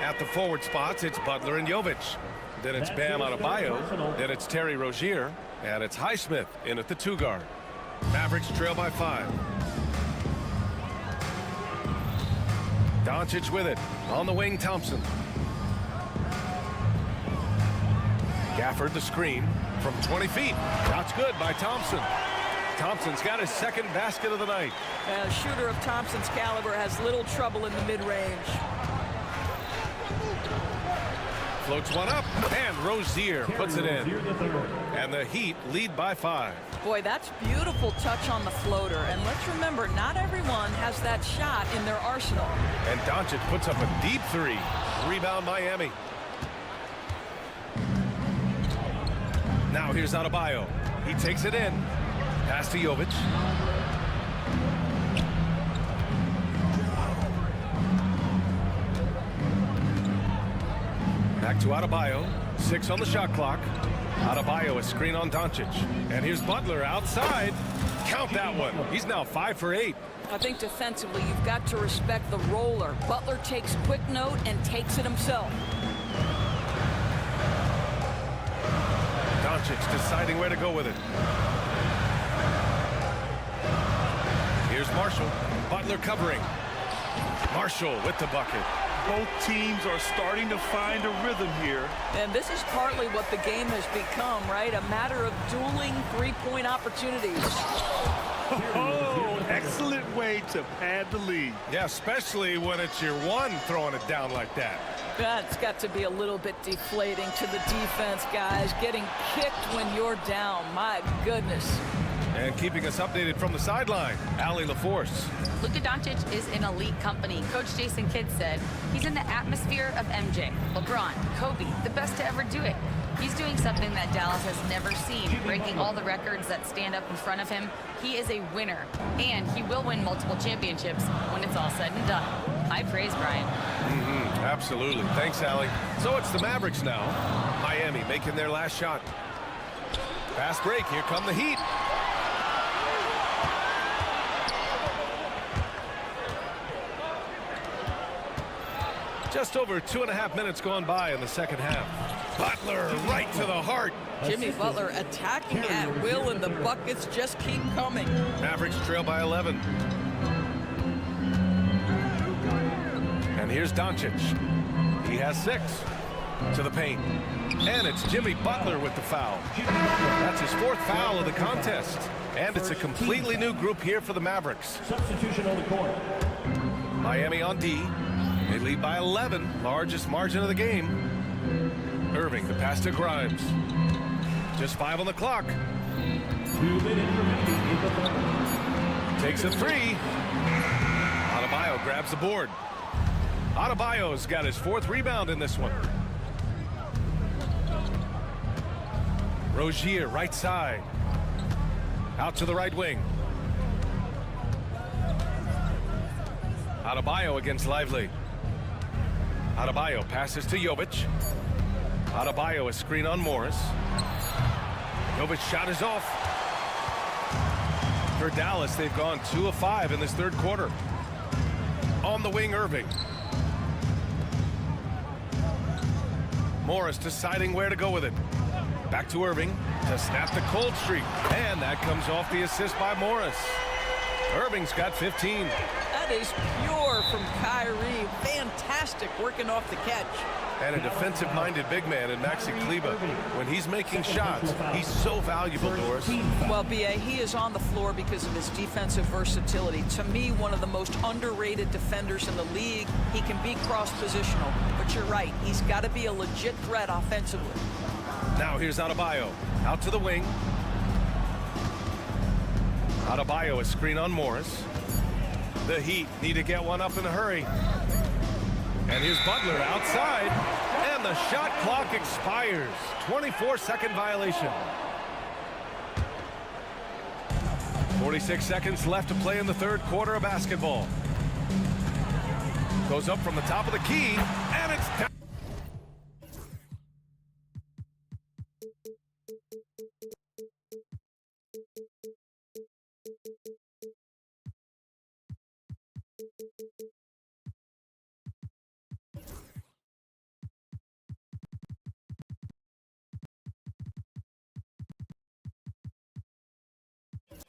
[SPEAKER 1] At the forward spots, it's Butler and Jovic. Then it's Bam Adebayo. Then it's Terry Rozier. And it's Highsmith in at the 2 guard. Mavericks trail by 5. Doncic with it. On the wing, Thompson. Gafford the screen from 20 feet. Shot's good by Thompson. Thompson's got his second basket of the night.
[SPEAKER 3] A shooter of Thompson's caliber has little trouble in the mid-range.
[SPEAKER 1] Floats one up, and Rozier puts it in. And the Heat lead by 5.
[SPEAKER 3] Boy, that's beautiful touch on the floater. And let's remember, not everyone has that shot in their arsenal.
[SPEAKER 1] And Doncic puts up a deep 3. Rebound Miami. Now here's Adebayo. He takes it in. Pass to Jovic. Back to Adebayo. 6 on the shot clock. Adebayo, a screen on Doncic. And here's Butler outside. Count that one. He's now 5 for 8.
[SPEAKER 3] I think defensively, you've got to respect the roller. Butler takes quick note and takes it himself.
[SPEAKER 1] Doncic deciding where to go with it. Here's Marshall. Butler covering. Marshall with the bucket.
[SPEAKER 2] Both teams are starting to find a rhythm here.
[SPEAKER 3] And this is partly what the game has become, right? A matter of dueling three-point opportunities.
[SPEAKER 2] Oh, excellent way to pad the lead.
[SPEAKER 1] Yeah, especially when it's your one throwing it down like that.
[SPEAKER 3] That's got to be a little bit deflating to the defense, guys. Getting kicked when you're down. My goodness.
[SPEAKER 1] And keeping us updated from the sideline, Allie LaForce.
[SPEAKER 4] Luka Doncic is in elite company. Coach Jason Kidd said he's in the atmosphere of MJ, LeBron, Kobe, the best to ever do it. He's doing something that Dallas has never seen, breaking all the records that stand up in front of him. He is a winner, and he will win multiple championships when it's all said and done. High praise, Brian.
[SPEAKER 1] Absolutely. Thanks, Allie. So it's the Mavericks now. Miami making their last shot. Fast break. Here come the Heat. Just over 2.5 minutes gone by in the second half. Butler right to the heart.
[SPEAKER 3] Jimmy Butler attacking at will, and the buckets just keep coming.
[SPEAKER 1] Mavericks trail by 11. And here's Doncic. He has 6 to the paint. And it's Jimmy Butler with the foul. That's his 4th foul of the contest. And it's a completely new group here for the Mavericks.
[SPEAKER 10] Substitution on the court.
[SPEAKER 1] Miami on D. They lead by 11, largest margin of the game. Irving, the pass to Grimes. Just 5 on the clock.
[SPEAKER 10] 2 minutes remaining in the third.
[SPEAKER 1] Takes a 3. Adebayo grabs the board. Adebayo's got his 4th rebound in this one. Rozier, right side. Out to the right wing. Adebayo against Lively. Adebayo passes to Jovic. Adebayo, a screen on Morris. Jovic shot is off. For Dallas, they've gone 2 of 5 in this third quarter. On the wing, Irving. Morris deciding where to go with it. Back to Irving to snap the cold streak. And that comes off the assist by Morris. Irving's got 15.
[SPEAKER 3] That is pure from Kyrie. Fantastic working off the catch.
[SPEAKER 1] And a defensive-minded big man in Maxi Kleber. When he's making shots, he's so valuable, Doris.
[SPEAKER 3] Well, B.A., he is on the floor because of his defensive versatility. To me, one of the most underrated defenders in the league. He can be cross-positional, but you're right. He's got to be a legit threat offensively.
[SPEAKER 1] Now here's Adebayo. Out to the wing. Adebayo, a screen on Morris. The Heat need to get one up in a hurry. And here's Butler outside. And the shot clock expires. 24-second violation. 46 seconds left to play in the third quarter of basketball. Goes up from the top of the key. And it's down.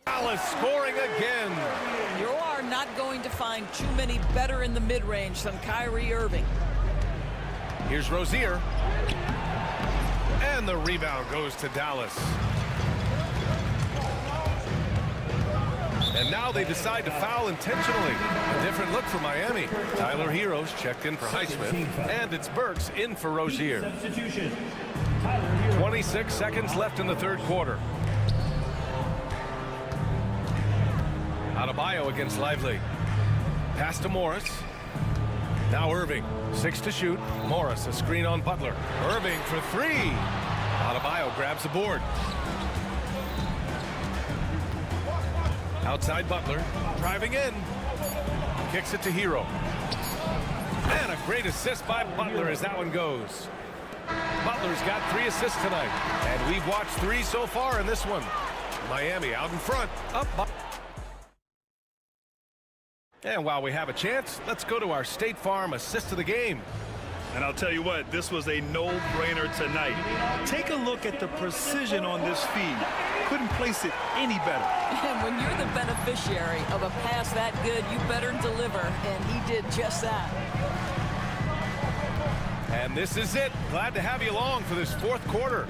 [SPEAKER 1] Dallas scoring again.
[SPEAKER 3] You are not going to find too many better in the mid-range than Kyrie Irving.
[SPEAKER 1] Here's Rozier. And the rebound goes to Dallas. And now they decide to foul intentionally. A different look for Miami. Tyler Heroes checked in for Highsmith. And it's Burks in for Rozier. 26 seconds left in the third quarter. Adebayo against Lively. Pass to Morris. Now Irving. 6 to shoot. Morris, a screen on Butler. Irving for 3. Adebayo grabs the board. Outside Butler. Driving in. Kicks it to Hero. And a great assist by Butler as that one goes. Butler's got 3 assists tonight. And we've watched 3 so far in this one. Miami out in front. Up by... And while we have a chance, let's go to our State Farm assist of the game.
[SPEAKER 2] And I'll tell you what, this was a no-brainer tonight. Take a look at the precision on this feed. Couldn't place it any better.
[SPEAKER 3] And when you're the beneficiary of a pass that good, you better deliver, and he did just that.
[SPEAKER 1] And this is it. Glad to have you along for this fourth quarter.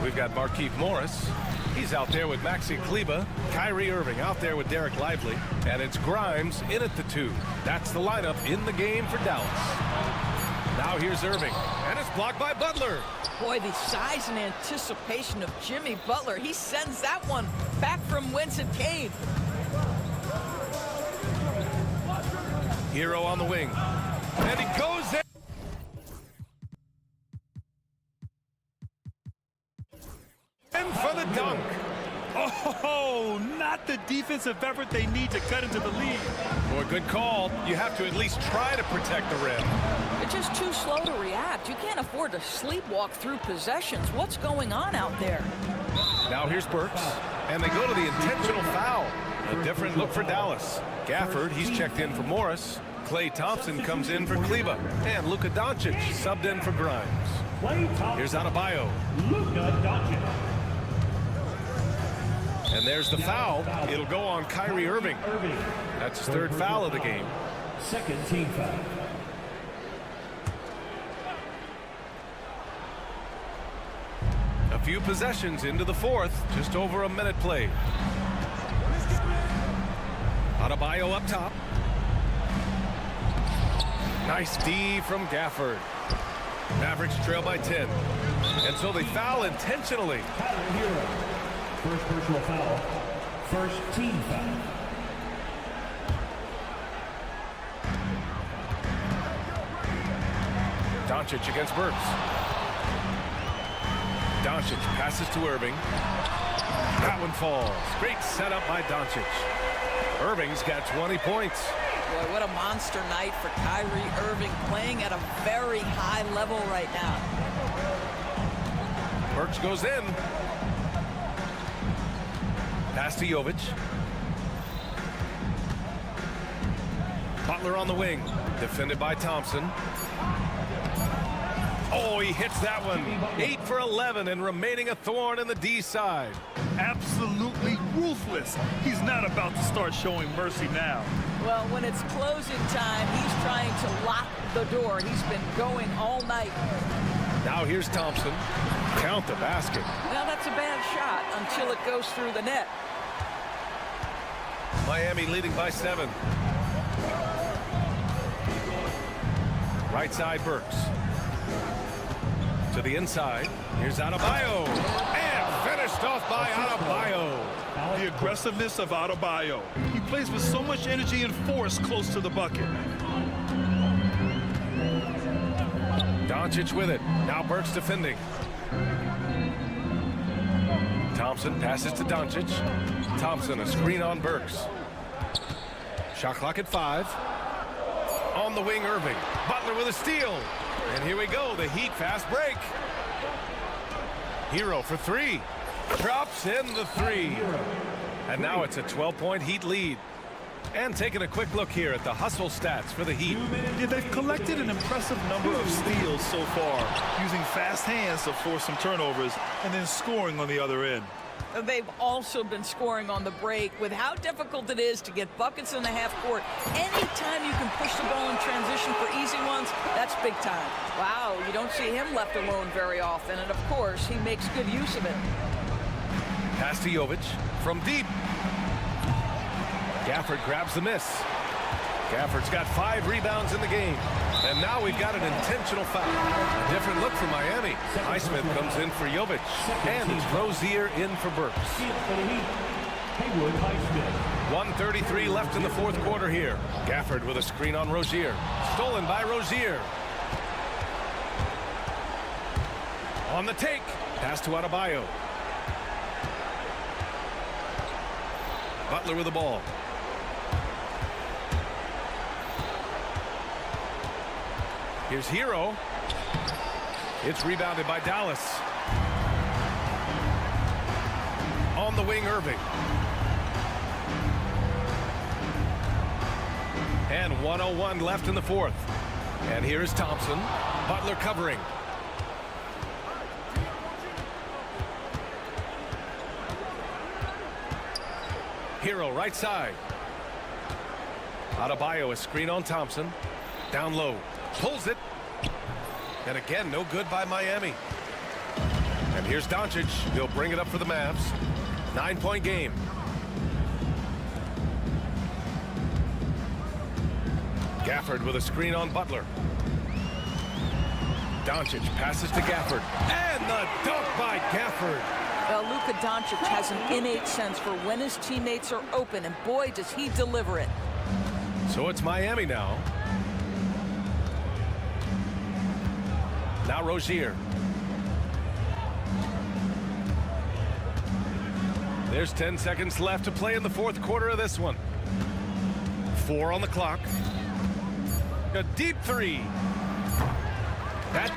[SPEAKER 1] We've got Markieff Morris. He's out there with Maxi Kleber. Kyrie Irving out there with Derek Lively. And it's Grimes in at the 2. That's the lineup in the game for Dallas. Now here's Irving. And it's blocked by Butler.
[SPEAKER 3] Boy, the size and anticipation of Jimmy Butler. He sends that one back from whence it came.
[SPEAKER 1] Hero on the wing. And he goes in. And for the dunk.
[SPEAKER 2] Oh, not the defensive effort they need to cut into the lead.
[SPEAKER 1] Boy, good call. You have to at least try to protect the rim.
[SPEAKER 3] They're just too slow to react. You can't afford to sleepwalk through possessions. What's going on out there?
[SPEAKER 1] Now here's Burks. And they go to the intentional foul. A different look for Dallas. Gafford, he's checked in for Morris. Klay Thompson comes in for Kleber. And Luka Doncic subbed in for Grimes. Here's Adebayo.
[SPEAKER 10] Luka Doncic.
[SPEAKER 1] And there's the foul. It'll go on Kyrie Irving. That's his third foul of the game.
[SPEAKER 10] Second team foul.
[SPEAKER 1] A few possessions into the fourth. Just over a minute played. Adebayo up top. Nice D from Gafford. Mavericks trail by 10. And so they foul intentionally.
[SPEAKER 10] First personal foul. First team foul.
[SPEAKER 1] Doncic against Burks. Doncic passes to Irving. That one falls. Great setup by Doncic. Irving's got 20 points.
[SPEAKER 3] Boy, what a monster night for Kyrie Irving, playing at a very high level right now.
[SPEAKER 1] Burks goes in. Pass to Jovic. Butler on the wing. Defended by Thompson. Oh, he hits that one. 8 for 11 and remaining a thorn in the D side.
[SPEAKER 2] Absolutely ruthless. He's not about to start showing mercy now.
[SPEAKER 3] Well, when it's closing time, he's trying to lock the door. He's been going all night.
[SPEAKER 1] Now here's Thompson. Count the basket.
[SPEAKER 3] Now that's a bad shot until it goes through the net.
[SPEAKER 1] Miami leading by 7. Right side, Burks. To the inside. Here's Adebayo. And finished off by Adebayo.
[SPEAKER 2] The aggressiveness of Adebayo. He plays with so much energy and force close to the bucket.
[SPEAKER 1] Doncic with it. Now Burks defending. Thompson passes to Doncic. Thompson, a screen on Burks. Shot clock at 5. On the wing, Irving. Butler with a steal. And here we go, the Heat fast break. Hero for 3. Drops in the 3. And now it's a 12-point Heat lead. And taking a quick look here at the hustle stats for the Heat.
[SPEAKER 2] Yeah, they've collected an impressive number of steals so far, using fast hands to force some turnovers and then scoring on the other end.
[SPEAKER 3] They've also been scoring on the break. With how difficult it is to get buckets in the half court, anytime you can push the ball in transition for easy ones, that's big time. Wow, you don't see him left alone very often, and of course, he makes good use of it.
[SPEAKER 1] Pass to Jovic from deep. Gafford grabs the miss. Gafford's got 5 rebounds in the game. And now we've got an intentional foul. A different look for Miami. Highsmith comes in for Jovic. And it's Rozier in for Burks. 1:33 left in the fourth quarter here. Gafford with a screen on Rozier. Stolen by Rozier. On the take. Pass to Adebayo. Butler with the ball. Here's Hero. It's rebounded by Dallas. On the wing, Irving. And 1:01 left in the fourth. And here's Thompson. Butler covering. Hero right side. Adebayo, a screen on Thompson. Down low. Pulls it. And again, no good by Miami. And here's Doncic. He'll bring it up for the Mavs. 9-point game. Gafford with a screen on Butler. Doncic passes to Gafford. And the dunk by Gafford.
[SPEAKER 3] Well, Luka Doncic has an innate sense for when his teammates are open, and boy, does he deliver it.
[SPEAKER 1] So it's Miami now. Now Rozier. There's 10 seconds left to play in the fourth quarter of this one. 4 on the clock. A deep three. That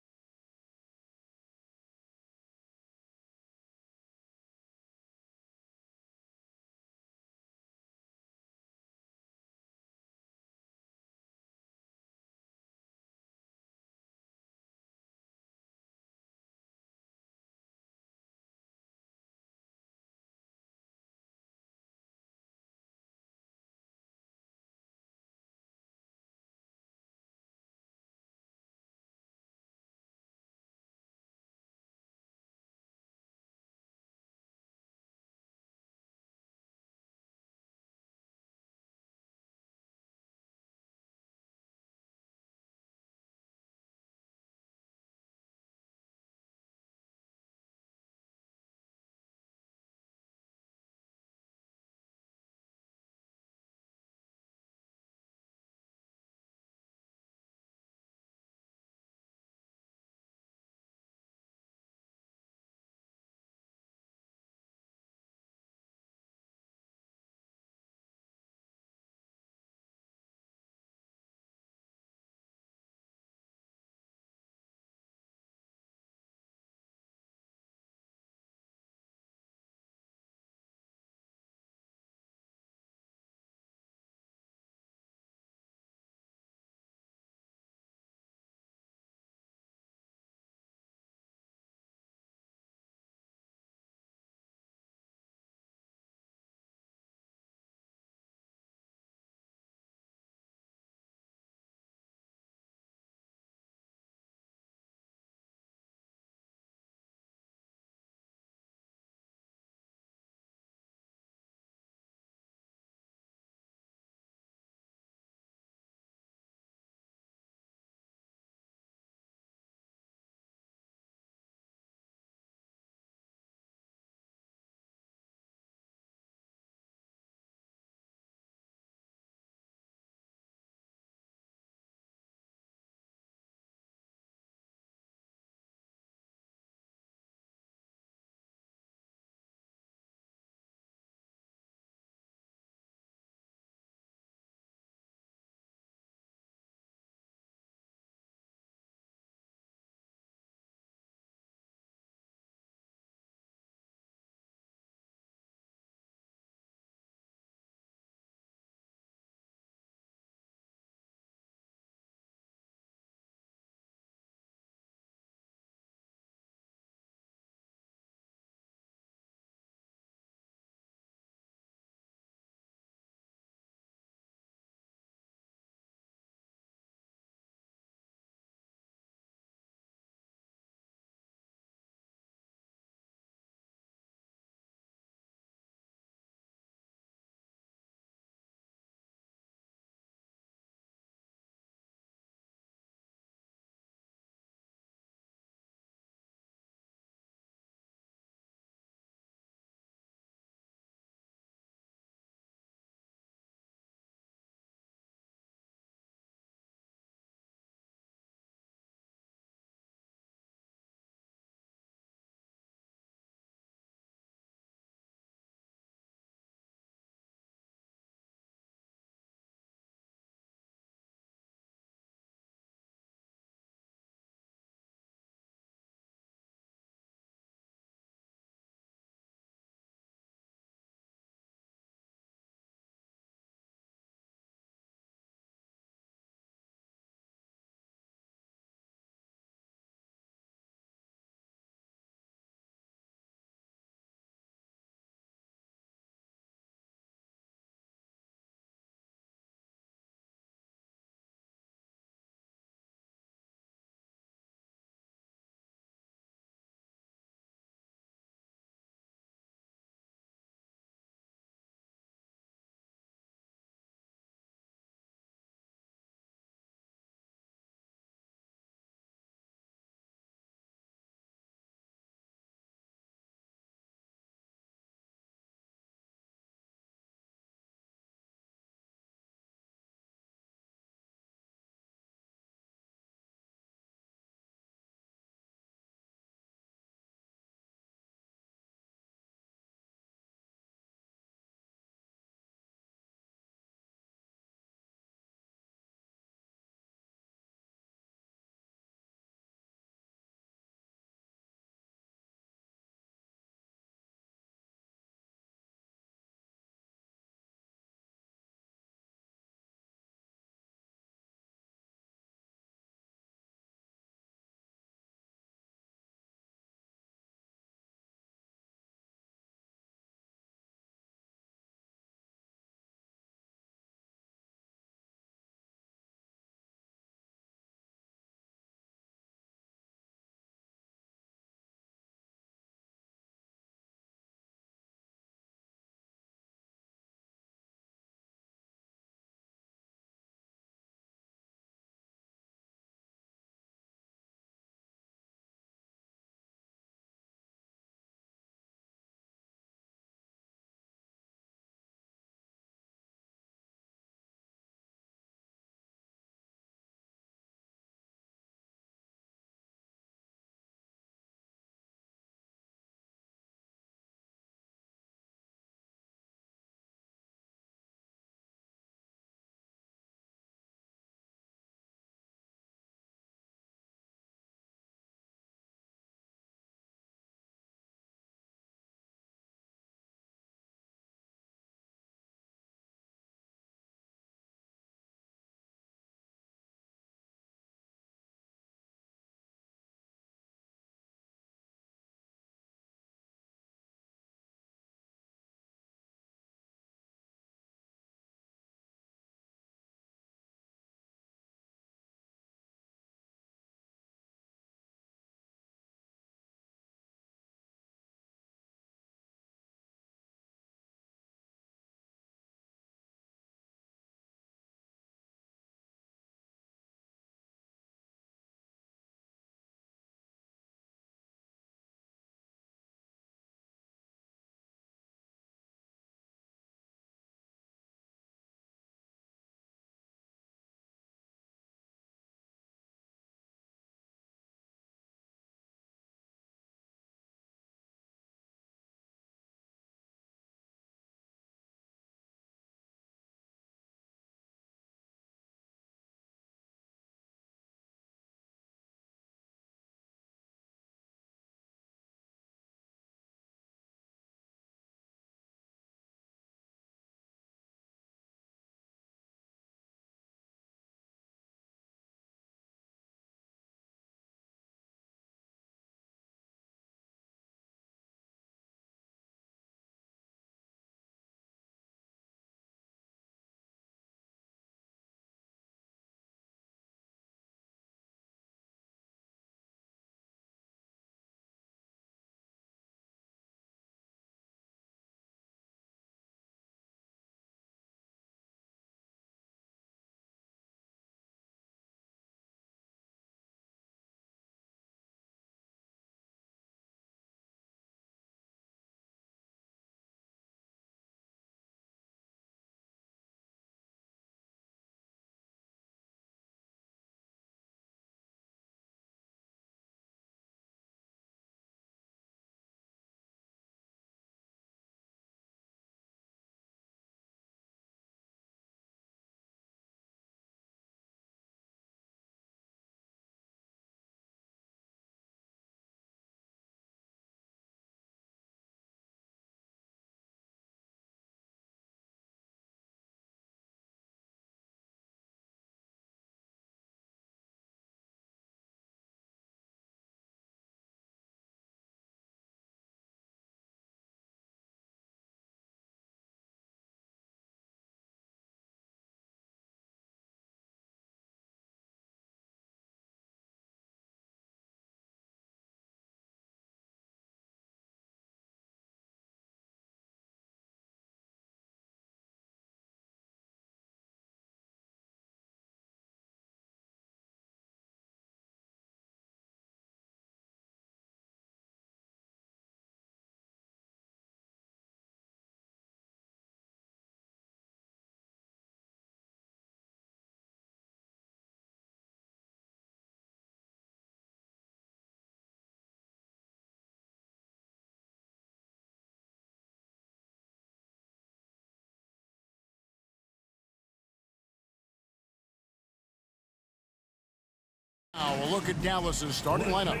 [SPEAKER 6] Now we'll look at Dallas's starting lineup.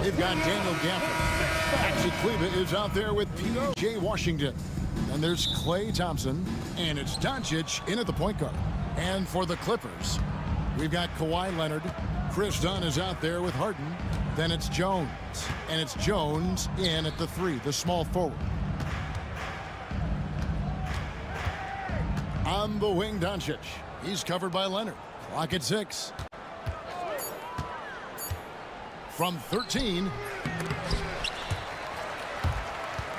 [SPEAKER 6] They've got Daniel Gafford. Maxi Kleba is out there with P.J. Washington. And there's Klay Thompson. And it's Doncic in at the point guard. And for the Clippers, we've got Kawhi Leonard. Chris Dunn is out there with Harden. Then it's Jones. And it's Jones in at the 3, the small forward. On the wing, Doncic. He's covered by Leonard. Clock at 6. From 13,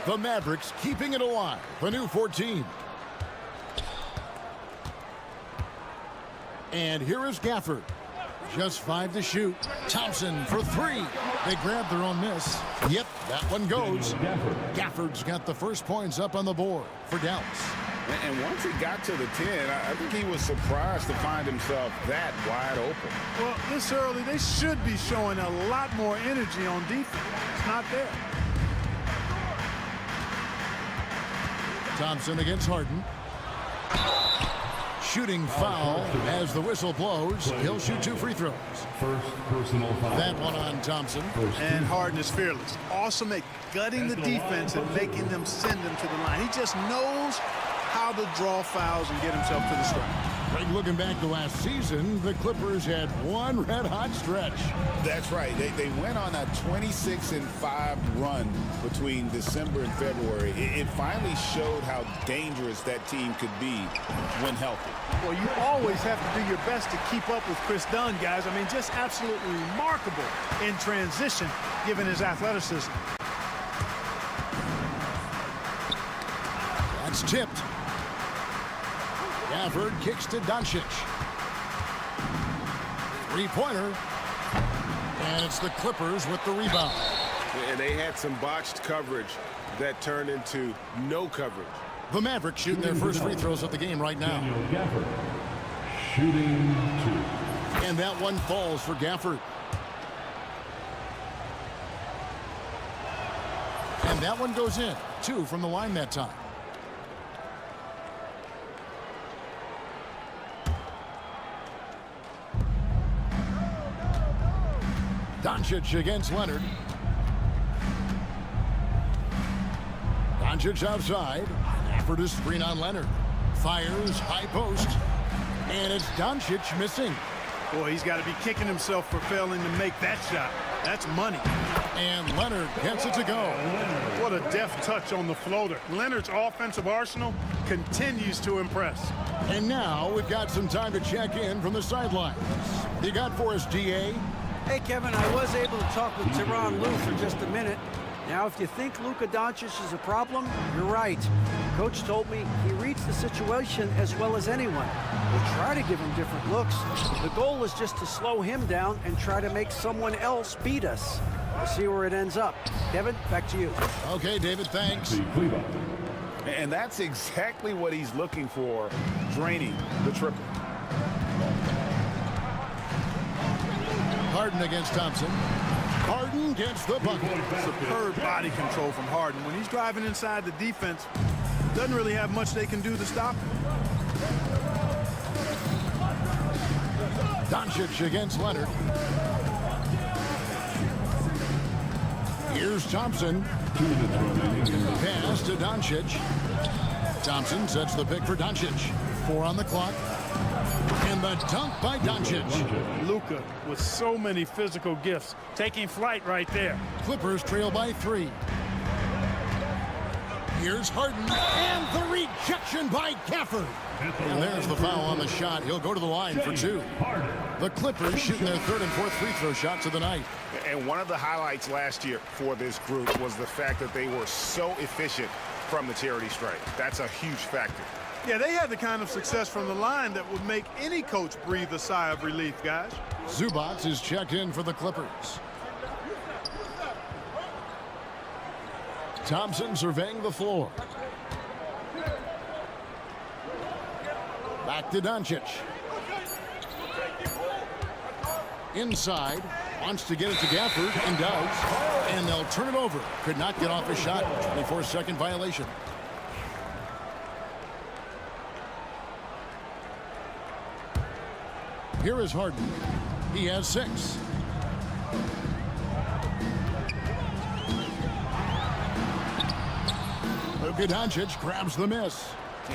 [SPEAKER 6] the Mavericks keeping it alive. A new 14. And here is Gafford. Just 5 to shoot. Thompson for 3. They grab their own miss. Yep, that one goes. Gafford's got the first points up on the board for Dallas.
[SPEAKER 9] And once he got to the 10, I think he was surprised to find himself that wide open.
[SPEAKER 12] Well, this early, they should be showing a lot more energy on defense. It's not there.
[SPEAKER 6] Thompson against Harden. Shooting foul as the whistle blows. He'll shoot 2 free throws.
[SPEAKER 5] First personal foul.
[SPEAKER 6] That one on Thompson.
[SPEAKER 12] And Harden is fearless. Awesome at gutting the defense and making them send him to the line. He just knows how to draw fouls and get himself to the stripe.
[SPEAKER 6] Right, looking back to last season, the Clippers had one red-hot stretch.
[SPEAKER 9] That's right. They went on a 26-5 run between December and February. It finally showed how dangerous that team could be when healthy.
[SPEAKER 12] Well, you always have to do your best to keep up with Chris Dunn, guys. I mean, just absolutely remarkable in transition, given his athleticism.
[SPEAKER 6] That's tipped. Gafford kicks to Doncic. 3-pointer. And it's the Clippers with the rebound.
[SPEAKER 1] And they had some botched coverage that turned into no coverage.
[SPEAKER 6] The Mavericks shooting their first free throws of the game right now.
[SPEAKER 5] Daniel Gafford shooting 2.
[SPEAKER 6] And that one falls for Gafford. And that one goes in. 2 from the line that time. Doncic against Leonard. Doncic outside. Effort to screen on Leonard. Fires high post. And it's Doncic missing.
[SPEAKER 12] Boy, he's got to be kicking himself for failing to make that shot. That's money.
[SPEAKER 6] And Leonard gets it to go.
[SPEAKER 12] What a deft touch on the floater. Leonard's offensive arsenal continues to impress.
[SPEAKER 6] And now we've got some time to check in from the sidelines. You got for us, DA?
[SPEAKER 8] Hey, Kevin, I was able to talk with Tyronn Lue for just a minute. Now, if you think Luka Doncic is a problem, you're right. Coach told me he reads the situation as well as anyone. We'll try to give him different looks. The goal is just to slow him down and try to make someone else beat us. We'll see where it ends up. Kevin, back to you.
[SPEAKER 6] Okay, David, thanks.
[SPEAKER 9] And that's exactly what he's looking for, draining the triple.
[SPEAKER 6] Harden against Thompson. Harden gets the bucket.
[SPEAKER 12] Superb body control from Harden. When he's driving inside the defense, doesn't really have much they can do to stop him.
[SPEAKER 6] Doncic against Leonard. Here's Thompson. Pass to Doncic. Thompson sets the pick for Doncic. 4 on the clock. And the dunk by Doncic.
[SPEAKER 12] Luka with so many physical gifts, taking flight right there.
[SPEAKER 6] Clippers trail by 3. Here's Harden, and the rejection by Gafford. And there's the foul on the shot. He'll go to the line for 2. The Clippers shooting their 3rd and 4th free throw shots of the night.
[SPEAKER 9] And one of the highlights last year for this group was the fact that they were so efficient from the charity stripe. That's a huge factor.
[SPEAKER 12] Yeah, they had the kind of success from the line that would make any coach breathe a sigh of relief, guys.
[SPEAKER 6] Zubac is checked in for the Clippers. Thompson surveying the floor. Back to Doncic. Inside. Wants to get it to Gafford and does. And they'll turn it over. Could not get off his shot. 24-second violation. Here is Harden. He has 6. Luka Doncic grabs the miss.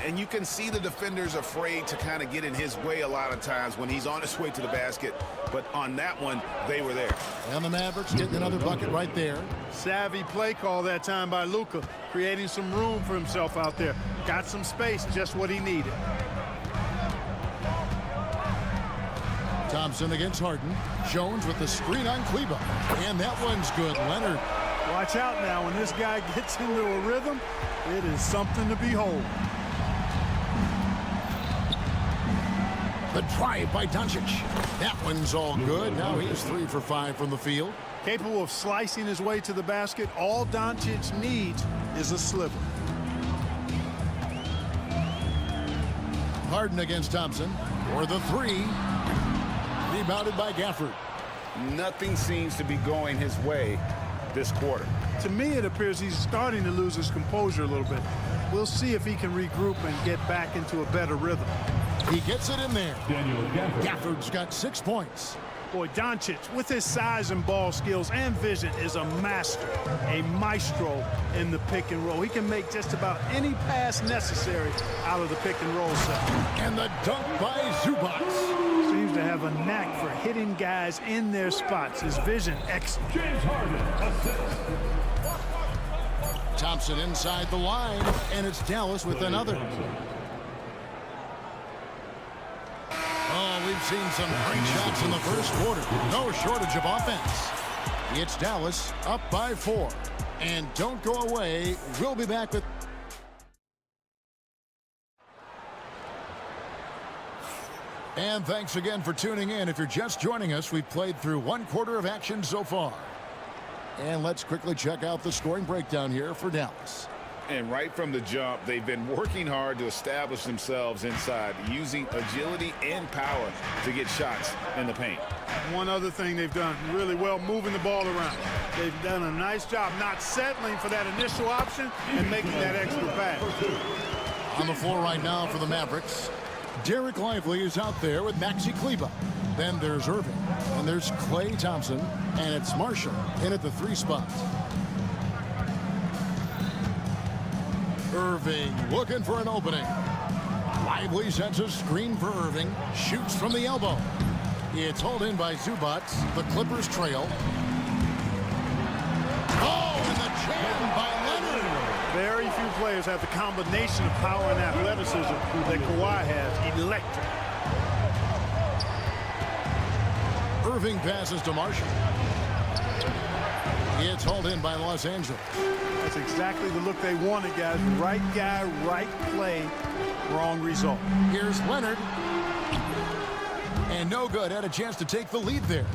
[SPEAKER 14] And you can see the defenders afraid to kind of get in his way a lot of times when he's on his way to the basket. But on that one, they were there.
[SPEAKER 6] And the Mavericks getting another bucket right there.
[SPEAKER 12] Savvy play call that time by Luka, creating some room for himself out there. Got some space, just what he needed.
[SPEAKER 6] Thompson against Harden. Jones with the screen on Kleba. And that one's good. Leonard.
[SPEAKER 12] Watch out now. When this guy gets into a rhythm, it is something to behold.
[SPEAKER 6] The drive by Doncic. That one's all good. Now he's 3 for 5 from the field.
[SPEAKER 12] Capable of slicing his way to the basket. All Doncic needs is a sliver.
[SPEAKER 6] Harden against Thompson. For the 3. Rebounded by Gafford.
[SPEAKER 14] Nothing seems to be going his way this quarter.
[SPEAKER 12] To me, it appears he's starting to lose his composure a little bit. We'll see if he can regroup and get back into a better rhythm.
[SPEAKER 6] He gets it in there. Gafford's got 6 points.
[SPEAKER 12] Boy, Doncic, with his size and ball skills and vision, is a master, a maestro in the pick and roll. He can make just about any pass necessary out of the pick and roll set.
[SPEAKER 6] And the dunk by Zubac.
[SPEAKER 12] Seems to have a knack for hitting guys in their spots. His vision, excellent.
[SPEAKER 5] James Harden, assist.
[SPEAKER 6] Thompson inside the line, and it's Dallas with another. Oh, we've seen some great shots in the first quarter. No shortage of offense. It's Dallas up by 4. And don't go away. We'll be back with... And thanks again for tuning in. If you're just joining us, we've played through 1 quarter of action so far. And let's quickly check out the scoring breakdown here for Dallas.
[SPEAKER 14] And right from the jump, they've been working hard to establish themselves inside, using agility and power to get shots in the paint.
[SPEAKER 12] One other thing they've done really well, moving the ball around. They've done a nice job not settling for that initial option and making that extra pass.
[SPEAKER 6] On the floor right now for the Mavericks, Derek Lively is out there with Maxi Kleba. Then there's Irving, and there's Klay Thompson, and it's Marshall in at the 3 spot. Irving looking for an opening. Lively sets a screen for Irving. Shoots from the elbow. It's hauled in by Zubac. The Clippers trail. Oh, and the jam by Leonard.
[SPEAKER 12] Very few players have the combination of power and athleticism that Kawhi has. Electric.
[SPEAKER 6] Irving passes to Marshall. It's hauled in by Los Angeles.
[SPEAKER 12] That's exactly the look they wanted, guys. Right guy, right play, wrong result.
[SPEAKER 6] Here's Leonard. And no good. Had a chance to take the lead there.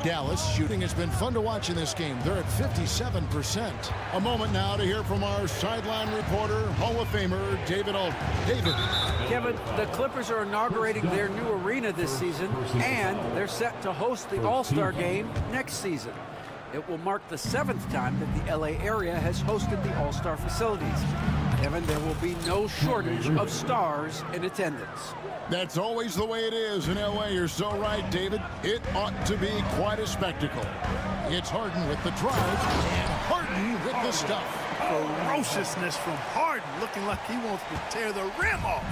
[SPEAKER 6] Dallas shooting has been fun to watch in this game. They're at 57%. A moment now to hear from our sideline reporter, Hall of Famer, David Aldridge. David.
[SPEAKER 8] Kevin, the Clippers are inaugurating their new arena this season, and they're set to host the All-Star game next season. It will mark the 7th time that the LA area has hosted the All-Star facilities. Kevin, there will be no shortage of stars in attendance.
[SPEAKER 6] That's always the way it is in LA. You're so right, David. It ought to be quite a spectacle. It's Harden with the drive, and Harden with the stuff.
[SPEAKER 12] Ferociousness from Harden, looking like he wants to tear the rim off.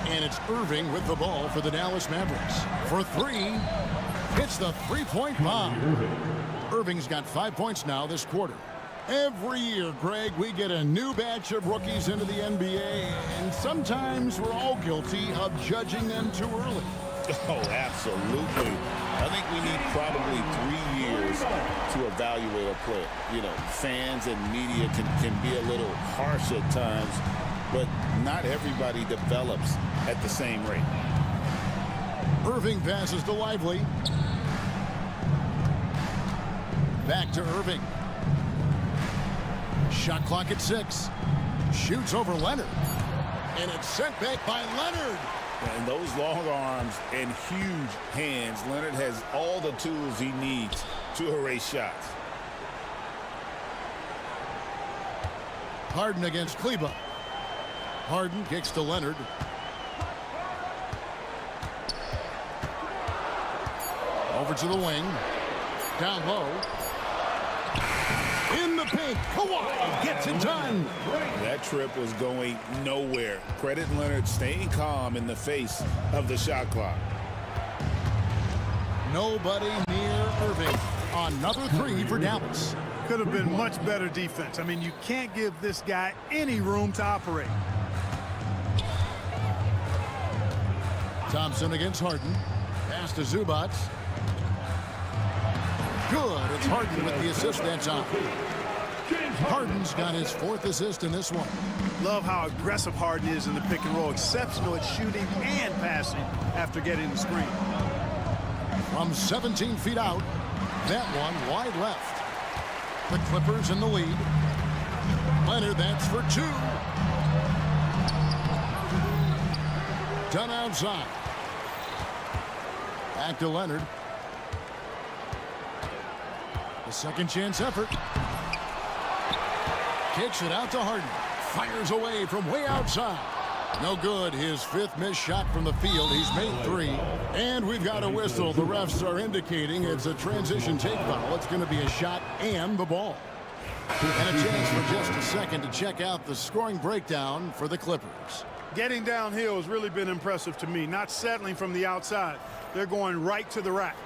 [SPEAKER 6] And it's Irving with the ball for the Dallas Mavericks. For 3, it's the 3-point bomb. Irving's got 5 points now this quarter. Every year, Greg, we get a new batch of rookies into the NBA, and sometimes we're all guilty of judging them too early.
[SPEAKER 9] Oh, absolutely. I think we need probably 3 years to evaluate a player. You know, fans and media can be a little harsh at times, but not everybody develops at the same rate.
[SPEAKER 6] Irving passes to Lively. Back to Irving. Shot clock at 6. Shoots over Leonard. And it's sent back by Leonard.
[SPEAKER 9] And those long arms and huge hands, Leonard has all the tools he needs to erase shots.
[SPEAKER 6] Harden against Kleba. Harden kicks to Leonard. Over to the wing. Down low. In the paint. Kawhi gets it done.
[SPEAKER 14] That trip was going nowhere. Credit Leonard staying calm in the face of the shot clock.
[SPEAKER 6] Nobody near Irving. Another three for Dallas.
[SPEAKER 12] Could have been much better defense. I mean, you can't give this guy any room to operate.
[SPEAKER 6] Thompson against Harden. Pass to Zubac. Good. It's Harden with the assist that time. Harden's got his 4th assist in this one.
[SPEAKER 12] Love how aggressive Harden is in the pick and roll. Exceptional at shooting and passing after getting the screen.
[SPEAKER 6] From 17 feet out, that one wide left. The Clippers in the lead. Leonard, that's for 2. Done outside. Back to Leonard. A second chance effort. Kicks it out to Harden. Fires away from way outside. No good. His 5th missed shot from the field. He's made 3. And we've got a whistle. The refs are indicating it's a transition take foul. It's going to be a shot and the ball. And a chance for just a second to check out the scoring breakdown for the Clippers.
[SPEAKER 12] Getting downhill has really been impressive to me. Not settling from the outside. They're going right to the rack.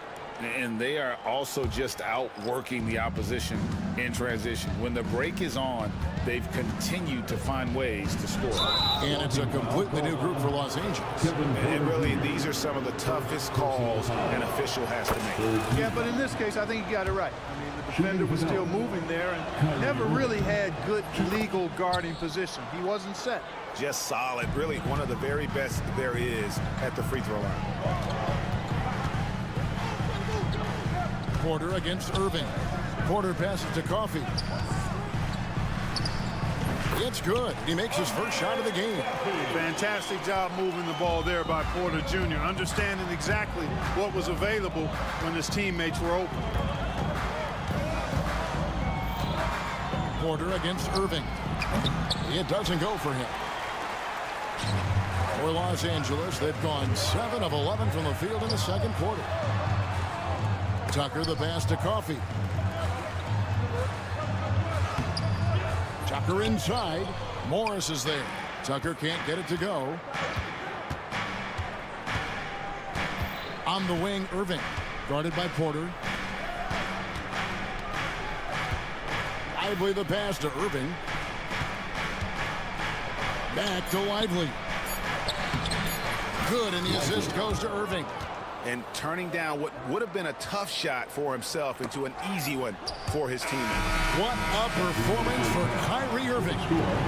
[SPEAKER 14] And they are also just outworking the opposition in transition. When the break is on, they've continued to find ways to score.
[SPEAKER 6] And it's a completely new group for Los Angeles.
[SPEAKER 14] And really, these are some of the toughest calls an official has to make.
[SPEAKER 12] Yeah, but in this case, I think you got it right. I mean, the defender was still moving there and never really had good legal guarding position. He wasn't set.
[SPEAKER 14] Just solid. Really one of the very best there is at the free throw line.
[SPEAKER 6] Porter against Irving. Porter passes to Coffey. It's good. He makes his first shot of the game.
[SPEAKER 12] Fantastic job moving the ball there by Porter Jr., understanding exactly what was available when his teammates were open.
[SPEAKER 6] Porter against Irving. It doesn't go for him. For Los Angeles, they've gone 7 of 11 from the field in the second quarter. Tucker the pass to Coffey. Tucker inside. Morris is there. Tucker can't get it to go. On the wing, Irving. Guarded by Porter. Lively the pass to Irving. Back to Lively. Good, and the assist goes to Irving.
[SPEAKER 14] And turning down what would have been a tough shot for himself into an easy one for his teammate.
[SPEAKER 6] What a performance for Kyrie Irving.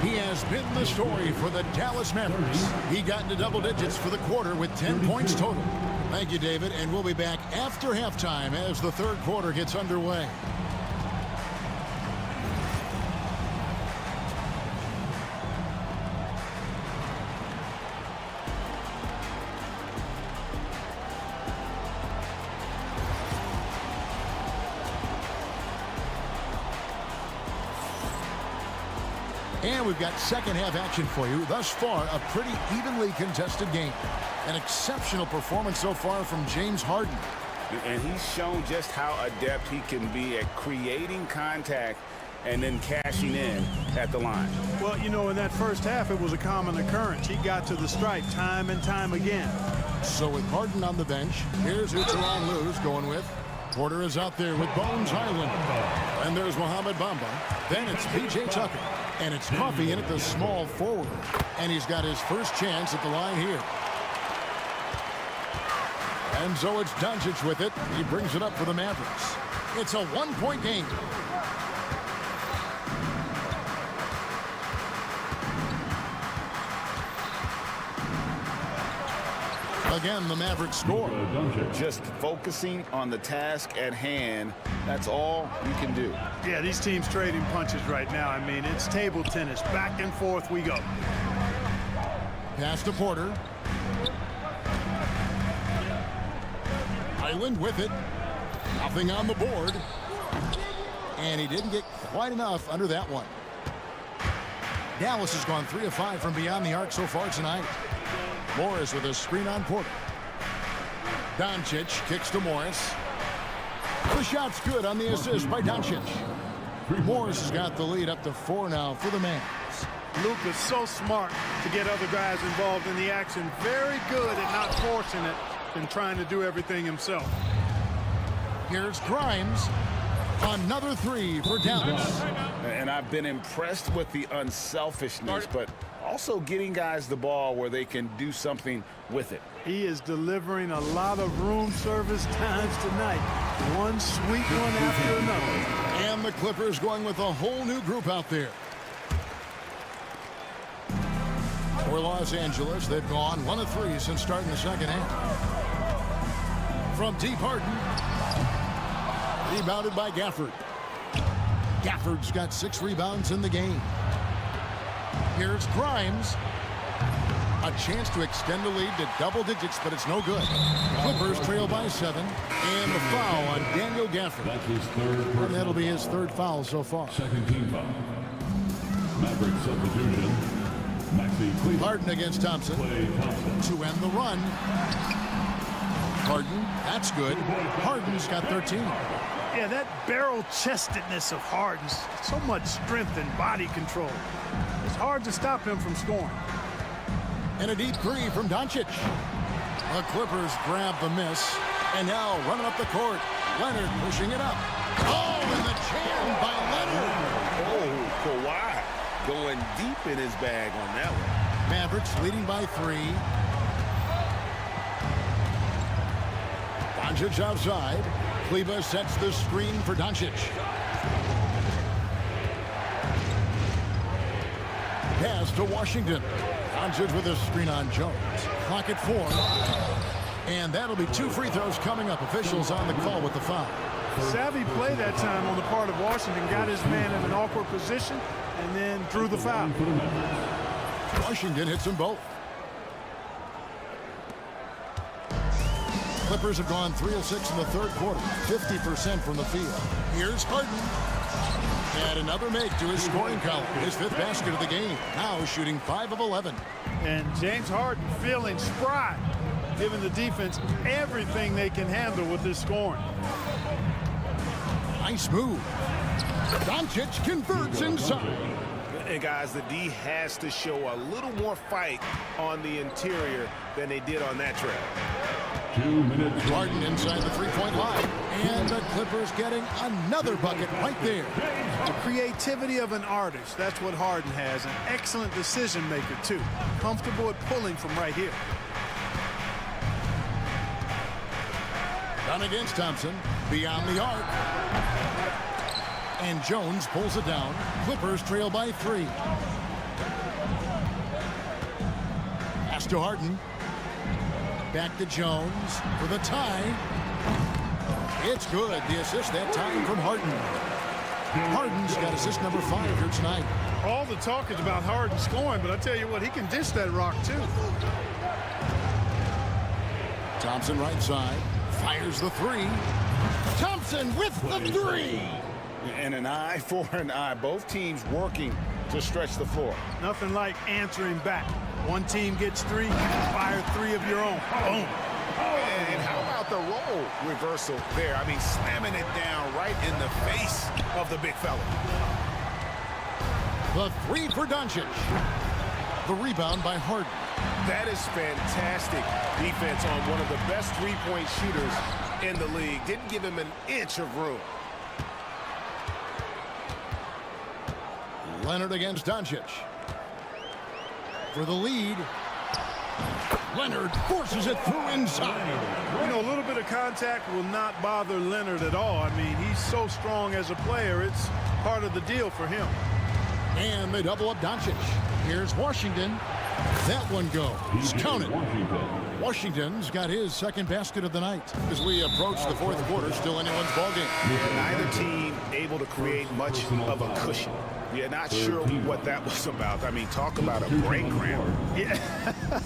[SPEAKER 6] He has been the story for the Dallas Mavericks. He got into double digits for the quarter with 10 points total. Thank you, David, and we'll be back after halftime as the third quarter gets underway. And we've got second half action for you. Thus far, a pretty evenly contested game. An exceptional performance so far from James Harden.
[SPEAKER 14] And he's shown just how adept he can be at creating contact and then cashing in at the line.
[SPEAKER 12] Well, you know, in that first half, it was a common occurrence. He got to the stripe time and time again.
[SPEAKER 6] So with Harden on the bench, here's who Teron Lue's going with. Porter is out there with Bones Highland. And there's Mohamed Bamba. Then it's P.J. Tucker. And it's Coffey in at the small forward. And he's got his first chance at the line here. And so it's Doncic with it. He brings it up for the Mavericks. It's a one-point game. Again, the Mavericks score.
[SPEAKER 14] Just focusing on the task at hand, that's all you can do.
[SPEAKER 12] Yeah, these teams trading punches right now. I mean, it's table tennis. Back and forth we go.
[SPEAKER 6] Pass to Porter. Highland with it. Nothing on the board. And he didn't get quite enough under that one. Dallas has gone 3 of 5 from beyond the arc so far tonight. Morris with a screen on Porter. Doncic kicks to Morris. The shot's good on the assist by Doncic. Morris has got the lead up to 4 now for the Mavs.
[SPEAKER 12] Luka's so smart to get other guys involved in the action. Very good at not forcing it and trying to do everything himself.
[SPEAKER 6] Here's Grimes. Another 3 for Dallas.
[SPEAKER 9] And I've been impressed with the unselfishness, but also getting guys the ball where they can do something with it.
[SPEAKER 12] He is delivering a lot of room service times tonight. One sweet one after another.
[SPEAKER 6] And the Clippers going with a whole new group out there. For Los Angeles, they've gone 1 of 3 since starting the second half. From deep, Harden. Rebounded by Gafford. Gafford's got 6 rebounds in the game. Here's Grimes. A chance to extend the lead to double digits, but it's no good. Clippers trail by 7. And the foul on Daniel Gafford.
[SPEAKER 5] That's his third.
[SPEAKER 6] And that'll be his 3rd foul so far.
[SPEAKER 5] Second team foul. Mavericks substitution. Maxi
[SPEAKER 6] Harden against Thompson. To end the run. Harden, that's good. Harden's got 13.
[SPEAKER 12] Yeah, that barrel-chestedness of Harden's, so much strength and body control. It's hard to stop him from scoring.
[SPEAKER 6] And a deep 3 from Doncic. The Clippers grab the miss. And now running up the court. Leonard pushing it up. Oh, and the jam by Leonard.
[SPEAKER 9] Oh, Kawhi going deep in his bag on that one.
[SPEAKER 6] Mavericks leading by 3. Doncic outside. Kleba sets the screen for Doncic. Pass to Washington. Doncic with a screen on Jones. Clock at 4. And that'll be 2 free throws coming up. Officials on the call with the foul.
[SPEAKER 12] Savvy play that time on the part of Washington. Got his man in an awkward position and then drew the foul.
[SPEAKER 6] Washington hits them both. Clippers have gone 3 of 6 in the 3rd quarter. 50% from the field. Here's Harden. And another make to his scoring column. His 5th basket of the game. Now shooting 5 of 11.
[SPEAKER 12] And James Harden feeling spry, giving the defense everything they can handle with this scoring.
[SPEAKER 6] Nice move. Doncic converts inside.
[SPEAKER 14] And guys, the D has to show a little more fight on the interior than they did on that trail.
[SPEAKER 5] 2 minutes.
[SPEAKER 6] Harden inside the 3-point line. And the Clippers getting another bucket right there.
[SPEAKER 12] The creativity of an artist, that's what Harden has. An excellent decision maker, too. Comfortable at pulling from right here.
[SPEAKER 6] Done against Thompson. Beyond the arc. And Jones pulls it down. Clippers trail by 3. Pass to Harden. Back to Jones for the tie. It's good. The assist that time from Harden. Harden's got assist number 5 here tonight.
[SPEAKER 12] All the talk is about Harden scoring, but I tell you what, he can dish that rock, too.
[SPEAKER 6] Thompson right side. Fires the 3. Thompson with the 3.
[SPEAKER 9] And an eye for an eye. Both teams working to stretch the floor.
[SPEAKER 12] Nothing like answering back. One team gets 3, you fire 3 of your own. Boom.
[SPEAKER 14] And how about the role reversal there? I mean, slamming it down right in the face of the big fella.
[SPEAKER 6] The 3 for Doncic. The rebound by Harden.
[SPEAKER 14] That is fantastic defense on one of the best 3-point shooters in the league. Didn't give him an inch of room.
[SPEAKER 6] Leonard against Doncic. For the lead. Leonard forces it through inside.
[SPEAKER 12] You know, a little bit of contact will not bother Leonard at all. I mean, he's so strong as a player. It's part of the deal for him.
[SPEAKER 6] And they double up Doncic. Here's Washington. That one goes. Count it. Washington's got his 2nd basket of the night. As we approach the 4th quarter, still anyone's ballgame.
[SPEAKER 14] Neither team able to create much of a cushion. Yeah, not sure what that was about. I mean, talk about a brain cramp.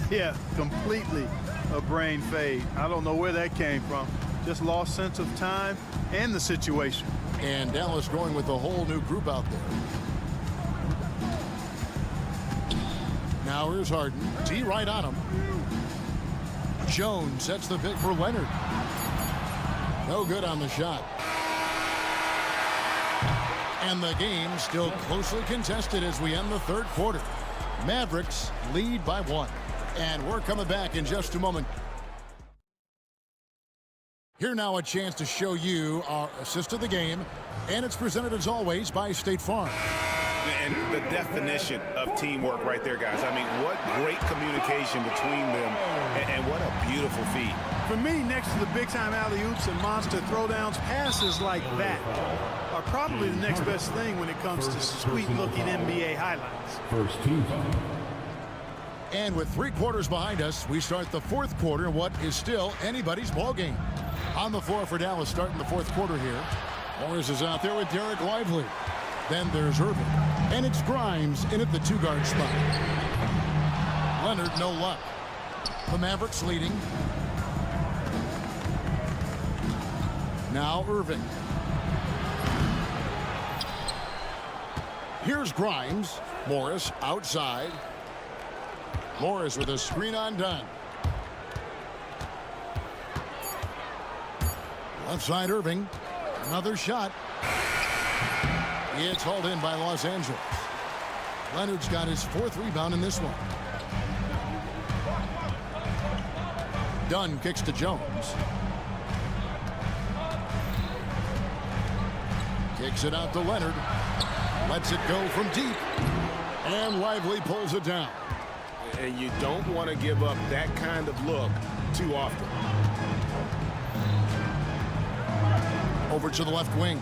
[SPEAKER 12] Yeah, completely a brain fade. I don't know where that came from. Just lost sense of time and the situation.
[SPEAKER 6] And Dallas going with a whole new group out there. Now here's Harden. T right on him. Jones sets the pick for Leonard. No good on the shot. And the game still closely contested as we end the third quarter. Mavericks lead by 1. And we're coming back in just a moment. Here now a chance to show you our assist of the game. And it's presented as always by State Farm.
[SPEAKER 14] And the definition of teamwork right there, guys. I mean, what great communication between them, and what a beautiful feed.
[SPEAKER 12] For me, next to the big-time alley-oops and monster throwdowns, passes like that are probably the next best thing when it comes to sweet-looking NBA highlights.
[SPEAKER 5] First team foul.
[SPEAKER 6] And with 3 quarters behind us, we start the fourth quarter in what is still anybody's ball game. On the floor for Dallas starting the fourth quarter here. Morris is out there with Derek Lively. Then there's Irving. And it's Grimes in at the 2-guard spot. Leonard, no luck. The Mavericks leading. Now Irving. Here's Grimes. Morris outside. Morris with a screen on Dunn. Left side Irving. Another shot. It's hauled in by Los Angeles. Leonard's got his 4th rebound in this one. Dunn kicks to Jones. Kicks it out to Leonard. Lets it go from deep. And Lively pulls it down.
[SPEAKER 14] And you don't want to give up that kind of look too often.
[SPEAKER 6] Over to the left wing.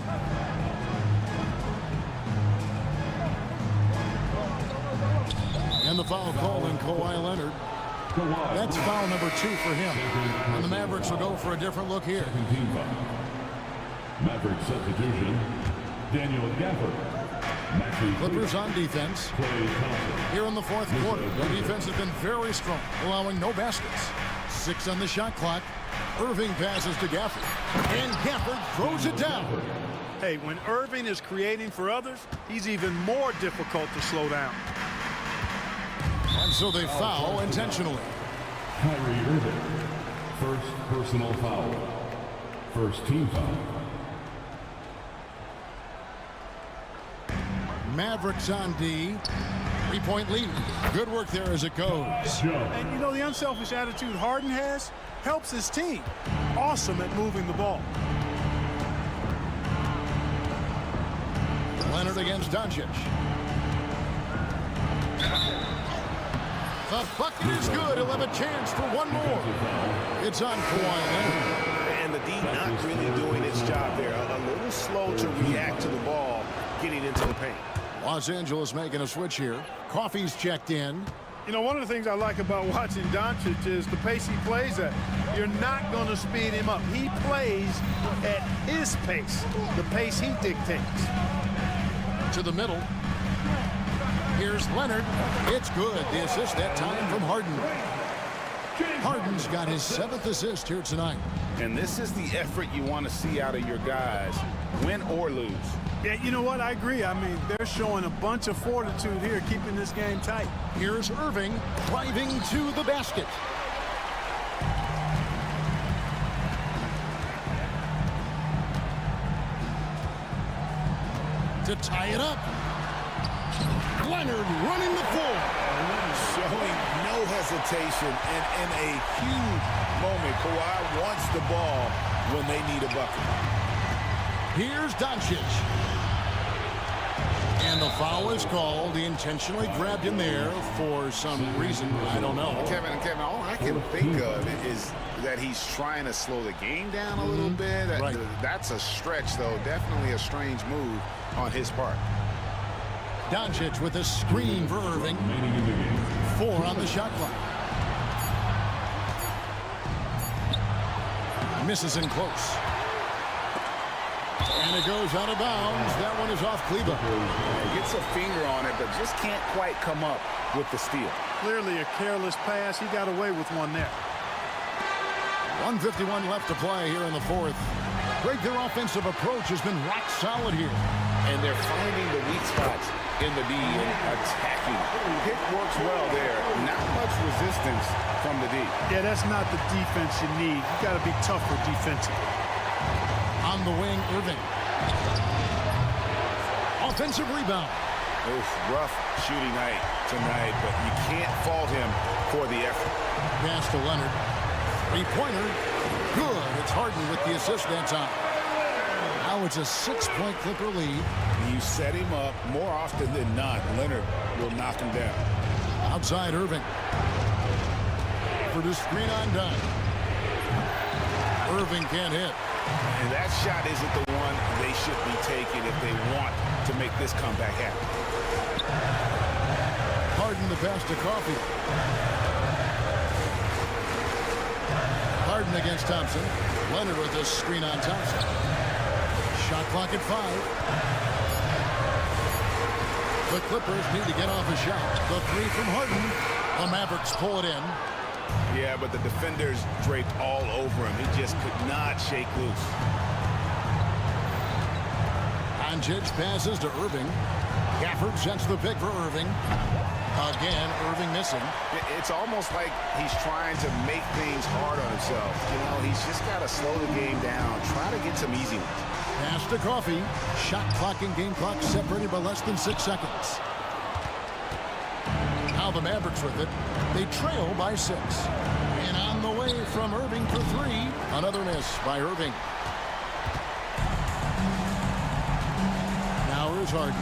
[SPEAKER 6] And the foul called on Kawhi Leonard. That's foul number 2 for him. And the Mavericks will go for a different look here.
[SPEAKER 5] Maverick substitution, Daniel Gafford.
[SPEAKER 6] Clippers on defense. Here in the fourth quarter, the defense has been very strong, allowing no baskets. 6 on the shot clock. Irving passes to Gafford. And Gafford throws it down.
[SPEAKER 12] Hey, when Irving is creating for others, he's even more difficult to slow down.
[SPEAKER 6] And so they foul intentionally.
[SPEAKER 5] Kyrie Irving, first personal foul. First team foul.
[SPEAKER 6] Mavericks on D. 3-point lead. Good work there as it goes.
[SPEAKER 12] And you know, the unselfish attitude Harden has helps his team. Awesome at moving the ball.
[SPEAKER 6] Leonard against Doncic. The bucket is good. He'll have a chance for one more. It's on Kawhi Leonard.
[SPEAKER 14] And the D not really doing its job there. A little slow to react to the ball getting into the paint.
[SPEAKER 6] Los Angeles making a switch here. Coffey's checked in.
[SPEAKER 12] You know, one of the things I like about watching Doncic is the pace he plays at. You're not going to speed him up. He plays at his pace, the pace he dictates.
[SPEAKER 6] To the middle. Here's Leonard. It's good. The assist that time from Harden. Harden's got his 7th assist here tonight.
[SPEAKER 14] And this is the effort you want to see out of your guys, win or lose.
[SPEAKER 12] Yeah, you know what? I agree. I mean, they're showing a bunch of fortitude here, keeping this game tight.
[SPEAKER 6] Here's Irving driving to the basket. To tie it up. Leonard running the floor.
[SPEAKER 14] Showing no hesitation, and in a huge moment, Kawhi wants the ball when they need a bucket.
[SPEAKER 6] Here's Doncic. And the foul is called. He intentionally grabbed him there for some reason. I don't know.
[SPEAKER 14] Kevin, all I can think of is that he's trying to slow the game down a little bit.
[SPEAKER 6] Right.
[SPEAKER 14] That's a stretch, though. Definitely a strange move on his part.
[SPEAKER 6] Doncic with a screen for Irving. 4 on the shot clock. Misses in close. And it goes out of bounds. That one is off Kleba.
[SPEAKER 14] Gets a finger on it, but just can't quite come up with the steal.
[SPEAKER 12] Clearly a careless pass. He got away with one there.
[SPEAKER 6] 1:51 left to play here in the fourth. Greg, their offensive approach has been rock solid here.
[SPEAKER 14] And they're finding the weak spots in the D and attacking. Pick works well there. Not much resistance from the D.
[SPEAKER 12] Yeah, that's not the defense you need. You got to be tougher defensively.
[SPEAKER 6] On the wing, Irving. offensive rebound.
[SPEAKER 14] It was rough shooting night tonight, but you can't fault him for the effort.
[SPEAKER 6] Pass to Leonard. Three-pointer. Good. It's Harden with the assist that time. Now it's a 6-point Clipper lead.
[SPEAKER 14] You set him up more often than not. Leonard will knock him down.
[SPEAKER 6] Outside Irving. For the screen on Dunn. Irving can't hit.
[SPEAKER 14] And that shot isn't the one they should be taking if they want to make this comeback happen.
[SPEAKER 6] Harden the pass to Coffee. Harden against Thompson. Leonard with a screen on Thompson. Shot clock at 5. The Clippers need to get off a shot. The three from Harden. The Mavericks pull it in.
[SPEAKER 14] Yeah, but the defenders draped all over him. He just could not shake loose.
[SPEAKER 6] Anjic passes to Irving. Gafford sends the pick for Irving. Again, Irving missing.
[SPEAKER 14] It's almost like he's trying to make things hard on himself. You know, he's just got to slow the game down. Try to get some easy ones.
[SPEAKER 6] Pass to Coffee. Shot clock and game clock separated by less than 6 seconds. Now the Mavericks with it. They trail by 6. And on the way from Irving for 3. Another miss by Irving. Now here's Harden.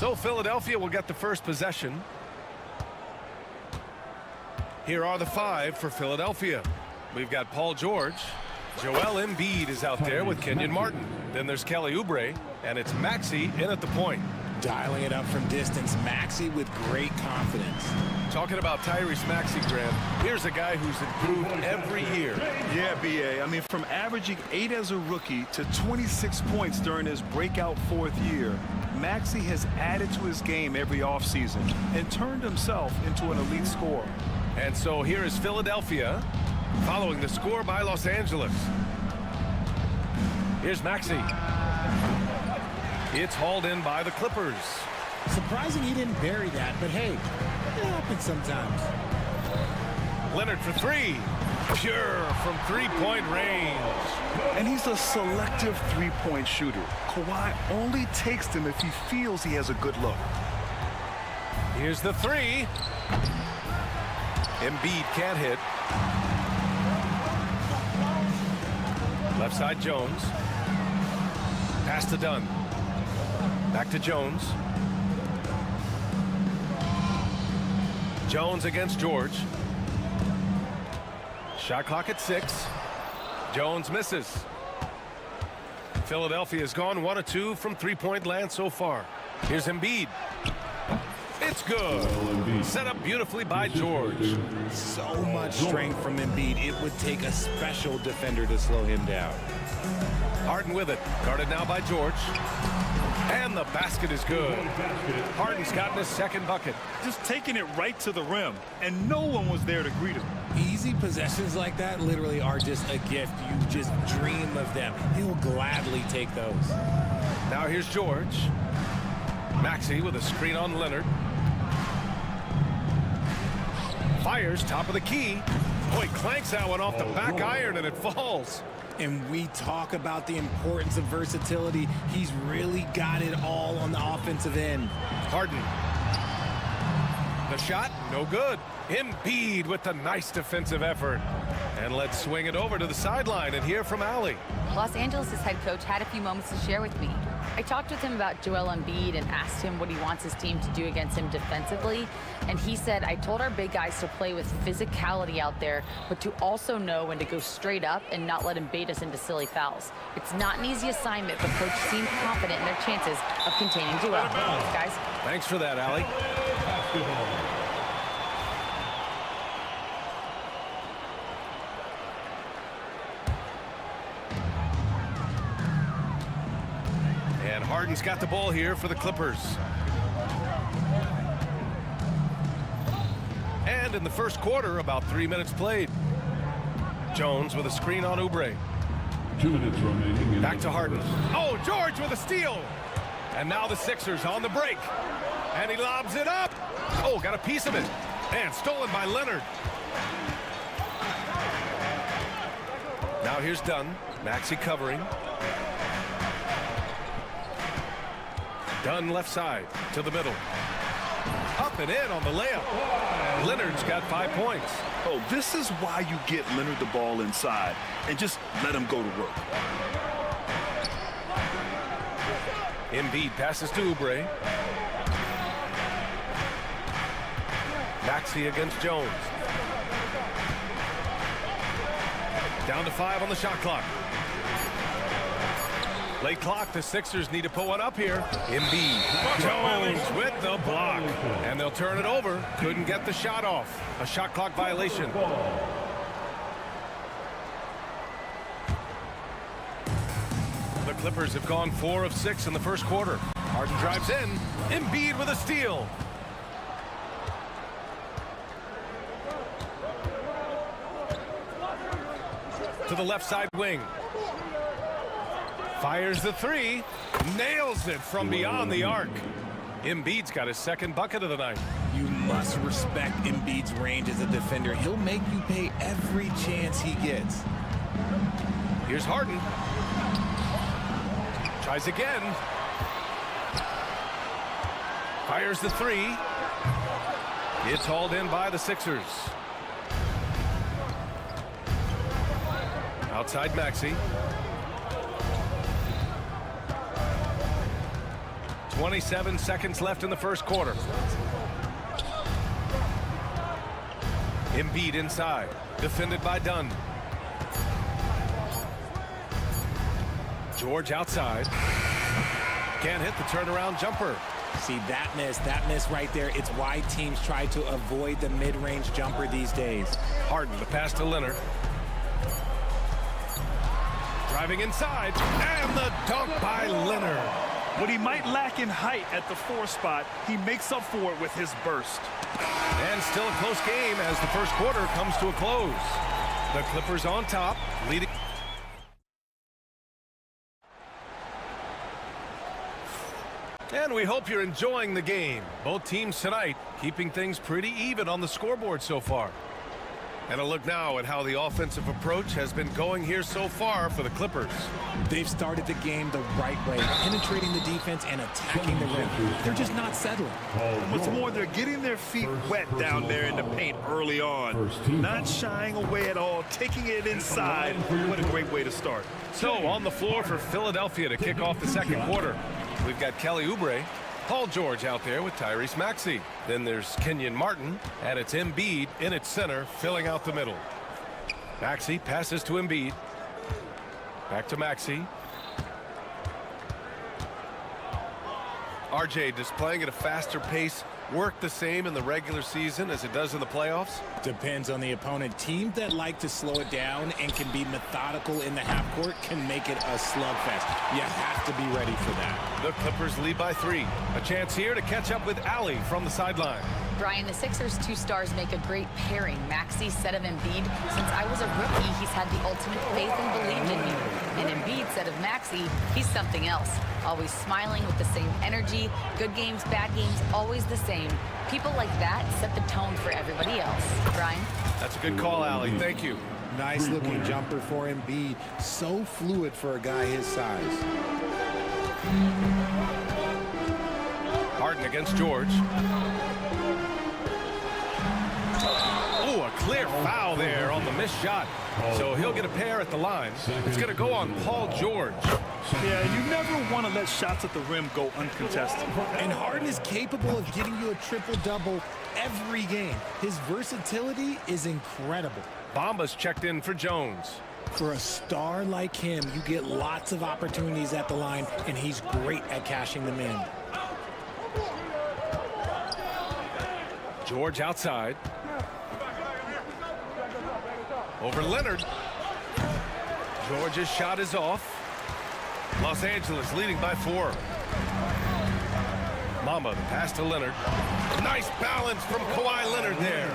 [SPEAKER 1] So Philadelphia will get the first possession. Here are the 5 for Philadelphia. We've got Paul George. Joel Embiid is out there with Kenyon Martin. Then there's Kelly Oubre, and it's Maxey in at the point.
[SPEAKER 7] Dialing it up from distance, Maxey with great confidence.
[SPEAKER 1] Talking about Tyrese Maxey, Grant, here's a guy who's improved every year.
[SPEAKER 2] Yeah, B.A. I mean, from averaging 8 as a rookie to 26 points during his breakout 4th year, Maxey has added to his game every offseason and turned himself into an elite scorer.
[SPEAKER 1] And so here is Philadelphia following the score by Los Angeles. Here's Maxey. It's hauled in by the Clippers.
[SPEAKER 7] Surprising he didn't bury that, but hey, it happens sometimes.
[SPEAKER 1] Leonard for 3. Pure from three-point range.
[SPEAKER 2] And he's a selective three-point shooter. Kawhi only takes them if he feels he has a good look.
[SPEAKER 1] Here's the 3. Embiid can't hit. Left side Jones. Pass to Dunn. Back to Jones. Jones against George. Shot clock at 6. Jones misses. Philadelphia's gone 1 of 2 from three-point land so far. Here's Embiid. It's good. Set up beautifully by George.
[SPEAKER 7] So much strength from Embiid. It would take a special defender to slow him down.
[SPEAKER 1] Harden with it. Guarded now by George. And the basket is good. Harden's gotten his second bucket.
[SPEAKER 2] Just taking it right to the rim, and no one was there to greet him.
[SPEAKER 7] Easy possessions like that literally are just a gift. You just dream of them. He'll gladly take those.
[SPEAKER 1] Now here's George. Maxey with a screen on Leonard. Fires top of the key. Boy, clanks that one off the back iron and it falls.
[SPEAKER 7] And we talk about the importance of versatility. He's really got it all on the offensive end.
[SPEAKER 1] Harden. The shot, no good. Embiid with the nice defensive effort. And let's swing it over to the sideline and hear from Allie.
[SPEAKER 4] Los Angeles' head coach had a few moments to share with me. I talked with him about Joel Embiid and asked him what he wants his team to do against him defensively. And he said, I told our big guys to play with physicality out there, but to also know when to go straight up and not let him bait us into silly fouls. It's not an easy assignment, but coach seemed confident in their chances of containing Joel. Thanks, guys.
[SPEAKER 1] Thanks for that, Allie. And Harden's got the ball here for the Clippers. And in the first quarter, about 3 minutes played. Jones with a screen on Oubre.
[SPEAKER 5] 2 minutes remaining.
[SPEAKER 1] Back to Harden. Oh, George with a steal. And now the Sixers on the break. And he lobs it up. Oh, got a piece of it. And stolen by Leonard. Now here's Dunn. Maxey covering. Dunn left side to the middle. Up and in on the layup. Leonard's got 5 points.
[SPEAKER 2] Oh, this is why you get Leonard the ball inside and just let him go to work.
[SPEAKER 1] Embiid passes to Oubre. Maxey against Jones. Down to 5 on the shot clock. Late clock, the Sixers need to put one up here. Embiid. Jones with the block. And they'll turn it over. Couldn't get the shot off. A shot clock violation. The Clippers have gone 4 of 6 in the first quarter. Harden drives in. Embiid with a steal. To the left side wing. Fires the 3. Nails it from beyond the arc. Embiid's got his second bucket of the night.
[SPEAKER 7] You must respect Embiid's range as a defender. He'll make you pay every chance he gets.
[SPEAKER 1] Here's Harden. Tries again. Fires the 3. It's hauled in by the Sixers. Outside Maxey. 27 seconds left in the first quarter. Embiid inside, defended by Dunn. George outside. Can't hit the turnaround jumper.
[SPEAKER 7] See, that miss right there. It's why teams try to avoid the mid-range jumper these days.
[SPEAKER 1] Harden, the pass to Leonard. Driving inside, and the dunk by Leonard.
[SPEAKER 2] What he might lack in height at the 4 spot, he makes up for it with his burst.
[SPEAKER 1] And still a close game as the first quarter comes to a close. The Clippers on top, leading. And we hope you're enjoying the game. Both teams tonight keeping things pretty even on the scoreboard so far. And a look now at how the offensive approach has been going here so far for the Clippers.
[SPEAKER 7] They've started the game the right way, penetrating the defense and attacking the rim. They're just not settling.
[SPEAKER 2] And what's more, they're getting their feet wet down there in the paint early on. Not shying away at all, taking it inside. What a great way to start.
[SPEAKER 1] So on the floor for Philadelphia to kick off the second quarter, we've got Kelly Oubre, Paul George out there with Tyrese Maxey. Then there's Kenyon Martin, and it's Embiid in its center, filling out the middle. Maxey passes to Embiid. Back to Maxey. RJ displaying at a faster pace. Work the same in the regular season as it does in the playoffs?
[SPEAKER 7] Depends on the opponent. Teams that like to slow it down and can be methodical in the half court can make it a slugfest. You have to be ready for that.
[SPEAKER 1] The Clippers lead by 3. A chance here to catch up with Allie from the sideline.
[SPEAKER 4] Brian, the Sixers' 2 stars make a great pairing. Maxey said of Embiid, since I was a rookie, he's had the ultimate faith and believed in me. And Embiid said of Maxey, he's something else. Always smiling with the same energy. Good games, bad games, always the same. People like that set the tone for everybody else. Brian?
[SPEAKER 1] That's a good call, Allie. Thank you.
[SPEAKER 7] Nice looking jumper for Embiid. So fluid for a guy his size.
[SPEAKER 1] Harden against George. Oh, a clear foul there on the missed shot. So he'll get a pair at the line. It's going to go on Paul George.
[SPEAKER 2] Yeah, you never want to let shots at the rim go uncontested.
[SPEAKER 7] And Harden is capable of getting you a triple-double every game. His versatility is incredible.
[SPEAKER 1] Bamba's checked in for Jones.
[SPEAKER 7] For a star like him, you get lots of opportunities at the line, and he's great at cashing them in.
[SPEAKER 1] George outside. Over Leonard. George's shot is off. Los Angeles leading by 4. Mamba, the pass to Leonard. Nice balance from Kawhi Leonard there.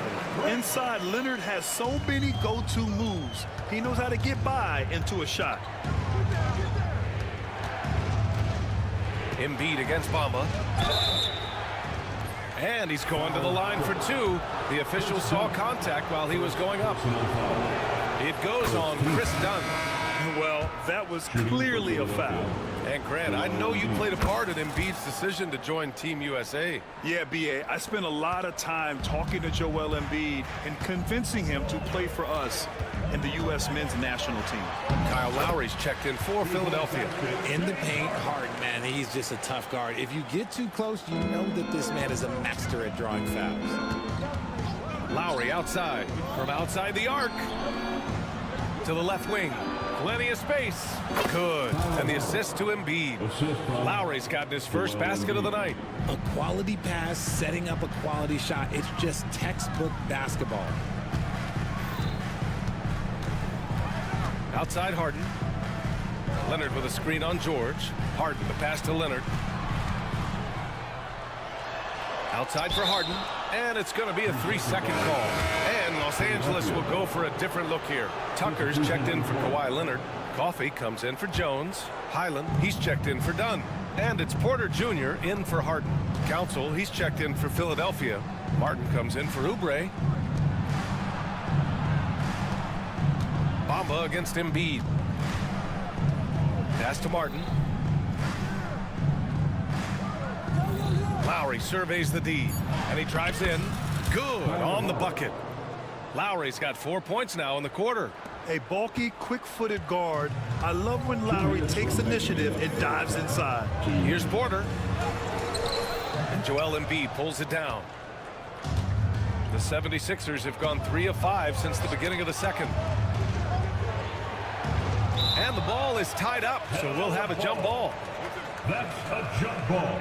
[SPEAKER 2] Inside, Leonard has so many go-to moves. He knows how to get by into a shot.
[SPEAKER 1] Embiid against Bamba. And he's going to the line for 2. The official saw contact while he was going up. It goes on Chris Dunn.
[SPEAKER 2] Well, that was clearly a foul.
[SPEAKER 1] And Grant, I know you played a part in Embiid's decision to join Team USA.
[SPEAKER 2] Yeah, B.A., I spent a lot of time talking to Joel Embiid and convincing him to play for us in the U.S. men's national team.
[SPEAKER 1] Kyle Lowry's checked in for Philadelphia.
[SPEAKER 7] In the paint, Harden, man, he's just a tough guard. If you get too close, you know that this man is a master at drawing fouls.
[SPEAKER 1] Lowry outside, from outside the arc to the left wing. Plenty of space. Good. And the assist to Embiid. Lowry's gotten his first basket of the night.
[SPEAKER 7] A quality pass, setting up a quality shot. It's just textbook basketball.
[SPEAKER 1] Outside Harden. Leonard with a screen on George. Harden, the pass to Leonard. Outside for Harden. And it's going to be a 3-second call. And Los Angeles will go for a different look here. Tucker's checked in for Kawhi Leonard. Coffey comes in for Jones. Highland, he's checked in for Dunn. And it's Porter Jr. in for Harden. Council, he's checked in for Philadelphia. Martin comes in for Oubre. Bamba against Embiid. Pass to Martin. Lowry surveys the D, and he drives in. Good on the bucket. Lowry's got 4 points now in the quarter.
[SPEAKER 2] A bulky, quick-footed guard. I love when Lowry takes initiative and dives inside.
[SPEAKER 1] Here's Porter. Joel Embiid pulls it down. The 76ers have gone 3 of 5 since the beginning of the second. And the ball is tied up, so we'll have a jump ball.
[SPEAKER 5] That's a jump ball.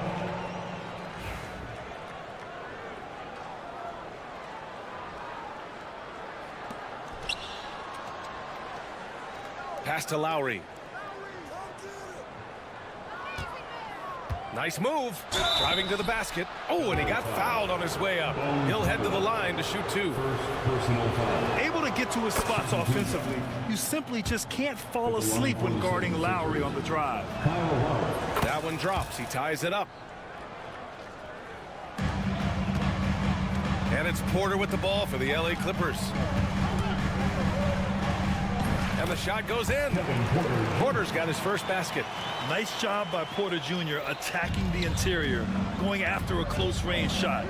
[SPEAKER 1] Pass to Lowry. Nice move. Driving to the basket. Oh, and he got fouled on his way up. He'll head to the line to shoot 2.
[SPEAKER 2] Able to get to his spots offensively. You simply just can't fall asleep when guarding Lowry on the drive.
[SPEAKER 1] That one drops. He ties it up. And it's Porter with the ball for the LA Clippers. And the shot goes in. Porter's got his first basket.
[SPEAKER 2] Nice job by Porter Jr. attacking the interior, going after a close-range shot.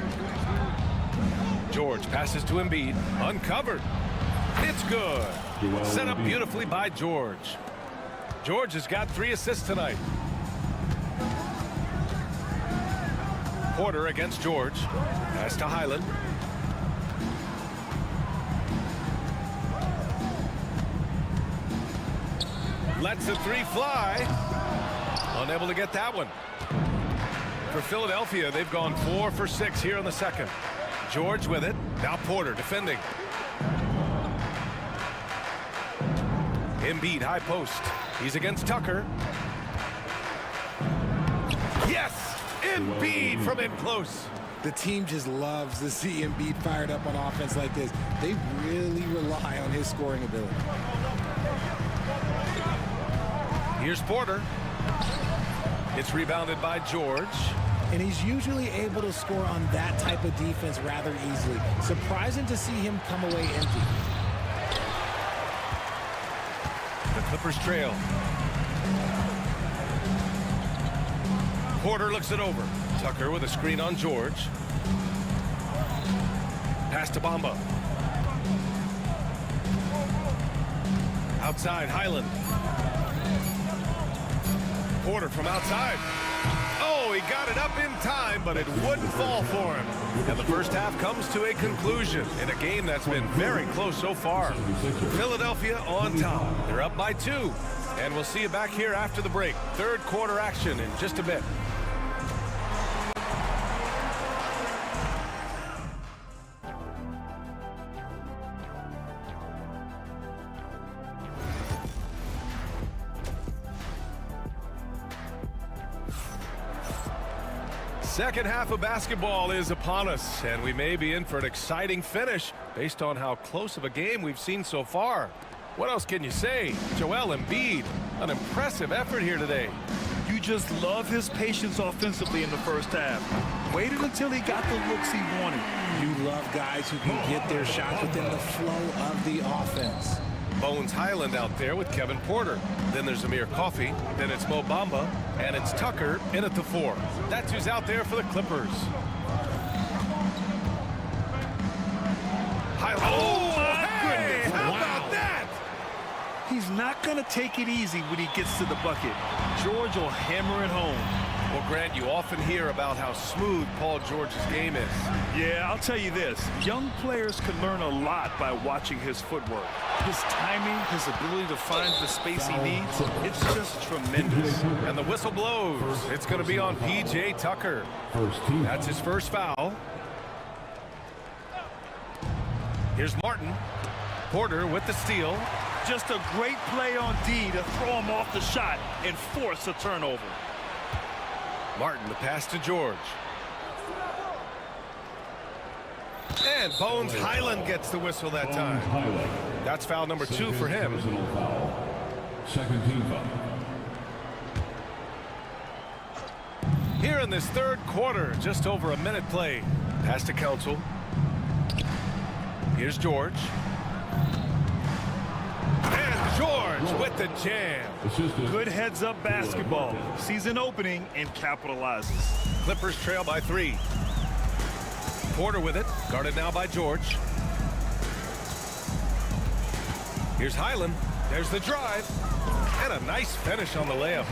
[SPEAKER 1] George passes to Embiid. Uncovered. It's good. Set up beautifully by George. George has got 3 assists tonight. Porter against George. Pass to Highland. Lets the 3 fly. Unable to get that one. For Philadelphia, they've gone 4 for 6 here in the second. George with it. Now Porter defending. Embiid high post. He's against Tucker. Yes! Embiid from in close.
[SPEAKER 7] The team just loves to see Embiid fired up on offense like this. They really rely on his scoring ability.
[SPEAKER 1] Here's Porter. It's rebounded by George.
[SPEAKER 7] And he's usually able to score on that type of defense rather easily. Surprising to see him come away empty.
[SPEAKER 1] The Clippers trail. Porter looks it over. Tucker with a screen on George. Pass to Bamba. Outside, Highland. Porter from outside. Oh, he got it up in time, but it wouldn't fall for him. And the first half comes to a conclusion in a game that's been very close so far. Philadelphia on top. They're up by 2. And we'll see you back here after the break. Third quarter action in just a bit. Second half of basketball is upon us, and we may be in for an exciting finish based on how close of a game we've seen so far. What else can you say? Joel Embiid, an impressive effort here today.
[SPEAKER 2] You just love his patience offensively in the first half. Waited until he got the looks he wanted.
[SPEAKER 7] You love guys who can get their shots within the flow of the offense.
[SPEAKER 1] Bones Highland out there with Kevin Porter. Then there's Amir Coffey. Then it's Mo Bamba. And it's Tucker in at the 4. That's who's out there for the Clippers. Highland.
[SPEAKER 2] Oh, my
[SPEAKER 1] hey,
[SPEAKER 2] goodness.
[SPEAKER 1] How
[SPEAKER 2] Wow.
[SPEAKER 1] about that?
[SPEAKER 2] He's not going to take it easy when he gets to the bucket. George will hammer it home.
[SPEAKER 1] Well, Grant, you often hear about how smooth Paul George's game is.
[SPEAKER 2] Yeah, I'll tell you this. Young players can learn a lot by watching his footwork. His timing, his ability to find the space he needs, it's just tremendous.
[SPEAKER 1] And the whistle blows. It's going to be on P.J. Tucker. That's his first foul. Here's Martin. Porter with the steal.
[SPEAKER 2] Just a great play on D to throw him off the shot and force a turnover.
[SPEAKER 1] Martin, the pass to George. And Bones Highland gets the whistle that time. That's foul number 2 for him.
[SPEAKER 5] Second team foul.
[SPEAKER 1] Here in this third quarter, just over a minute played. Pass to Council. Here's George. And George with the jam.
[SPEAKER 2] Good heads-up basketball. Sees an opening and capitalizes.
[SPEAKER 1] Clippers trail by 3. Porter with it. Guarded now by George. Here's Highland. There's the drive. And a nice finish on the layup.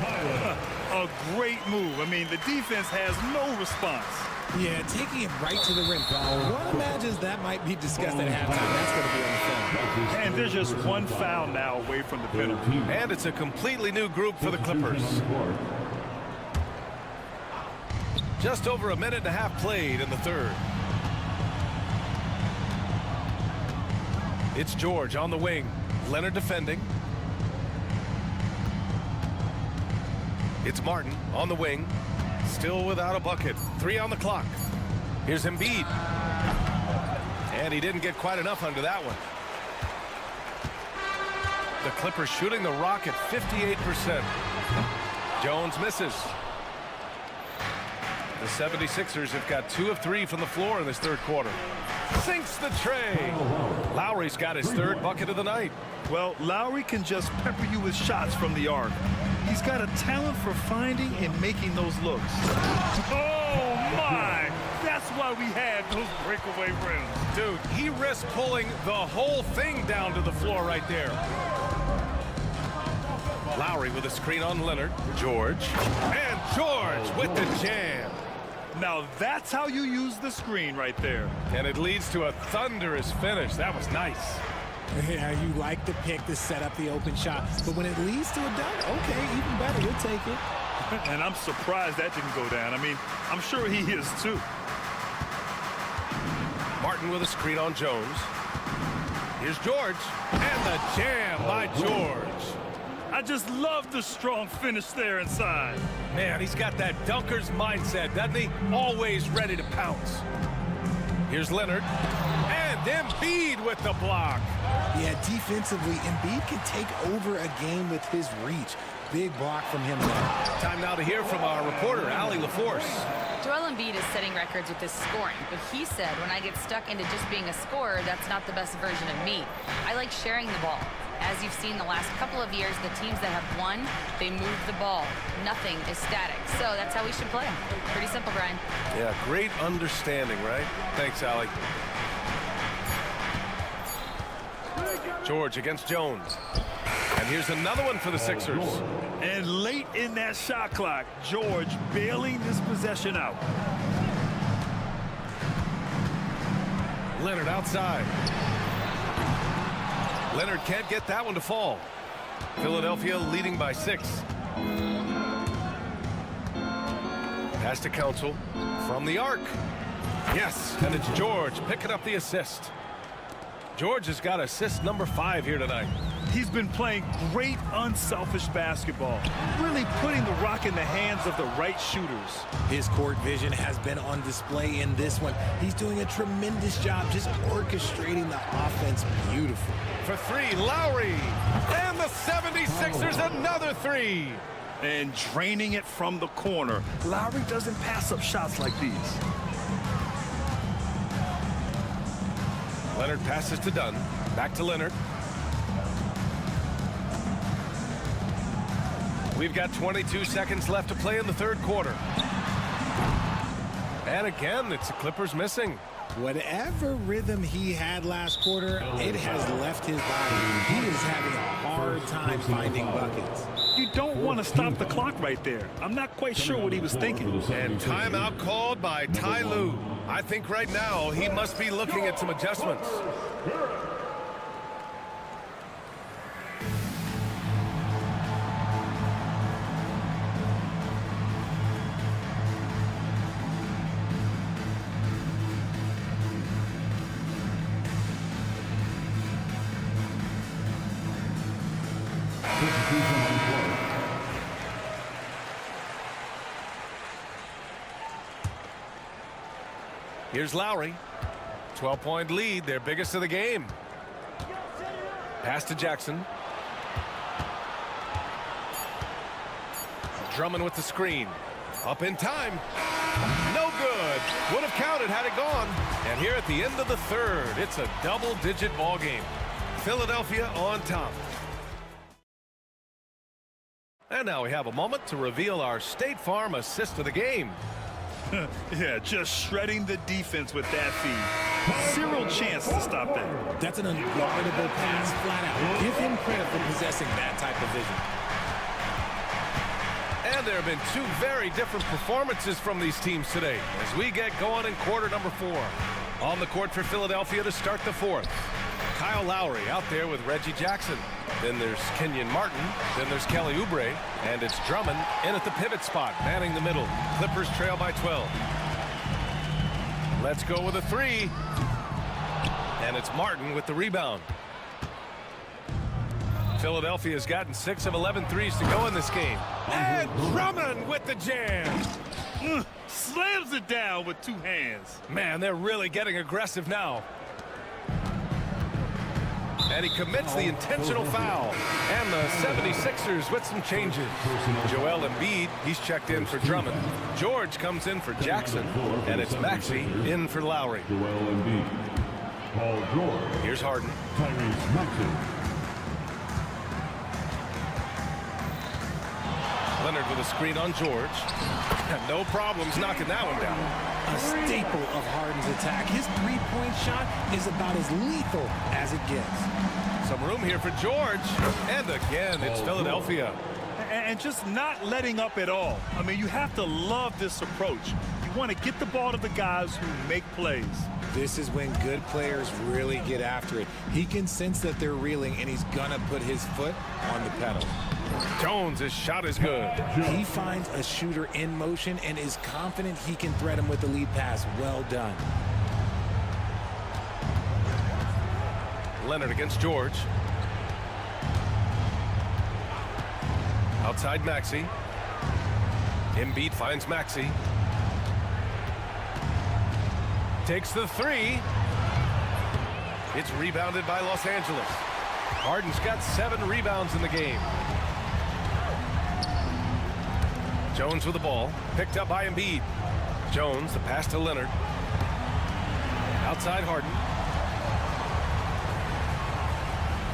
[SPEAKER 2] A great move. I mean, the defense has no response.
[SPEAKER 7] Yeah, taking it right to the rim. One imagines that might be discussed at halftime. That's going to be on the film.
[SPEAKER 2] And there's just one foul now away from the penalty.
[SPEAKER 1] And it's a completely new group for the Clippers. Just over a minute and a half played in the third. It's George on the wing. Leonard defending. It's Martin on the wing. Still without a bucket. 3 on the clock. Here's Embiid. And he didn't get quite enough under that one. The Clippers shooting the rock at 58%. Jones misses. The 76ers have got 2 of 3 from the floor in this third quarter. Sinks the tray. Lowry's got his third bucket of the night.
[SPEAKER 2] Well, Lowry can just pepper you with shots from the arc. He's got a talent for finding and making those looks. Oh, my! That's why we had those breakaway rims.
[SPEAKER 1] Dude, he risked pulling the whole thing down to the floor right there. Lowry with a screen on Leonard. George. And George with the jam.
[SPEAKER 2] Now that's how you use the screen right there.
[SPEAKER 1] And it leads to a thunderous finish. That was nice.
[SPEAKER 7] Yeah, you like the pick to set up the open shot, but when it leads to a dunk, okay, even better, you'll take it.
[SPEAKER 2] And I'm surprised that didn't go down. I mean, I'm sure he is too.
[SPEAKER 1] Martin with a screen on Jones. Here's George. And the jam by George.
[SPEAKER 2] I just love the strong finish there inside.
[SPEAKER 1] Man, he's got that dunker's mindset, doesn't he? Always ready to pounce. Here's Leonard. And Embiid with the block.
[SPEAKER 7] Yeah, defensively, Embiid can take over a game with his reach. Big block from him there.
[SPEAKER 1] Time now to hear from our reporter, Allie LaForce.
[SPEAKER 4] Joel Embiid is setting records with his scoring, but he said, when I get stuck into just being a scorer, that's not the best version of me. I like sharing the ball. As you've seen the last couple of years, the teams that have won, they move the ball. Nothing is static. So that's how we should play. Pretty simple, Brian.
[SPEAKER 1] Yeah, great understanding, right? Thanks, Allie. George against Jones. And here's another one for the Sixers.
[SPEAKER 2] And late in that shot clock, George bailing this possession out.
[SPEAKER 1] Leonard outside. Leonard can't get that one to fall. Philadelphia leading by 6. Pass to Council from the arc. Yes, and it's George picking up the assist. George has got assist number 5 here tonight.
[SPEAKER 2] He's been playing great unselfish basketball, really putting the rock in the hands of the right shooters.
[SPEAKER 7] His court vision has been on display in this one. He's doing a tremendous job just orchestrating the offense beautifully.
[SPEAKER 1] For 3, Lowry. And the 76ers another 3.
[SPEAKER 2] And draining it from the corner. Lowry doesn't pass up shots like these.
[SPEAKER 1] Leonard passes to Dunn. Back to Leonard. We've got 22 seconds left to play in the third quarter. And again, it's the Clippers missing.
[SPEAKER 7] Whatever rhythm he had last quarter, it has left his body. He is having a hard time finding buckets.
[SPEAKER 2] You don't want to stop the clock right there. I'm not quite sure what he was thinking.
[SPEAKER 1] And timeout called by Ty Lue. I think right now he must be looking at some adjustments. Here's Lowry. 12-point lead, their biggest of the game. Pass to Jackson. Drummond with the screen. Up in time. No good. Would have counted had it gone. And here at the end of the third, it's a double-digit ball game. Philadelphia on top. And now we have a moment to reveal our State Farm assist of the game.
[SPEAKER 2] Yeah, just shredding the defense with that feed. Zero chance to stop that.
[SPEAKER 7] That's an unguardable pass, flat out. Give him credit for possessing that type of vision.
[SPEAKER 1] And there have been two very different performances from these teams today as we get going in quarter number 4. On the court for Philadelphia to start the fourth. Kyle Lowry out there with Reggie Jackson. Then there's Kenyon Martin. Then there's Kelly Oubre. And it's Drummond in at the pivot spot, manning the middle. Clippers trail by 12. Let's go with a three. And it's Martin with the rebound. Philadelphia's gotten 6 of 11 threes to go in this game. And Drummond with the jam.
[SPEAKER 2] Slams it down with 2 hands.
[SPEAKER 1] Man, they're really getting aggressive now. And he commits the intentional foul. And the 76ers with some changes. Joel Embiid, he's checked in for Drummond. George comes in for Jackson. And it's Maxey in for Lowry.
[SPEAKER 5] Joel Embiid. Paul George.
[SPEAKER 1] Here's Harden.
[SPEAKER 5] Tyrese Maxey.
[SPEAKER 1] Leonard with a screen on George. No problems knocking that one down.
[SPEAKER 7] A staple of Harden's attack. His three-point shot is about as lethal as it gets.
[SPEAKER 1] Some room here for George. And again, it's Philadelphia.
[SPEAKER 2] And just not letting up at all. I mean, you have to love this approach. You want to get the ball to the guys who make plays.
[SPEAKER 7] This is when good players really get after it. He can sense that they're reeling, and he's going to put his foot on the pedal.
[SPEAKER 1] Jones, his shot is good.
[SPEAKER 7] He finds a shooter in motion and is confident he can thread him with the lead pass. Well done.
[SPEAKER 1] Leonard against George. Outside Maxey. Embiid finds Maxey. Takes the three. It's rebounded by Los Angeles. Harden's got 7 rebounds in the game. Jones with the ball. Picked up by Embiid. Jones, the pass to Leonard. Outside Harden.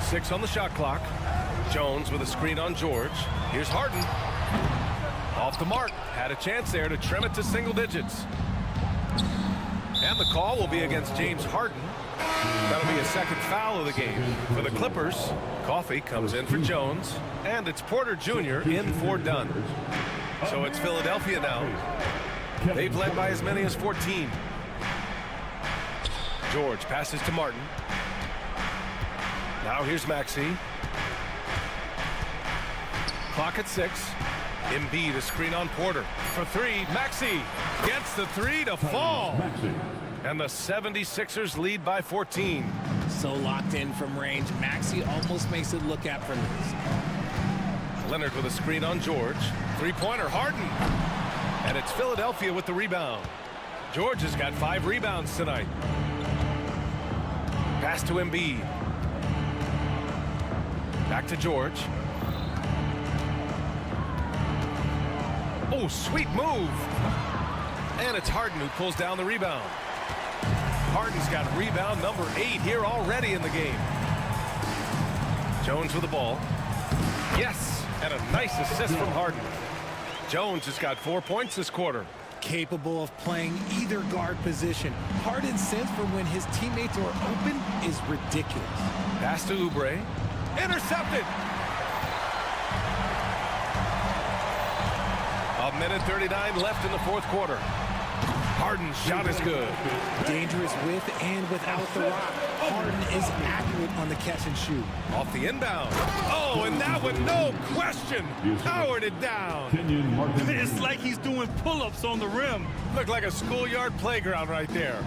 [SPEAKER 1] 6 on the shot clock. Jones with a screen on George. Here's Harden. Off the mark. Had a chance there to trim it to single digits. And the call will be against James Harden. That'll be a second foul of the game. For the Clippers, Coffey comes in for Jones. And it's Porter Jr. in for Dunn. So it's Philadelphia now. They've led by as many as 14. George passes to Martin. Now here's Maxey. Clock at 6. Embiid, a screen on Porter. For 3, Maxey gets the 3 to fall. And the 76ers lead by 14.
[SPEAKER 7] So locked in from range. Maxey almost makes it look effortless.
[SPEAKER 1] Leonard with a screen on George. Three-pointer, Harden. And it's Philadelphia with the rebound. George has got 5 rebounds tonight. Pass to Embiid. Back to George. Oh, sweet move. And it's Harden who pulls down the rebound. Harden's got rebound number 8 here already in the game. Jones with the ball. Yes, and a nice assist from Harden. Jones has got 4 points this quarter.
[SPEAKER 7] Capable of playing either guard position. Harden's sense for when his teammates are open is ridiculous.
[SPEAKER 1] Pass to Oubre. Intercepted. A minute 39 left in the fourth quarter. Harden's shot is good.
[SPEAKER 7] Dangerous with and without the rock. Harden is accurate on the catch and shoot.
[SPEAKER 1] Off the inbound. Oh, and that one, no question, powered it down.
[SPEAKER 2] It's like he's doing pull-ups on the rim.
[SPEAKER 1] Looked like a schoolyard playground right there.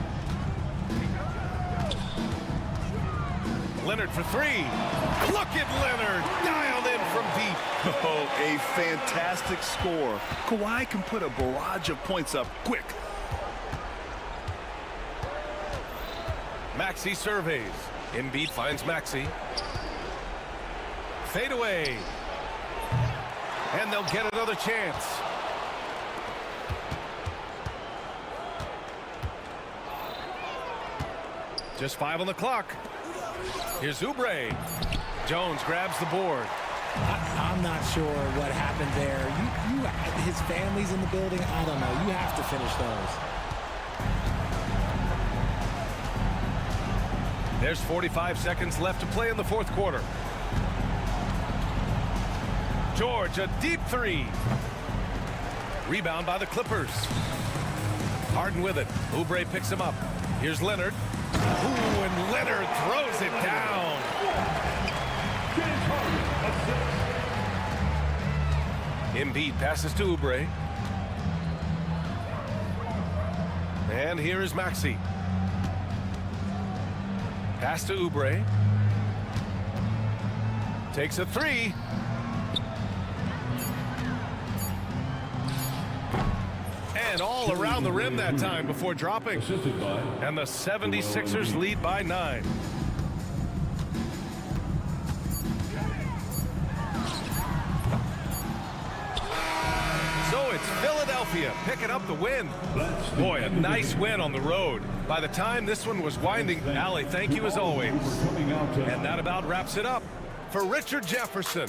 [SPEAKER 1] Leonard for 3. Look at Leonard, dialed in from deep.
[SPEAKER 2] Oh, a fantastic score. Kawhi can put a barrage of points up quick.
[SPEAKER 1] Maxey surveys. Embiid finds Maxey. Fade away. And they'll get another chance. Just 5 on the clock. Here's Oubre. Jones grabs the board.
[SPEAKER 7] I'm not sure what happened there. His family's in the building. I don't know. You have to finish those.
[SPEAKER 1] There's 45 seconds left to play in the fourth quarter. George, a deep 3. Rebound by the Clippers. Harden with it. Oubre picks him up. Here's Leonard. Ooh, and Leonard throws it down. Embiid passes to Oubre. And here is Maxey. Pass to Oubre. Takes a three. And all around the rim that time before dropping. And the 76ers lead by 9. So it's Philadelphia picking up the win. Boy, a nice win on the road. By the time this one was winding, Allie, thank you as always. And that about wraps it up. For Richard Jefferson.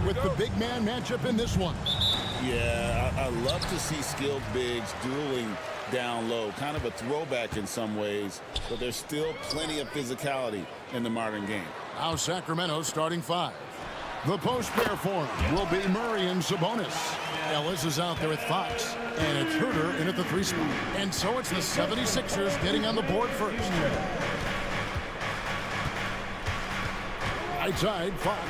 [SPEAKER 6] With the big man matchup in this one.
[SPEAKER 9] Yeah, I love to see skilled bigs dueling down low. Kind of a throwback in some ways, but there's still plenty of physicality in the modern game.
[SPEAKER 6] Now Sacramento starting 5. The post pair form will be Murray and Sabonis. Ellis is out there with Fox, and it's Herter in at the 3 spot. And so it's the 76ers getting on the board first. Right side, Fox.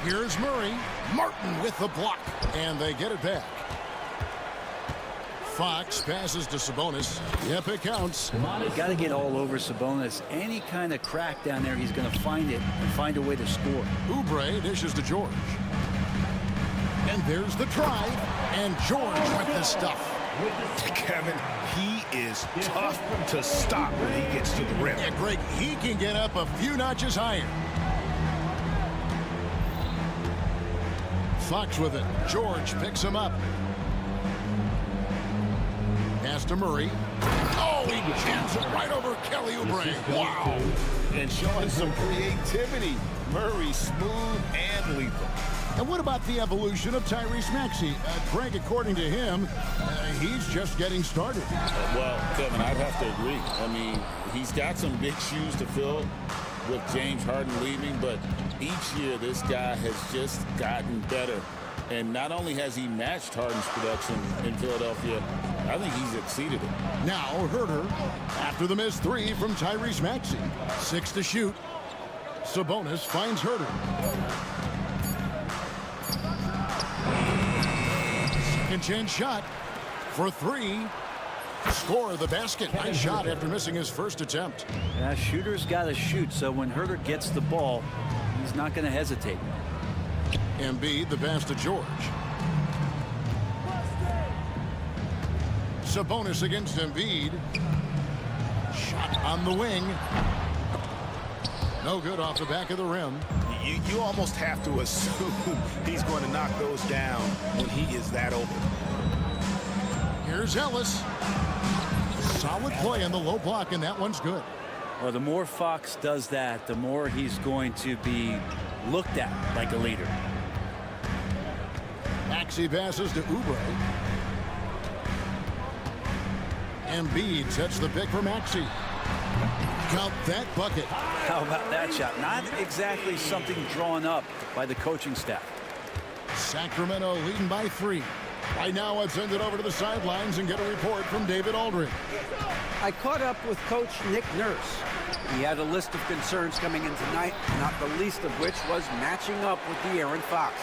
[SPEAKER 6] Here's Murray. Martin with the block. And they get it back. Fox passes to Sabonis. Yep, it counts.
[SPEAKER 13] Got to get all over Sabonis. Any kind of crack down there, he's going to find it and find a way to score.
[SPEAKER 6] Oubre dishes to George. And there's the try. And George with the stuff.
[SPEAKER 14] Kevin, he is tough to stop when he gets to the rim.
[SPEAKER 6] Yeah, Greg, he can get up a few notches higher. Fox with it. George picks him up. Pass to Murray. Oh, he jams it right over Kelly Oubre. Wow.
[SPEAKER 9] And showing some creativity. Murray smooth and lethal.
[SPEAKER 6] And what about the evolution of Tyrese Maxey? Greg, according to him, he's just getting started.
[SPEAKER 9] Well, Kevin, I'd have to agree. I mean, he's got some big shoes to fill with James Harden leaving, but each year this guy has just gotten better. And not only has he matched Harden's production in Philadelphia, I think he's exceeded it.
[SPEAKER 6] Now Herter, after the missed 3 from Tyrese Maxey. 6 to shoot. Sabonis finds Herter. Second chance shot for 3. Score the basket. Nice shot after missing his first attempt.
[SPEAKER 13] Yeah, shooter's got to shoot, so when Herter gets the ball, he's not going to hesitate.
[SPEAKER 6] Embiid, the pass to George. Sabonis against Embiid. Shot on the wing. No good off the back of the rim.
[SPEAKER 14] You almost have to assume he's going to knock those down when he is that open.
[SPEAKER 6] Here's Ellis. Solid play on the low block, and that one's good.
[SPEAKER 13] Well, the more Fox does that, the more he's going to be looked at like a leader.
[SPEAKER 6] Maxey passes to Oubre. Embiid sets the pick for Maxey. Count that bucket.
[SPEAKER 13] How about that shot? Not exactly something drawn up by the coaching staff.
[SPEAKER 6] Sacramento leading by 3. Right now, let's send it over to the sidelines and get a report from David Aldridge.
[SPEAKER 8] I caught up with Coach Nick Nurse. He had a list of concerns coming in tonight, not the least of which was matching up with De'Aaron Fox.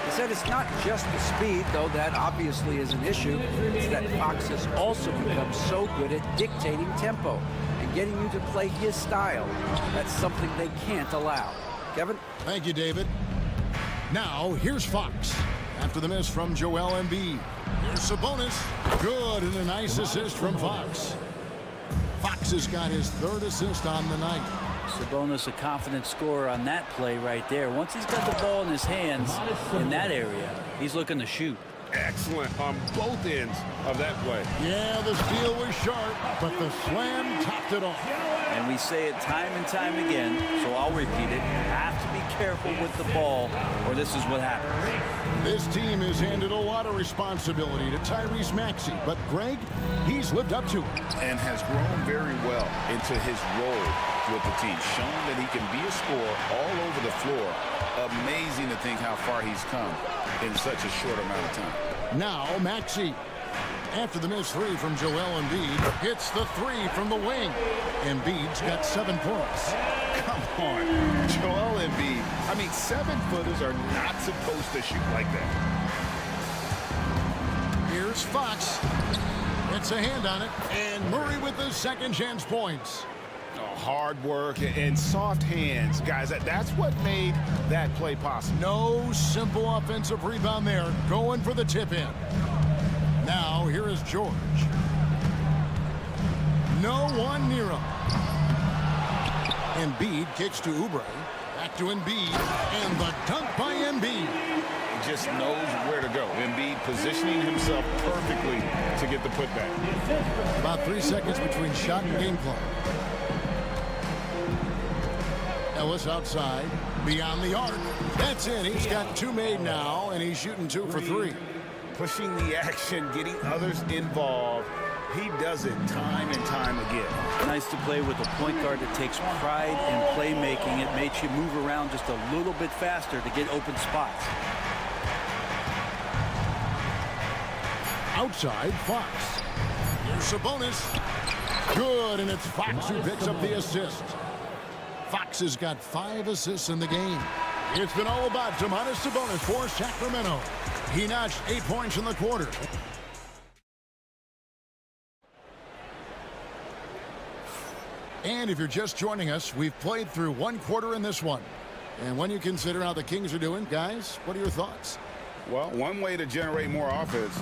[SPEAKER 8] He said it's not just the speed, though that obviously is an issue. It's that Fox has also become so good at dictating tempo and getting you to play his style. That's something they can't allow. Kevin?
[SPEAKER 6] Thank you, David. Now, here's Fox. After the miss from Joel Embiid. Here's Sabonis. Good, and a nice assist from Fox. Fox has got his 3rd assist on the night.
[SPEAKER 13] Sabonis a confident scorer on that play right there. Once he's got the ball in his hands in that area, he's looking to shoot.
[SPEAKER 14] Excellent on both ends of that play.
[SPEAKER 6] Yeah, the steal was sharp, but the slam topped it off.
[SPEAKER 13] And we say it time and time again, so I'll repeat it. You have to be careful with the ball, or this is what happens.
[SPEAKER 6] This team has handed a lot of responsibility to Tyrese Maxey, but Greg, he's lived up to it.
[SPEAKER 9] And has grown very well into his role with the team, shown that he can be a scorer all over the floor. Amazing to think how far he's come in such a short amount of time.
[SPEAKER 6] Now Maxey, after the missed 3 from Joel Embiid, hits the 3 from the wing. Embiid's got 7 points.
[SPEAKER 9] Come on, Joel Embiid. I mean, 7-footers are not supposed to shoot like that.
[SPEAKER 6] Here's Fox. Gets a hand on it, and Murray with the second chance points.
[SPEAKER 14] Hard work and soft hands, guys. That's what made that play possible.
[SPEAKER 6] No simple offensive rebound there. Going for the tip in. Now here is George. No one near him. Embiid kicks to Oubre. Back to Embiid. And the dunk by Embiid.
[SPEAKER 9] He just knows where to go. Embiid positioning himself perfectly to get the putback. About
[SPEAKER 6] 3 seconds between shot and game clock. Ellis outside, beyond the arc. That's in. He's got 2 made now, and he's shooting 2 for 3.
[SPEAKER 9] Pushing the action, getting others involved. He does it time and time again.
[SPEAKER 13] Nice to play with a point guard that takes pride in playmaking. It makes you move around just a little bit faster to get open spots.
[SPEAKER 6] Outside, Fox. Here's Sabonis. Good, and it's Fox who picks up the assist. Fox has got 5 assists in the game. It's been all about Domantas Sabonis for Sacramento. He notched 8 points in the quarter. And if you're just joining us, we've played through 1 quarter in this one. And when you consider how the Kings are doing, guys, what are your thoughts?
[SPEAKER 9] Well, one way to generate more offense,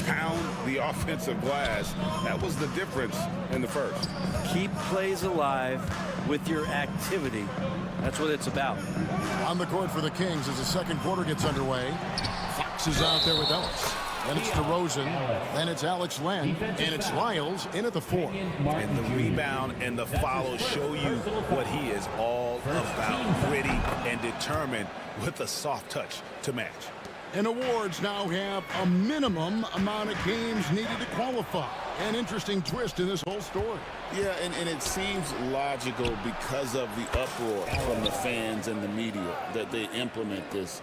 [SPEAKER 9] pound the offensive glass. That was the difference in the first.
[SPEAKER 13] Keep plays alive with your activity. That's what it's about.
[SPEAKER 6] On the court for the Kings as the second quarter gets underway. Fox is out there with Ellis. Then it's DeRozan. Then it's Alex Len. And it's Lyles in at the 4.
[SPEAKER 14] And the rebound and the follow show you what he is all about. Gritty and determined with a soft touch to match.
[SPEAKER 6] And awards now have a minimum amount of games needed to qualify. An interesting twist in this whole story.
[SPEAKER 9] Yeah, and it seems logical because of the uproar from the fans and the media that they implement this.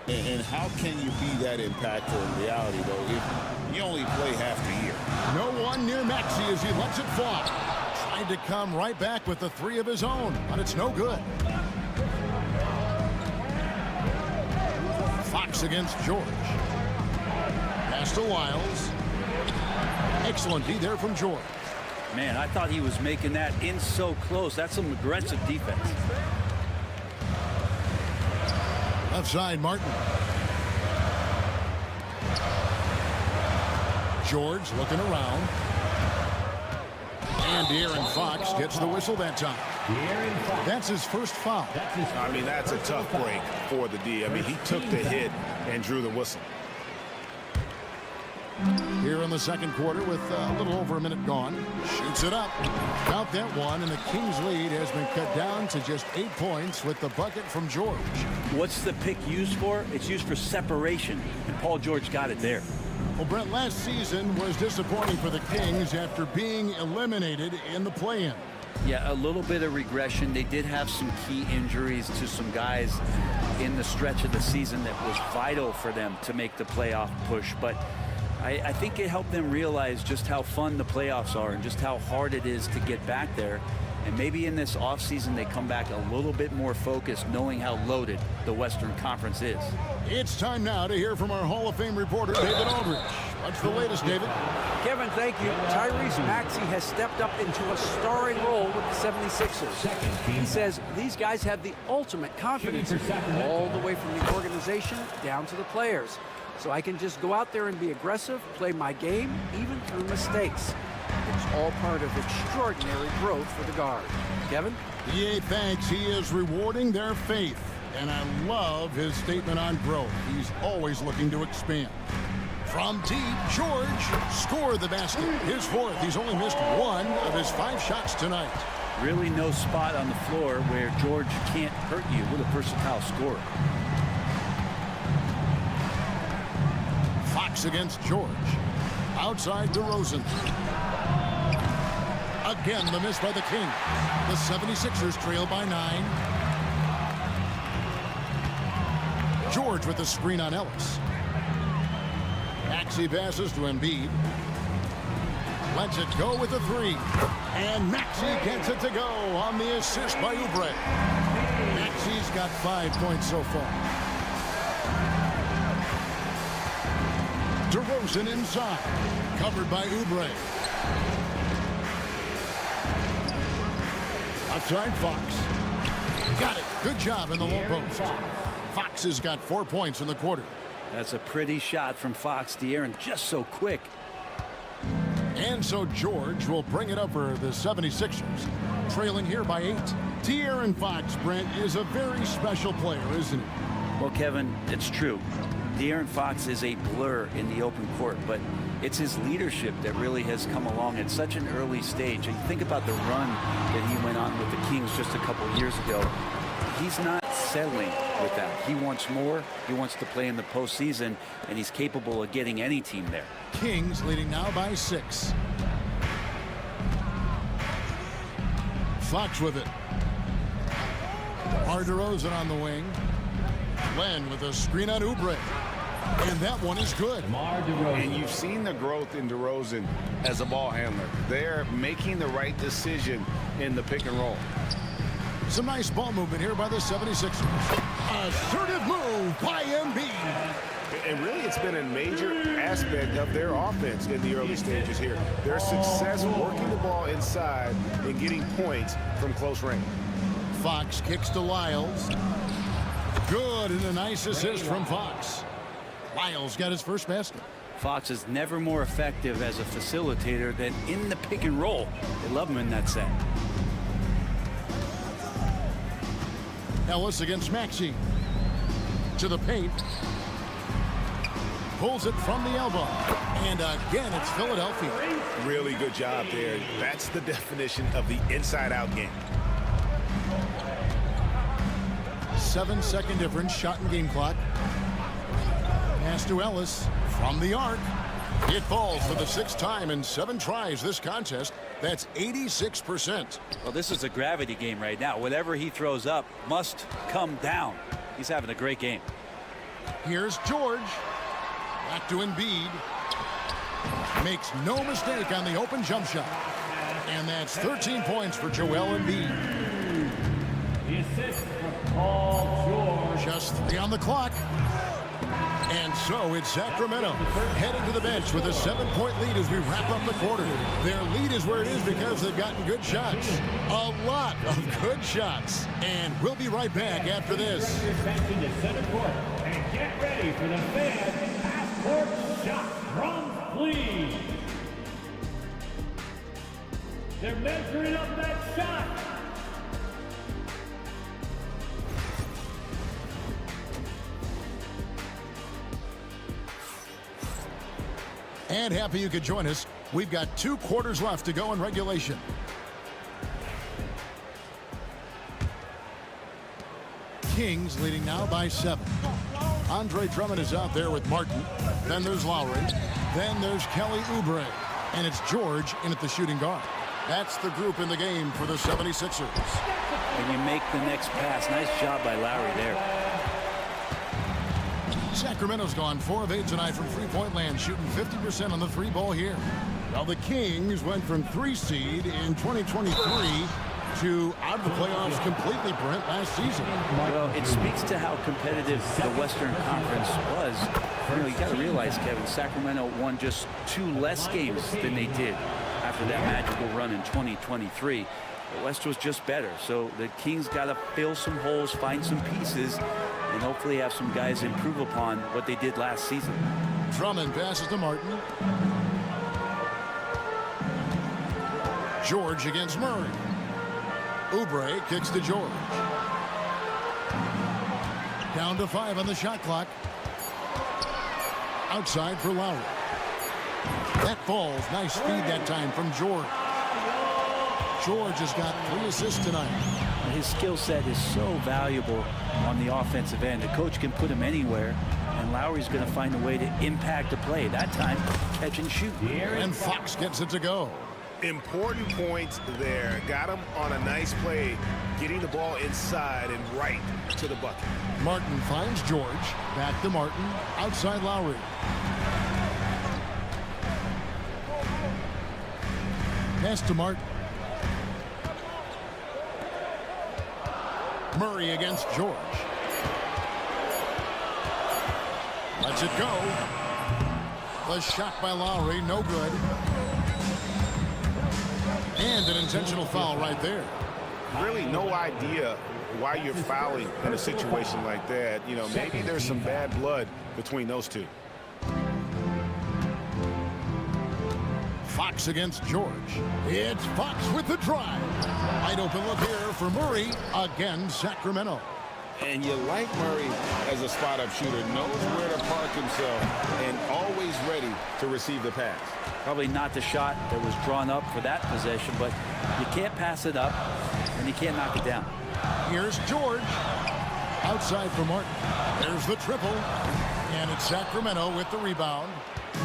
[SPEAKER 9] And how can you be that impactful in reality, though, if you only play half the year?
[SPEAKER 6] No one near Maxey as he lets it fly. Tried to come right back with the 3 of his own, but it's no good. Fox against George. Pass to Lyles. Excellent D there from George.
[SPEAKER 13] Man, I thought he was making that in so close. That's some aggressive defense.
[SPEAKER 6] Left side, Martin. George looking around. And De'Aaron Fox gets the whistle that time. That's his first foul.
[SPEAKER 14] I mean, that's a tough break for the D. I mean, he took the hit and drew the whistle.
[SPEAKER 6] Here in the second quarter with a little over a minute gone. Shoots it up. Count that one, and the Kings' lead has been cut down to just 8 points with the bucket from George.
[SPEAKER 13] What's the pick used for? It's used for separation, and Paul George got it there.
[SPEAKER 6] Well, Brent, last season was disappointing for the Kings after being eliminated in the play-in.
[SPEAKER 13] Yeah, a little bit of regression. They did have some key injuries to some guys in the stretch of the season that was vital for them to make the playoff push, but I think it helped them realize just how fun the playoffs are and just how hard it is to get back there. And maybe in this offseason they come back a little bit more focused, knowing how loaded the Western Conference is.
[SPEAKER 6] It's time now to hear from our Hall of Fame reporter, David Aldridge. What's the latest, David?
[SPEAKER 8] Kevin, thank you. Tyrese Maxey has stepped up into a starring role with the 76ers. He says these guys have the ultimate confidence, all the way from the organization down to the players. So I can just go out there and be aggressive, play my game, even through mistakes. It's all part of extraordinary growth for the guard. Kevin?
[SPEAKER 6] EA thanks. He is rewarding their faith. And I love his statement on growth. He's always looking to expand. From deep, George scored the basket. His 4th. He's only missed 1 of his 5 shots tonight.
[SPEAKER 13] Really no spot on the floor where George can't hurt you with a versatile scorer.
[SPEAKER 6] Fox against George. Outside DeRozan. Again, the miss by the King. The 76ers trail by 9. George with the screen on Ellis. Maxey passes to Embiid. Lets it go with the 3. And Maxey gets it to go on the assist by Oubre. Maxey's got 5 points so far. DeRozan inside. Covered by Oubre. Outside Fox. Got it. Good job in the low post. Fox has got 4 points in the quarter.
[SPEAKER 13] That's a pretty shot from Fox. De'Aaron just so quick.
[SPEAKER 6] And so George will bring it up for the 76ers. Trailing here by 8. De'Aaron Fox, Brent, is a very special player, isn't he?
[SPEAKER 13] Well, Kevin, it's true. De'Aaron Fox is a blur in the open court, but it's his leadership that really has come along at such an early stage. And think about the run that he went on with the Kings just a couple years ago. he's not settling with that. He wants more. He wants to play in the postseason, and he's capable of getting any team there.
[SPEAKER 6] Kings leading now by 6. Fox with it. DeRozan on the wing. Len with a screen on Oubre. And that one is good.
[SPEAKER 9] And you've seen the growth in DeRozan as a ball handler. They're making the right decision in the pick and roll.
[SPEAKER 6] Some nice ball movement here by the 76ers. Assertive move by Embiid.
[SPEAKER 14] And really, it's been a major aspect of their offense in the early stages here. Their success working the ball inside and getting points from close range.
[SPEAKER 6] Fox kicks to Lyles. Good, and a nice assist from Fox. Lyles got his first basket.
[SPEAKER 13] Fox is never more effective as a facilitator than in the pick and roll. They love him in that set.
[SPEAKER 6] Ellis against Maxey. To the paint. Pulls it from the elbow. And again, it's Philadelphia.
[SPEAKER 14] Really good job there. That's the definition of the inside-out game.
[SPEAKER 6] 7-second difference, shot and game clock. Pass to Ellis from the arc. It falls for the 6th time in 7 tries this contest. That's 86%.
[SPEAKER 13] Well, this is a gravity game right now. Whatever he throws up must come down. He's having a great game.
[SPEAKER 6] Here's George. Back to Embiid. Makes no mistake on the open jump shot. And that's 13 points for Joel Embiid.
[SPEAKER 10] The assist for Paul George.
[SPEAKER 6] Just 3 on the clock. And so it's Sacramento heading to the bench with a 7-point lead as we wrap up the quarter. Their lead is where it is because they've gotten good shots. A lot of good shots. And we'll be right back after this.
[SPEAKER 10] Attention to center court and get ready for the fan half-court shot from Fleet. They're measuring up that shot.
[SPEAKER 6] And happy you could join us. We've got 2 quarters left to go in regulation. Kings leading now by 7. Andre Drummond is out there with Martin. Then there's Lowry. Then there's Kelly Oubre. And it's George in at the shooting guard. That's the group in the game for the 76ers.
[SPEAKER 13] And you make the next pass. Nice job by Lowry there.
[SPEAKER 6] Sacramento's gone 4 of 8 tonight from three-point land, shooting 50% on the 3 ball here. Well, the Kings went from 3 seed in 2023 to out of the playoffs completely, Brent, last season.
[SPEAKER 13] Well, it speaks to how competitive the Western Conference was. You know, you got to realize, Kevin, Sacramento won just 2 less games than they did after that magical run in 2023. The West was just better, so the Kings got to fill some holes, find some pieces, and hopefully have some guys improve upon what they did last season.
[SPEAKER 6] Drummond passes to Martin. George against Murray. Oubre kicks to George. Down to 5 on the shot clock. Outside for Lowry. That falls. Nice speed that time from George. George has got 3 assists tonight.
[SPEAKER 13] His skill set is so valuable on the offensive end. The coach can put him anywhere, and Lowry's going to find a way to impact the play. That time, catch and shoot.
[SPEAKER 6] And Fox gets it to go.
[SPEAKER 14] Important points there. Got him on a nice play, getting the ball inside and right to the bucket.
[SPEAKER 6] Martin finds George. Back to Martin. Outside Lowry. Pass to Martin. Murray against George. Lets it go. The shot by Lowry, no good. And an intentional foul right there.
[SPEAKER 14] Really no idea why you're fouling in a situation like that. You know, maybe there's some bad blood between those two.
[SPEAKER 6] Fox against George. It's Fox with the drive. Wide open look here for Murray. Again, Sacramento.
[SPEAKER 9] And you like Murray as a spot-up shooter. Knows where to park himself and always ready to receive the pass.
[SPEAKER 13] Probably not the shot that was drawn up for that possession, but you can't pass it up and you can't knock it down.
[SPEAKER 6] Here's George. Outside for Martin. There's the triple. And it's Sacramento with the rebound.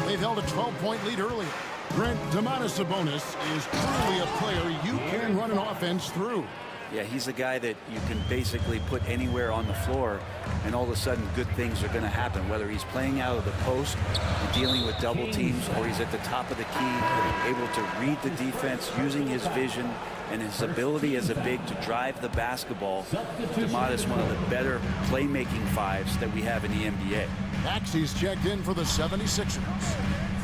[SPEAKER 6] They've held a 12-point lead earlier. Brent, Domantas Sabonis is truly a player you can run an offense through.
[SPEAKER 13] Yeah, he's a guy that you can basically put anywhere on the floor, and all of a sudden good things are going to happen, whether he's playing out of the post and dealing with double teams, or he's at the top of the key, able to read the defense, using his vision and his ability as a big to drive the basketball. Domantas, one of the better playmaking fives that we have in the NBA.
[SPEAKER 6] Maxey's checked in for the 76ers.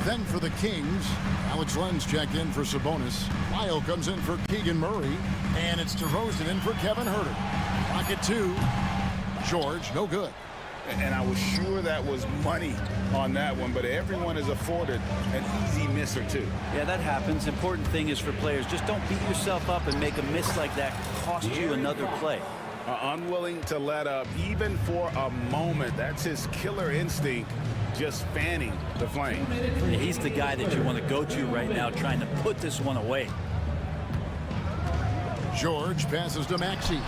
[SPEAKER 6] Then for the Kings, Alex Len's checked in for Sabonis. Lyle comes in for Keegan Murray. And it's DeRozan in for Kevin Huerter. Pocket 2. George, no good.
[SPEAKER 9] And I was sure that was money on that one, but everyone is afforded an easy miss or two.
[SPEAKER 13] Yeah, that happens. Important thing is for players, just don't beat yourself up and make a miss like that cost you another play.
[SPEAKER 9] Unwilling to let up, even for a moment. That's his killer instinct, just fanning the flame.
[SPEAKER 13] Yeah, he's the guy that you want to go to right now, trying to put this one away.
[SPEAKER 6] George passes to Maxey.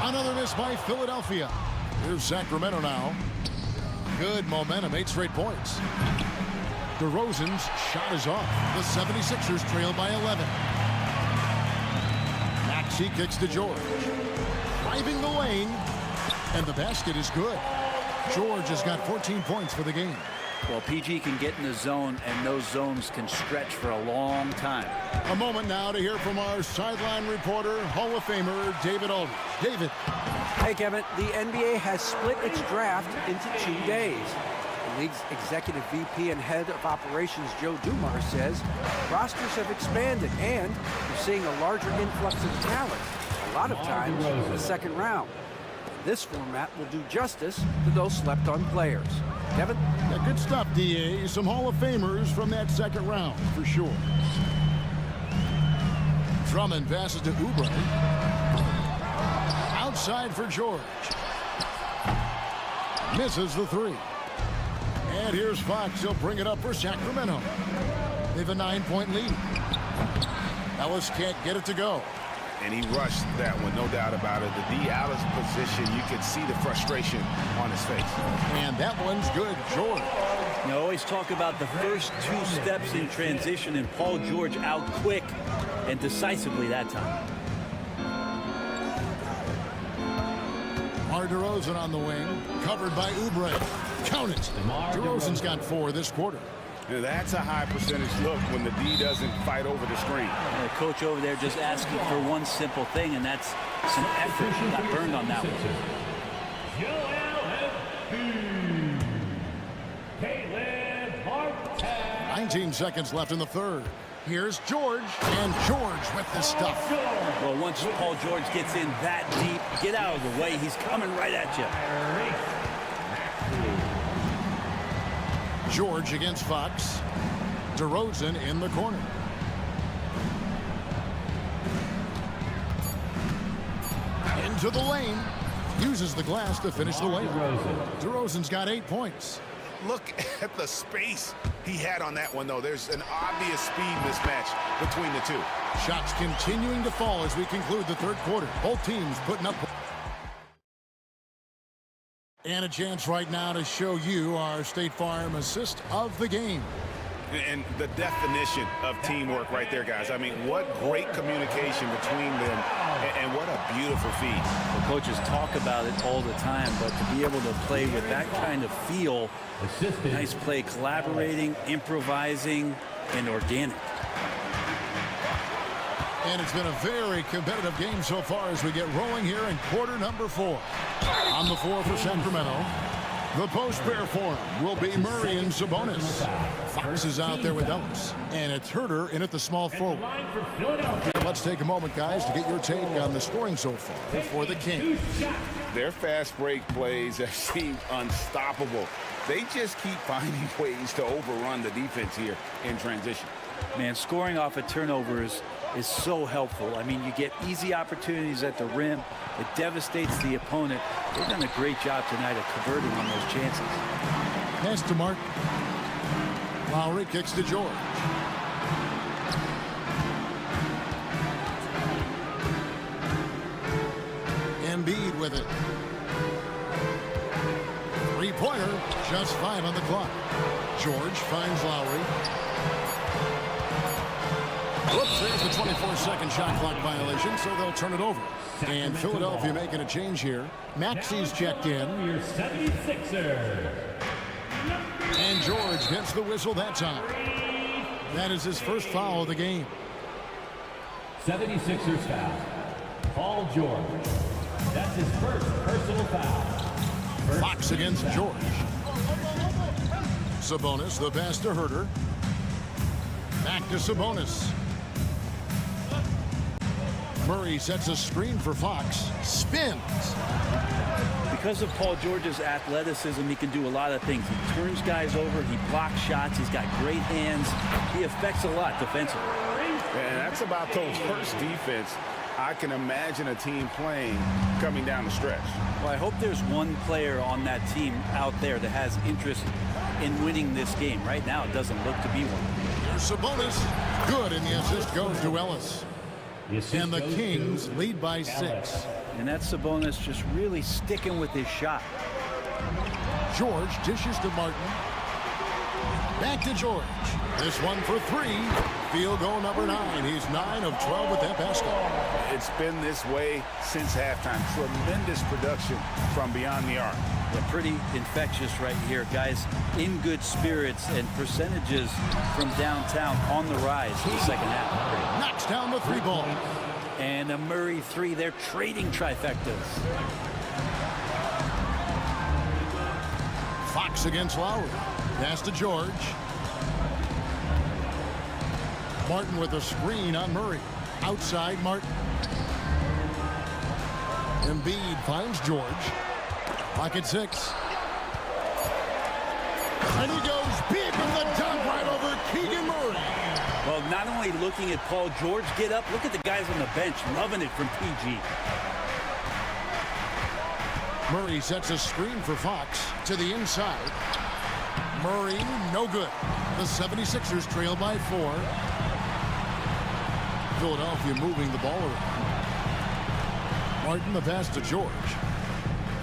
[SPEAKER 6] Another miss by Philadelphia. Here's Sacramento now. Good momentum, 8 straight points. DeRozan's shot is off. The 76ers trail by 11. Maxey kicks to George. Driving the lane. And the basket is good. George has got 14 points for the game.
[SPEAKER 13] Well, PG can get in the zone, and those zones can stretch for a long time.
[SPEAKER 6] A moment now to hear from our sideline reporter, Hall of Famer David Aldridge. David.
[SPEAKER 8] Hey, Kevin. The NBA has split its draft into 2 days. The league's executive VP and head of operations, Joe Dumars, says rosters have expanded and we're seeing a larger influx of talent, a lot of times in the second round. This format will do justice to those slept-on players. Kevin?
[SPEAKER 6] Yeah, good stuff, DA. Some Hall of Famers from that second round, for sure. Drummond passes to Oubre. Outside for George. Misses the 3. And here's Fox. He'll bring it up for Sacramento. They have a 9-point lead. Ellis can't get it to go.
[SPEAKER 9] And he rushed that one, no doubt about it. The D out of position, you can see the frustration on his face.
[SPEAKER 6] And that one's good, George.
[SPEAKER 13] You always talk about the first 2 steps in transition, and Paul George out quick and decisively that time.
[SPEAKER 6] DeRozan on the wing, covered by Oubre. Count it. DeRozan's got 4 this quarter.
[SPEAKER 9] Yeah, that's a high percentage look when the D doesn't fight over the screen.
[SPEAKER 13] The coach over there just asking for one simple thing, and that's some effort. Got burned on that one.
[SPEAKER 6] 19 seconds left in the third. Here's George, and George with the stuff.
[SPEAKER 13] Well, once Paul George gets in that deep, get out of the way. He's coming right at you.
[SPEAKER 6] George against Fox. DeRozan in the corner. Into the lane. Uses the glass to finish the layup. DeRozan's got 8 points.
[SPEAKER 9] Look at the space he had on that one, though. There's an obvious speed mismatch between the two.
[SPEAKER 6] Shots continuing to fall as we conclude the third quarter. Both teams putting up. And a chance right now to show you our State Farm assist of the game.
[SPEAKER 9] And the definition of teamwork right there, guys. I mean, what great communication between them, and what a beautiful feed.
[SPEAKER 13] The coaches talk about it all the time, but to be able to play with that kind of feel, nice play, collaborating, improvising, and organic.
[SPEAKER 6] And it's been a very competitive game so far as we get rolling here in quarter number 4. On the floor for Sacramento, the post pair form will be Murray and Sabonis. Fox is out there with Ellis, and it's Huerter in at the small forward. Let's take a moment, guys, to get your take on the scoring so far for the Kings.
[SPEAKER 9] Their fast break plays have seemed unstoppable. They just keep finding ways to overrun the defense here in transition.
[SPEAKER 13] Man, scoring off of turnovers is so helpful. I mean, you get easy opportunities at the rim. It devastates the opponent. They've done a great job tonight of converting on those chances.
[SPEAKER 6] Pass to Mark. Lowry kicks to George. with it. Three-pointer, just 5 on the clock. George finds Lowry. Whoops, there's the 24-second shot clock violation, so they'll turn it over. And Philadelphia making a change here. Maxi's checked in.
[SPEAKER 10] Your 76er.
[SPEAKER 6] And George gets the whistle that time. That is his first foul of the game.
[SPEAKER 10] 76ers foul. Paul George. That's his first personal foul.
[SPEAKER 6] Fox against George. Sabonis, the pass to Herter. Back to Sabonis. Murray sets a screen for Fox. Spins.
[SPEAKER 13] Because of Paul George's athleticism, he can do a lot of things. He turns guys over, he blocks shots, he's got great hands. He affects a lot defensively.
[SPEAKER 9] And that's about those first defense I can imagine a team playing coming down the stretch.
[SPEAKER 13] Well, I hope there's one player on that team out there that has interest in winning this game. Right now, it doesn't look to be one.
[SPEAKER 6] Here's Sabonis. Good, and the assist goes to Ellis. And the Kings lead by 6.
[SPEAKER 13] And that's Sabonis just really sticking with his shot.
[SPEAKER 6] George dishes to Martin. Back to George. This one for 3. Field goal number 9. He's 9 of 12 with that basket.
[SPEAKER 9] It's been this way since halftime. Tremendous production from beyond the arc.
[SPEAKER 13] Yeah, pretty infectious right here. Guys in good spirits, and percentages from downtown on the rise in the second half.
[SPEAKER 6] Knocks down the 3 ball.
[SPEAKER 13] And a Murray 3. They're trading trifectas.
[SPEAKER 6] Fox against Lowry. Pass to George. Martin with a screen on Murray. Outside Martin. Embiid finds George. Pocket 6. And he goes big with the dunk right over Keegan Murray.
[SPEAKER 13] Well, not only looking at Paul George get up, look at the guys on the bench loving it from PG.
[SPEAKER 6] Murray sets a screen for Fox to the inside. Murray, no good. The 76ers trail by 4. Philadelphia moving the ball around. Martin, the pass to George.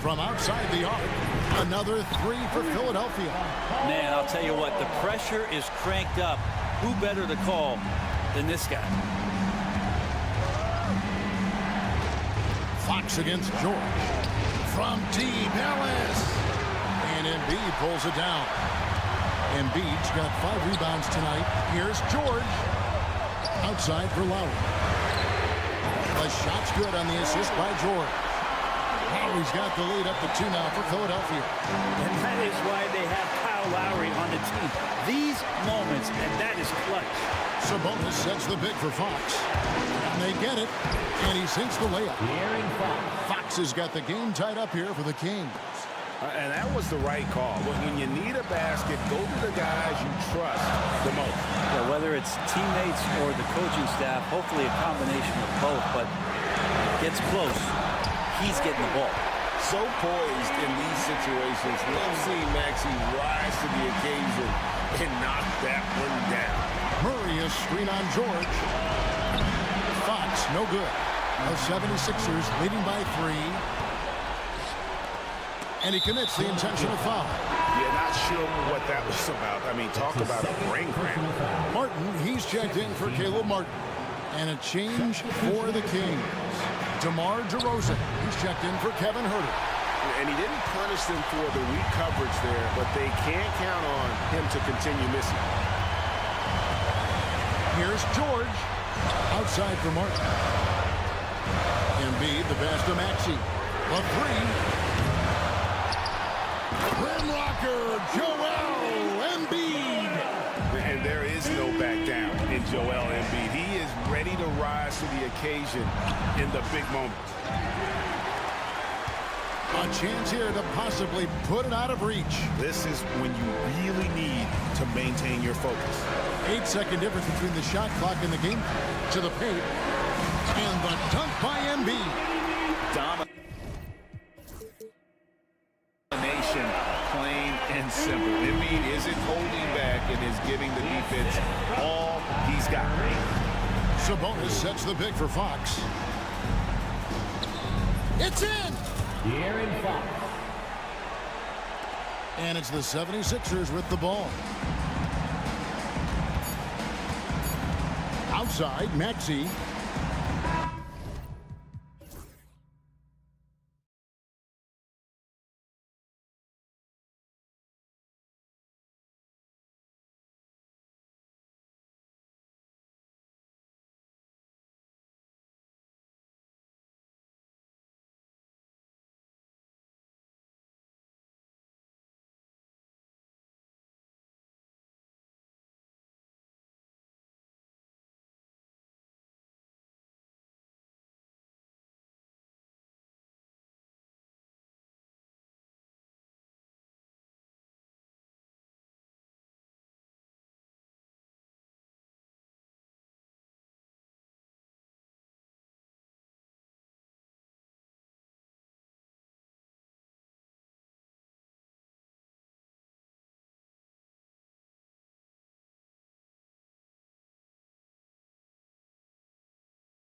[SPEAKER 6] From outside the arc, another 3 for Philadelphia.
[SPEAKER 13] Man, I'll tell you what, the pressure is cranked up. Who better to call than this guy?
[SPEAKER 6] Fox against George. From deep, Ellis. And Embiid pulls it down. Embiid's got 5 rebounds tonight. Here's George. Outside for Lowry. The shot's good on the assist by George. Lowry's got the lead up to 2 now for Philadelphia.
[SPEAKER 13] And that is why they have Kyle Lowry on the team. These moments, and that is clutch.
[SPEAKER 6] Sabonis sets the big for Fox. And they get it, and he sinks the layup. Fox has got the game tied up here for the Kings.
[SPEAKER 9] And that was the right call. When you need a basket, go to the guys you trust the most.
[SPEAKER 13] Yeah, whether it's teammates or the coaching staff, hopefully a combination of both, but gets close. He's getting the ball.
[SPEAKER 9] So poised in these situations. Love seeing Maxey rise to the occasion and knock that one down.
[SPEAKER 6] Murray is screen on George. Fox, no good. The 76ers leading by 3. And he commits the intentional foul.
[SPEAKER 9] Yeah, not sure what that was about. I mean, talk about a brain cramp.
[SPEAKER 6] Martin, he's checked in for Caleb Martin. And a change for the Kings. DeMar DeRozan, he's checked in for Kevin Herter.
[SPEAKER 9] And he didn't punish them for the weak coverage there, but they can't count on him to continue missing.
[SPEAKER 6] Here's George. Outside for Martin. Embiid, the pass to Maxey. A 3. Rim rocker, Joel Embiid.
[SPEAKER 9] And there is no back down in Joel Embiid. He is ready to rise to the occasion in the big moments.
[SPEAKER 6] A chance here to possibly put it out of reach.
[SPEAKER 9] This is when you really need to maintain your focus.
[SPEAKER 6] 8-second difference between the shot clock and the game. To the paint. And the dunk by Embiid.
[SPEAKER 9] Domination, plain and simple. Embiid isn't holding back and is giving the defense all he's got.
[SPEAKER 6] Sabonis sets the pick for Fox. It's in! And it's the 76ers with the ball. Outside, Maxey.